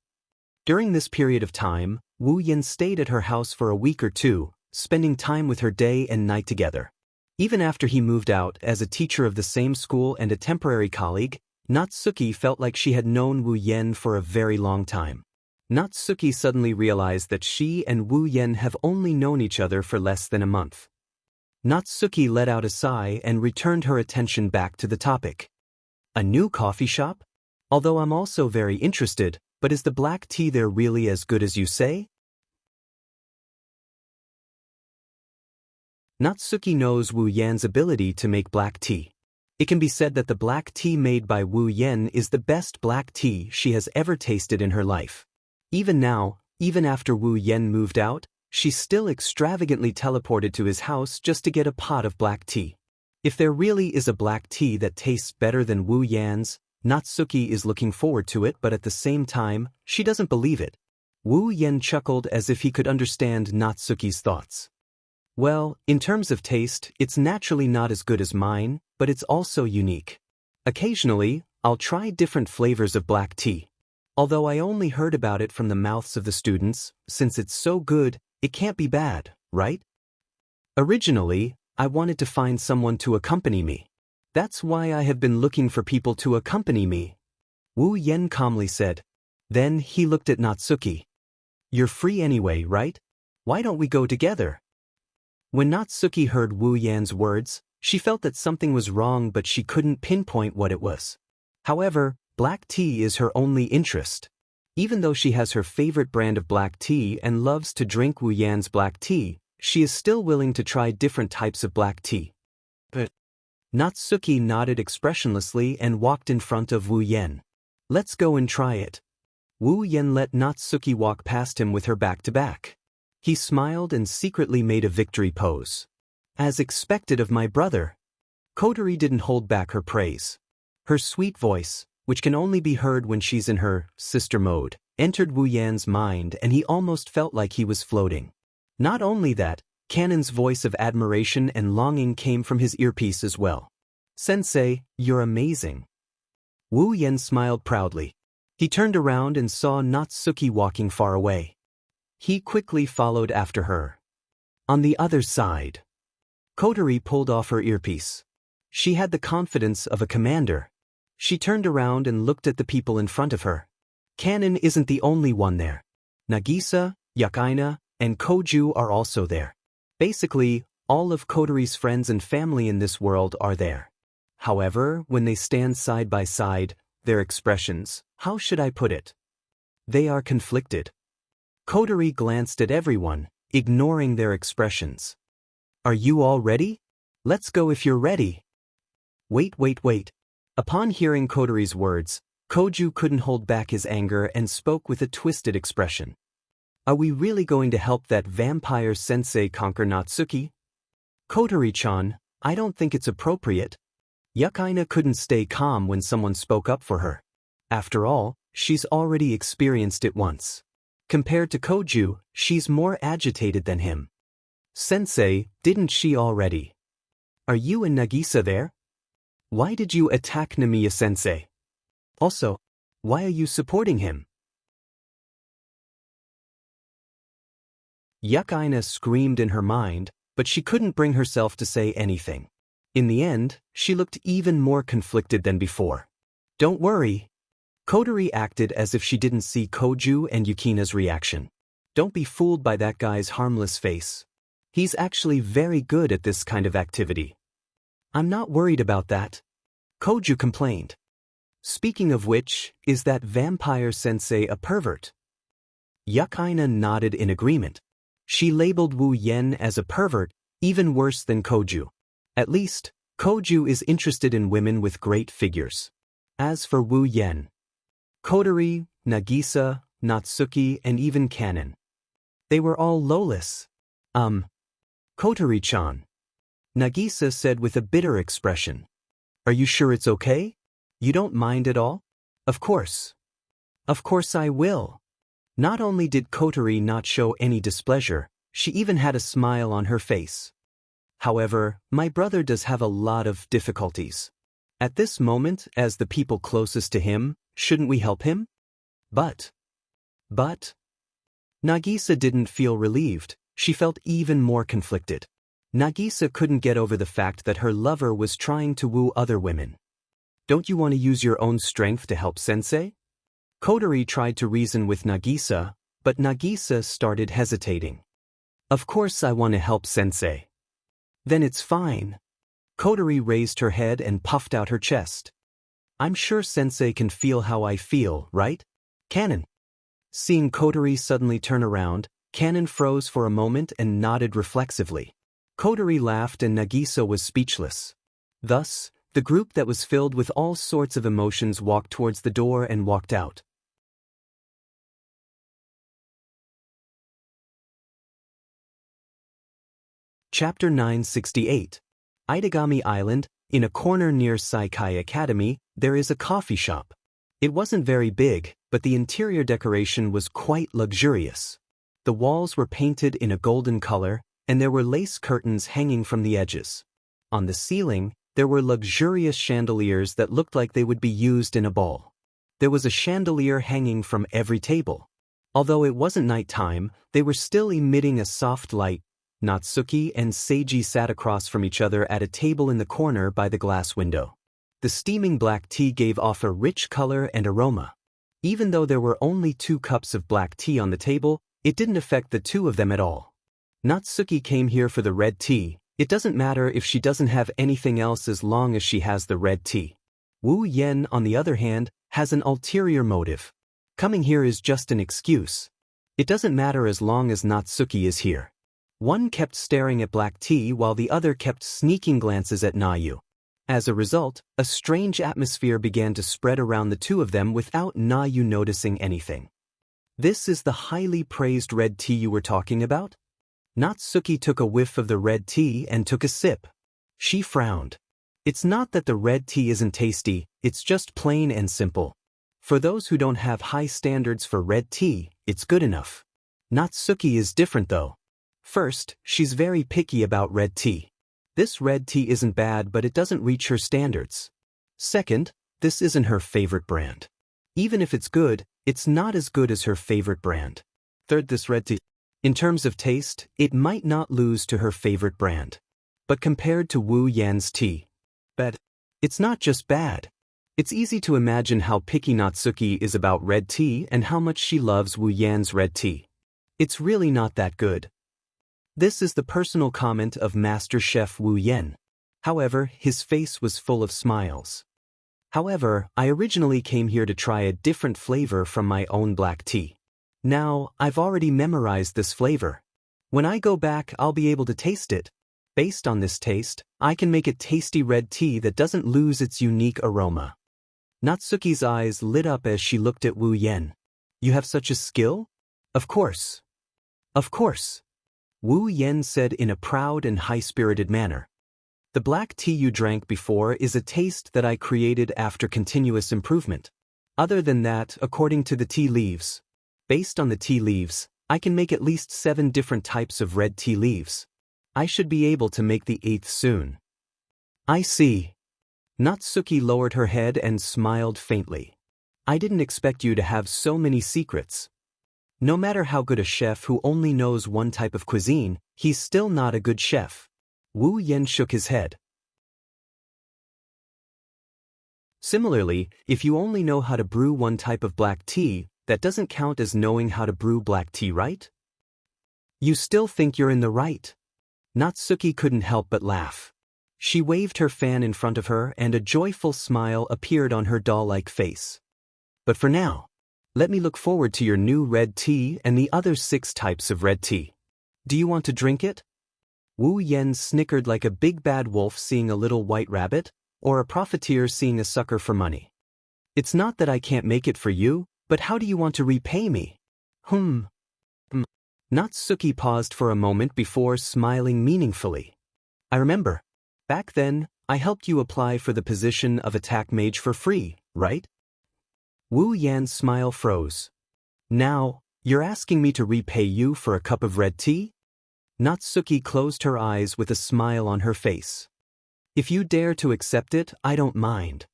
During this period of time, Wu Yan stayed at her house for a week or two, spending time with her day and night together. Even after he moved out as a teacher of the same school and a temporary colleague, Natsuki felt like she had known Wu Yan for a very long time. Natsuki suddenly realized that she and Wu Yan have only known each other for less than a month. Natsuki let out a sigh and returned her attention back to the topic. A new coffee shop? Although I'm also very interested, but is the black tea there really as good as you say? Natsuki knows Wu Yan's ability to make black tea. It can be said that the black tea made by Wu Yan is the best black tea she has ever tasted in her life. Even now, even after Wu Yan moved out, she's still extravagantly teleported to his house just to get a pot of black tea. If there really is a black tea that tastes better than Wu Yan's, Natsuki is looking forward to it, but at the same time, she doesn't believe it. Wu Yan chuckled as if he could understand Natsuki's thoughts. Well, in terms of taste, it's naturally not as good as mine, but it's also unique. Occasionally, I'll try different flavors of black tea. Although I only heard about it from the mouths of the students, since it's so good, it can't be bad, right? Originally, I wanted to find someone to accompany me. That's why I have been looking for people to accompany me. Wu Yan calmly said. Then he looked at Natsuki. You're free anyway, right? Why don't we go together? When Natsuki heard Wu Yan's words, she felt that something was wrong, but she couldn't pinpoint what it was. However, black tea is her only interest. Even though she has her favorite brand of black tea and loves to drink Wu Yan's black tea, she is still willing to try different types of black tea. But Natsuki nodded expressionlessly and walked in front of Wu Yan. Let's go and try it. Wu Yan let Natsuki walk past him with her back to back. He smiled and secretly made a victory pose. As expected of my brother. Kotori didn't hold back her praise. Her sweet voice, which can only be heard when she's in her sister mode, entered Wu Yan's mind and he almost felt like he was floating. Not only that, Kanon's voice of admiration and longing came from his earpiece as well. Sensei, you're amazing. Wu Yan smiled proudly. He turned around and saw Natsuki walking far away. He quickly followed after her. On the other side, Kotori pulled off her earpiece. She had the confidence of a commander. She turned around and looked at the people in front of her. Kanon isn't the only one there. Nagisa, Yukaina, and Koju are also there. Basically, all of Kotori's friends and family in this world are there. However, when they stand side by side, their expressions, how should I put it? They are conflicted. Kotori glanced at everyone, ignoring their expressions. Are you all ready? Let's go if you're ready. Wait. Upon hearing Kotori's words, Koju couldn't hold back his anger and spoke with a twisted expression. Are we really going to help that vampire sensei conquer Natsuki? Kotori-chan, I don't think it's appropriate. Yukaina couldn't stay calm when someone spoke up for her. After all, she's already experienced it once. Compared to Koju, she's more agitated than him. Sensei, didn't she already? Are you and Nagisa there? Why did you attack Namiya-sensei? Also, why are you supporting him? Yukaina screamed in her mind, but she couldn't bring herself to say anything. In the end, she looked even more conflicted than before. Don't worry. Kotori acted as if she didn't see Koju and Yukina's reaction. Don't be fooled by that guy's harmless face. He's actually very good at this kind of activity. I'm not worried about that. Koju complained. Speaking of which, is that vampire sensei a pervert? Yukaina nodded in agreement. She labeled Wu Yen as a pervert, even worse than Koju. At least, Koju is interested in women with great figures. As for Wu Yen, Kotori, Nagisa, Natsuki, and even Kanon, they were all lowless. Kotori-chan, Nagisa said with a bitter expression. Are you sure it's okay? You don't mind at all? Of course. Of course I will. Not only did Kotori not show any displeasure, she even had a smile on her face. However, my brother does have a lot of difficulties. At this moment, as the people closest to him, shouldn't we help him? But. Nagisa didn't feel relieved, she felt even more conflicted. Nagisa couldn't get over the fact that her lover was trying to woo other women. Don't you want to use your own strength to help sensei? Kotori tried to reason with Nagisa, but Nagisa started hesitating. Of course I want to help sensei. Then it's fine. Kotori raised her head and puffed out her chest. I'm sure sensei can feel how I feel, right? Kanon. Seeing Kotori suddenly turn around, Kanon froze for a moment and nodded reflexively. Kotori laughed and Nagisa was speechless. Thus, the group that was filled with all sorts of emotions walked towards the door and walked out. Chapter 968. Itagami Island, in a corner near Saikai Academy, there is a coffee shop. It wasn't very big, but the interior decoration was quite luxurious. The walls were painted in a golden color, and there were lace curtains hanging from the edges. On the ceiling, there were luxurious chandeliers that looked like they would be used in a ball. There was a chandelier hanging from every table. Although it wasn't nighttime, they were still emitting a soft light. Natsuki and Seiji sat across from each other at a table in the corner by the glass window. The steaming black tea gave off a rich color and aroma. Even though there were only 2 cups of black tea on the table, it didn't affect the two of them at all. Natsuki came here for the red tea. It doesn't matter if she doesn't have anything else as long as she has the red tea. Wu Yen, on the other hand, has an ulterior motive. Coming here is just an excuse. It doesn't matter as long as Natsuki is here. One kept staring at black tea while the other kept sneaking glances at Nayu. As a result, a strange atmosphere began to spread around the two of them without Nayu noticing anything. This is the highly praised red tea you were talking about? Natsuki took a whiff of the red tea and took a sip. She frowned. It's not that the red tea isn't tasty, it's just plain and simple. For those who don't have high standards for red tea, it's good enough. Natsuki is different though. First, she's very picky about red tea. This red tea isn't bad, but it doesn't reach her standards. Second, this isn't her favorite brand. Even if it's good, it's not as good as her favorite brand. Third, this red tea, in terms of taste, it might not lose to her favorite brand. But compared to Wu Yan's tea, bad. It's not just bad. It's easy to imagine how picky Natsuki is about red tea and how much she loves Wu Yan's red tea. It's really not that good. This is the personal comment of Master Chef Wu Yen. However, his face was full of smiles. However, I originally came here to try a different flavor from my own black tea. Now, I've already memorized this flavor. When I go back, I'll be able to taste it. Based on this taste, I can make a tasty red tea that doesn't lose its unique aroma. Natsuki's eyes lit up as she looked at Wu Yen. You have such a skill? Of course. Of course. Wu Yen said in a proud and high-spirited manner. The black tea you drank before is a taste that I created after continuous improvement. Other than that, according to the tea leaves. Based on the tea leaves, I can make at least 7 different types of red tea leaves. I should be able to make the 8th soon. I see. Natsuki lowered her head and smiled faintly. I didn't expect you to have so many secrets. No matter how good a chef who only knows one type of cuisine, he's still not a good chef. Wu Yen shook his head. Similarly, if you only know how to brew one type of black tea, that doesn't count as knowing how to brew black tea, right? You still think you're in the right. Natsuki couldn't help but laugh. She waved her fan in front of her and a joyful smile appeared on her doll-like face. But for now, let me look forward to your new red tea and the other 6 types of red tea. Do you want to drink it? Wu Yen snickered like a big bad wolf seeing a little white rabbit, or a profiteer seeing a sucker for money. It's not that I can't make it for you, but how do you want to repay me? Natsuki paused for a moment before smiling meaningfully. I remember. Back then, I helped you apply for the position of attack mage for free, right? Wu Yan's smile froze. Now, you're asking me to repay you for a cup of red tea? Natsuki closed her eyes with a smile on her face. If you dare to accept it, I don't mind.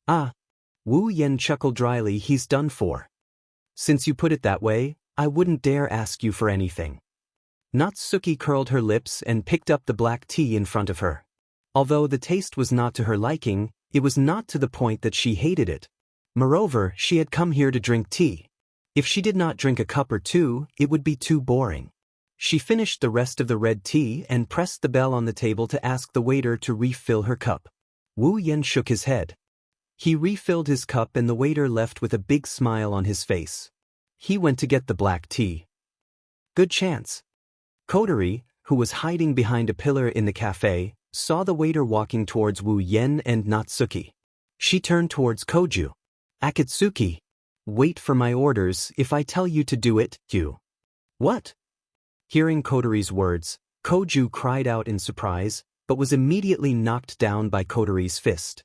Ah. Wu Yan chuckled dryly. He's done for. Since you put it that way, I wouldn't dare ask you for anything. Natsuki curled her lips and picked up the black tea in front of her. Although the taste was not to her liking, it was not to the point that she hated it. Moreover, she had come here to drink tea. If she did not drink a cup or two, it would be too boring. She finished the rest of the red tea and pressed the bell on the table to ask the waiter to refill her cup. Wu Yan shook his head. He refilled his cup and the waiter left with a big smile on his face. He went to get the black tea. Good chance. Kotori, who was hiding behind a pillar in the cafe, saw the waiter walking towards Wu Yan and Natsuki. She turned towards Koju. Akatsuki. Wait for my orders. If I tell you to do it, you. What? Hearing Kotori's words, Koju cried out in surprise, but was immediately knocked down by Kotori's fist.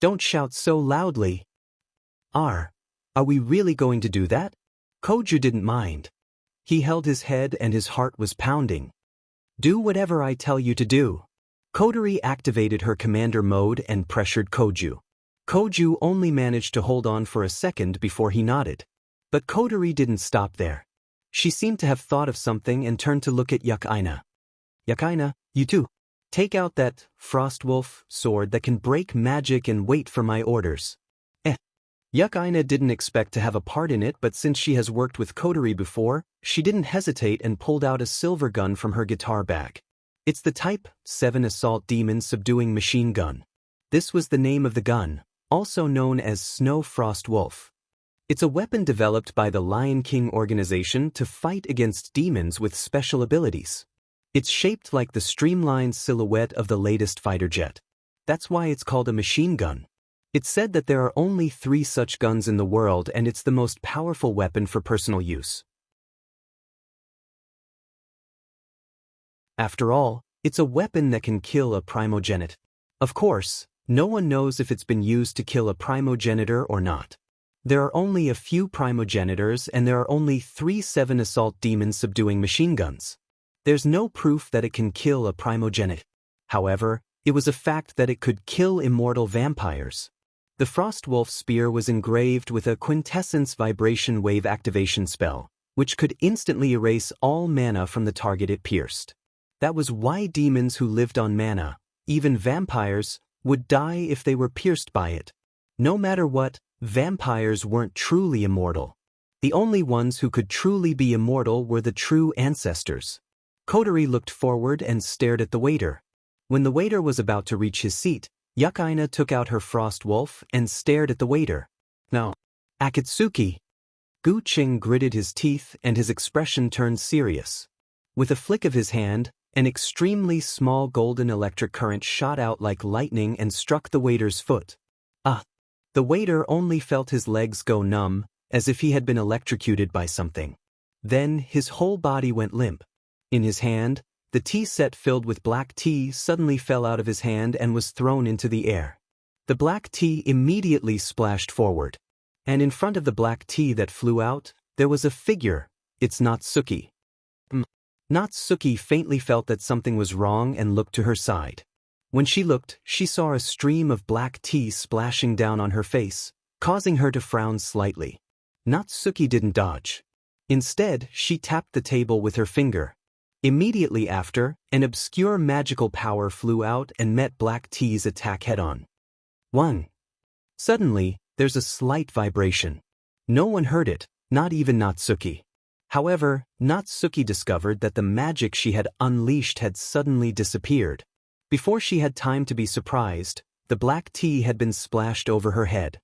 Don't shout so loudly. Are we really going to do that? Koju didn't mind. He held his head and his heart was pounding. Do whatever I tell you to do. Kotori activated her commander mode and pressured Koju. Koju only managed to hold on for a second before he nodded. But Kotori didn't stop there. She seemed to have thought of something and turned to look at Yukaina. Yukaina, you too. Take out that Frostwolf sword that can break magic and wait for my orders. Yukaina didn't expect to have a part in it, but since she has worked with Kotori before, she didn't hesitate and pulled out a silver gun from her guitar bag. It's the Type 7 Assault Demon Subduing Machine Gun. This was the name of the gun, also known as Snow Frost Wolf. It's a weapon developed by the Lion King organization to fight against demons with special abilities. It's shaped like the streamlined silhouette of the latest fighter jet. That's why it's called a machine gun. It's said that there are only 3 such guns in the world and it's the most powerful weapon for personal use. After all, it's a weapon that can kill a primogenite. Of course, no one knows if it's been used to kill a primogenitor or not. There are only a few primogenitors and there are only 3 7 assault demons subduing machine guns. There's no proof that it can kill a primogenite. However, it was a fact that it could kill immortal vampires. The Frostwolf spear was engraved with a quintessence vibration wave activation spell, which could instantly erase all mana from the target it pierced. That was why demons who lived on mana, even vampires, would die if they were pierced by it. No matter what, vampires weren't truly immortal. The only ones who could truly be immortal were the true ancestors. Kotori looked forward and stared at the waiter. When the waiter was about to reach his seat, Yukaina took out her Frostwolf and stared at the waiter. No. Akatsuki. Gu Qing gritted his teeth and his expression turned serious. With a flick of his hand, an extremely small golden electric current shot out like lightning and struck the waiter's foot. The waiter only felt his legs go numb, as if he had been electrocuted by something. Then his whole body went limp. In his hand, the tea set filled with black tea suddenly fell out of his hand and was thrown into the air. The black tea immediately splashed forward. And in front of the black tea that flew out, there was a figure. It's Natsuki. Natsuki faintly felt that something was wrong and looked to her side. When she looked, she saw a stream of black tea splashing down on her face, causing her to frown slightly. Natsuki didn't dodge. Instead, she tapped the table with her finger. Immediately after, an obscure magical power flew out and met Black Tea's attack head-on. 1. Suddenly, there's a slight vibration. No one heard it, not even Natsuki. However, Natsuki discovered that the magic she had unleashed had suddenly disappeared. Before she had time to be surprised, the black tea had been splashed over her head.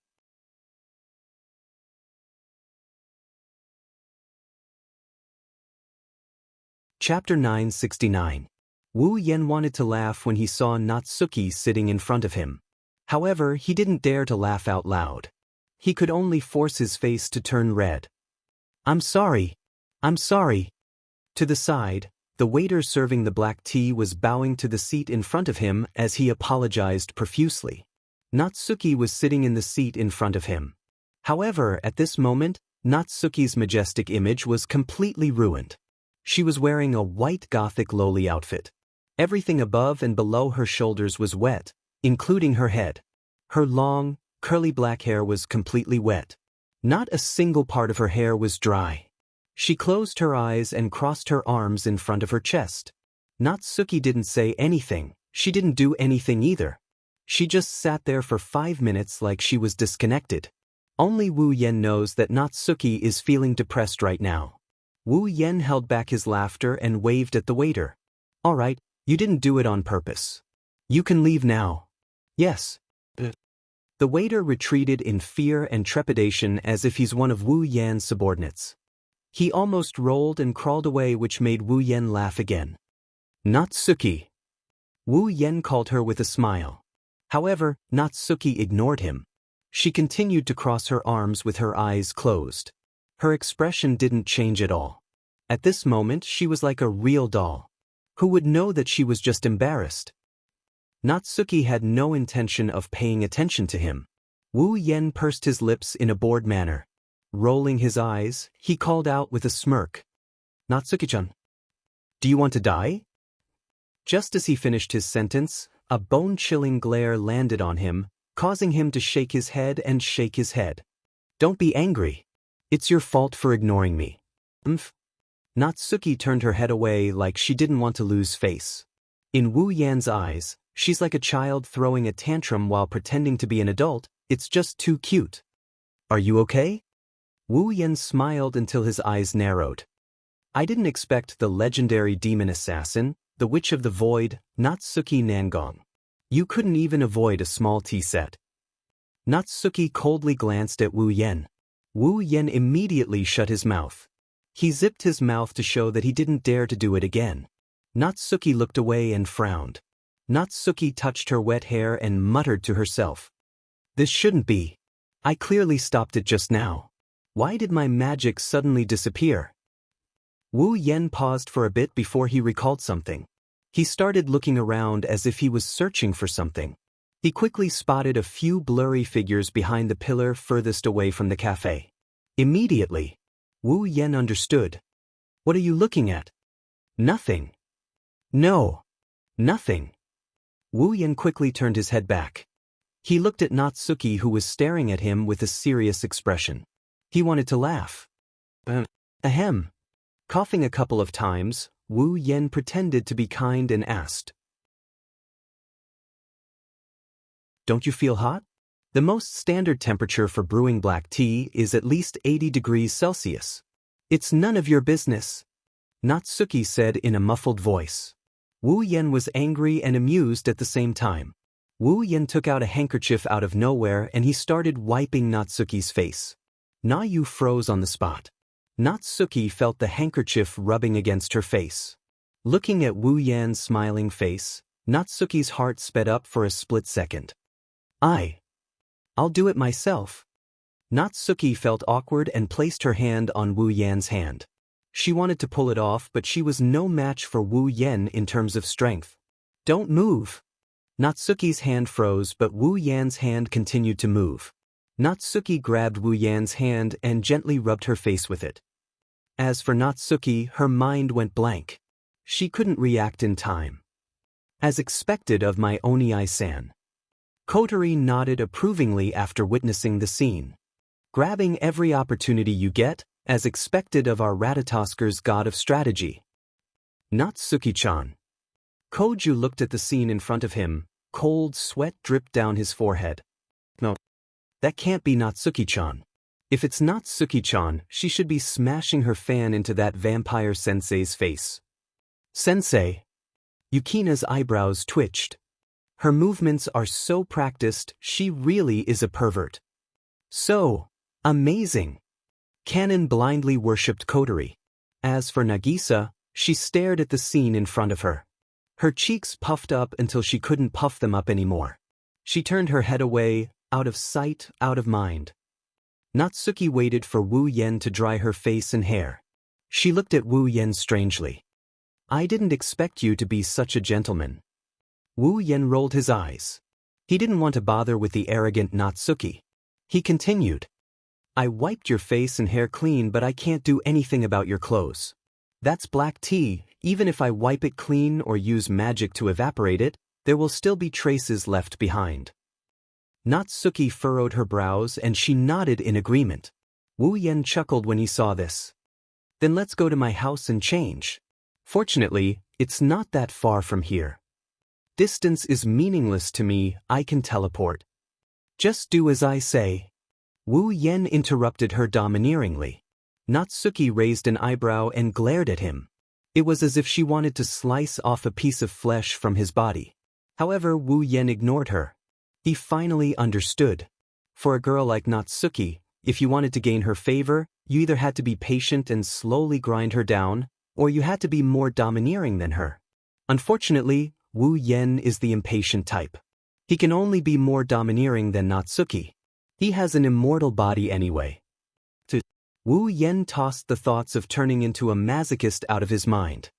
Chapter 969. Wu Yen wanted to laugh when he saw Natsuki sitting in front of him. However, he didn't dare to laugh out loud. He could only force his face to turn red. "I'm sorry. I'm sorry." To the side, the waiter serving the black tea was bowing to the seat in front of him as he apologized profusely. Natsuki was sitting in the seat in front of him. However, at this moment, Natsuki's majestic image was completely ruined. She was wearing a white gothic lowly outfit. Everything above and below her shoulders was wet, including her head. Her long, curly black hair was completely wet. Not a single part of her hair was dry. She closed her eyes and crossed her arms in front of her chest. Natsuki didn't say anything. She didn't do anything either. She just sat there for 5 minutes like she was disconnected. Only Wu Yen knows that Natsuki is feeling depressed right now. Wu Yen held back his laughter and waved at the waiter. "All right, you didn't do it on purpose. You can leave now." "Yes." The waiter retreated in fear and trepidation as if he's one of Wu Yan's subordinates. He almost rolled and crawled away, which made Wu Yen laugh again. "Natsuki." Wu Yen called her with a smile. However, Natsuki ignored him. She continued to cross her arms with her eyes closed. Her expression didn't change at all. At this moment, she was like a real doll. Who would know that she was just embarrassed? Natsuki had no intention of paying attention to him. Wu Yen pursed his lips in a bored manner. Rolling his eyes, he called out with a smirk. "Natsuki-chan, do you want to die?" Just as he finished his sentence, a bone-chilling glare landed on him, causing him to shake his head and shake his head. "Don't be angry. It's your fault for ignoring me." Natsuki turned her head away like she didn't want to lose face. In Wu Yan's eyes, she's like a child throwing a tantrum while pretending to be an adult. It's just too cute. "Are you okay?" Wu Yan smiled until his eyes narrowed. "I didn't expect the legendary demon assassin, the Witch of the Void, Natsuki Nangong. You couldn't even avoid a small tea set." Natsuki coldly glanced at Wu Yan. Wu Yan immediately shut his mouth. He zipped his mouth to show that he didn't dare to do it again. Natsuki looked away and frowned. Natsuki touched her wet hair and muttered to herself. "This shouldn't be. I clearly stopped it just now. Why did my magic suddenly disappear?" Wu Yen paused for a bit before he recalled something. He started looking around as if he was searching for something. He quickly spotted a few blurry figures behind the pillar furthest away from the cafe. Immediately, Wu Yen understood. "What are you looking at?" "Nothing." "No. Nothing." Wu Yen quickly turned his head back. He looked at Natsuki, who was staring at him with a serious expression. He wanted to laugh. Ahem. Coughing a couple of times, Wu Yen pretended to be kind and asked, "Don't you feel hot?" The most standard temperature for brewing black tea is at least 80 degrees Celsius. "It's none of your business," Natsuki said in a muffled voice. Wu Yen was angry and amused at the same time. Wu Yen took out a handkerchief out of nowhere and he started wiping Natsuki's face. Na Yu froze on the spot. Natsuki felt the handkerchief rubbing against her face. Looking at Wu Yan's smiling face, Natsuki's heart sped up for a split second. I'll do it myself." Natsuki felt awkward and placed her hand on Wu Yan's hand. She wanted to pull it off, but she was no match for Wu Yan in terms of strength. "Don't move." Natsuki's hand froze, but Wu Yan's hand continued to move. Natsuki grabbed Wu Yan's hand and gently rubbed her face with it. As for Natsuki, her mind went blank. She couldn't react in time. "As expected of my Oni-san." Kotori nodded approvingly after witnessing the scene. "Grabbing every opportunity you get, as expected of our Ratatosker's god of strategy." "Natsuki-chan." Koju looked at the scene in front of him. Cold sweat dripped down his forehead. "No. That can't be Natsuki-chan. If it's Natsuki-chan, she should be smashing her fan into that vampire sensei's face." "Sensei." Yukina's eyebrows twitched. Her movements are so practiced, she really is a pervert. So amazing. Kanon blindly worshipped Kotori. As for Nagisa, She stared at the scene in front of her. Her cheeks puffed up until she couldn't puff them up anymore. She turned her head away, out of sight, out of mind. Natsuki waited for Wu Yen to dry her face and hair. She looked at Wu Yen strangely. I didn't expect you to be such a gentleman. Wu Yen rolled his eyes. He didn't want to bother with the arrogant Natsuki. He continued. I wiped your face and hair clean, but I can't do anything about your clothes. That's black tea. Even if I wipe it clean or use magic to evaporate it, there will still be traces left behind. Natsuki furrowed her brows and she nodded in agreement. Wu Yen chuckled when he saw this. Then let's go to my house and change. Fortunately, it's not that far from here. Distance is meaningless to me, I can teleport. Just do as I say. Wu Yen interrupted her domineeringly. Natsuki raised an eyebrow and glared at him. It was as if she wanted to slice off a piece of flesh from his body. However, Wu Yen ignored her. He finally understood. For a girl like Natsuki, if you wanted to gain her favor, you either had to be patient and slowly grind her down, or you had to be more domineering than her. Unfortunately, Wu Yen is the impatient type. He can only be more domineering than Natsuki. He has an immortal body anyway. Wu Yen tossed the thoughts of turning into a masochist out of his mind.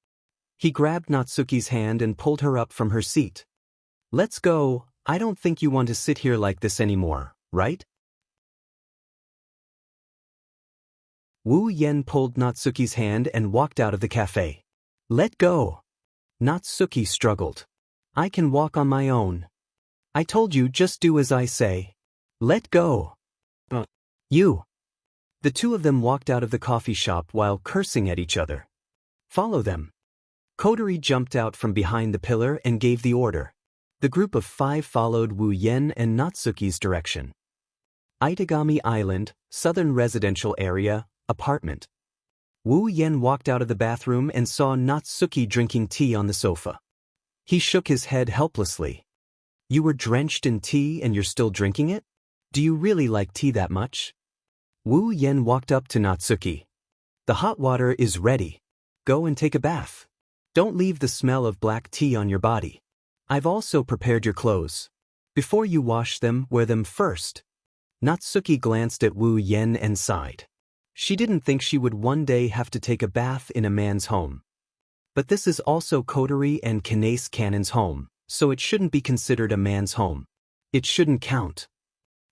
He grabbed Natsuki's hand and pulled her up from her seat. Let's go, I don't think you want to sit here like this anymore, right? Wu Yen pulled Natsuki's hand and walked out of the cafe. Let go. Natsuki struggled. I can walk on my own. I told you, just do as I say. Let go. You. The two of them walked out of the coffee shop while cursing at each other. Follow them. Kotori jumped out from behind the pillar and gave the order. The group of 5 followed Wu Yen and Natsuki's direction. Itagami Island, Southern Residential Area, Apartment. Wu Yen walked out of the bathroom and saw Natsuki drinking tea on the sofa. He shook his head helplessly. You were drenched in tea and you're still drinking it? Do you really like tea that much? Wu Yen walked up to Natsuki. The hot water is ready. Go and take a bath. Don't leave the smell of black tea on your body. I've also prepared your clothes. Before you wash them, wear them first. Natsuki glanced at Wu Yen and sighed. She didn't think she would one day have to take a bath in a man's home. But this is also Kotori and Kanase Kanon's home, so it shouldn't be considered a man's home. It shouldn't count.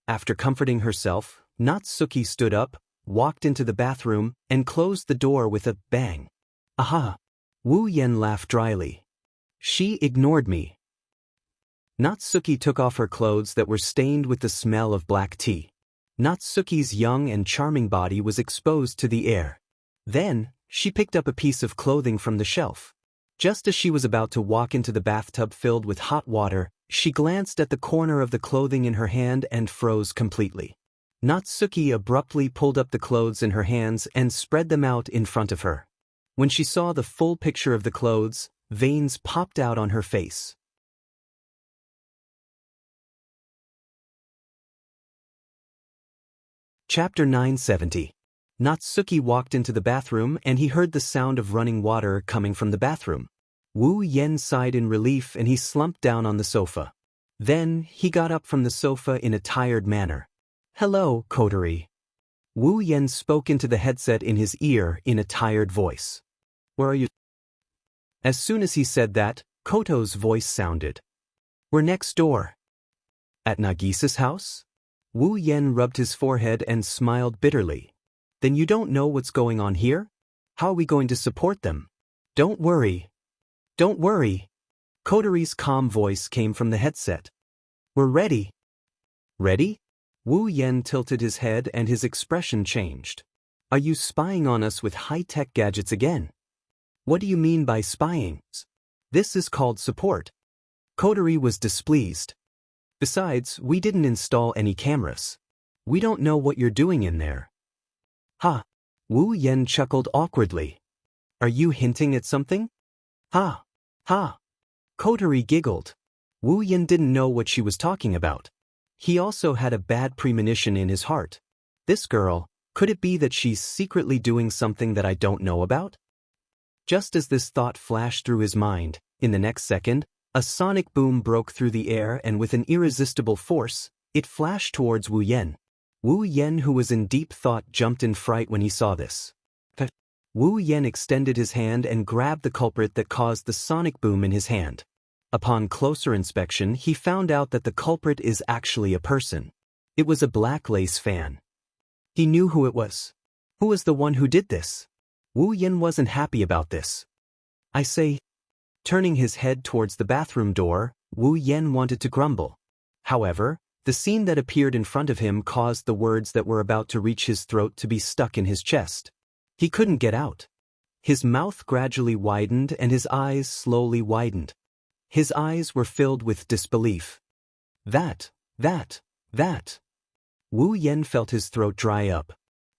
After comforting herself, Natsuki stood up, walked into the bathroom, and closed the door with a bang. Aha! Wu Yen laughed dryly. She ignored me. Natsuki took off her clothes that were stained with the smell of black tea. Natsuki's young and charming body was exposed to the air. Then, she picked up a piece of clothing from the shelf. Just as she was about to walk into the bathtub filled with hot water, she glanced at the corner of the clothing in her hand and froze completely. Natsuki abruptly pulled up the clothes in her hands and spread them out in front of her. When she saw the full picture of the clothes, veins popped out on her face. Chapter 970. Natsuki walked into the bathroom and he heard the sound of running water coming from the bathroom. Wu Yen sighed in relief and he slumped down on the sofa. Then, he got up from the sofa in a tired manner. Hello, Kotori. Wu Yen spoke into the headset in his ear in a tired voice. Where are you? As soon as he said that, Koto's voice sounded. We're next door. At Nagisa's house? Wu Yen rubbed his forehead and smiled bitterly. Then you don't know what's going on here? How are we going to support them? Don't worry. Don't worry. Kotori's calm voice came from the headset. We're ready. Ready? Wu Yen tilted his head and his expression changed. Are you spying on us with high-tech gadgets again? What do you mean by spying? This is called support. Kotori was displeased. Besides, we didn't install any cameras. We don't know what you're doing in there. Ha! Wu Yen chuckled awkwardly. Are you hinting at something? Ha! Ha! Kotori giggled. Wu Yen didn't know what she was talking about. He also had a bad premonition in his heart. This girl, could it be that she's secretly doing something that I don't know about? Just as this thought flashed through his mind, in the next second, a sonic boom broke through the air and with an irresistible force, it flashed towards Wu Yen. Wu Yen, who was in deep thought, jumped in fright when he saw this. Wu Yen extended his hand and grabbed the culprit that caused the sonic boom in his hand. Upon closer inspection, he found out that the culprit is actually a person. It was a black lace fan. He knew who it was. Who was the one who did this? Wu Yen wasn't happy about this. I say. Turning his head towards the bathroom door, Wu Yen wanted to grumble. However, the scene that appeared in front of him caused the words that were about to reach his throat to be stuck in his chest. He couldn't get out. His mouth gradually widened and his eyes slowly widened. His eyes were filled with disbelief. That. Wu Yen felt his throat dry up.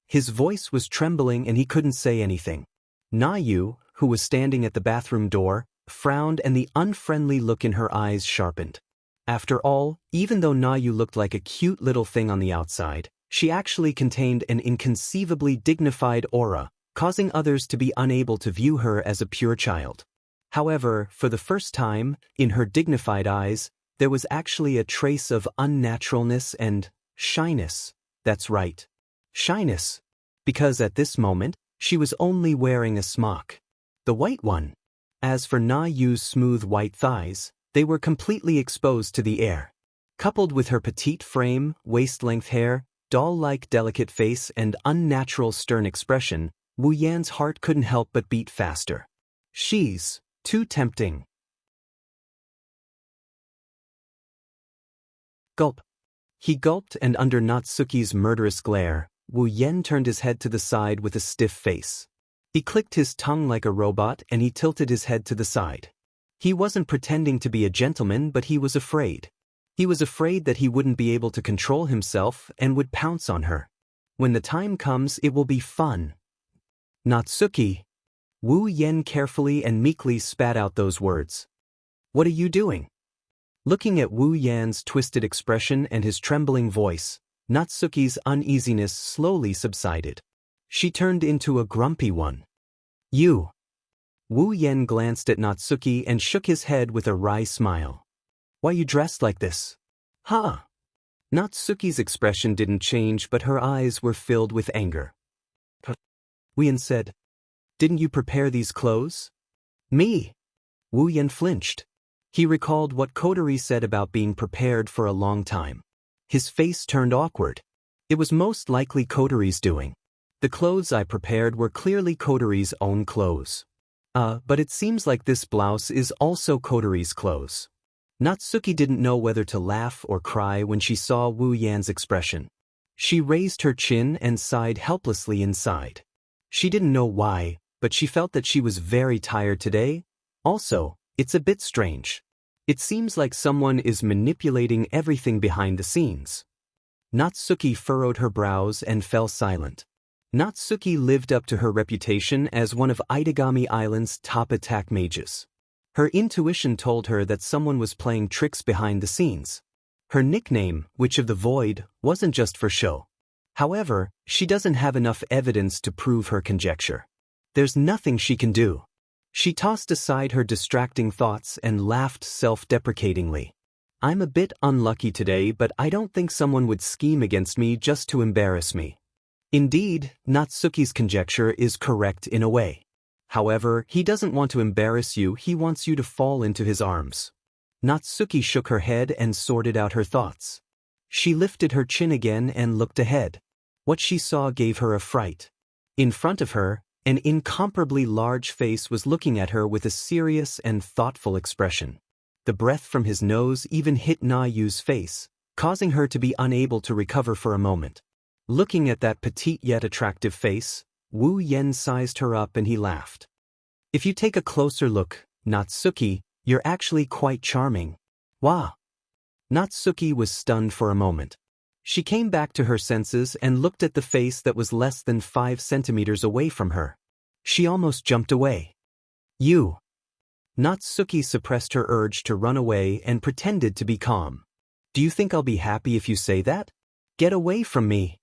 His voice was trembling and he couldn't say anything. Na Yu, who was standing at the bathroom door, frowned and the unfriendly look in her eyes sharpened. After all, even though Na Yu looked like a cute little thing on the outside, she actually contained an inconceivably dignified aura, causing others to be unable to view her as a pure child. However, for the first time, in her dignified eyes, there was actually a trace of unnaturalness and shyness. That's right. Shyness. Because at this moment, she was only wearing a smock. The white one. As for Na Yu's smooth white thighs, they were completely exposed to the air. Coupled with her petite frame, waist-length hair, doll-like delicate face and unnatural stern expression, Wu Yan's heart couldn't help but beat faster. She's too tempting. Gulp. He gulped, and under Natsuki's murderous glare, Wu Yan turned his head to the side with a stiff face. He clicked his tongue like a robot and he tilted his head to the side. He wasn't pretending to be a gentleman, but he was afraid. He was afraid that he wouldn't be able to control himself and would pounce on her. When the time comes, it will be fun. Natsuki. Wu Yan carefully and meekly spat out those words. What are you doing? Looking at Wu Yan's twisted expression and his trembling voice, Natsuki's uneasiness slowly subsided. She turned into a grumpy one. You. Wu Yan glanced at Natsuki and shook his head with a wry smile. Why you dressed like this? Huh? Natsuki's expression didn't change, but her eyes were filled with anger. Wu Yan said, Didn't you prepare these clothes? Me? Wu Yan flinched. He recalled what Kotori said about being prepared for a long time. His face turned awkward. It was most likely Kotori's doing. The clothes I prepared were clearly Kotori's own clothes. But it seems like this blouse is also Kotori's clothes. Natsuki didn't know whether to laugh or cry when she saw Wu Yan's expression. She raised her chin and sighed helplessly inside. She didn't know why, but she felt that she was very tired today. Also, it's a bit strange. It seems like someone is manipulating everything behind the scenes. Natsuki furrowed her brows and fell silent. Natsuki lived up to her reputation as one of Itagami Island's top attack mages. Her intuition told her that someone was playing tricks behind the scenes. Her nickname, Witch of the Void, wasn't just for show. However, she doesn't have enough evidence to prove her conjecture. There's nothing she can do. She tossed aside her distracting thoughts and laughed self-deprecatingly. I'm a bit unlucky today, but I don't think someone would scheme against me just to embarrass me. Indeed, Natsuki's conjecture is correct in a way. However, he doesn't want to embarrass you, he wants you to fall into his arms. Natsuki shook her head and sorted out her thoughts. She lifted her chin again and looked ahead. What she saw gave her a fright. In front of her, an incomparably large face was looking at her with a serious and thoughtful expression. The breath from his nose even hit Na Yu's face, causing her to be unable to recover for a moment. Looking at that petite yet attractive face, Wu Yan sized her up and he laughed. If you take a closer look, Natsuki, you're actually quite charming. Wow. Natsuki was stunned for a moment. She came back to her senses and looked at the face that was less than 5 centimeters away from her. She almost jumped away. You. Natsuki suppressed her urge to run away and pretended to be calm. Do you think I'll be happy if you say that? Get away from me.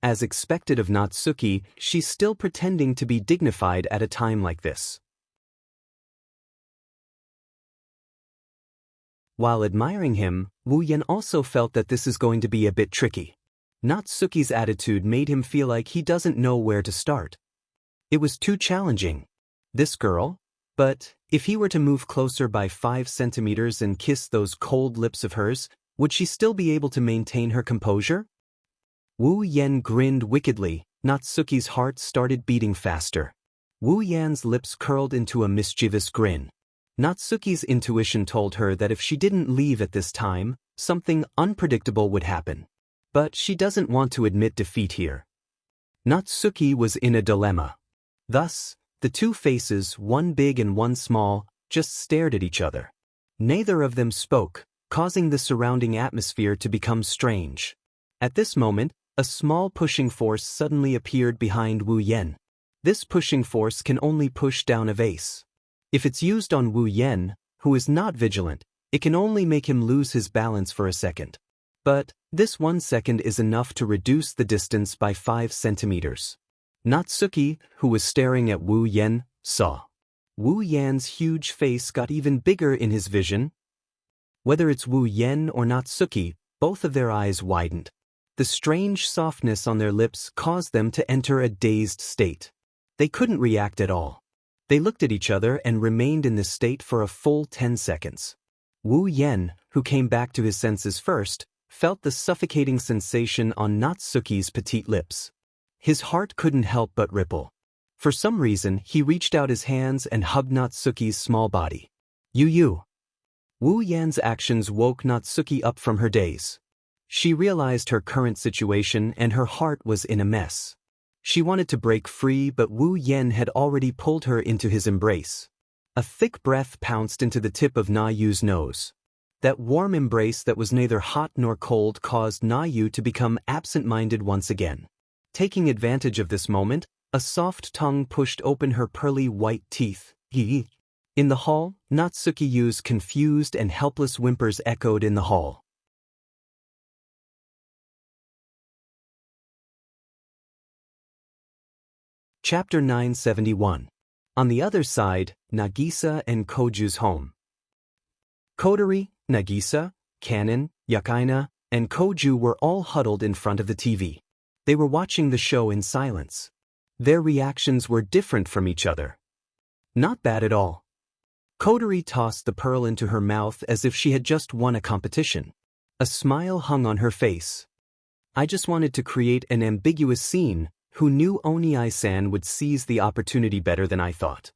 As expected of Natsuki, she's still pretending to be dignified at a time like this. While admiring him, Wu Yan also felt that this is going to be a bit tricky. Natsuki's attitude made him feel like he doesn't know where to start. It was too challenging. This girl? But if he were to move closer by 5 centimeters and kiss those cold lips of hers, would she still be able to maintain her composure? Wu Yan grinned wickedly. Natsuki's heart started beating faster. Wu Yan's lips curled into a mischievous grin. Natsuki's intuition told her that if she didn't leave at this time, something unpredictable would happen. But she doesn't want to admit defeat here. Natsuki was in a dilemma. Thus, the two faces, one big and one small, just stared at each other. Neither of them spoke, causing the surrounding atmosphere to become strange. At this moment, a small pushing force suddenly appeared behind Wu Yan. This pushing force can only push down a vase. If it's used on Wu Yan, who is not vigilant, it can only make him lose his balance for a second. But this 1 second is enough to reduce the distance by 5 centimeters. Natsuki, who was staring at Wu Yan, saw. Wu Yan's huge face got even bigger in his vision. Whether it's Wu Yan or Natsuki, both of their eyes widened. The strange softness on their lips caused them to enter a dazed state. They couldn't react at all. They looked at each other and remained in this state for a full 10 seconds. Wu Yan, who came back to his senses first, felt the suffocating sensation on Natsuki's petite lips. His heart couldn't help but ripple. For some reason, he reached out his hands and hugged Natsuki's small body. You. Wu Yan's actions woke Natsuki up from her daze. She realized her current situation and her heart was in a mess. She wanted to break free, but Wu Yan had already pulled her into his embrace. A thick breath pounced into the tip of Na Yu's nose. That warm embrace that was neither hot nor cold caused Na Yu to become absent-minded once again. Taking advantage of this moment, a soft tongue pushed open her pearly white teeth. In the hall, Natsuki Yu's confused and helpless whimpers echoed in the hall. Chapter 971. On the other side, Nagisa and Koju's home. Kodori, Nagisa, Kanon, Yukaina, and Koju were all huddled in front of the TV. They were watching the show in silence. Their reactions were different from each other. Not bad at all. Kodori tossed the pearl into her mouth as if she had just won a competition. A smile hung on her face. I just wanted to create an ambiguous scene. Who knew Oniai-san would seize the opportunity better than I thought?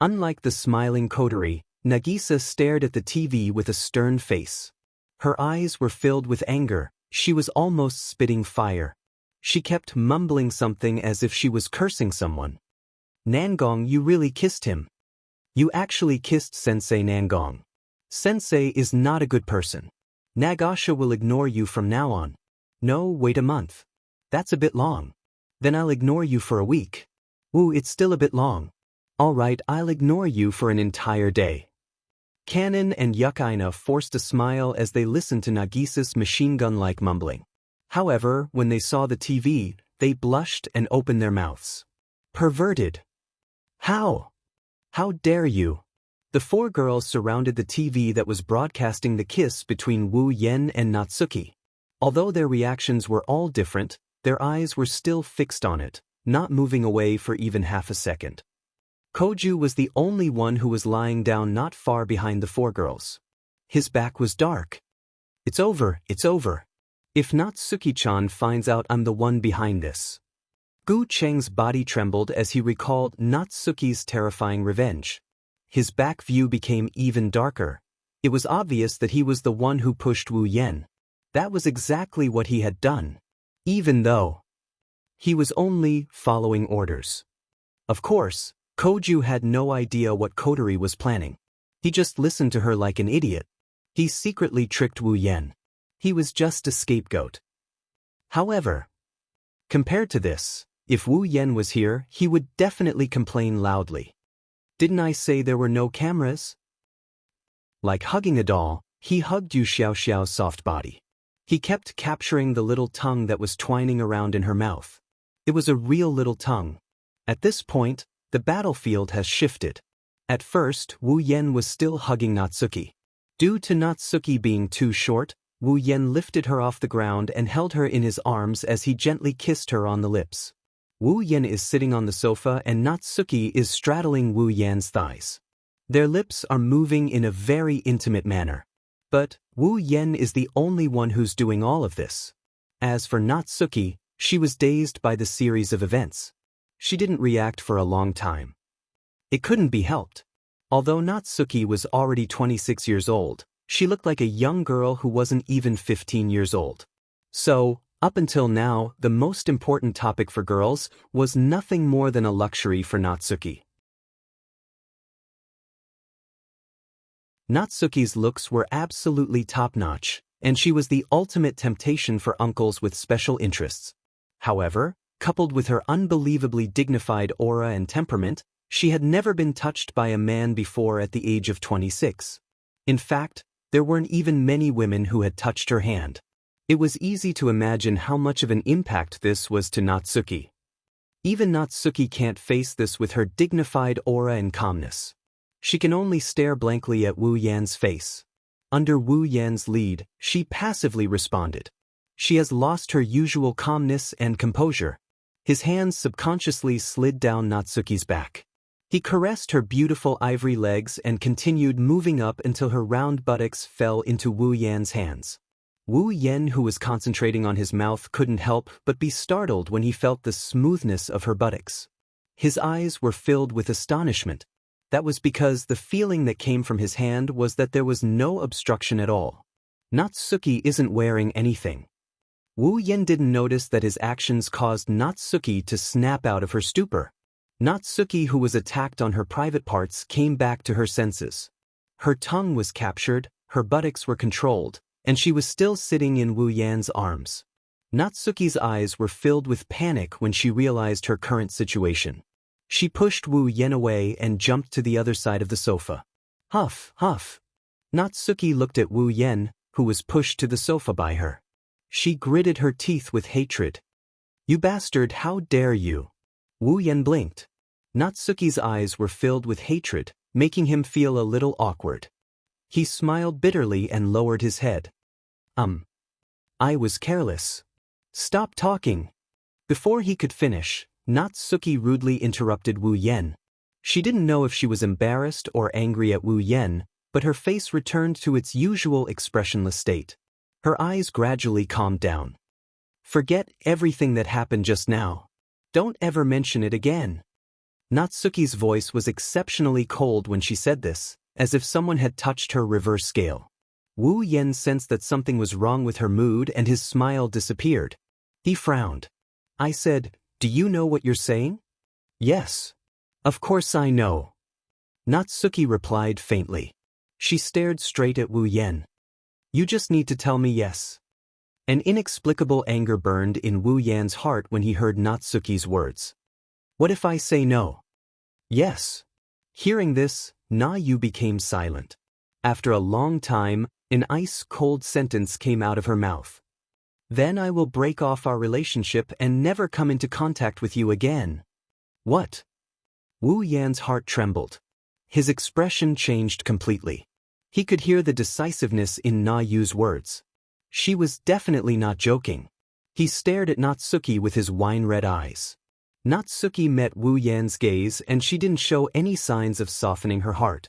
Unlike the smiling Kodori, Nagisa stared at the TV with a stern face. Her eyes were filled with anger. She was almost spitting fire. She kept mumbling something as if she was cursing someone. Nangong, you really kissed him. You actually kissed Sensei Nangong. Sensei is not a good person. Nagasha will ignore you from now on. No, wait a month. That's a bit long. Then I'll ignore you for a week. Ooh, it's still a bit long. All right, I'll ignore you for an entire day. Kanon and Yukaina forced a smile as they listened to Nagisa's machine gun-like mumbling. However, when they saw the TV, they blushed and opened their mouths. Perverted. How? How dare you? The four girls surrounded the TV that was broadcasting the kiss between Wu Yan and Natsuki. Although their reactions were all different, their eyes were still fixed on it, not moving away for even half a second. Koju was the only one who was lying down not far behind the four girls. His back was dark. It's over. If Natsuki-chan finds out I'm the one behind this. Gu Cheng's body trembled as he recalled Natsuki's terrifying revenge. His back view became even darker. It was obvious that he was the one who pushed Wu Yan. That was exactly what he had done. Even though he was only following orders. Of course, Koju had no idea what Kodori was planning. He just listened to her like an idiot. He secretly tricked Wu Yan. He was just a scapegoat. However, compared to this, if Wu Yan was here, he would definitely complain loudly. Didn't I say there were no cameras? Like hugging a doll, he hugged Yu Xiaoxiao's soft body. He kept capturing the little tongue that was twining around in her mouth. It was a real little tongue. At this point, the battlefield has shifted. At first, Wu Yan was still hugging Natsuki. Due to Natsuki being too short, Wu Yen lifted her off the ground and held her in his arms as he gently kissed her on the lips. Wu Yen is sitting on the sofa and Natsuki is straddling Wu Yan's thighs. Their lips are moving in a very intimate manner. But Wu Yen is the only one who's doing all of this. As for Natsuki, she was dazed by the series of events. She didn't react for a long time. It couldn't be helped. Although Natsuki was already 26 years old, she looked like a young girl who wasn't even 15 years old. So, up until now, the most important topic for girls was nothing more than a luxury for Natsuki. Natsuki's looks were absolutely top-notch, and she was the ultimate temptation for uncles with special interests. However, coupled with her unbelievably dignified aura and temperament, she had never been touched by a man before at the age of 26. In fact, there weren't even many women who had touched her hand. It was easy to imagine how much of an impact this was to Natsuki. Even Natsuki can't face this with her dignified aura and calmness. She can only stare blankly at Wu Yan's face. Under Wu Yan's lead, she passively responded. She has lost her usual calmness and composure. His hands subconsciously slid down Natsuki's back. He caressed her beautiful ivory legs and continued moving up until her round buttocks fell into Wu Yan's hands. Wu Yan, who was concentrating on his mouth, couldn't help but be startled when he felt the smoothness of her buttocks. His eyes were filled with astonishment. That was because the feeling that came from his hand was that there was no obstruction at all. Natsuki isn't wearing anything. Wu Yan didn't notice that his actions caused Natsuki to snap out of her stupor. Natsuki, who was attacked on her private parts, came back to her senses. Her tongue was captured, her buttocks were controlled, and she was still sitting in Wu Yan's arms. Natsuki's eyes were filled with panic when she realized her current situation. She pushed Wu Yan away and jumped to the other side of the sofa. Huff, huff. Natsuki looked at Wu Yan, who was pushed to the sofa by her. She gritted her teeth with hatred. You bastard, how dare you? Wu Yan blinked. Natsuki's eyes were filled with hatred, making him feel a little awkward. He smiled bitterly and lowered his head. I was careless. Stop talking. Before he could finish, Natsuki rudely interrupted Wu Yan. She didn't know if she was embarrassed or angry at Wu Yan, but her face returned to its usual expressionless state. Her eyes gradually calmed down. Forget everything that happened just now. Don't ever mention it again. Natsuki's voice was exceptionally cold when she said this, as if someone had touched her reverse scale. Wu Yan sensed that something was wrong with her mood and his smile disappeared. He frowned. I said, do you know what you're saying? Yes. Of course I know. Natsuki replied faintly. She stared straight at Wu Yan. You just need to tell me yes. An inexplicable anger burned in Wu Yan's heart when he heard Natsuki's words. What if I say no? Yes. Hearing this, Na Yu became silent. After a long time, an ice-cold sentence came out of her mouth. Then I will break off our relationship and never come into contact with you again. What? Wu Yan's heart trembled. His expression changed completely. He could hear the decisiveness in Na Yu's words. She was definitely not joking. He stared at Natsuki with his wine-red eyes. Natsuki met Wu Yan's gaze and she didn't show any signs of softening her heart.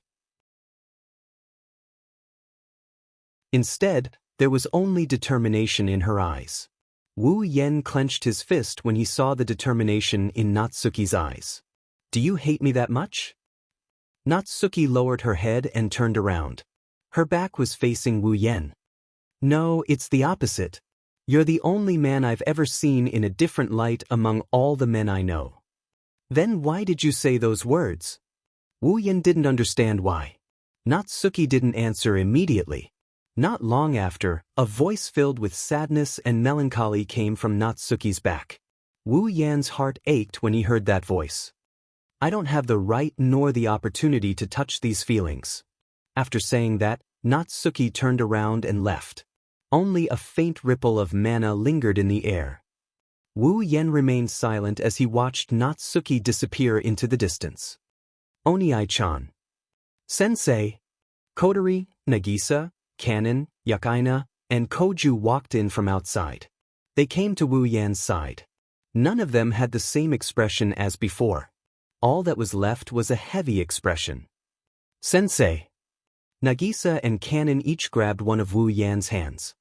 Instead, there was only determination in her eyes. Wu Yan clenched his fist when he saw the determination in Natsuki's eyes. Do you hate me that much? Natsuki lowered her head and turned around. Her back was facing Wu Yan. No, it's the opposite. You're the only man I've ever seen in a different light among all the men I know. Then why did you say those words? Wu Yan didn't understand why. Natsuki didn't answer immediately. Not long after, a voice filled with sadness and melancholy came from Natsuki's back. Wu Yan's heart ached when he heard that voice. I don't have the right nor the opportunity to touch these feelings. After saying that, Natsuki turned around and left. Only a faint ripple of mana lingered in the air. Wu Yan remained silent as he watched Natsuki disappear into the distance. Oniai-chan. Sensei. Kotori, Nagisa, Kanon, Yukaina, and Koju walked in from outside. They came to Wu Yan's side. None of them had the same expression as before. All that was left was a heavy expression. Sensei. Nagisa and Kanon each grabbed one of Wu Yan's hands.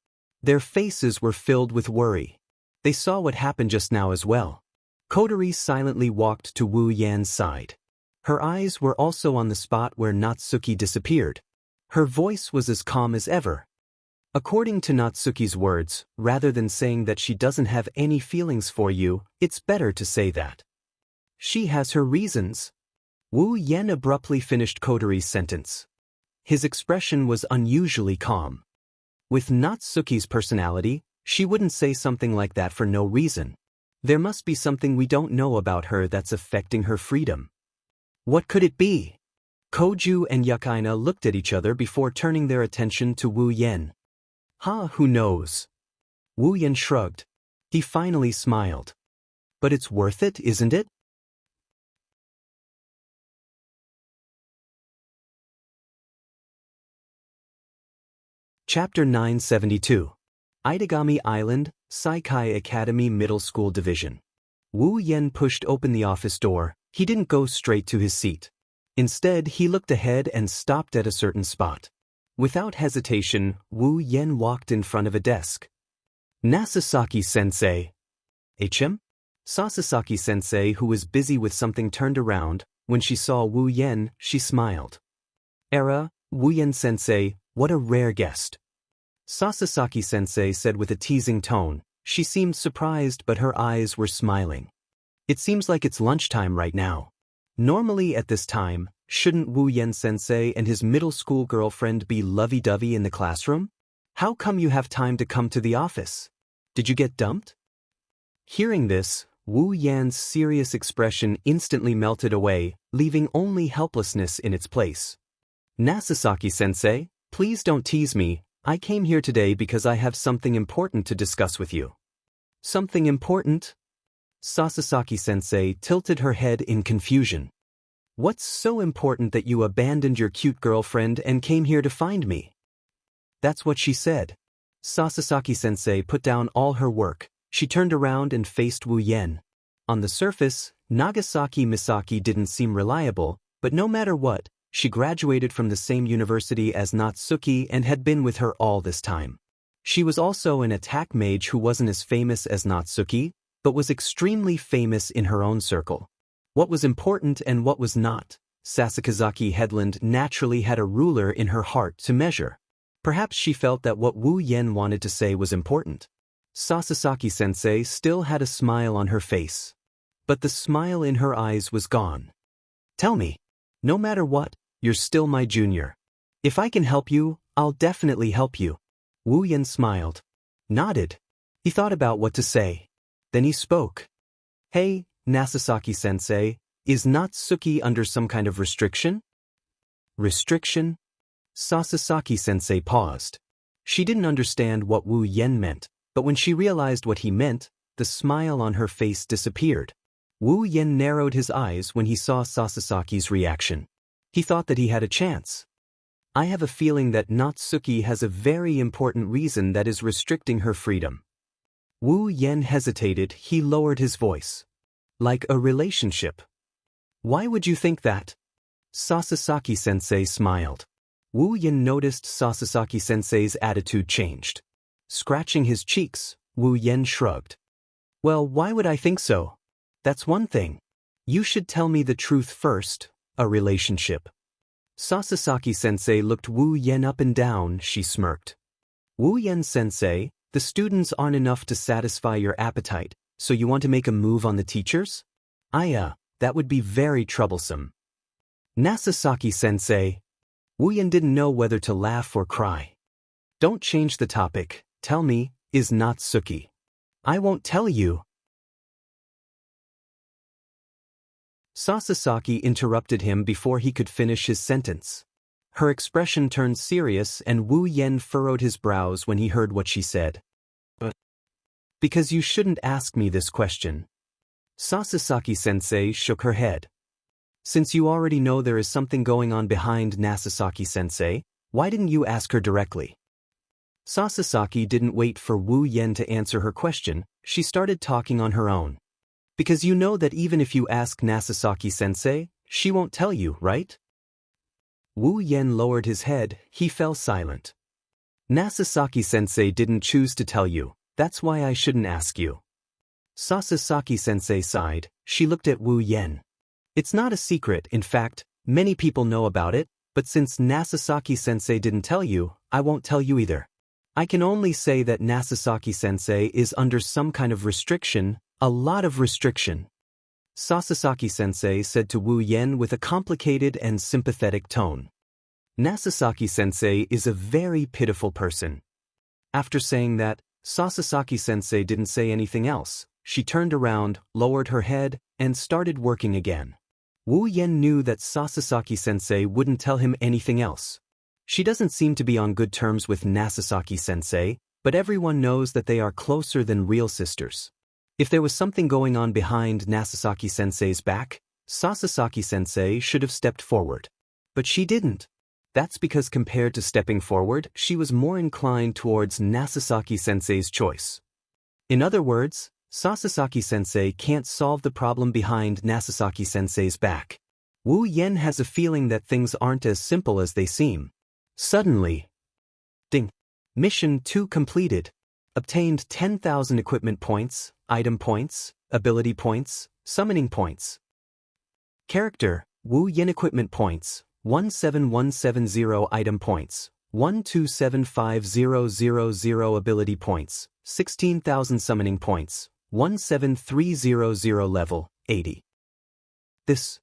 Their faces were filled with worry. They saw what happened just now as well. Kotori silently walked to Wu Yan's side. Her eyes were also on the spot where Natsuki disappeared. Her voice was as calm as ever. According to Natsuki's words, rather than saying that she doesn't have any feelings for you, it's better to say that she has her reasons. Wu Yan abruptly finished Kotori's sentence. His expression was unusually calm. With Natsuki's personality, she wouldn't say something like that for no reason. There must be something we don't know about her that's affecting her freedom. What could it be? Koju and Yukaina looked at each other before turning their attention to Wu Yan. Who knows? Wu Yan shrugged. He finally smiled. But it's worth it, isn't it? Chapter 972. Itagami Island, Saikai Academy Middle School Division. Wu Yan pushed open the office door. He didn't go straight to his seat. Instead, he looked ahead and stopped at a certain spot. Without hesitation, Wu Yan walked in front of a desk. Nasasaki-sensei. HM? Sasasaki-sensei, who was busy with something, turned around. When she saw Wu Yan, she smiled. Era, Wu Yan-sensei, what a rare guest. Sasasaki-sensei said with a teasing tone. She seemed surprised, but her eyes were smiling. It seems like it's lunchtime right now. Normally at this time, shouldn't Wu Yan-sensei and his middle school girlfriend be lovey-dovey in the classroom? How come you have time to come to the office? Did you get dumped? Hearing this, Wu Yan's serious expression instantly melted away, leaving only helplessness in its place. Nasasaki-sensei, please don't tease me. I came here today because I have something important to discuss with you. Something important? Sasasaki-sensei tilted her head in confusion. What's so important that you abandoned your cute girlfriend and came here to find me? That's what she said. Sasasaki-sensei put down all her work. She turned around and faced Wu Yan. On the surface, Nagasaki Misaki didn't seem reliable, but no matter what, she graduated from the same university as Natsuki and had been with her all this time. She was also an attack mage who wasn't as famous as Natsuki, but was extremely famous in her own circle. What was important and what was not, Sasakazaki Headland naturally had a ruler in her heart to measure. Perhaps she felt that what Wu Yan wanted to say was important. Sasasaki-sensei still had a smile on her face. But the smile in her eyes was gone. Tell me, no matter what, you're still my junior. If I can help you, I'll definitely help you. Wu Yan smiled. Nodded. He thought about what to say. Then he spoke. Hey, Nasasaki-sensei, is Natsuki under some kind of restriction? Restriction? Sasasaki-sensei paused. She didn't understand what Wu Yan meant, but when she realized what he meant, the smile on her face disappeared. Wu Yan narrowed his eyes when he saw Sasasaki's reaction. He thought that he had a chance. I have a feeling that Natsuki has a very important reason that is restricting her freedom. Wu Yan hesitated. He lowered his voice. Like a relationship. Why would you think that? Sasasaki-sensei smiled. Wu Yan noticed Sasasaki-sensei's attitude changed. Scratching his cheeks, Wu Yan shrugged. Well, why would I think so? That's one thing. You should tell me the truth first. A relationship. Sasasaki-sensei looked Wu Yan up and down. She smirked. Wu Yan-sensei, the students aren't enough to satisfy your appetite, so you want to make a move on the teachers? That would be very troublesome. Nasasaki-sensei. Wu Yan didn't know whether to laugh or cry. Don't change the topic. Tell me, is Natsuki? I won't tell you. Sasasaki interrupted him before he could finish his sentence. Her expression turned serious and Wu Yan furrowed his brows when he heard what she said. But because you shouldn't ask me this question. Sasasaki-sensei shook her head. Since you already know there is something going on behind Nasasaki-sensei, Why didn't you ask her directly? Sasasaki didn't wait for Wu Yen to answer her question, she started talking on her own. Because you know that even if you ask Nasasaki-sensei, she won't tell you, right? Wu Yen lowered his head, he fell silent. Nasasaki-sensei didn't choose to tell you, that's why I shouldn't ask you. Sasasaki-sensei sighed, she looked at Wu Yen. It's not a secret, in fact, many people know about it, but since Nasasaki-sensei didn't tell you, I won't tell you either. I can only say that Nasasaki-sensei is under some kind of restriction, a lot of restriction. Sasasaki-sensei said to Wu Yen with a complicated and sympathetic tone. Nasasaki-sensei is a very pitiful person. After saying that, Sasasaki-sensei didn't say anything else. She turned around, lowered her head, and started working again. Wu Yen knew that Sasasaki-sensei wouldn't tell him anything else. She doesn't seem to be on good terms with Nasasaki-sensei, but everyone knows that they are closer than real sisters. If there was something going on behind Nasasaki-sensei's back, Sasasaki-sensei should have stepped forward. But she didn't. That's because compared to stepping forward, she was more inclined towards Nasasaki-sensei's choice. In other words, Sasasaki-sensei can't solve the problem behind Nasasaki-sensei's back. Wu Yen has a feeling that things aren't as simple as they seem. Suddenly, ding! Mission 2 completed. Obtained 10,000 equipment points, item points, ability points, summoning points. Character, Wu Yen equipment points, 17170 item points, 1275000 ability points, 16,000 summoning points, 17300 level, 80. This.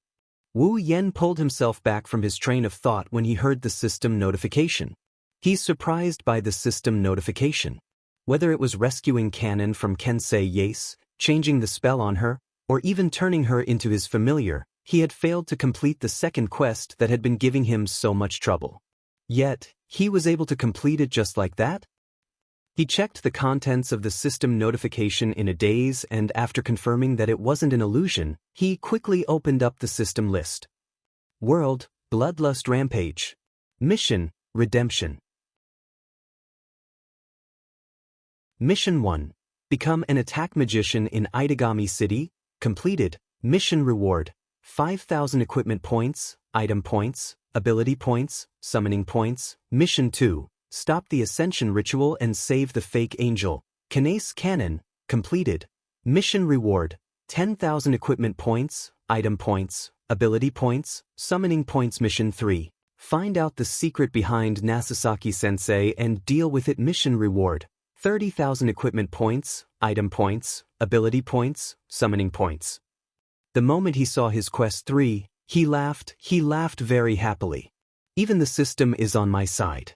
Wu Yen pulled himself back from his train of thought when he heard the system notification. He's surprised by the system notification. Whether it was rescuing Kanon from Kensei Yase, changing the spell on her, or even turning her into his familiar, he had failed to complete the second quest that had been giving him so much trouble. Yet, he was able to complete it just like that? He checked the contents of the system notification in a daze and after confirming that it wasn't an illusion, he quickly opened up the system list. World, Bloodlust Rampage. Mission, Redemption. Mission 1. Become an attack magician in Itagami City. Completed. Mission reward. 5,000 equipment points, item points, ability points, summoning points. Mission 2. Stop the Ascension Ritual and save the fake angel. Kanace Kanon. Completed. Mission reward. 10,000 equipment points, item points, ability points, summoning points. Mission 3. Find out the secret behind Nasasaki-sensei and deal with it. Mission reward. 30,000 equipment points, item points, ability points, summoning points. The moment he saw his quest 3, he laughed very happily. Even the system is on my side.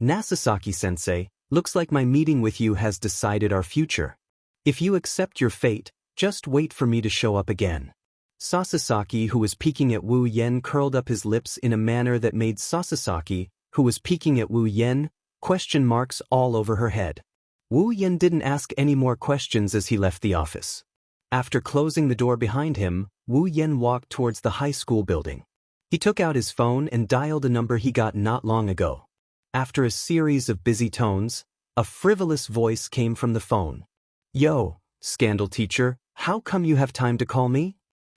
Nasasaki-sensei, looks like my meeting with you has decided our future. If you accept your fate, just wait for me to show up again. Sasasaki, who was peeking at Wu Yen, curled up his lips in a manner that made Sasasaki, who was peeking at Wu Yen, question marks all over her head. Wu Yen didn't ask any more questions as he left the office. After closing the door behind him, Wu Yen walked towards the high school building. He took out his phone and dialed a number he got not long ago. After a series of busy tones, a frivolous voice came from the phone. Yo, scandal teacher, how come you have time to call me?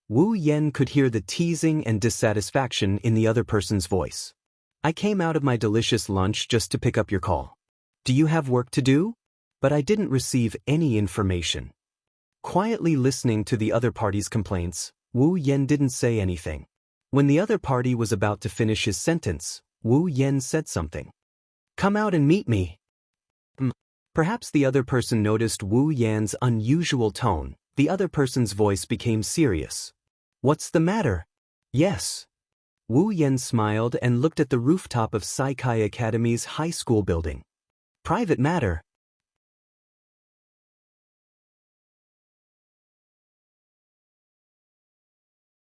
Wu Yen could hear the teasing and dissatisfaction in the other person's voice. I came out of my delicious lunch just to pick up your call. Do you have work to do? But I didn't receive any information. Quietly listening to the other party's complaints, Wu Yen didn't say anything. When the other party was about to finish his sentence, Wu Yen said something. Come out and meet me. Perhaps the other person noticed Wu Yan's unusual tone. The other person's voice became serious. What's the matter? Yes. Wu Yen smiled and looked at the rooftop of Saikai Academy's high school building. Private matter.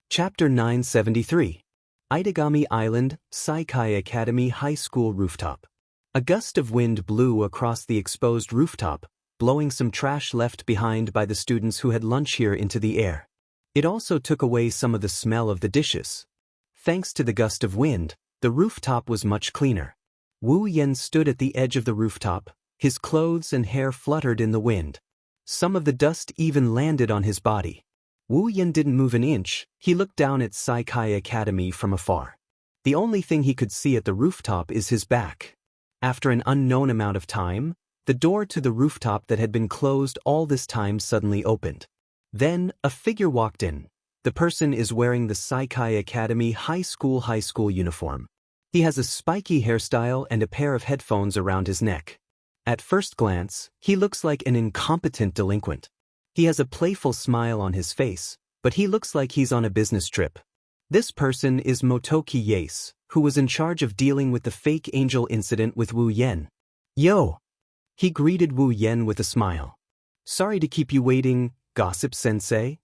Chapter 973. Itagami Island, Saikai Academy High School Rooftop. A gust of wind blew across the exposed rooftop, blowing some trash left behind by the students who had lunch here into the air. It also took away some of the smell of the dishes. Thanks to the gust of wind, the rooftop was much cleaner. Wu Yen stood at the edge of the rooftop, his clothes and hair fluttered in the wind. Some of the dust even landed on his body. Wu Yen didn't move an inch, he looked down at Saikai Academy from afar. The only thing he could see at the rooftop is his back. After an unknown amount of time, the door to the rooftop that had been closed all this time suddenly opened. Then, a figure walked in. The person is wearing the Saikai Academy high school uniform. He has a spiky hairstyle and a pair of headphones around his neck. At first glance, he looks like an incompetent delinquent. He has a playful smile on his face, but he looks like he's on a business trip. This person is Motoki Yase, who was in charge of dealing with the fake angel incident with Wu Yen. "Yo!" He greeted Wu Yen with a smile. "Sorry to keep you waiting, Gossip Sensei."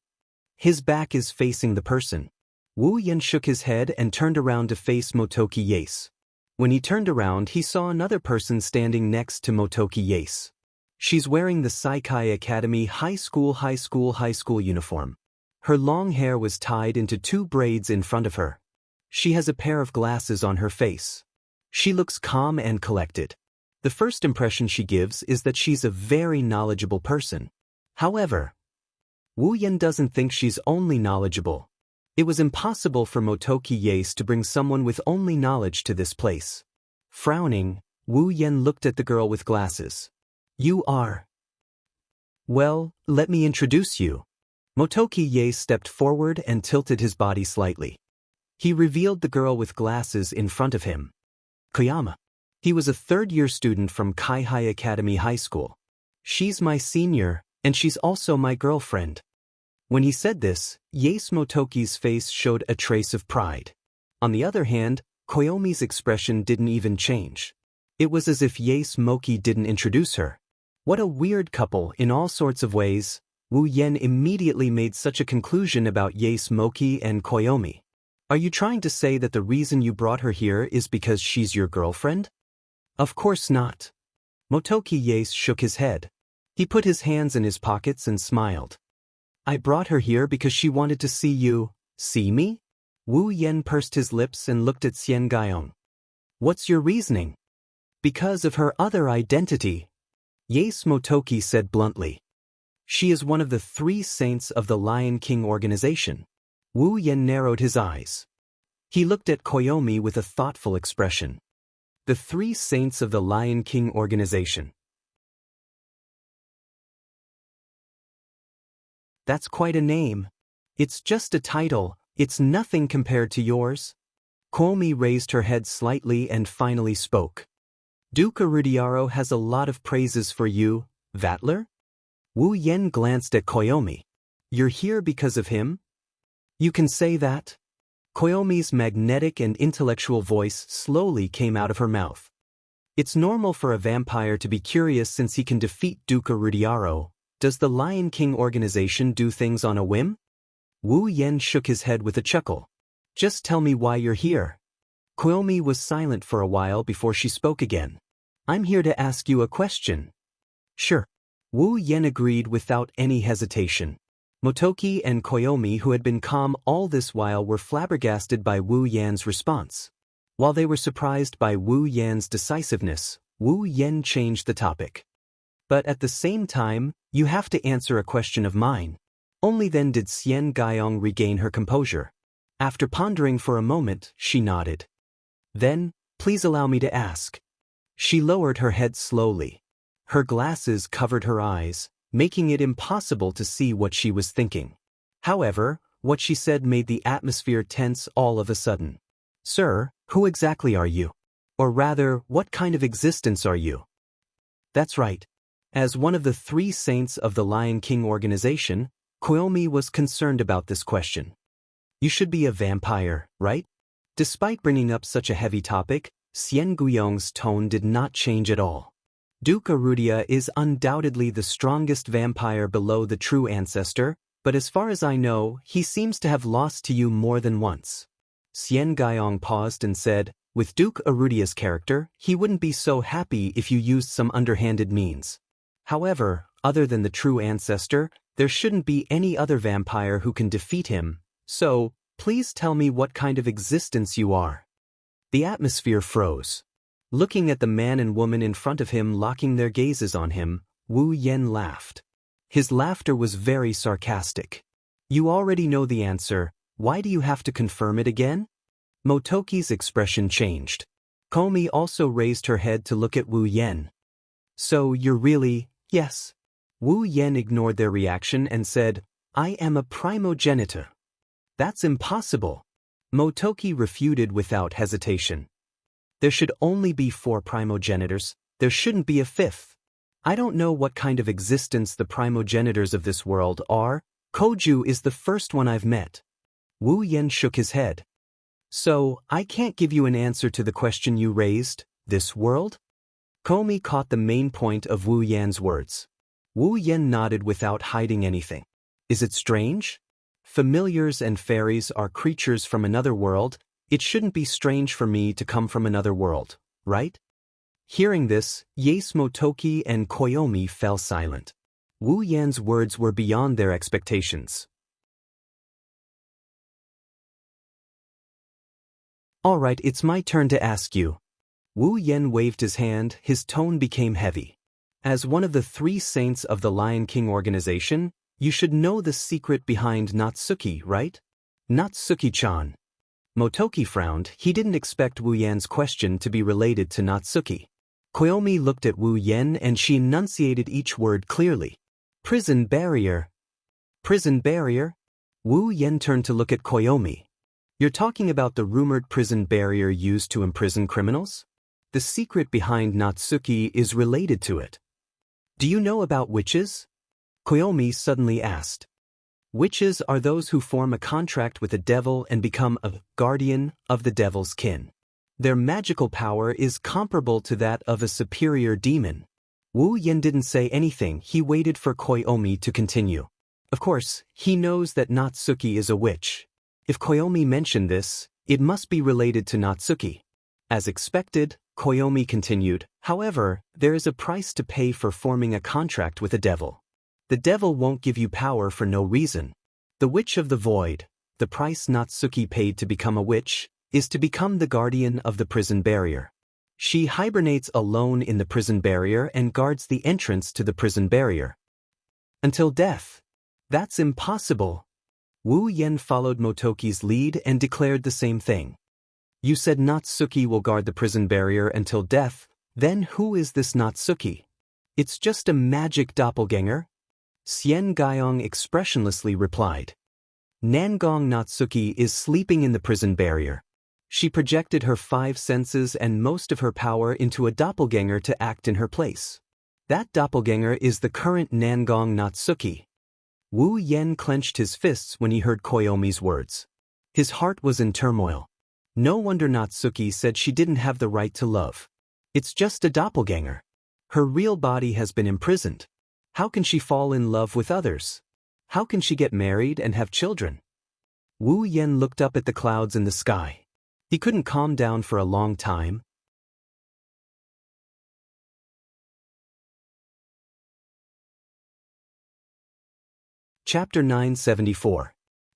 His back is facing the person. Wu Yen shook his head and turned around to face Motoki Yase. When he turned around, he saw another person standing next to Motoki Yase. She's wearing the Saikai Academy high school uniform. Her long hair was tied into 2 braids in front of her. She has a pair of glasses on her face. She looks calm and collected. The first impression she gives is that she's a very knowledgeable person. However, Wu Yen doesn't think she's only knowledgeable. It was impossible for Motoki Yase to bring someone with only knowledge to this place. Frowning, Wu Yen looked at the girl with glasses. "You are..." "Well, let me introduce you." Motoki Yase stepped forward and tilted his body slightly. He revealed the girl with glasses in front of him. Koyama. He was a third-year student from Kaihai Academy High School. "She's my senior, and she's also my girlfriend." When he said this, Yase Motoki's face showed a trace of pride. On the other hand, Koyomi's expression didn't even change. It was as if Yase Moki didn't introduce her. What a weird couple in all sorts of ways. Wu Yen immediately made such a conclusion about Yase Moki and Koyomi. "Are you trying to say that the reason you brought her here is because she's your girlfriend?" "Of course not." Motoki Yase shook his head. He put his hands in his pockets and smiled. "I brought her here because she wanted to see you." "See me?" Wu Yen pursed his lips and looked at Xian Gaiyong. "What's your reasoning?" "Because of her other identity," Yase Motoki said bluntly. "She is one of the 3 saints of the Lion King organization." Wu Yen narrowed his eyes. He looked at Koyomi with a thoughtful expression. "The 3 saints of the Lion King organization. That's quite a name." "It's just a title, it's nothing compared to yours." Koyomi raised her head slightly and finally spoke. "Duke Arudiaro has a lot of praises for you, Vatler?" Wu Yen glanced at Koyomi. "You're here because of him?" "You can say that." Koyomi's magnetic and intellectual voice slowly came out of her mouth. "It's normal for a vampire to be curious since he can defeat Duke Arudiaro. Does the Lion King organization do things on a whim?" Wu Yen shook his head with a chuckle. "Just tell me why you're here." Koyomi was silent for a while before she spoke again. "I'm here to ask you a question." "Sure." Wu Yen agreed without any hesitation. Motoki and Koyomi, who had been calm all this while, were flabbergasted by Wu Yan's response. While they were surprised by Wu Yan's decisiveness, Wu Yen changed the topic. "But at the same time, you have to answer a question of mine." Only then did Xian Gaiyong regain her composure. After pondering for a moment, she nodded. "Then, please allow me to ask." She lowered her head slowly. Her glasses covered her eyes, making it impossible to see what she was thinking. However, what she said made the atmosphere tense all of a sudden. "Sir, who exactly are you? Or rather, what kind of existence are you?" "That's right." As one of the 3 saints of the Lion King organization, Koyomi was concerned about this question. "You should be a vampire, right?" Despite bringing up such a heavy topic, Xian Guiyong's tone did not change at all. "Duke Arudia is undoubtedly the strongest vampire below the true ancestor, but as far as I know, he seems to have lost to you more than once." Xian Gaiyong paused and said, "With Duke Arudia's character, he wouldn't be so happy if you used some underhanded means. However, other than the true ancestor, there shouldn't be any other vampire who can defeat him, so, please tell me what kind of existence you are." The atmosphere froze. Looking at the man and woman in front of him locking their gazes on him, Wu Yen laughed. His laughter was very sarcastic. You already know the answer, why do you have to confirm it again? Motoki's expression changed. Komi also raised her head to look at Wu Yen. So you're really, yes? Wu Yen ignored their reaction and said, I am a primogenitor. That's impossible. Motoki refuted without hesitation. There should only be 4 primogenitors, there shouldn't be a 5th. I don't know what kind of existence the primogenitors of this world are. Koju is the first one I've met. Wu Yen shook his head. So, I can't give you an answer to the question you raised, this world? Komi caught the main point of Wu Yan's words. Wu Yen nodded without hiding anything. Is it strange? Familiars and fairies are creatures from another world. It shouldn't be strange for me to come from another world, right? Hearing this, Yace Motoki and Koyomi fell silent. Wu Yan's words were beyond their expectations. Alright, it's my turn to ask you. Wu Yen waved his hand, his tone became heavy. As one of the 3 saints of the Lion King organization, you should know the secret behind Natsuki, right? Natsuki-chan. Motoki frowned, he didn't expect Wu Yan's question to be related to Natsuki. Koyomi looked at Wu Yen and she enunciated each word clearly. Prison barrier. Prison barrier? Wu Yen turned to look at Koyomi. You're talking about the rumored prison barrier used to imprison criminals? The secret behind Natsuki is related to it. Do you know about witches? Koyomi suddenly asked. Witches are those who form a contract with the devil and become a guardian of the devil's kin. Their magical power is comparable to that of a superior demon. Wu Yen didn't say anything, he waited for Koyomi to continue. Of course, he knows that Natsuki is a witch. If Koyomi mentioned this, it must be related to Natsuki. As expected, Koyomi continued, however, there is a price to pay for forming a contract with the devil. The devil won't give you power for no reason. The Witch of the Void, the price Natsuki paid to become a witch, is to become the guardian of the prison barrier. She hibernates alone in the prison barrier and guards the entrance to the prison barrier. Until death. That's impossible. Wu Yen followed Motoki's lead and declared the same thing. You said Natsuki will guard the prison barrier until death, then who is this Natsuki? It's just a magic doppelganger? Xian Gaiyong expressionlessly replied. Nangong Natsuki is sleeping in the prison barrier. She projected her 5 senses and most of her power into a doppelganger to act in her place. That doppelganger is the current Nangong Natsuki. Wu Yen clenched his fists when he heard Koyomi's words. His heart was in turmoil. No wonder Natsuki said she didn't have the right to love. It's just a doppelganger. Her real body has been imprisoned. How can she fall in love with others? How can she get married and have children? Wu Yen looked up at the clouds in the sky. He couldn't calm down for a long time. Chapter 974.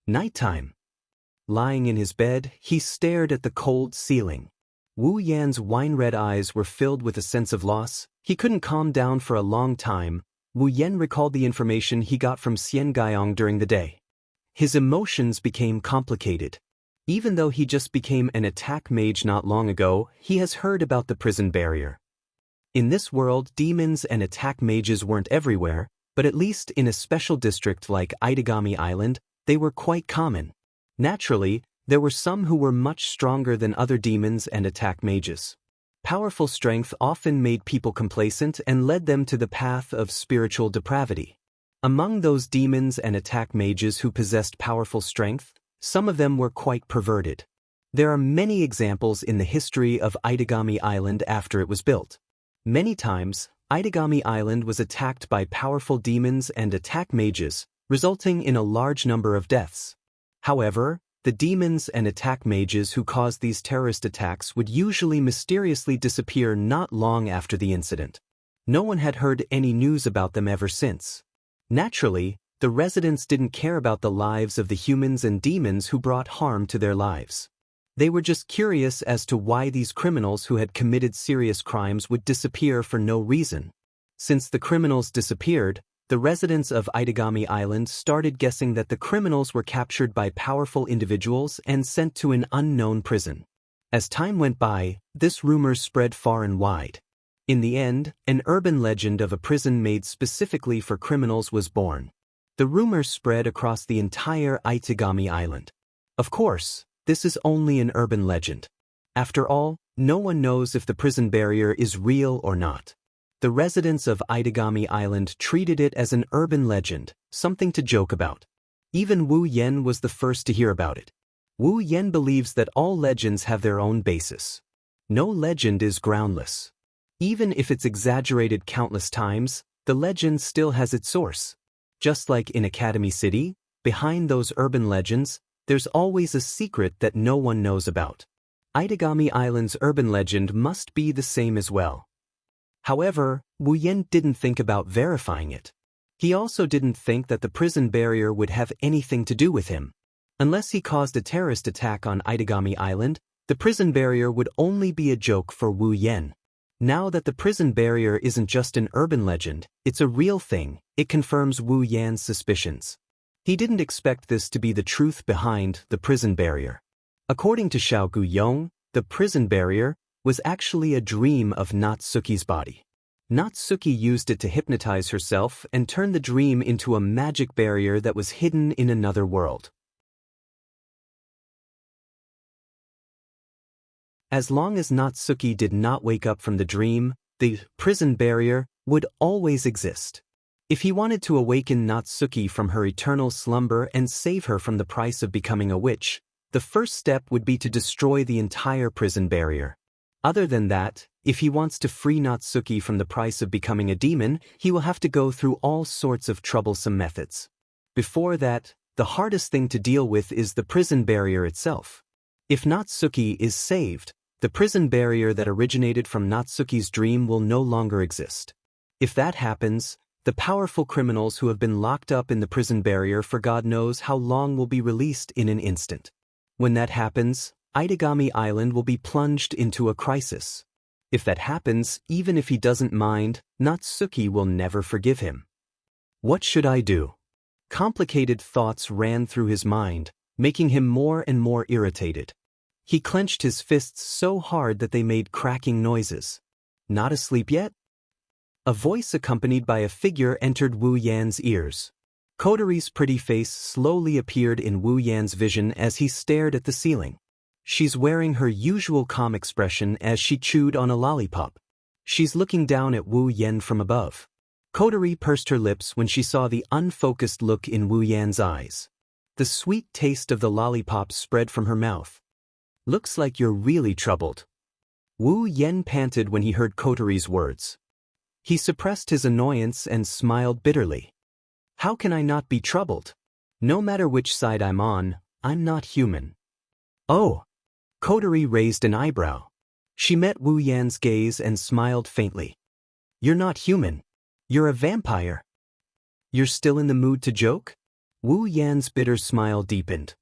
Nighttime. Lying in his bed, he stared at the cold ceiling. Wu Yan's wine-red eyes were filled with a sense of loss. He couldn't calm down for a long time. Wu Yen recalled the information he got from Xian Gaiyong during the day. His emotions became complicated. Even though he just became an attack mage not long ago, he has heard about the prison barrier. In this world, demons and attack mages weren't everywhere, but at least in a special district like Itagami Island, they were quite common. Naturally, there were some who were much stronger than other demons and attack mages. Powerful strength often made people complacent and led them to the path of spiritual depravity. Among those demons and attack mages who possessed powerful strength, some of them were quite perverted. There are many examples in the history of Itagami Island after it was built. Many times, Itagami Island was attacked by powerful demons and attack mages, resulting in a large number of deaths. However, the demons and attack mages who caused these terrorist attacks would usually mysteriously disappear not long after the incident. No one had heard any news about them ever since. Naturally, the residents didn't care about the lives of the humans and demons who brought harm to their lives. They were just curious as to why these criminals who had committed serious crimes would disappear for no reason. Since the criminals disappeared, the residents of Itagami Island started guessing that the criminals were captured by powerful individuals and sent to an unknown prison. As time went by, this rumor spread far and wide. In the end, an urban legend of a prison made specifically for criminals was born. The rumor spread across the entire Itagami Island. Of course, this is only an urban legend. After all, no one knows if the prison barrier is real or not. The residents of Itagami Island treated it as an urban legend, something to joke about. Even Wu Yen was the first to hear about it. Wu Yen believes that all legends have their own basis. No legend is groundless. Even if it's exaggerated countless times, the legend still has its source. Just like in Academy City, behind those urban legends, there's always a secret that no one knows about. Itagami Island's urban legend must be the same as well. However, Wu Yen didn't think about verifying it. He also didn't think that the prison barrier would have anything to do with him. Unless he caused a terrorist attack on Itagami Island, the prison barrier would only be a joke for Wu Yen. Now that the prison barrier isn't just an urban legend, it's a real thing, it confirms Wu Yan's suspicions. He didn't expect this to be the truth behind the prison barrier. According to Xiao Guyong, the prison barrier was actually a dream of Natsuki's body. Natsuki used it to hypnotize herself and turn the dream into a magic barrier that was hidden in another world. As long as Natsuki did not wake up from the dream, the prison barrier would always exist. If he wanted to awaken Natsuki from her eternal slumber and save her from the price of becoming a witch, the first step would be to destroy the entire prison barrier. Other than that, if he wants to free Natsuki from the price of becoming a demon, he will have to go through all sorts of troublesome methods. Before that, the hardest thing to deal with is the prison barrier itself. If Natsuki is saved, the prison barrier that originated from Natsuki's dream will no longer exist. If that happens, the powerful criminals who have been locked up in the prison barrier for God knows how long will be released in an instant. When that happens, Itagami Island will be plunged into a crisis. If that happens, even if he doesn't mind, Natsuki will never forgive him. What should I do? Complicated thoughts ran through his mind, making him more and more irritated. He clenched his fists so hard that they made cracking noises. Not asleep yet? A voice accompanied by a figure entered Wu Yan's ears. Kotori's pretty face slowly appeared in Wu Yan's vision as he stared at the ceiling. She's wearing her usual calm expression as she chewed on a lollipop. She's looking down at Wu Yan from above. Kotori pursed her lips when she saw the unfocused look in Wu Yan's eyes. The sweet taste of the lollipop spread from her mouth. Looks like you're really troubled. Wu Yan panted when he heard Kotori's words. He suppressed his annoyance and smiled bitterly. How can I not be troubled? No matter which side I'm on, I'm not human. Oh! Kotori raised an eyebrow. She met Wu Yan's gaze and smiled faintly. You're not human. You're a vampire. You're still in the mood to joke? Wu Yan's bitter smile deepened.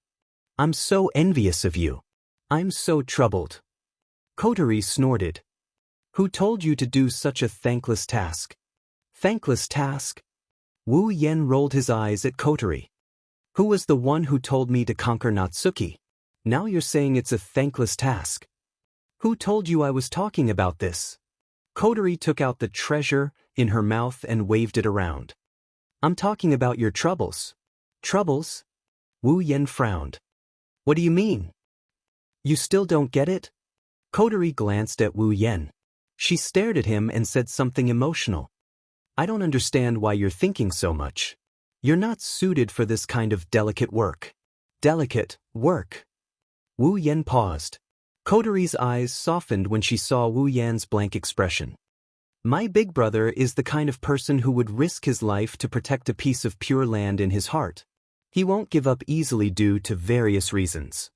I'm so envious of you. I'm so troubled. Kotori snorted. Who told you to do such a thankless task? Thankless task? Wu Yan rolled his eyes at Kotori. Who was the one who told me to conquer Natsuki? Now you're saying it's a thankless task. Who told you I was talking about this? Kotori took out the treasure in her mouth and waved it around. I'm talking about your troubles. Troubles? Wu Yan frowned. What do you mean? You still don't get it? Kotori glanced at Wu Yan. She stared at him and said something emotional. I don't understand why you're thinking so much. You're not suited for this kind of delicate work. Delicate work. Wu Yan paused. Kotori's eyes softened when she saw Wu Yan's blank expression. My big brother is the kind of person who would risk his life to protect a piece of pure land in his heart. He won't give up easily due to various reasons.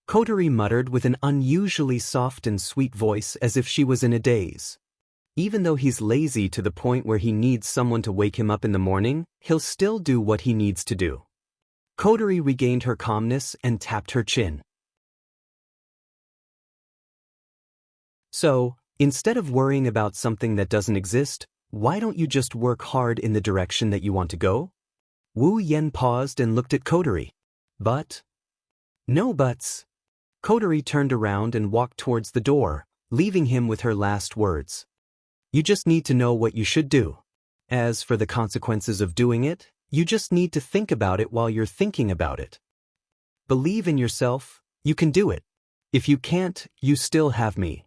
Kotori muttered with an unusually soft and sweet voice as if she was in a daze. Even though he's lazy to the point where he needs someone to wake him up in the morning, he'll still do what he needs to do. Kotori regained her calmness and tapped her chin. So, instead of worrying about something that doesn't exist, why don't you just work hard in the direction that you want to go? Wu Yen paused and looked at Kotori. But? No buts. Kotori turned around and walked towards the door, leaving him with her last words. You just need to know what you should do. As for the consequences of doing it, you just need to think about it while you're thinking about it. Believe in yourself, you can do it. If you can't, you still have me.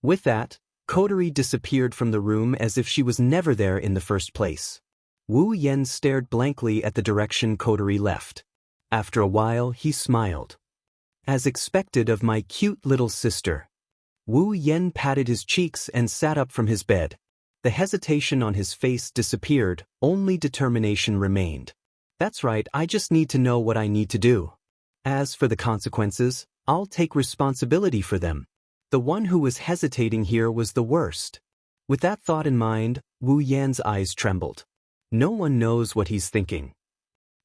With that, Kotori disappeared from the room as if she was never there in the first place. Wu Yen stared blankly at the direction Kotori left. After a while, he smiled. As expected of my cute little sister. Wu Yen patted his cheeks and sat up from his bed. The hesitation on his face disappeared, only determination remained. That's right, I just need to know what I need to do. As for the consequences, I'll take responsibility for them. The one who was hesitating here was the worst. With that thought in mind, Wu Yan's eyes trembled. No one knows what he's thinking.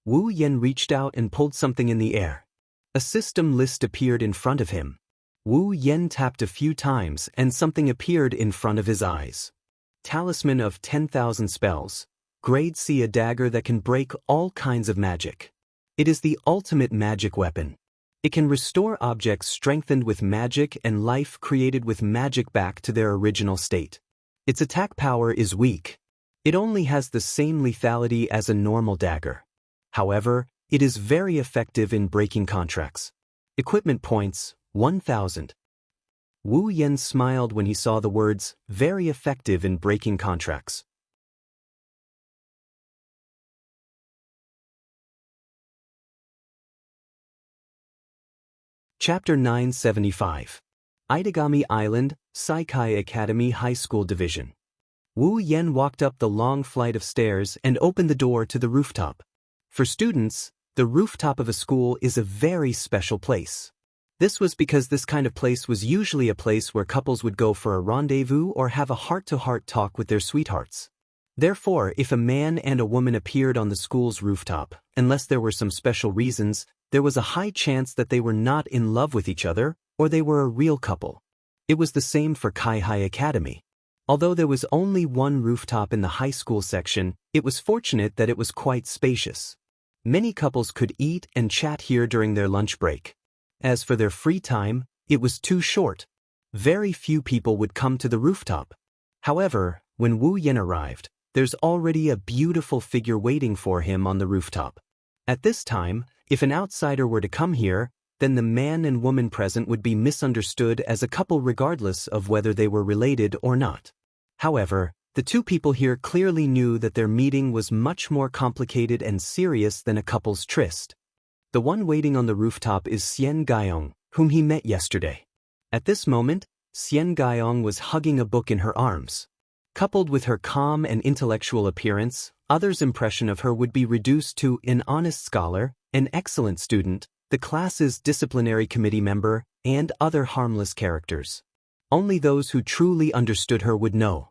Wu Yan reached out and pulled something in the air. A system list appeared in front of him. Wu Yan tapped a few times and something appeared in front of his eyes. Talisman of 10,000 spells. Grade C, a dagger that can break all kinds of magic. It is the ultimate magic weapon. It can restore objects strengthened with magic and life created with magic back to their original state. Its attack power is weak. It only has the same lethality as a normal dagger. However, it is very effective in breaking contracts. Equipment points, 1,000. Wu Yan smiled when he saw the words, very effective in breaking contracts. Chapter 975. Itagami Island, Saikai Academy High School Division. Wu Yan walked up the long flight of stairs and opened the door to the rooftop. For students, the rooftop of a school is a very special place. This was because this kind of place was usually a place where couples would go for a rendezvous or have a heart-to-heart talk with their sweethearts. Therefore, if a man and a woman appeared on the school's rooftop, unless there were some special reasons, there was a high chance that they were not in love with each other, or they were a real couple. It was the same for Kai-Hai Academy. Although there was only one rooftop in the high school section, it was fortunate that it was quite spacious. Many couples could eat and chat here during their lunch break. As for their free time, it was too short. Very few people would come to the rooftop. However, when Wu Yan arrived, there's already a beautiful figure waiting for him on the rooftop. At this time, if an outsider were to come here, then the man and woman present would be misunderstood as a couple regardless of whether they were related or not. However, the two people here clearly knew that their meeting was much more complicated and serious than a couple's tryst. The one waiting on the rooftop is Xian Gaiyong, whom he met yesterday. At this moment, Xian Gaiyong was hugging a book in her arms. Coupled with her calm and intellectual appearance, others' impression of her would be reduced to an honest scholar, an excellent student, the class's disciplinary committee member, and other harmless characters. Only those who truly understood her would know.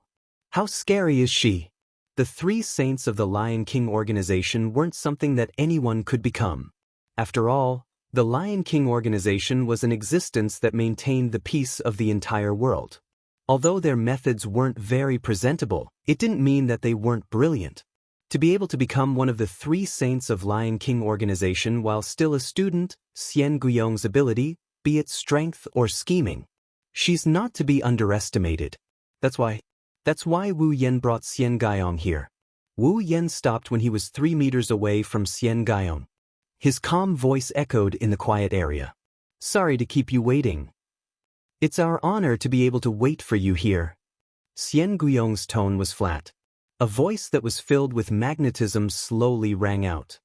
How scary is she? The three saints of the Lion King organization weren't something that anyone could become. After all, the Lion King organization was an existence that maintained the peace of the entire world. Although their methods weren't very presentable, it didn't mean that they weren't brilliant. To be able to become one of the three saints of Lion King organization while still a student, Xian Guiyong's ability, be it strength or scheming. She's not to be underestimated. That's why Wu Yan brought Xian Gaiyong here. Wu Yan stopped when he was 3 meters away from Xian Gaiyong. His calm voice echoed in the quiet area. Sorry to keep you waiting. It's our honor to be able to wait for you here. Xian Guiyong's tone was flat. A voice that was filled with magnetism slowly rang out.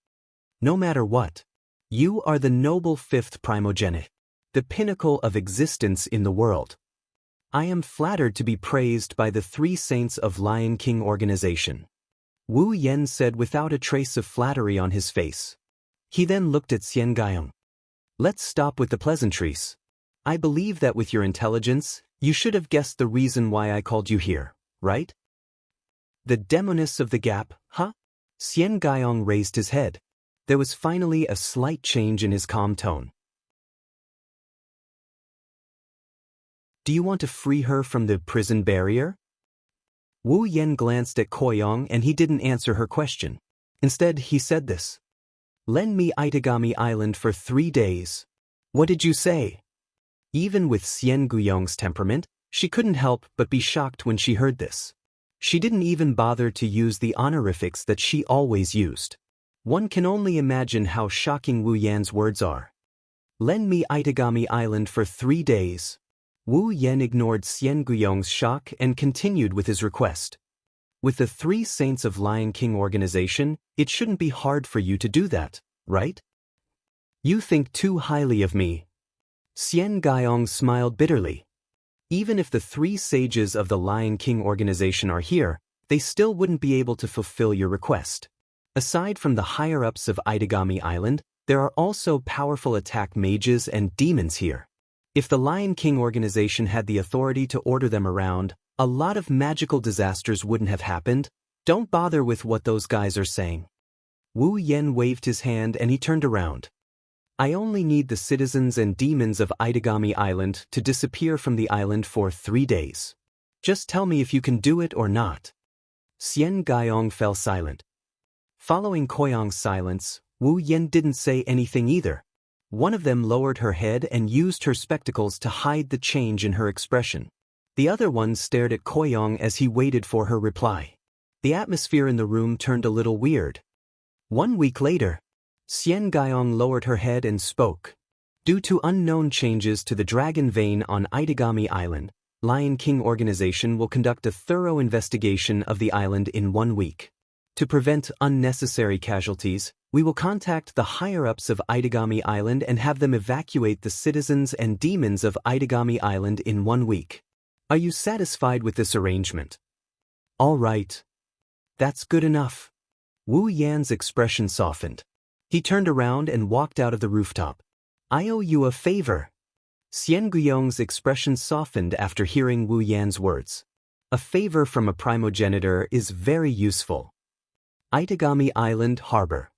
No matter what, you are the noble fifth primogeniture, the pinnacle of existence in the world. I am flattered to be praised by the three saints of Lion King organization. Wu Yan said without a trace of flattery on his face. He then looked at Xian Gaiyong. Let's stop with the pleasantries. I believe that with your intelligence, you should have guessed the reason why I called you here, right? The demoness of the gap, huh? Xian Gaiyong raised his head. There was finally a slight change in his calm tone. Do you want to free her from the prison barrier? Wu Yan glanced at Koyong and he didn't answer her question. Instead, he said this. Lend me Itagami Island for 3 days. What did you say? Even with Xian Guyong's temperament, she couldn't help but be shocked when she heard this. She didn't even bother to use the honorifics that she always used. One can only imagine how shocking Wu Yan's words are. Lend me Itagami Island for 3 days. Wu Yan ignored Xian Guyong's shock and continued with his request. With the 3 Saints of Lion King organization, it shouldn't be hard for you to do that, right? You think too highly of me. Xian Guyong smiled bitterly. Even if the 3 sages of the Lion King organization are here, they still wouldn't be able to fulfill your request. Aside from the higher-ups of Itagami Island, there are also powerful attack mages and demons here. If the Lion King organization had the authority to order them around, a lot of magical disasters wouldn't have happened. Don't bother with what those guys are saying. Wu Yan waved his hand and he turned around. I only need the citizens and demons of Itagami Island to disappear from the island for 3 days. Just tell me if you can do it or not. Xian Guyong fell silent. Following Koyong's silence, Wu Yan didn't say anything either. One of them lowered her head and used her spectacles to hide the change in her expression. The other one stared at Koyong as he waited for her reply. The atmosphere in the room turned a little weird. 1 week later, Xian Guyong lowered her head and spoke. Due to unknown changes to the dragon vein on Itagami Island, Lion King organization will conduct a thorough investigation of the island in 1 week. To prevent unnecessary casualties, we will contact the higher-ups of Itagami Island and have them evacuate the citizens and demons of Itagami Island in 1 week. Are you satisfied with this arrangement? All right. That's good enough. Wu Yan's expression softened. He turned around and walked out of the rooftop. I owe you a favor. Xian Guyong's expression softened after hearing Wu Yan's words. A favor from a primogenitor is very useful. Itagami Island Harbor.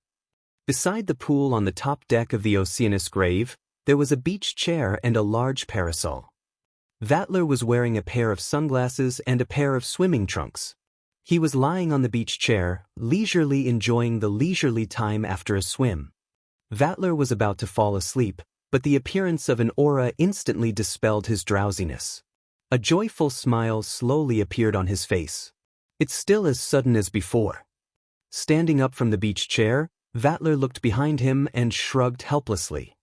Beside the pool on the top deck of the Oceanus Grave, there was a beach chair and a large parasol. Vatler was wearing a pair of sunglasses and a pair of swimming trunks. He was lying on the beach chair, leisurely enjoying the leisurely time after a swim. Vatler was about to fall asleep, but the appearance of an aura instantly dispelled his drowsiness. A joyful smile slowly appeared on his face. It's still as sudden as before. Standing up from the beach chair, Vatler looked behind him and shrugged helplessly.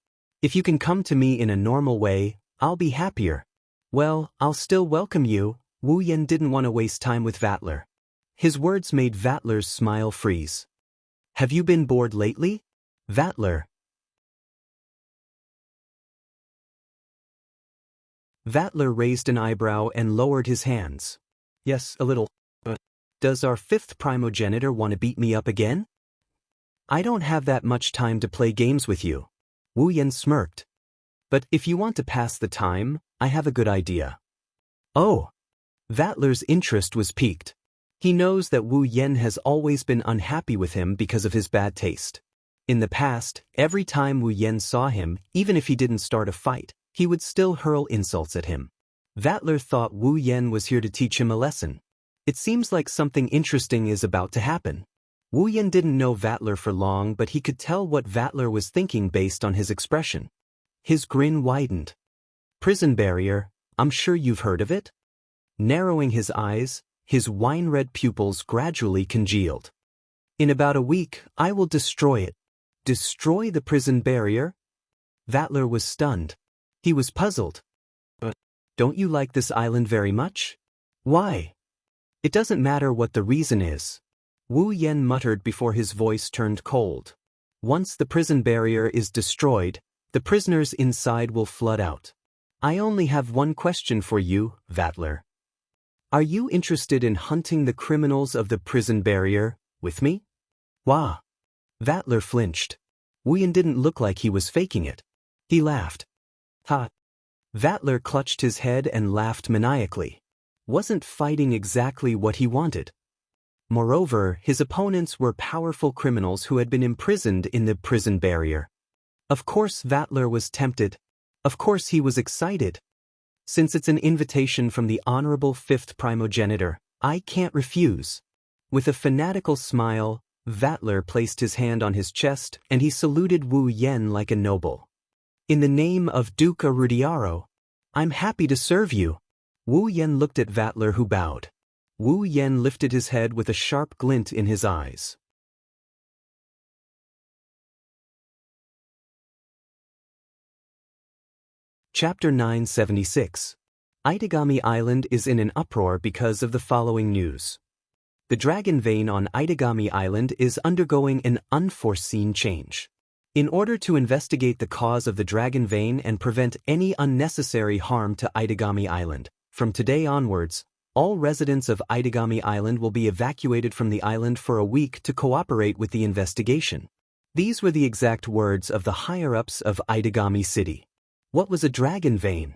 If you can come to me in a normal way, I'll be happier. Well, I'll still welcome you. Wu Yan didn't want to waste time with Vatler. His words made Vatler's smile freeze. Have you been bored lately? Vatler. Vatler raised an eyebrow and lowered his hands. Yes, a little. Does our 5th primogenitor want to beat me up again? I don't have that much time to play games with you. Wu Yan smirked. But if you want to pass the time, I have a good idea. Oh. Vatler's interest was piqued. He knows that Wu Yan has always been unhappy with him because of his bad taste. In the past, every time Wu Yan saw him, even if he didn't start a fight, he would still hurl insults at him. Vatler thought Wu Yan was here to teach him a lesson. It seems like something interesting is about to happen. Wu Yan didn't know Vatler for long, but he could tell what Vatler was thinking based on his expression. His grin widened. Prison barrier, I'm sure you've heard of it? Narrowing his eyes, his wine-red pupils gradually congealed. In about a week, I will destroy it. Destroy the prison barrier? Vatler was stunned. He was puzzled. But don't you like this island very much? Why? It doesn't matter what the reason is. Wu Yan muttered before his voice turned cold. Once the prison barrier is destroyed, the prisoners inside will flood out. I only have one question for you, Vatler. Are you interested in hunting the criminals of the prison barrier with me? Wah. Vatler flinched. Wu Yan didn't look like he was faking it. He laughed. Ha. Vatler clutched his head and laughed maniacally. Wasn't fighting exactly what he wanted. Moreover, his opponents were powerful criminals who had been imprisoned in the prison barrier. Of course Vatler was tempted. Of course he was excited. Since it's an invitation from the Honorable Fifth Primogenitor, I can't refuse." With a fanatical smile, Vattler placed his hand on his chest and he saluted Wu Yen like a noble. "In the name of Duke Rudiaro, I'm happy to serve you." Wu Yen looked at Vattler, who bowed. Wu Yen lifted his head with a sharp glint in his eyes. Chapter 976. Itagami Island is in an uproar because of the following news. The dragon vein on Itagami Island is undergoing an unforeseen change. In order to investigate the cause of the dragon vein and prevent any unnecessary harm to Itagami Island, from today onwards, all residents of Itagami Island will be evacuated from the island for a week to cooperate with the investigation. These were the exact words of the higher-ups of Itagami City. What was a dragon vein?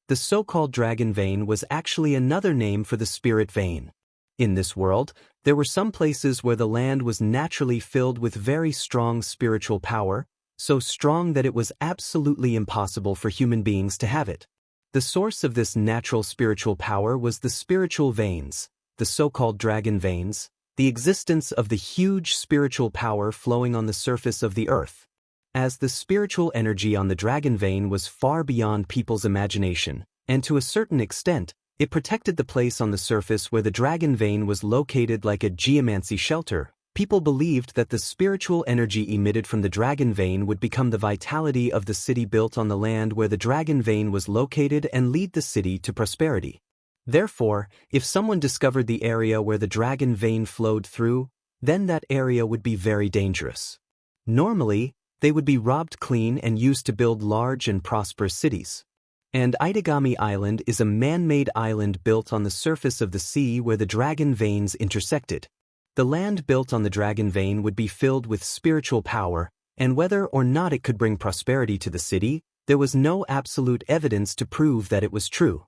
The so-called dragon vein was actually another name for the spirit vein. In this world, there were some places where the land was naturally filled with very strong spiritual power, so strong that it was absolutely impossible for human beings to have it. The source of this natural spiritual power was the spiritual veins, the so-called dragon veins, the existence of the huge spiritual power flowing on the surface of the earth. As the spiritual energy on the dragon vein was far beyond people's imagination, and to a certain extent, it protected the place on the surface where the dragon vein was located like a geomancy shelter. People believed that the spiritual energy emitted from the dragon vein would become the vitality of the city built on the land where the dragon vein was located and lead the city to prosperity. Therefore, if someone discovered the area where the dragon vein flowed through, then that area would be very dangerous. Normally, they would be robbed clean and used to build large and prosperous cities. And Itagami Island is a man-made island built on the surface of the sea where the dragon veins intersected. The land built on the dragon vein would be filled with spiritual power, and whether or not it could bring prosperity to the city, there was no absolute evidence to prove that it was true.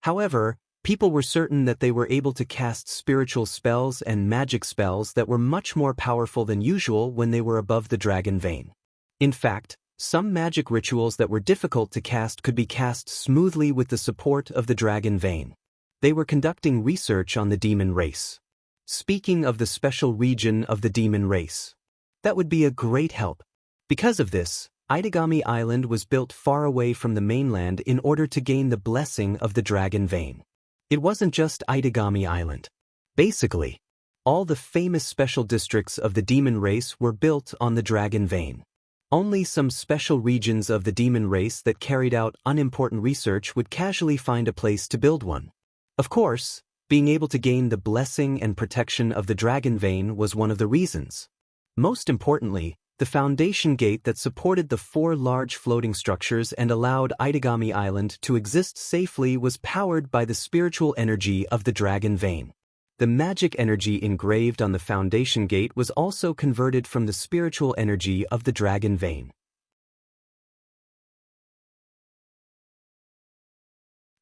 However, people were certain that they were able to cast spiritual spells and magic spells that were much more powerful than usual when they were above the dragon vein. In fact, some magic rituals that were difficult to cast could be cast smoothly with the support of the dragon vein. They were conducting research on the demon race. Speaking of the special region of the demon race, that would be a great help. Because of this, Itagami Island was built far away from the mainland in order to gain the blessing of the dragon vein. It wasn't just Itagami Island. Basically, all the famous special districts of the demon race were built on the dragon vein. Only some special regions of the demon race that carried out unimportant research would casually find a place to build one. Of course, being able to gain the blessing and protection of the dragon vein was one of the reasons. Most importantly, the foundation gate that supported the 4 large floating structures and allowed Itagami Island to exist safely was powered by the spiritual energy of the dragon vein. The magic energy engraved on the foundation gate was also converted from the spiritual energy of the dragon vein.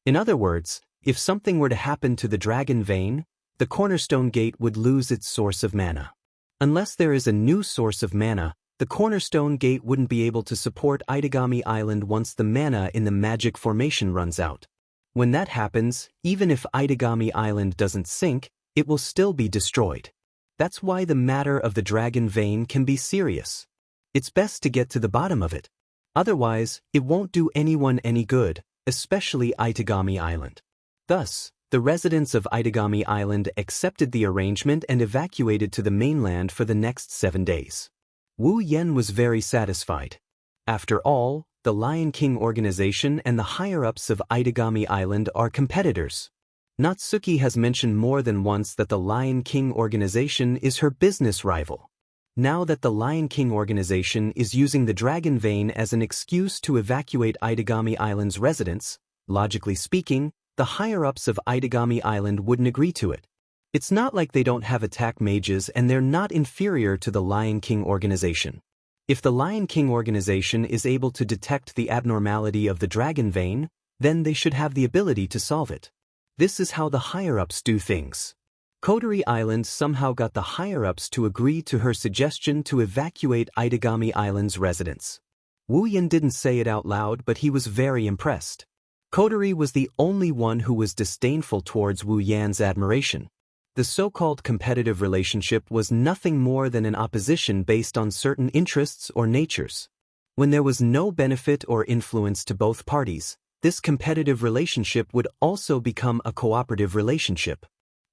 In other words, if something were to happen to the dragon vein, the cornerstone gate would lose its source of mana. Unless there is a new source of mana, the cornerstone gate wouldn't be able to support Itagami Island once the mana in the magic formation runs out. When that happens, even if Itagami Island doesn't sink, it will still be destroyed. That's why the matter of the dragon vein can be serious. It's best to get to the bottom of it. Otherwise, it won't do anyone any good, especially Itagami Island. Thus, the residents of Itagami Island accepted the arrangement and evacuated to the mainland for the next 7 days. Wu Yen was very satisfied. After all, the Lion King organization and the higher-ups of Itagami Island are competitors. Natsuki has mentioned more than once that the Lion King organization is her business rival. Now that the Lion King organization is using the dragon vein as an excuse to evacuate Itagami Island's residents, logically speaking, the higher-ups of Itagami Island wouldn't agree to it. It's not like they don't have attack mages and they're not inferior to the Lion King organization. If the Lion King organization is able to detect the abnormality of the dragon vein, then they should have the ability to solve it. This is how the higher-ups do things. Kodori Island somehow got the higher-ups to agree to her suggestion to evacuate Itagami Island's residents. Wu Yen didn't say it out loud, but he was very impressed. Kotori was the only one who was disdainful towards Wu Yan's admiration. The so-called competitive relationship was nothing more than an opposition based on certain interests or natures. When there was no benefit or influence to both parties, this competitive relationship would also become a cooperative relationship.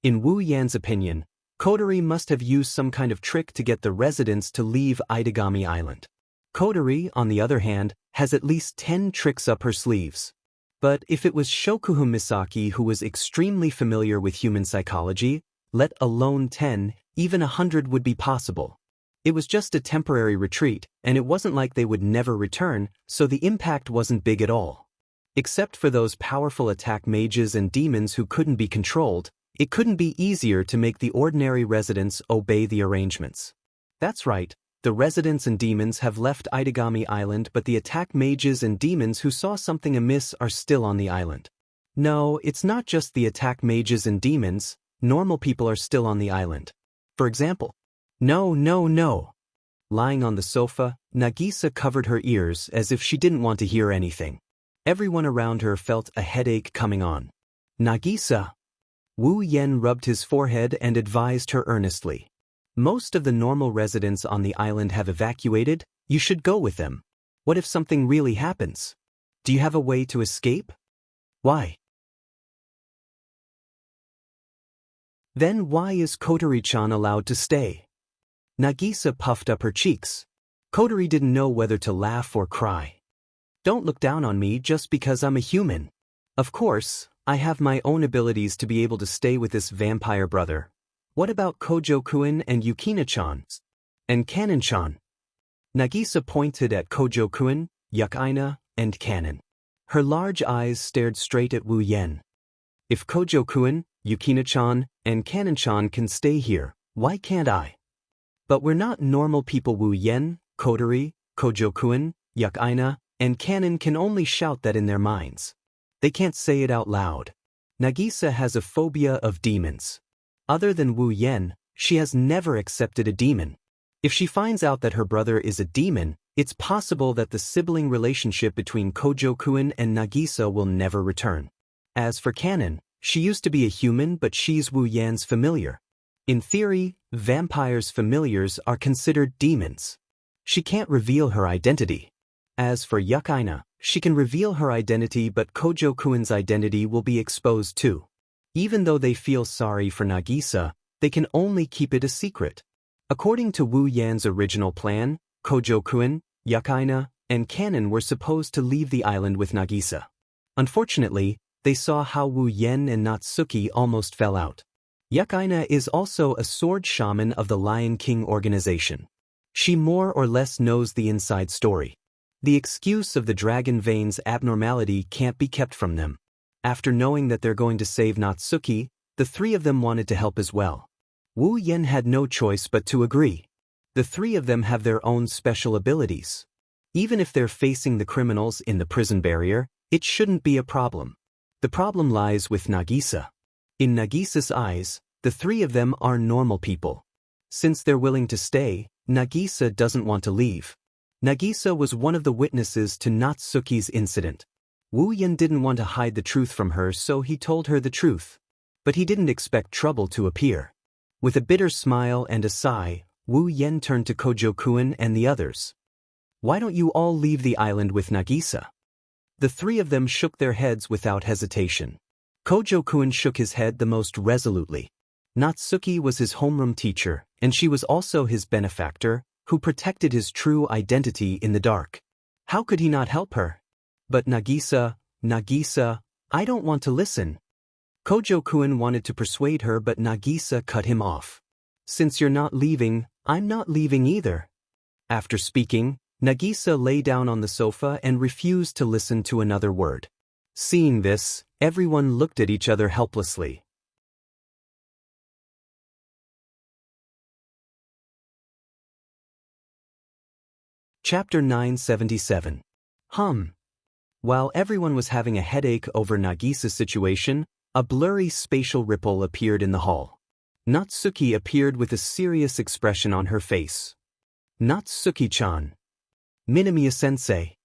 In Wu Yan's opinion, Kotori must have used some kind of trick to get the residents to leave Itagami Island. Kotori, on the other hand, has at least 10 tricks up her sleeves. But if it was Shokuhu Misaki who was extremely familiar with human psychology, let alone 10, even 100 would be possible. It was just a temporary retreat, and it wasn't like they would never return, so the impact wasn't big at all. Except for those powerful attack mages and demons who couldn't be controlled, it couldn't be easier to make the ordinary residents obey the arrangements. That's right, the residents and demons have left Itagami Island, but the attack mages and demons who saw something amiss are still on the island. No, it's not just the attack mages and demons, normal people are still on the island. For example, No. Lying on the sofa, Nagisa covered her ears as if she didn't want to hear anything. Everyone around her felt a headache coming on. Nagisa! Wu Yan rubbed his forehead and advised her earnestly. Most of the normal residents on the island have evacuated, you should go with them. What if something really happens? Do you have a way to escape? Why? Then why is Kotori-chan allowed to stay? Nagisa puffed up her cheeks. Kotori didn't know whether to laugh or cry. Don't look down on me just because I'm a human. Of course, I have my own abilities to be able to stay with this vampire brother. What about Kojo-kun and Yukina-chan? And Kanon-chan? Nagisa pointed at Kojo-kun, Yukina, and Kanon. Her large eyes stared straight at Wu Yan. If Kojo-kun, Yukina-chan, and Kanon-chan can stay here, why can't I? But we're not normal people. Wu Yan, Kotori, Kojo-kun, Yukina, and Kanon can only shout that in their minds. They can't say it out loud. Nagisa has a phobia of demons. Other than Wu Yan, she has never accepted a demon. If she finds out that her brother is a demon, it's possible that the sibling relationship between Kojo-kun and Nagisa will never return. As for Kanon, she used to be a human, but she's Wu Yan's familiar. In theory, vampires' familiars are considered demons. She can't reveal her identity. As for Yukina, she can reveal her identity, but Kojo-kun's identity will be exposed too. Even though they feel sorry for Nagisa, they can only keep it a secret. According to Wu Yan's original plan, Kojo-kun, Yukina, and Kanon were supposed to leave the island with Nagisa. Unfortunately, they saw how Wu Yan and Natsuki almost fell out. Yukina is also a sword shaman of the Lion King organization. She more or less knows the inside story. The excuse of the dragon vein's abnormality can't be kept from them. After knowing that they're going to save Natsuki, the three of them wanted to help as well. Wu Yan had no choice but to agree. The three of them have their own special abilities. Even if they're facing the criminals in the prison barrier, it shouldn't be a problem. The problem lies with Nagisa. In Nagisa's eyes, the three of them are normal people. Since they're willing to stay, Nagisa doesn't want to leave. Nagisa was one of the witnesses to Natsuki's incident. Wu Yan didn't want to hide the truth from her, so he told her the truth. But he didn't expect trouble to appear. With a bitter smile and a sigh, Wu Yan turned to Kojo-kun and the others. Why don't you all leave the island with Nagisa? The three of them shook their heads without hesitation. Kojo-kun shook his head the most resolutely. Natsuki was his homeroom teacher, and she was also his benefactor, who protected his true identity in the dark. How could he not help her? But Nagisa, I don't want to listen. Kojo-kun wanted to persuade her, but Nagisa cut him off. Since you're not leaving, I'm not leaving either. After speaking, Nagisa lay down on the sofa and refused to listen to another word. Seeing this, everyone looked at each other helplessly. Chapter 977. While everyone was having a headache over Nagisa's situation, a blurry spatial ripple appeared in the hall. Natsuki appeared with a serious expression on her face. Natsuki-chan. Minamiya-sensei.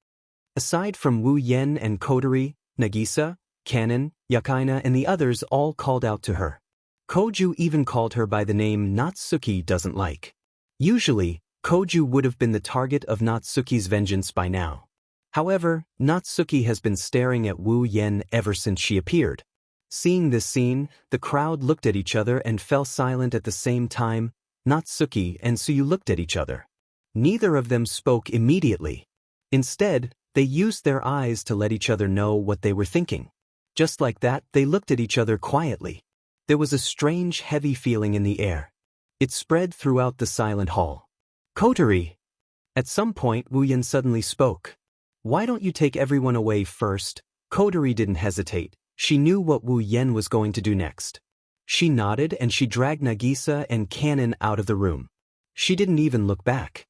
Aside from Wu Yan and Kotori, Nagisa, Kanon, Yakaina and the others all called out to her. Koju even called her by the name Natsuki doesn't like. Usually, Koju would have been the target of Natsuki's vengeance by now. However, Natsuki has been staring at Wu Yen ever since she appeared. Seeing this scene, the crowd looked at each other and fell silent at the same time. Natsuki and Suyu looked at each other. Neither of them spoke immediately. Instead, they used their eyes to let each other know what they were thinking. Just like that, they looked at each other quietly. There was a strange, heavy feeling in the air. It spread throughout the silent hall. Kotori! At some point, Wu Yen suddenly spoke. Why don't you take everyone away first? Kotori didn't hesitate. She knew what Wu Yen was going to do next. She nodded and she dragged Nagisa and Kanon out of the room. She didn't even look back.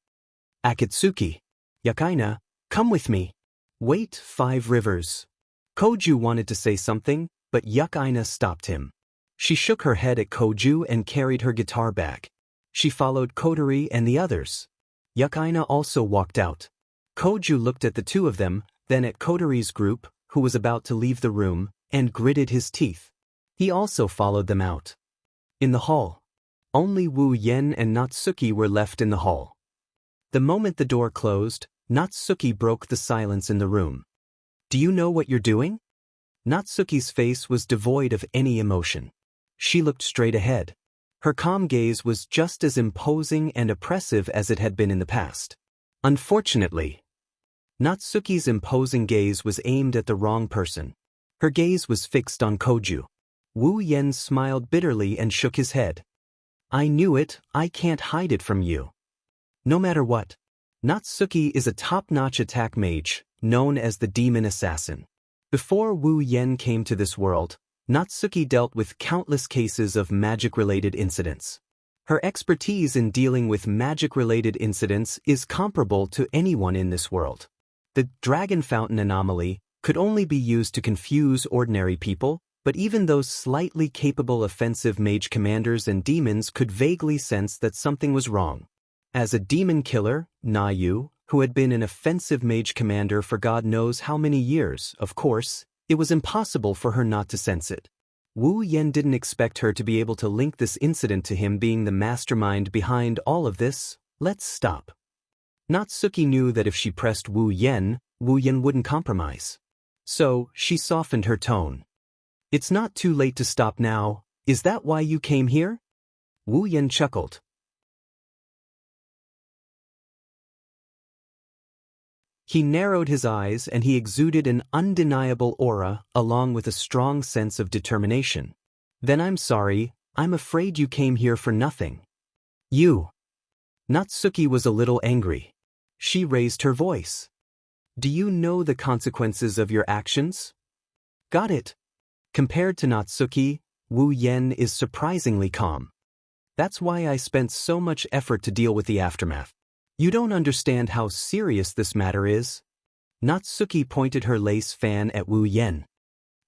Akatsuki. Yakaina, come with me. Wait, 5 Rivers. Koju wanted to say something, but Yakaina stopped him. She shook her head at Koju and carried her guitar bag. She followed Kotori and the others. Yakaina also walked out. Koju looked at the two of them, then at Kotori's group, who was about to leave the room, and gritted his teeth. He also followed them out. In the hall, only Wu Yen and Natsuki were left in the hall. The moment the door closed, Natsuki broke the silence in the room. Do you know what you're doing? Natsuki's face was devoid of any emotion. She looked straight ahead. Her calm gaze was just as imposing and oppressive as it had been in the past. Unfortunately, Natsuki's imposing gaze was aimed at the wrong person. Her gaze was fixed on Koju. Wu Yen smiled bitterly and shook his head. I knew it, I can't hide it from you. No matter what, Natsuki is a top-notch attack mage, known as the Demon Assassin. Before Wu Yen came to this world, Natsuki dealt with countless cases of magic-related incidents. Her expertise in dealing with magic-related incidents is comparable to anyone in this world. The Dragon Fountain anomaly could only be used to confuse ordinary people, but even those slightly capable offensive mage commanders and demons could vaguely sense that something was wrong. As a demon killer, Nayu, who had been an offensive mage commander for God knows how many years, of course, it was impossible for her not to sense it. Wu Yen didn't expect her to be able to link this incident to him being the mastermind behind all of this. Let's stop. Natsuki knew that if she pressed Wu Yen wouldn't compromise. So, she softened her tone. It's not too late to stop now. Is that why you came here? Wu Yen chuckled. He narrowed his eyes and he exuded an undeniable aura along with a strong sense of determination. Then I'm sorry, I'm afraid you came here for nothing. You. Natsuki was a little angry. She raised her voice. Do you know the consequences of your actions? Got it. Compared to Natsuki, Wu Yen is surprisingly calm. That's why I spent so much effort to deal with the aftermath. You don't understand how serious this matter is. Natsuki pointed her lace fan at Wu Yen.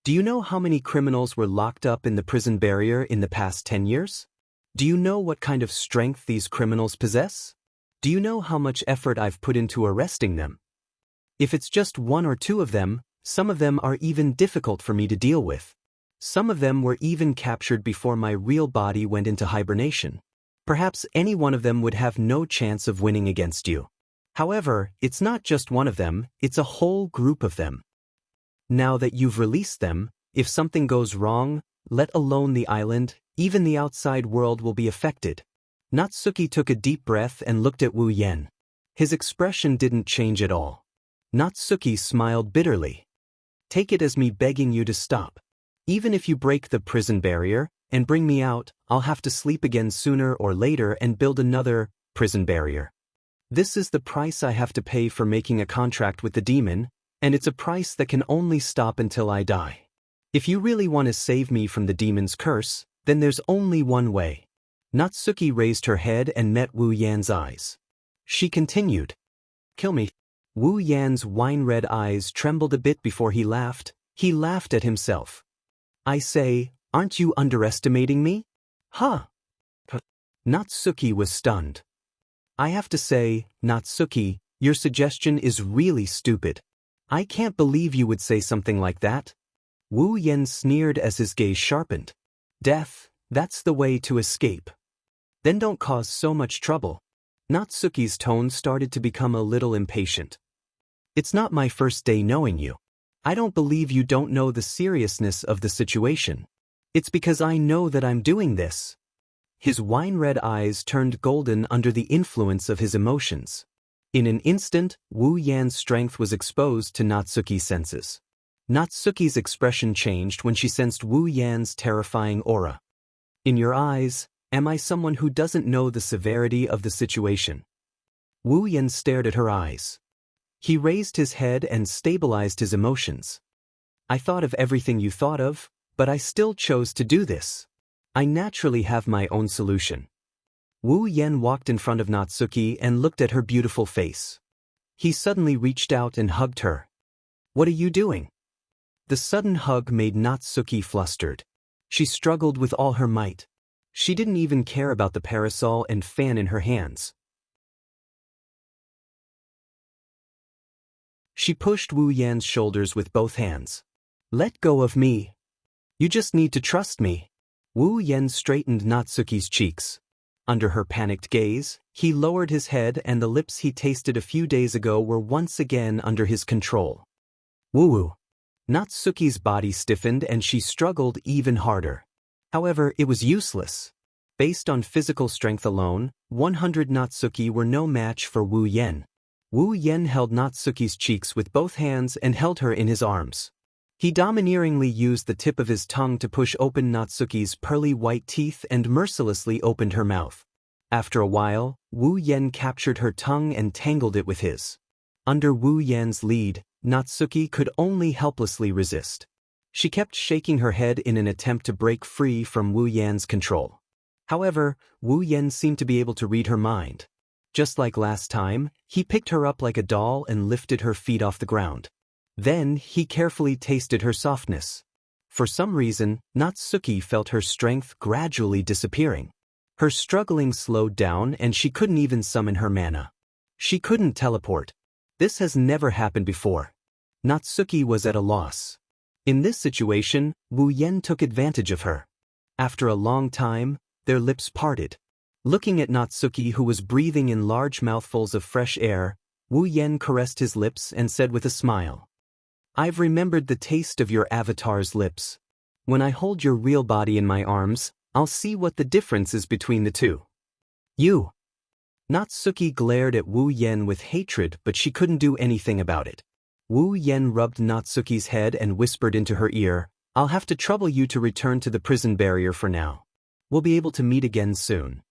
Do you know how many criminals were locked up in the prison barrier in the past 10 years? Do you know what kind of strength these criminals possess? Do you know how much effort I've put into arresting them? If it's just 1 or 2 of them, some of them are even difficult for me to deal with. Some of them were even captured before my real body went into hibernation. Perhaps any one of them would have no chance of winning against you. However, it's not just one of them, it's a whole group of them. Now that you've released them, if something goes wrong, let alone the island, even the outside world will be affected. Natsuki took a deep breath and looked at Wu Yen. His expression didn't change at all. Natsuki smiled bitterly. Take it as me begging you to stop. Even if you break the prison barrier and bring me out, I'll have to sleep again sooner or later and build another prison barrier. This is the price I have to pay for making a contract with the demon, and it's a price that can only stop until I die. If you really want to save me from the demon's curse, then there's only one way. Natsuki raised her head and met Wu Yan's eyes. She continued. Kill me. Wu Yan's wine-red eyes trembled a bit before he laughed. He laughed at himself. I say, aren't you underestimating me? Huh? Natsuki was stunned. I have to say, Natsuki, your suggestion is really stupid. I can't believe you would say something like that. Wu Yen sneered as his gaze sharpened. Death, that's the way to escape. Then don't cause so much trouble. Natsuki's tone started to become a little impatient. It's not my first day knowing you. I don't believe you don't know the seriousness of the situation. It's because I know that I'm doing this. His wine-red eyes turned golden under the influence of his emotions. In an instant, Wu Yan's strength was exposed to Natsuki's senses. Natsuki's expression changed when she sensed Wu Yan's terrifying aura. In your eyes, am I someone who doesn't know the severity of the situation? Wu Yan stared at her eyes. He raised his head and stabilized his emotions. I thought of everything you thought of, but I still chose to do this. I naturally have my own solution. Wu Yan walked in front of Natsuki and looked at her beautiful face. He suddenly reached out and hugged her. What are you doing? The sudden hug made Natsuki flustered. She struggled with all her might. She didn't even care about the parasol and fan in her hands. She pushed Wu Yan's shoulders with both hands. Let go of me. You just need to trust me. Wu Yan straightened Natsuki's cheeks. Under her panicked gaze, he lowered his head and the lips he tasted a few days ago were once again under his control. Woo-woo. Natsuki's body stiffened and she struggled even harder. However, it was useless. Based on physical strength alone, 100 Natsuki were no match for Wu Yan. Wu Yan held Natsuki's cheeks with both hands and held her in his arms. He domineeringly used the tip of his tongue to push open Natsuki's pearly white teeth and mercilessly opened her mouth. After a while, Wu Yan captured her tongue and tangled it with his. Under Wu Yan's lead, Natsuki could only helplessly resist. She kept shaking her head in an attempt to break free from Wu Yan's control. However, Wu Yan seemed to be able to read her mind. Just like last time, he picked her up like a doll and lifted her feet off the ground. Then, he carefully tasted her softness. For some reason, Natsuki felt her strength gradually disappearing. Her struggling slowed down and she couldn't even summon her mana. She couldn't teleport. This has never happened before. Natsuki was at a loss. In this situation, Wu Yan took advantage of her. After a long time, their lips parted. Looking at Natsuki, who was breathing in large mouthfuls of fresh air, Wu Yan caressed his lips and said with a smile, I've remembered the taste of your avatar's lips. When I hold your real body in my arms, I'll see what the difference is between the two. You. Natsuki glared at Wu Yan with hatred, but she couldn't do anything about it. Wu Yan rubbed Natsuki's head and whispered into her ear, I'll have to trouble you to return to the prison barrier for now. We'll be able to meet again soon.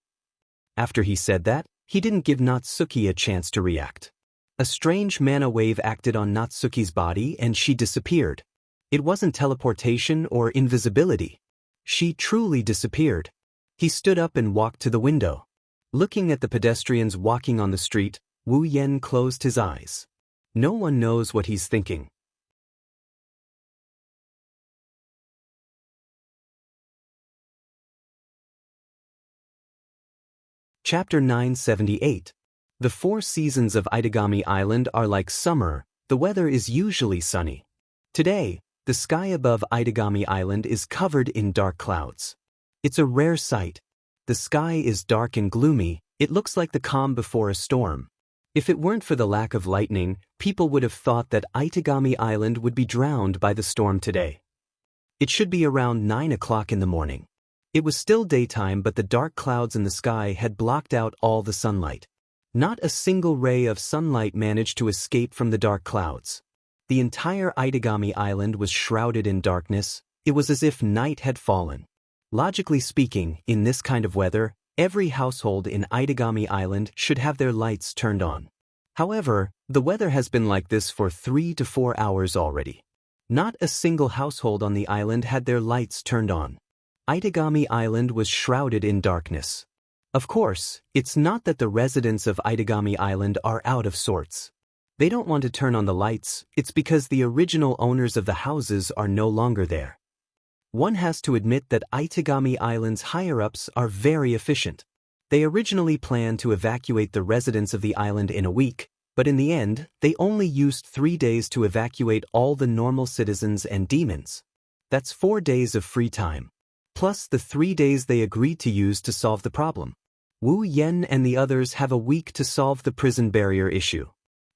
After he said that, he didn't give Natsuki a chance to react. A strange mana wave acted on Natsuki's body and she disappeared. It wasn't teleportation or invisibility. She truly disappeared. He stood up and walked to the window. Looking at the pedestrians walking on the street, Wu Yan closed his eyes. No one knows what he's thinking. Chapter 978. The 4 seasons of Itagami Island are like summer, the weather is usually sunny. Today, the sky above Itagami Island is covered in dark clouds. It's a rare sight. The sky is dark and gloomy, it looks like the calm before a storm. If it weren't for the lack of lightning, people would have thought that Itagami Island would be drowned by the storm today. It should be around 9 o'clock in the morning. It was still daytime, but the dark clouds in the sky had blocked out all the sunlight. Not a single ray of sunlight managed to escape from the dark clouds. The entire Itagami Island was shrouded in darkness. It was as if night had fallen. Logically speaking, in this kind of weather, every household in Itagami Island should have their lights turned on. However, the weather has been like this for 3 to 4 hours already. Not a single household on the island had their lights turned on. Itagami Island was shrouded in darkness. Of course, it's not that the residents of Itagami Island are out of sorts. They don't want to turn on the lights, it's because the original owners of the houses are no longer there. One has to admit that Itagami Island's higher-ups are very efficient. They originally planned to evacuate the residents of the island in a week, But in the end, they only used 3 days to evacuate all the normal citizens and demons. That's 4 days of free time. Plus the 3 days they agreed to use to solve the problem. Wu Yen and the others have a week to solve the prison barrier issue.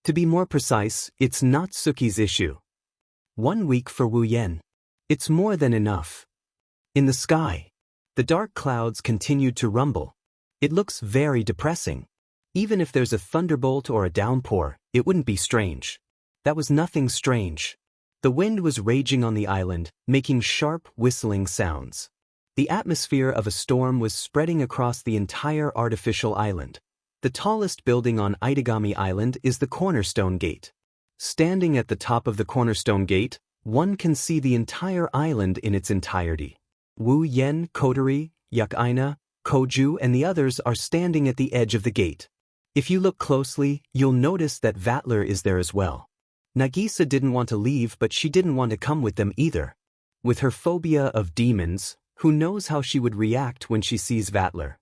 To be more precise, it's not Suki's issue. 1 week for Wu Yen. It's more than enough. In the sky, the dark clouds continued to rumble. It looks very depressing. Even if there's a thunderbolt or a downpour, it wouldn't be strange. That was nothing strange. The wind was raging on the island, making sharp, whistling sounds. The atmosphere of a storm was spreading across the entire artificial island. The tallest building on Itagami Island is the Cornerstone Gate. Standing at the top of the Cornerstone Gate, one can see the entire island in its entirety. Wu Yen, Kotori, Yukaina, Koju and the others are standing at the edge of the gate. If you look closely, you'll notice that Vatler is there as well. Nagisa didn't want to leave, but she didn't want to come with them either. With her phobia of demons, who knows how she would react when she sees Vatler?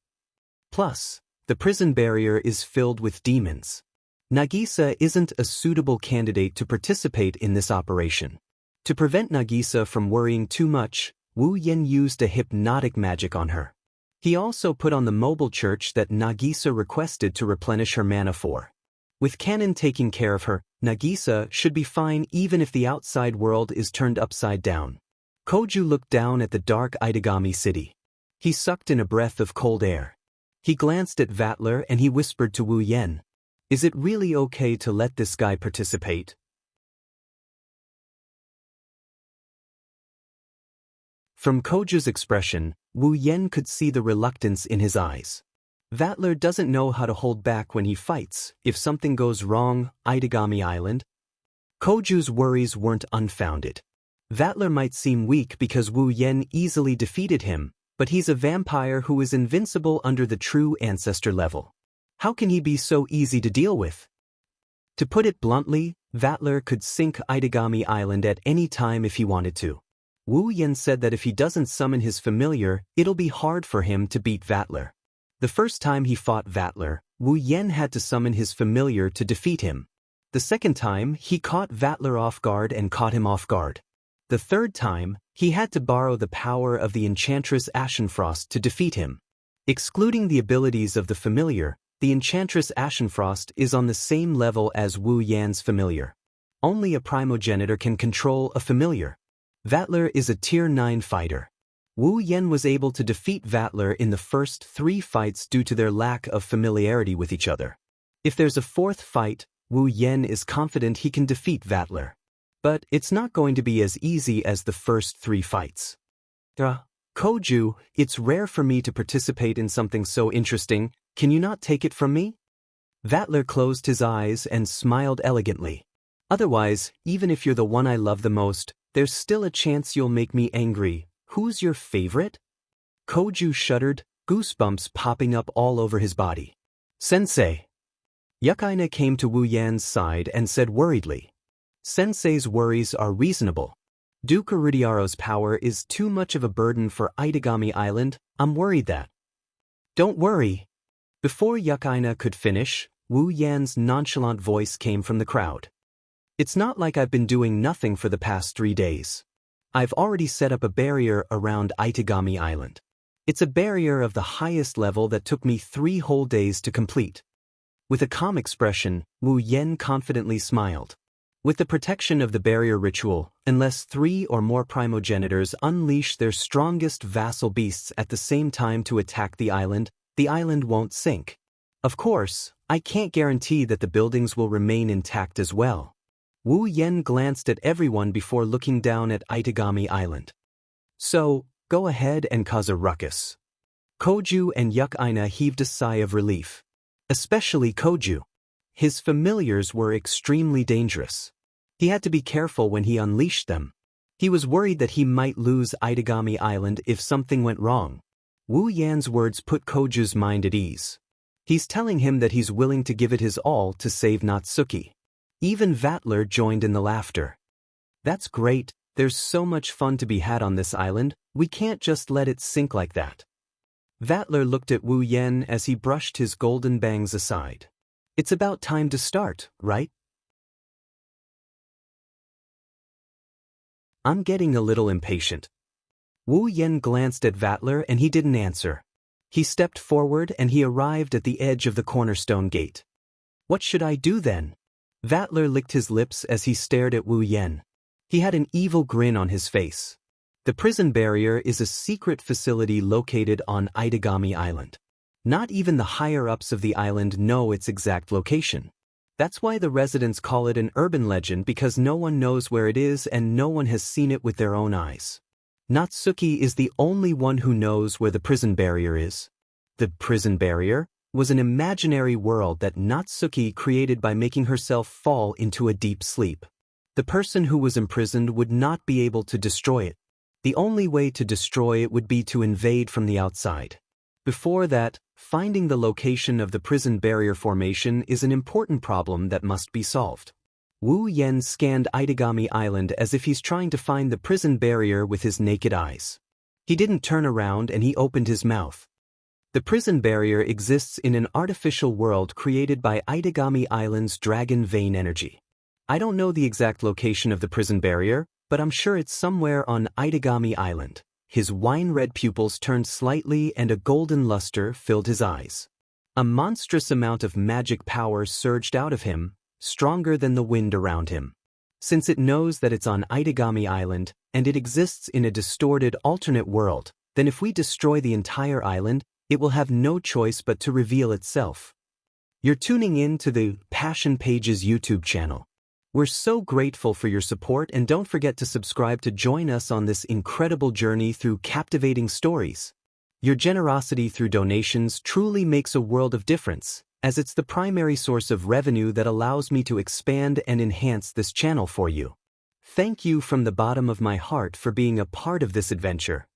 Plus, the prison barrier is filled with demons. Nagisa isn't a suitable candidate to participate in this operation. To prevent Nagisa from worrying too much, Wu Yen used a hypnotic magic on her. He also put on the mobile church that Nagisa requested to replenish her mana for. With Kanon taking care of her, Nagisa should be fine even if the outside world is turned upside down. Koju looked down at the dark Itagami city. He sucked in a breath of cold air. He glanced at Vatler and he whispered to Wu Yen, "Is it really okay to let this guy participate?" From Koju's expression, Wu Yen could see the reluctance in his eyes. Vatler doesn't know how to hold back when he fights. If something goes wrong, Itagami Island. Koju's worries weren't unfounded. Vatler might seem weak because Wu Yen easily defeated him, but he's a vampire who is invincible under the true ancestor level. How can he be so easy to deal with? To put it bluntly, Vatler could sink Itagami Island at any time if he wanted to. Wu Yen said that if he doesn't summon his familiar, it'll be hard for him to beat Vatler. The first time he fought Vatler, Wu Yen had to summon his familiar to defeat him. The second time, he caught Vatler off guard and caught him off guard. The third time, he had to borrow the power of the Enchantress Ashenfrost to defeat him. Excluding the abilities of the familiar, the Enchantress Ashenfrost is on the same level as Wu Yan's familiar. Only a primogenitor can control a familiar. Vatler is a Tier 9 fighter. Wu Yen was able to defeat Vatler in the first 3 fights due to their lack of familiarity with each other. If there's a 4th fight, Wu Yen is confident he can defeat Vatler. But it's not going to be as easy as the first 3 fights. Koju, it's rare for me to participate in something so interesting. Can you not take it from me? Vatler closed his eyes and smiled elegantly. Otherwise, even if you're the one I love the most, there's still a chance you'll make me angry. Who's your favorite? Koju shuddered, goosebumps popping up all over his body. Sensei. Yukaina came to Wu Yan's side and said worriedly. Sensei's worries are reasonable. Duke Iridiaro's power is too much of a burden for Itagami Island. I'm worried that. Don't worry. Before Yukaina could finish, Wu Yan's nonchalant voice came from the crowd. It's not like I've been doing nothing for the past 3 days. I've already set up a barrier around Itagami Island. It's a barrier of the highest level that took me 3 whole days to complete. With a calm expression, Wu Yen confidently smiled. With the protection of the barrier ritual, unless 3 or more primogenitors unleash their strongest vassal beasts at the same time to attack the island won't sink. Of course, I can't guarantee that the buildings will remain intact as well. Wu Yen glanced at everyone before looking down at Itagami Island. So, go ahead and cause a ruckus. Koju and Yukaina heaved a sigh of relief. Especially Koju. His familiars were extremely dangerous. He had to be careful when he unleashed them. He was worried that he might lose Itagami Island if something went wrong. Wu Yan's words put Koju's mind at ease. He's telling him that he's willing to give it his all to save Natsuki. Even Vatler joined in the laughter. That's great, there's so much fun to be had on this island, we can't just let it sink like that. Vatler looked at Wu Yen as he brushed his golden bangs aside. It's about time to start, right? I'm getting a little impatient. Wu Yen glanced at Vattler and he didn't answer. He stepped forward and he arrived at the edge of the cornerstone gate. What should I do then? Vattler licked his lips as he stared at Wu Yen. He had an evil grin on his face. The prison barrier is a secret facility located on Itagami Island. Not even the higher-ups of the island know its exact location. That's why the residents call it an urban legend, because no one knows where it is and no one has seen it with their own eyes. Natsuki is the only one who knows where the prison barrier is. The prison barrier was an imaginary world that Natsuki created by making herself fall into a deep sleep. The person who was imprisoned would not be able to destroy it. The only way to destroy it would be to invade from the outside. Before that, finding the location of the prison barrier formation is an important problem that must be solved. Wu Yen scanned Itagami Island as if he's trying to find the prison barrier with his naked eyes. He didn't turn around and he opened his mouth. The prison barrier exists in an artificial world created by Itagami Island's dragon vein energy. I don't know the exact location of the prison barrier, but I'm sure it's somewhere on Itagami Island. His wine-red pupils turned slightly and a golden luster filled his eyes. A monstrous amount of magic power surged out of him, stronger than the wind around him. Since it knows that it's on Itagami Island, and it exists in a distorted alternate world, then if we destroy the entire island, it will have no choice but to reveal itself. You're tuning in to the Passion Pages YouTube channel. We're so grateful for your support, and don't forget to subscribe to join us on this incredible journey through captivating stories. Your generosity through donations truly makes a world of difference, as it's the primary source of revenue that allows me to expand and enhance this channel for you. Thank you from the bottom of my heart for being a part of this adventure.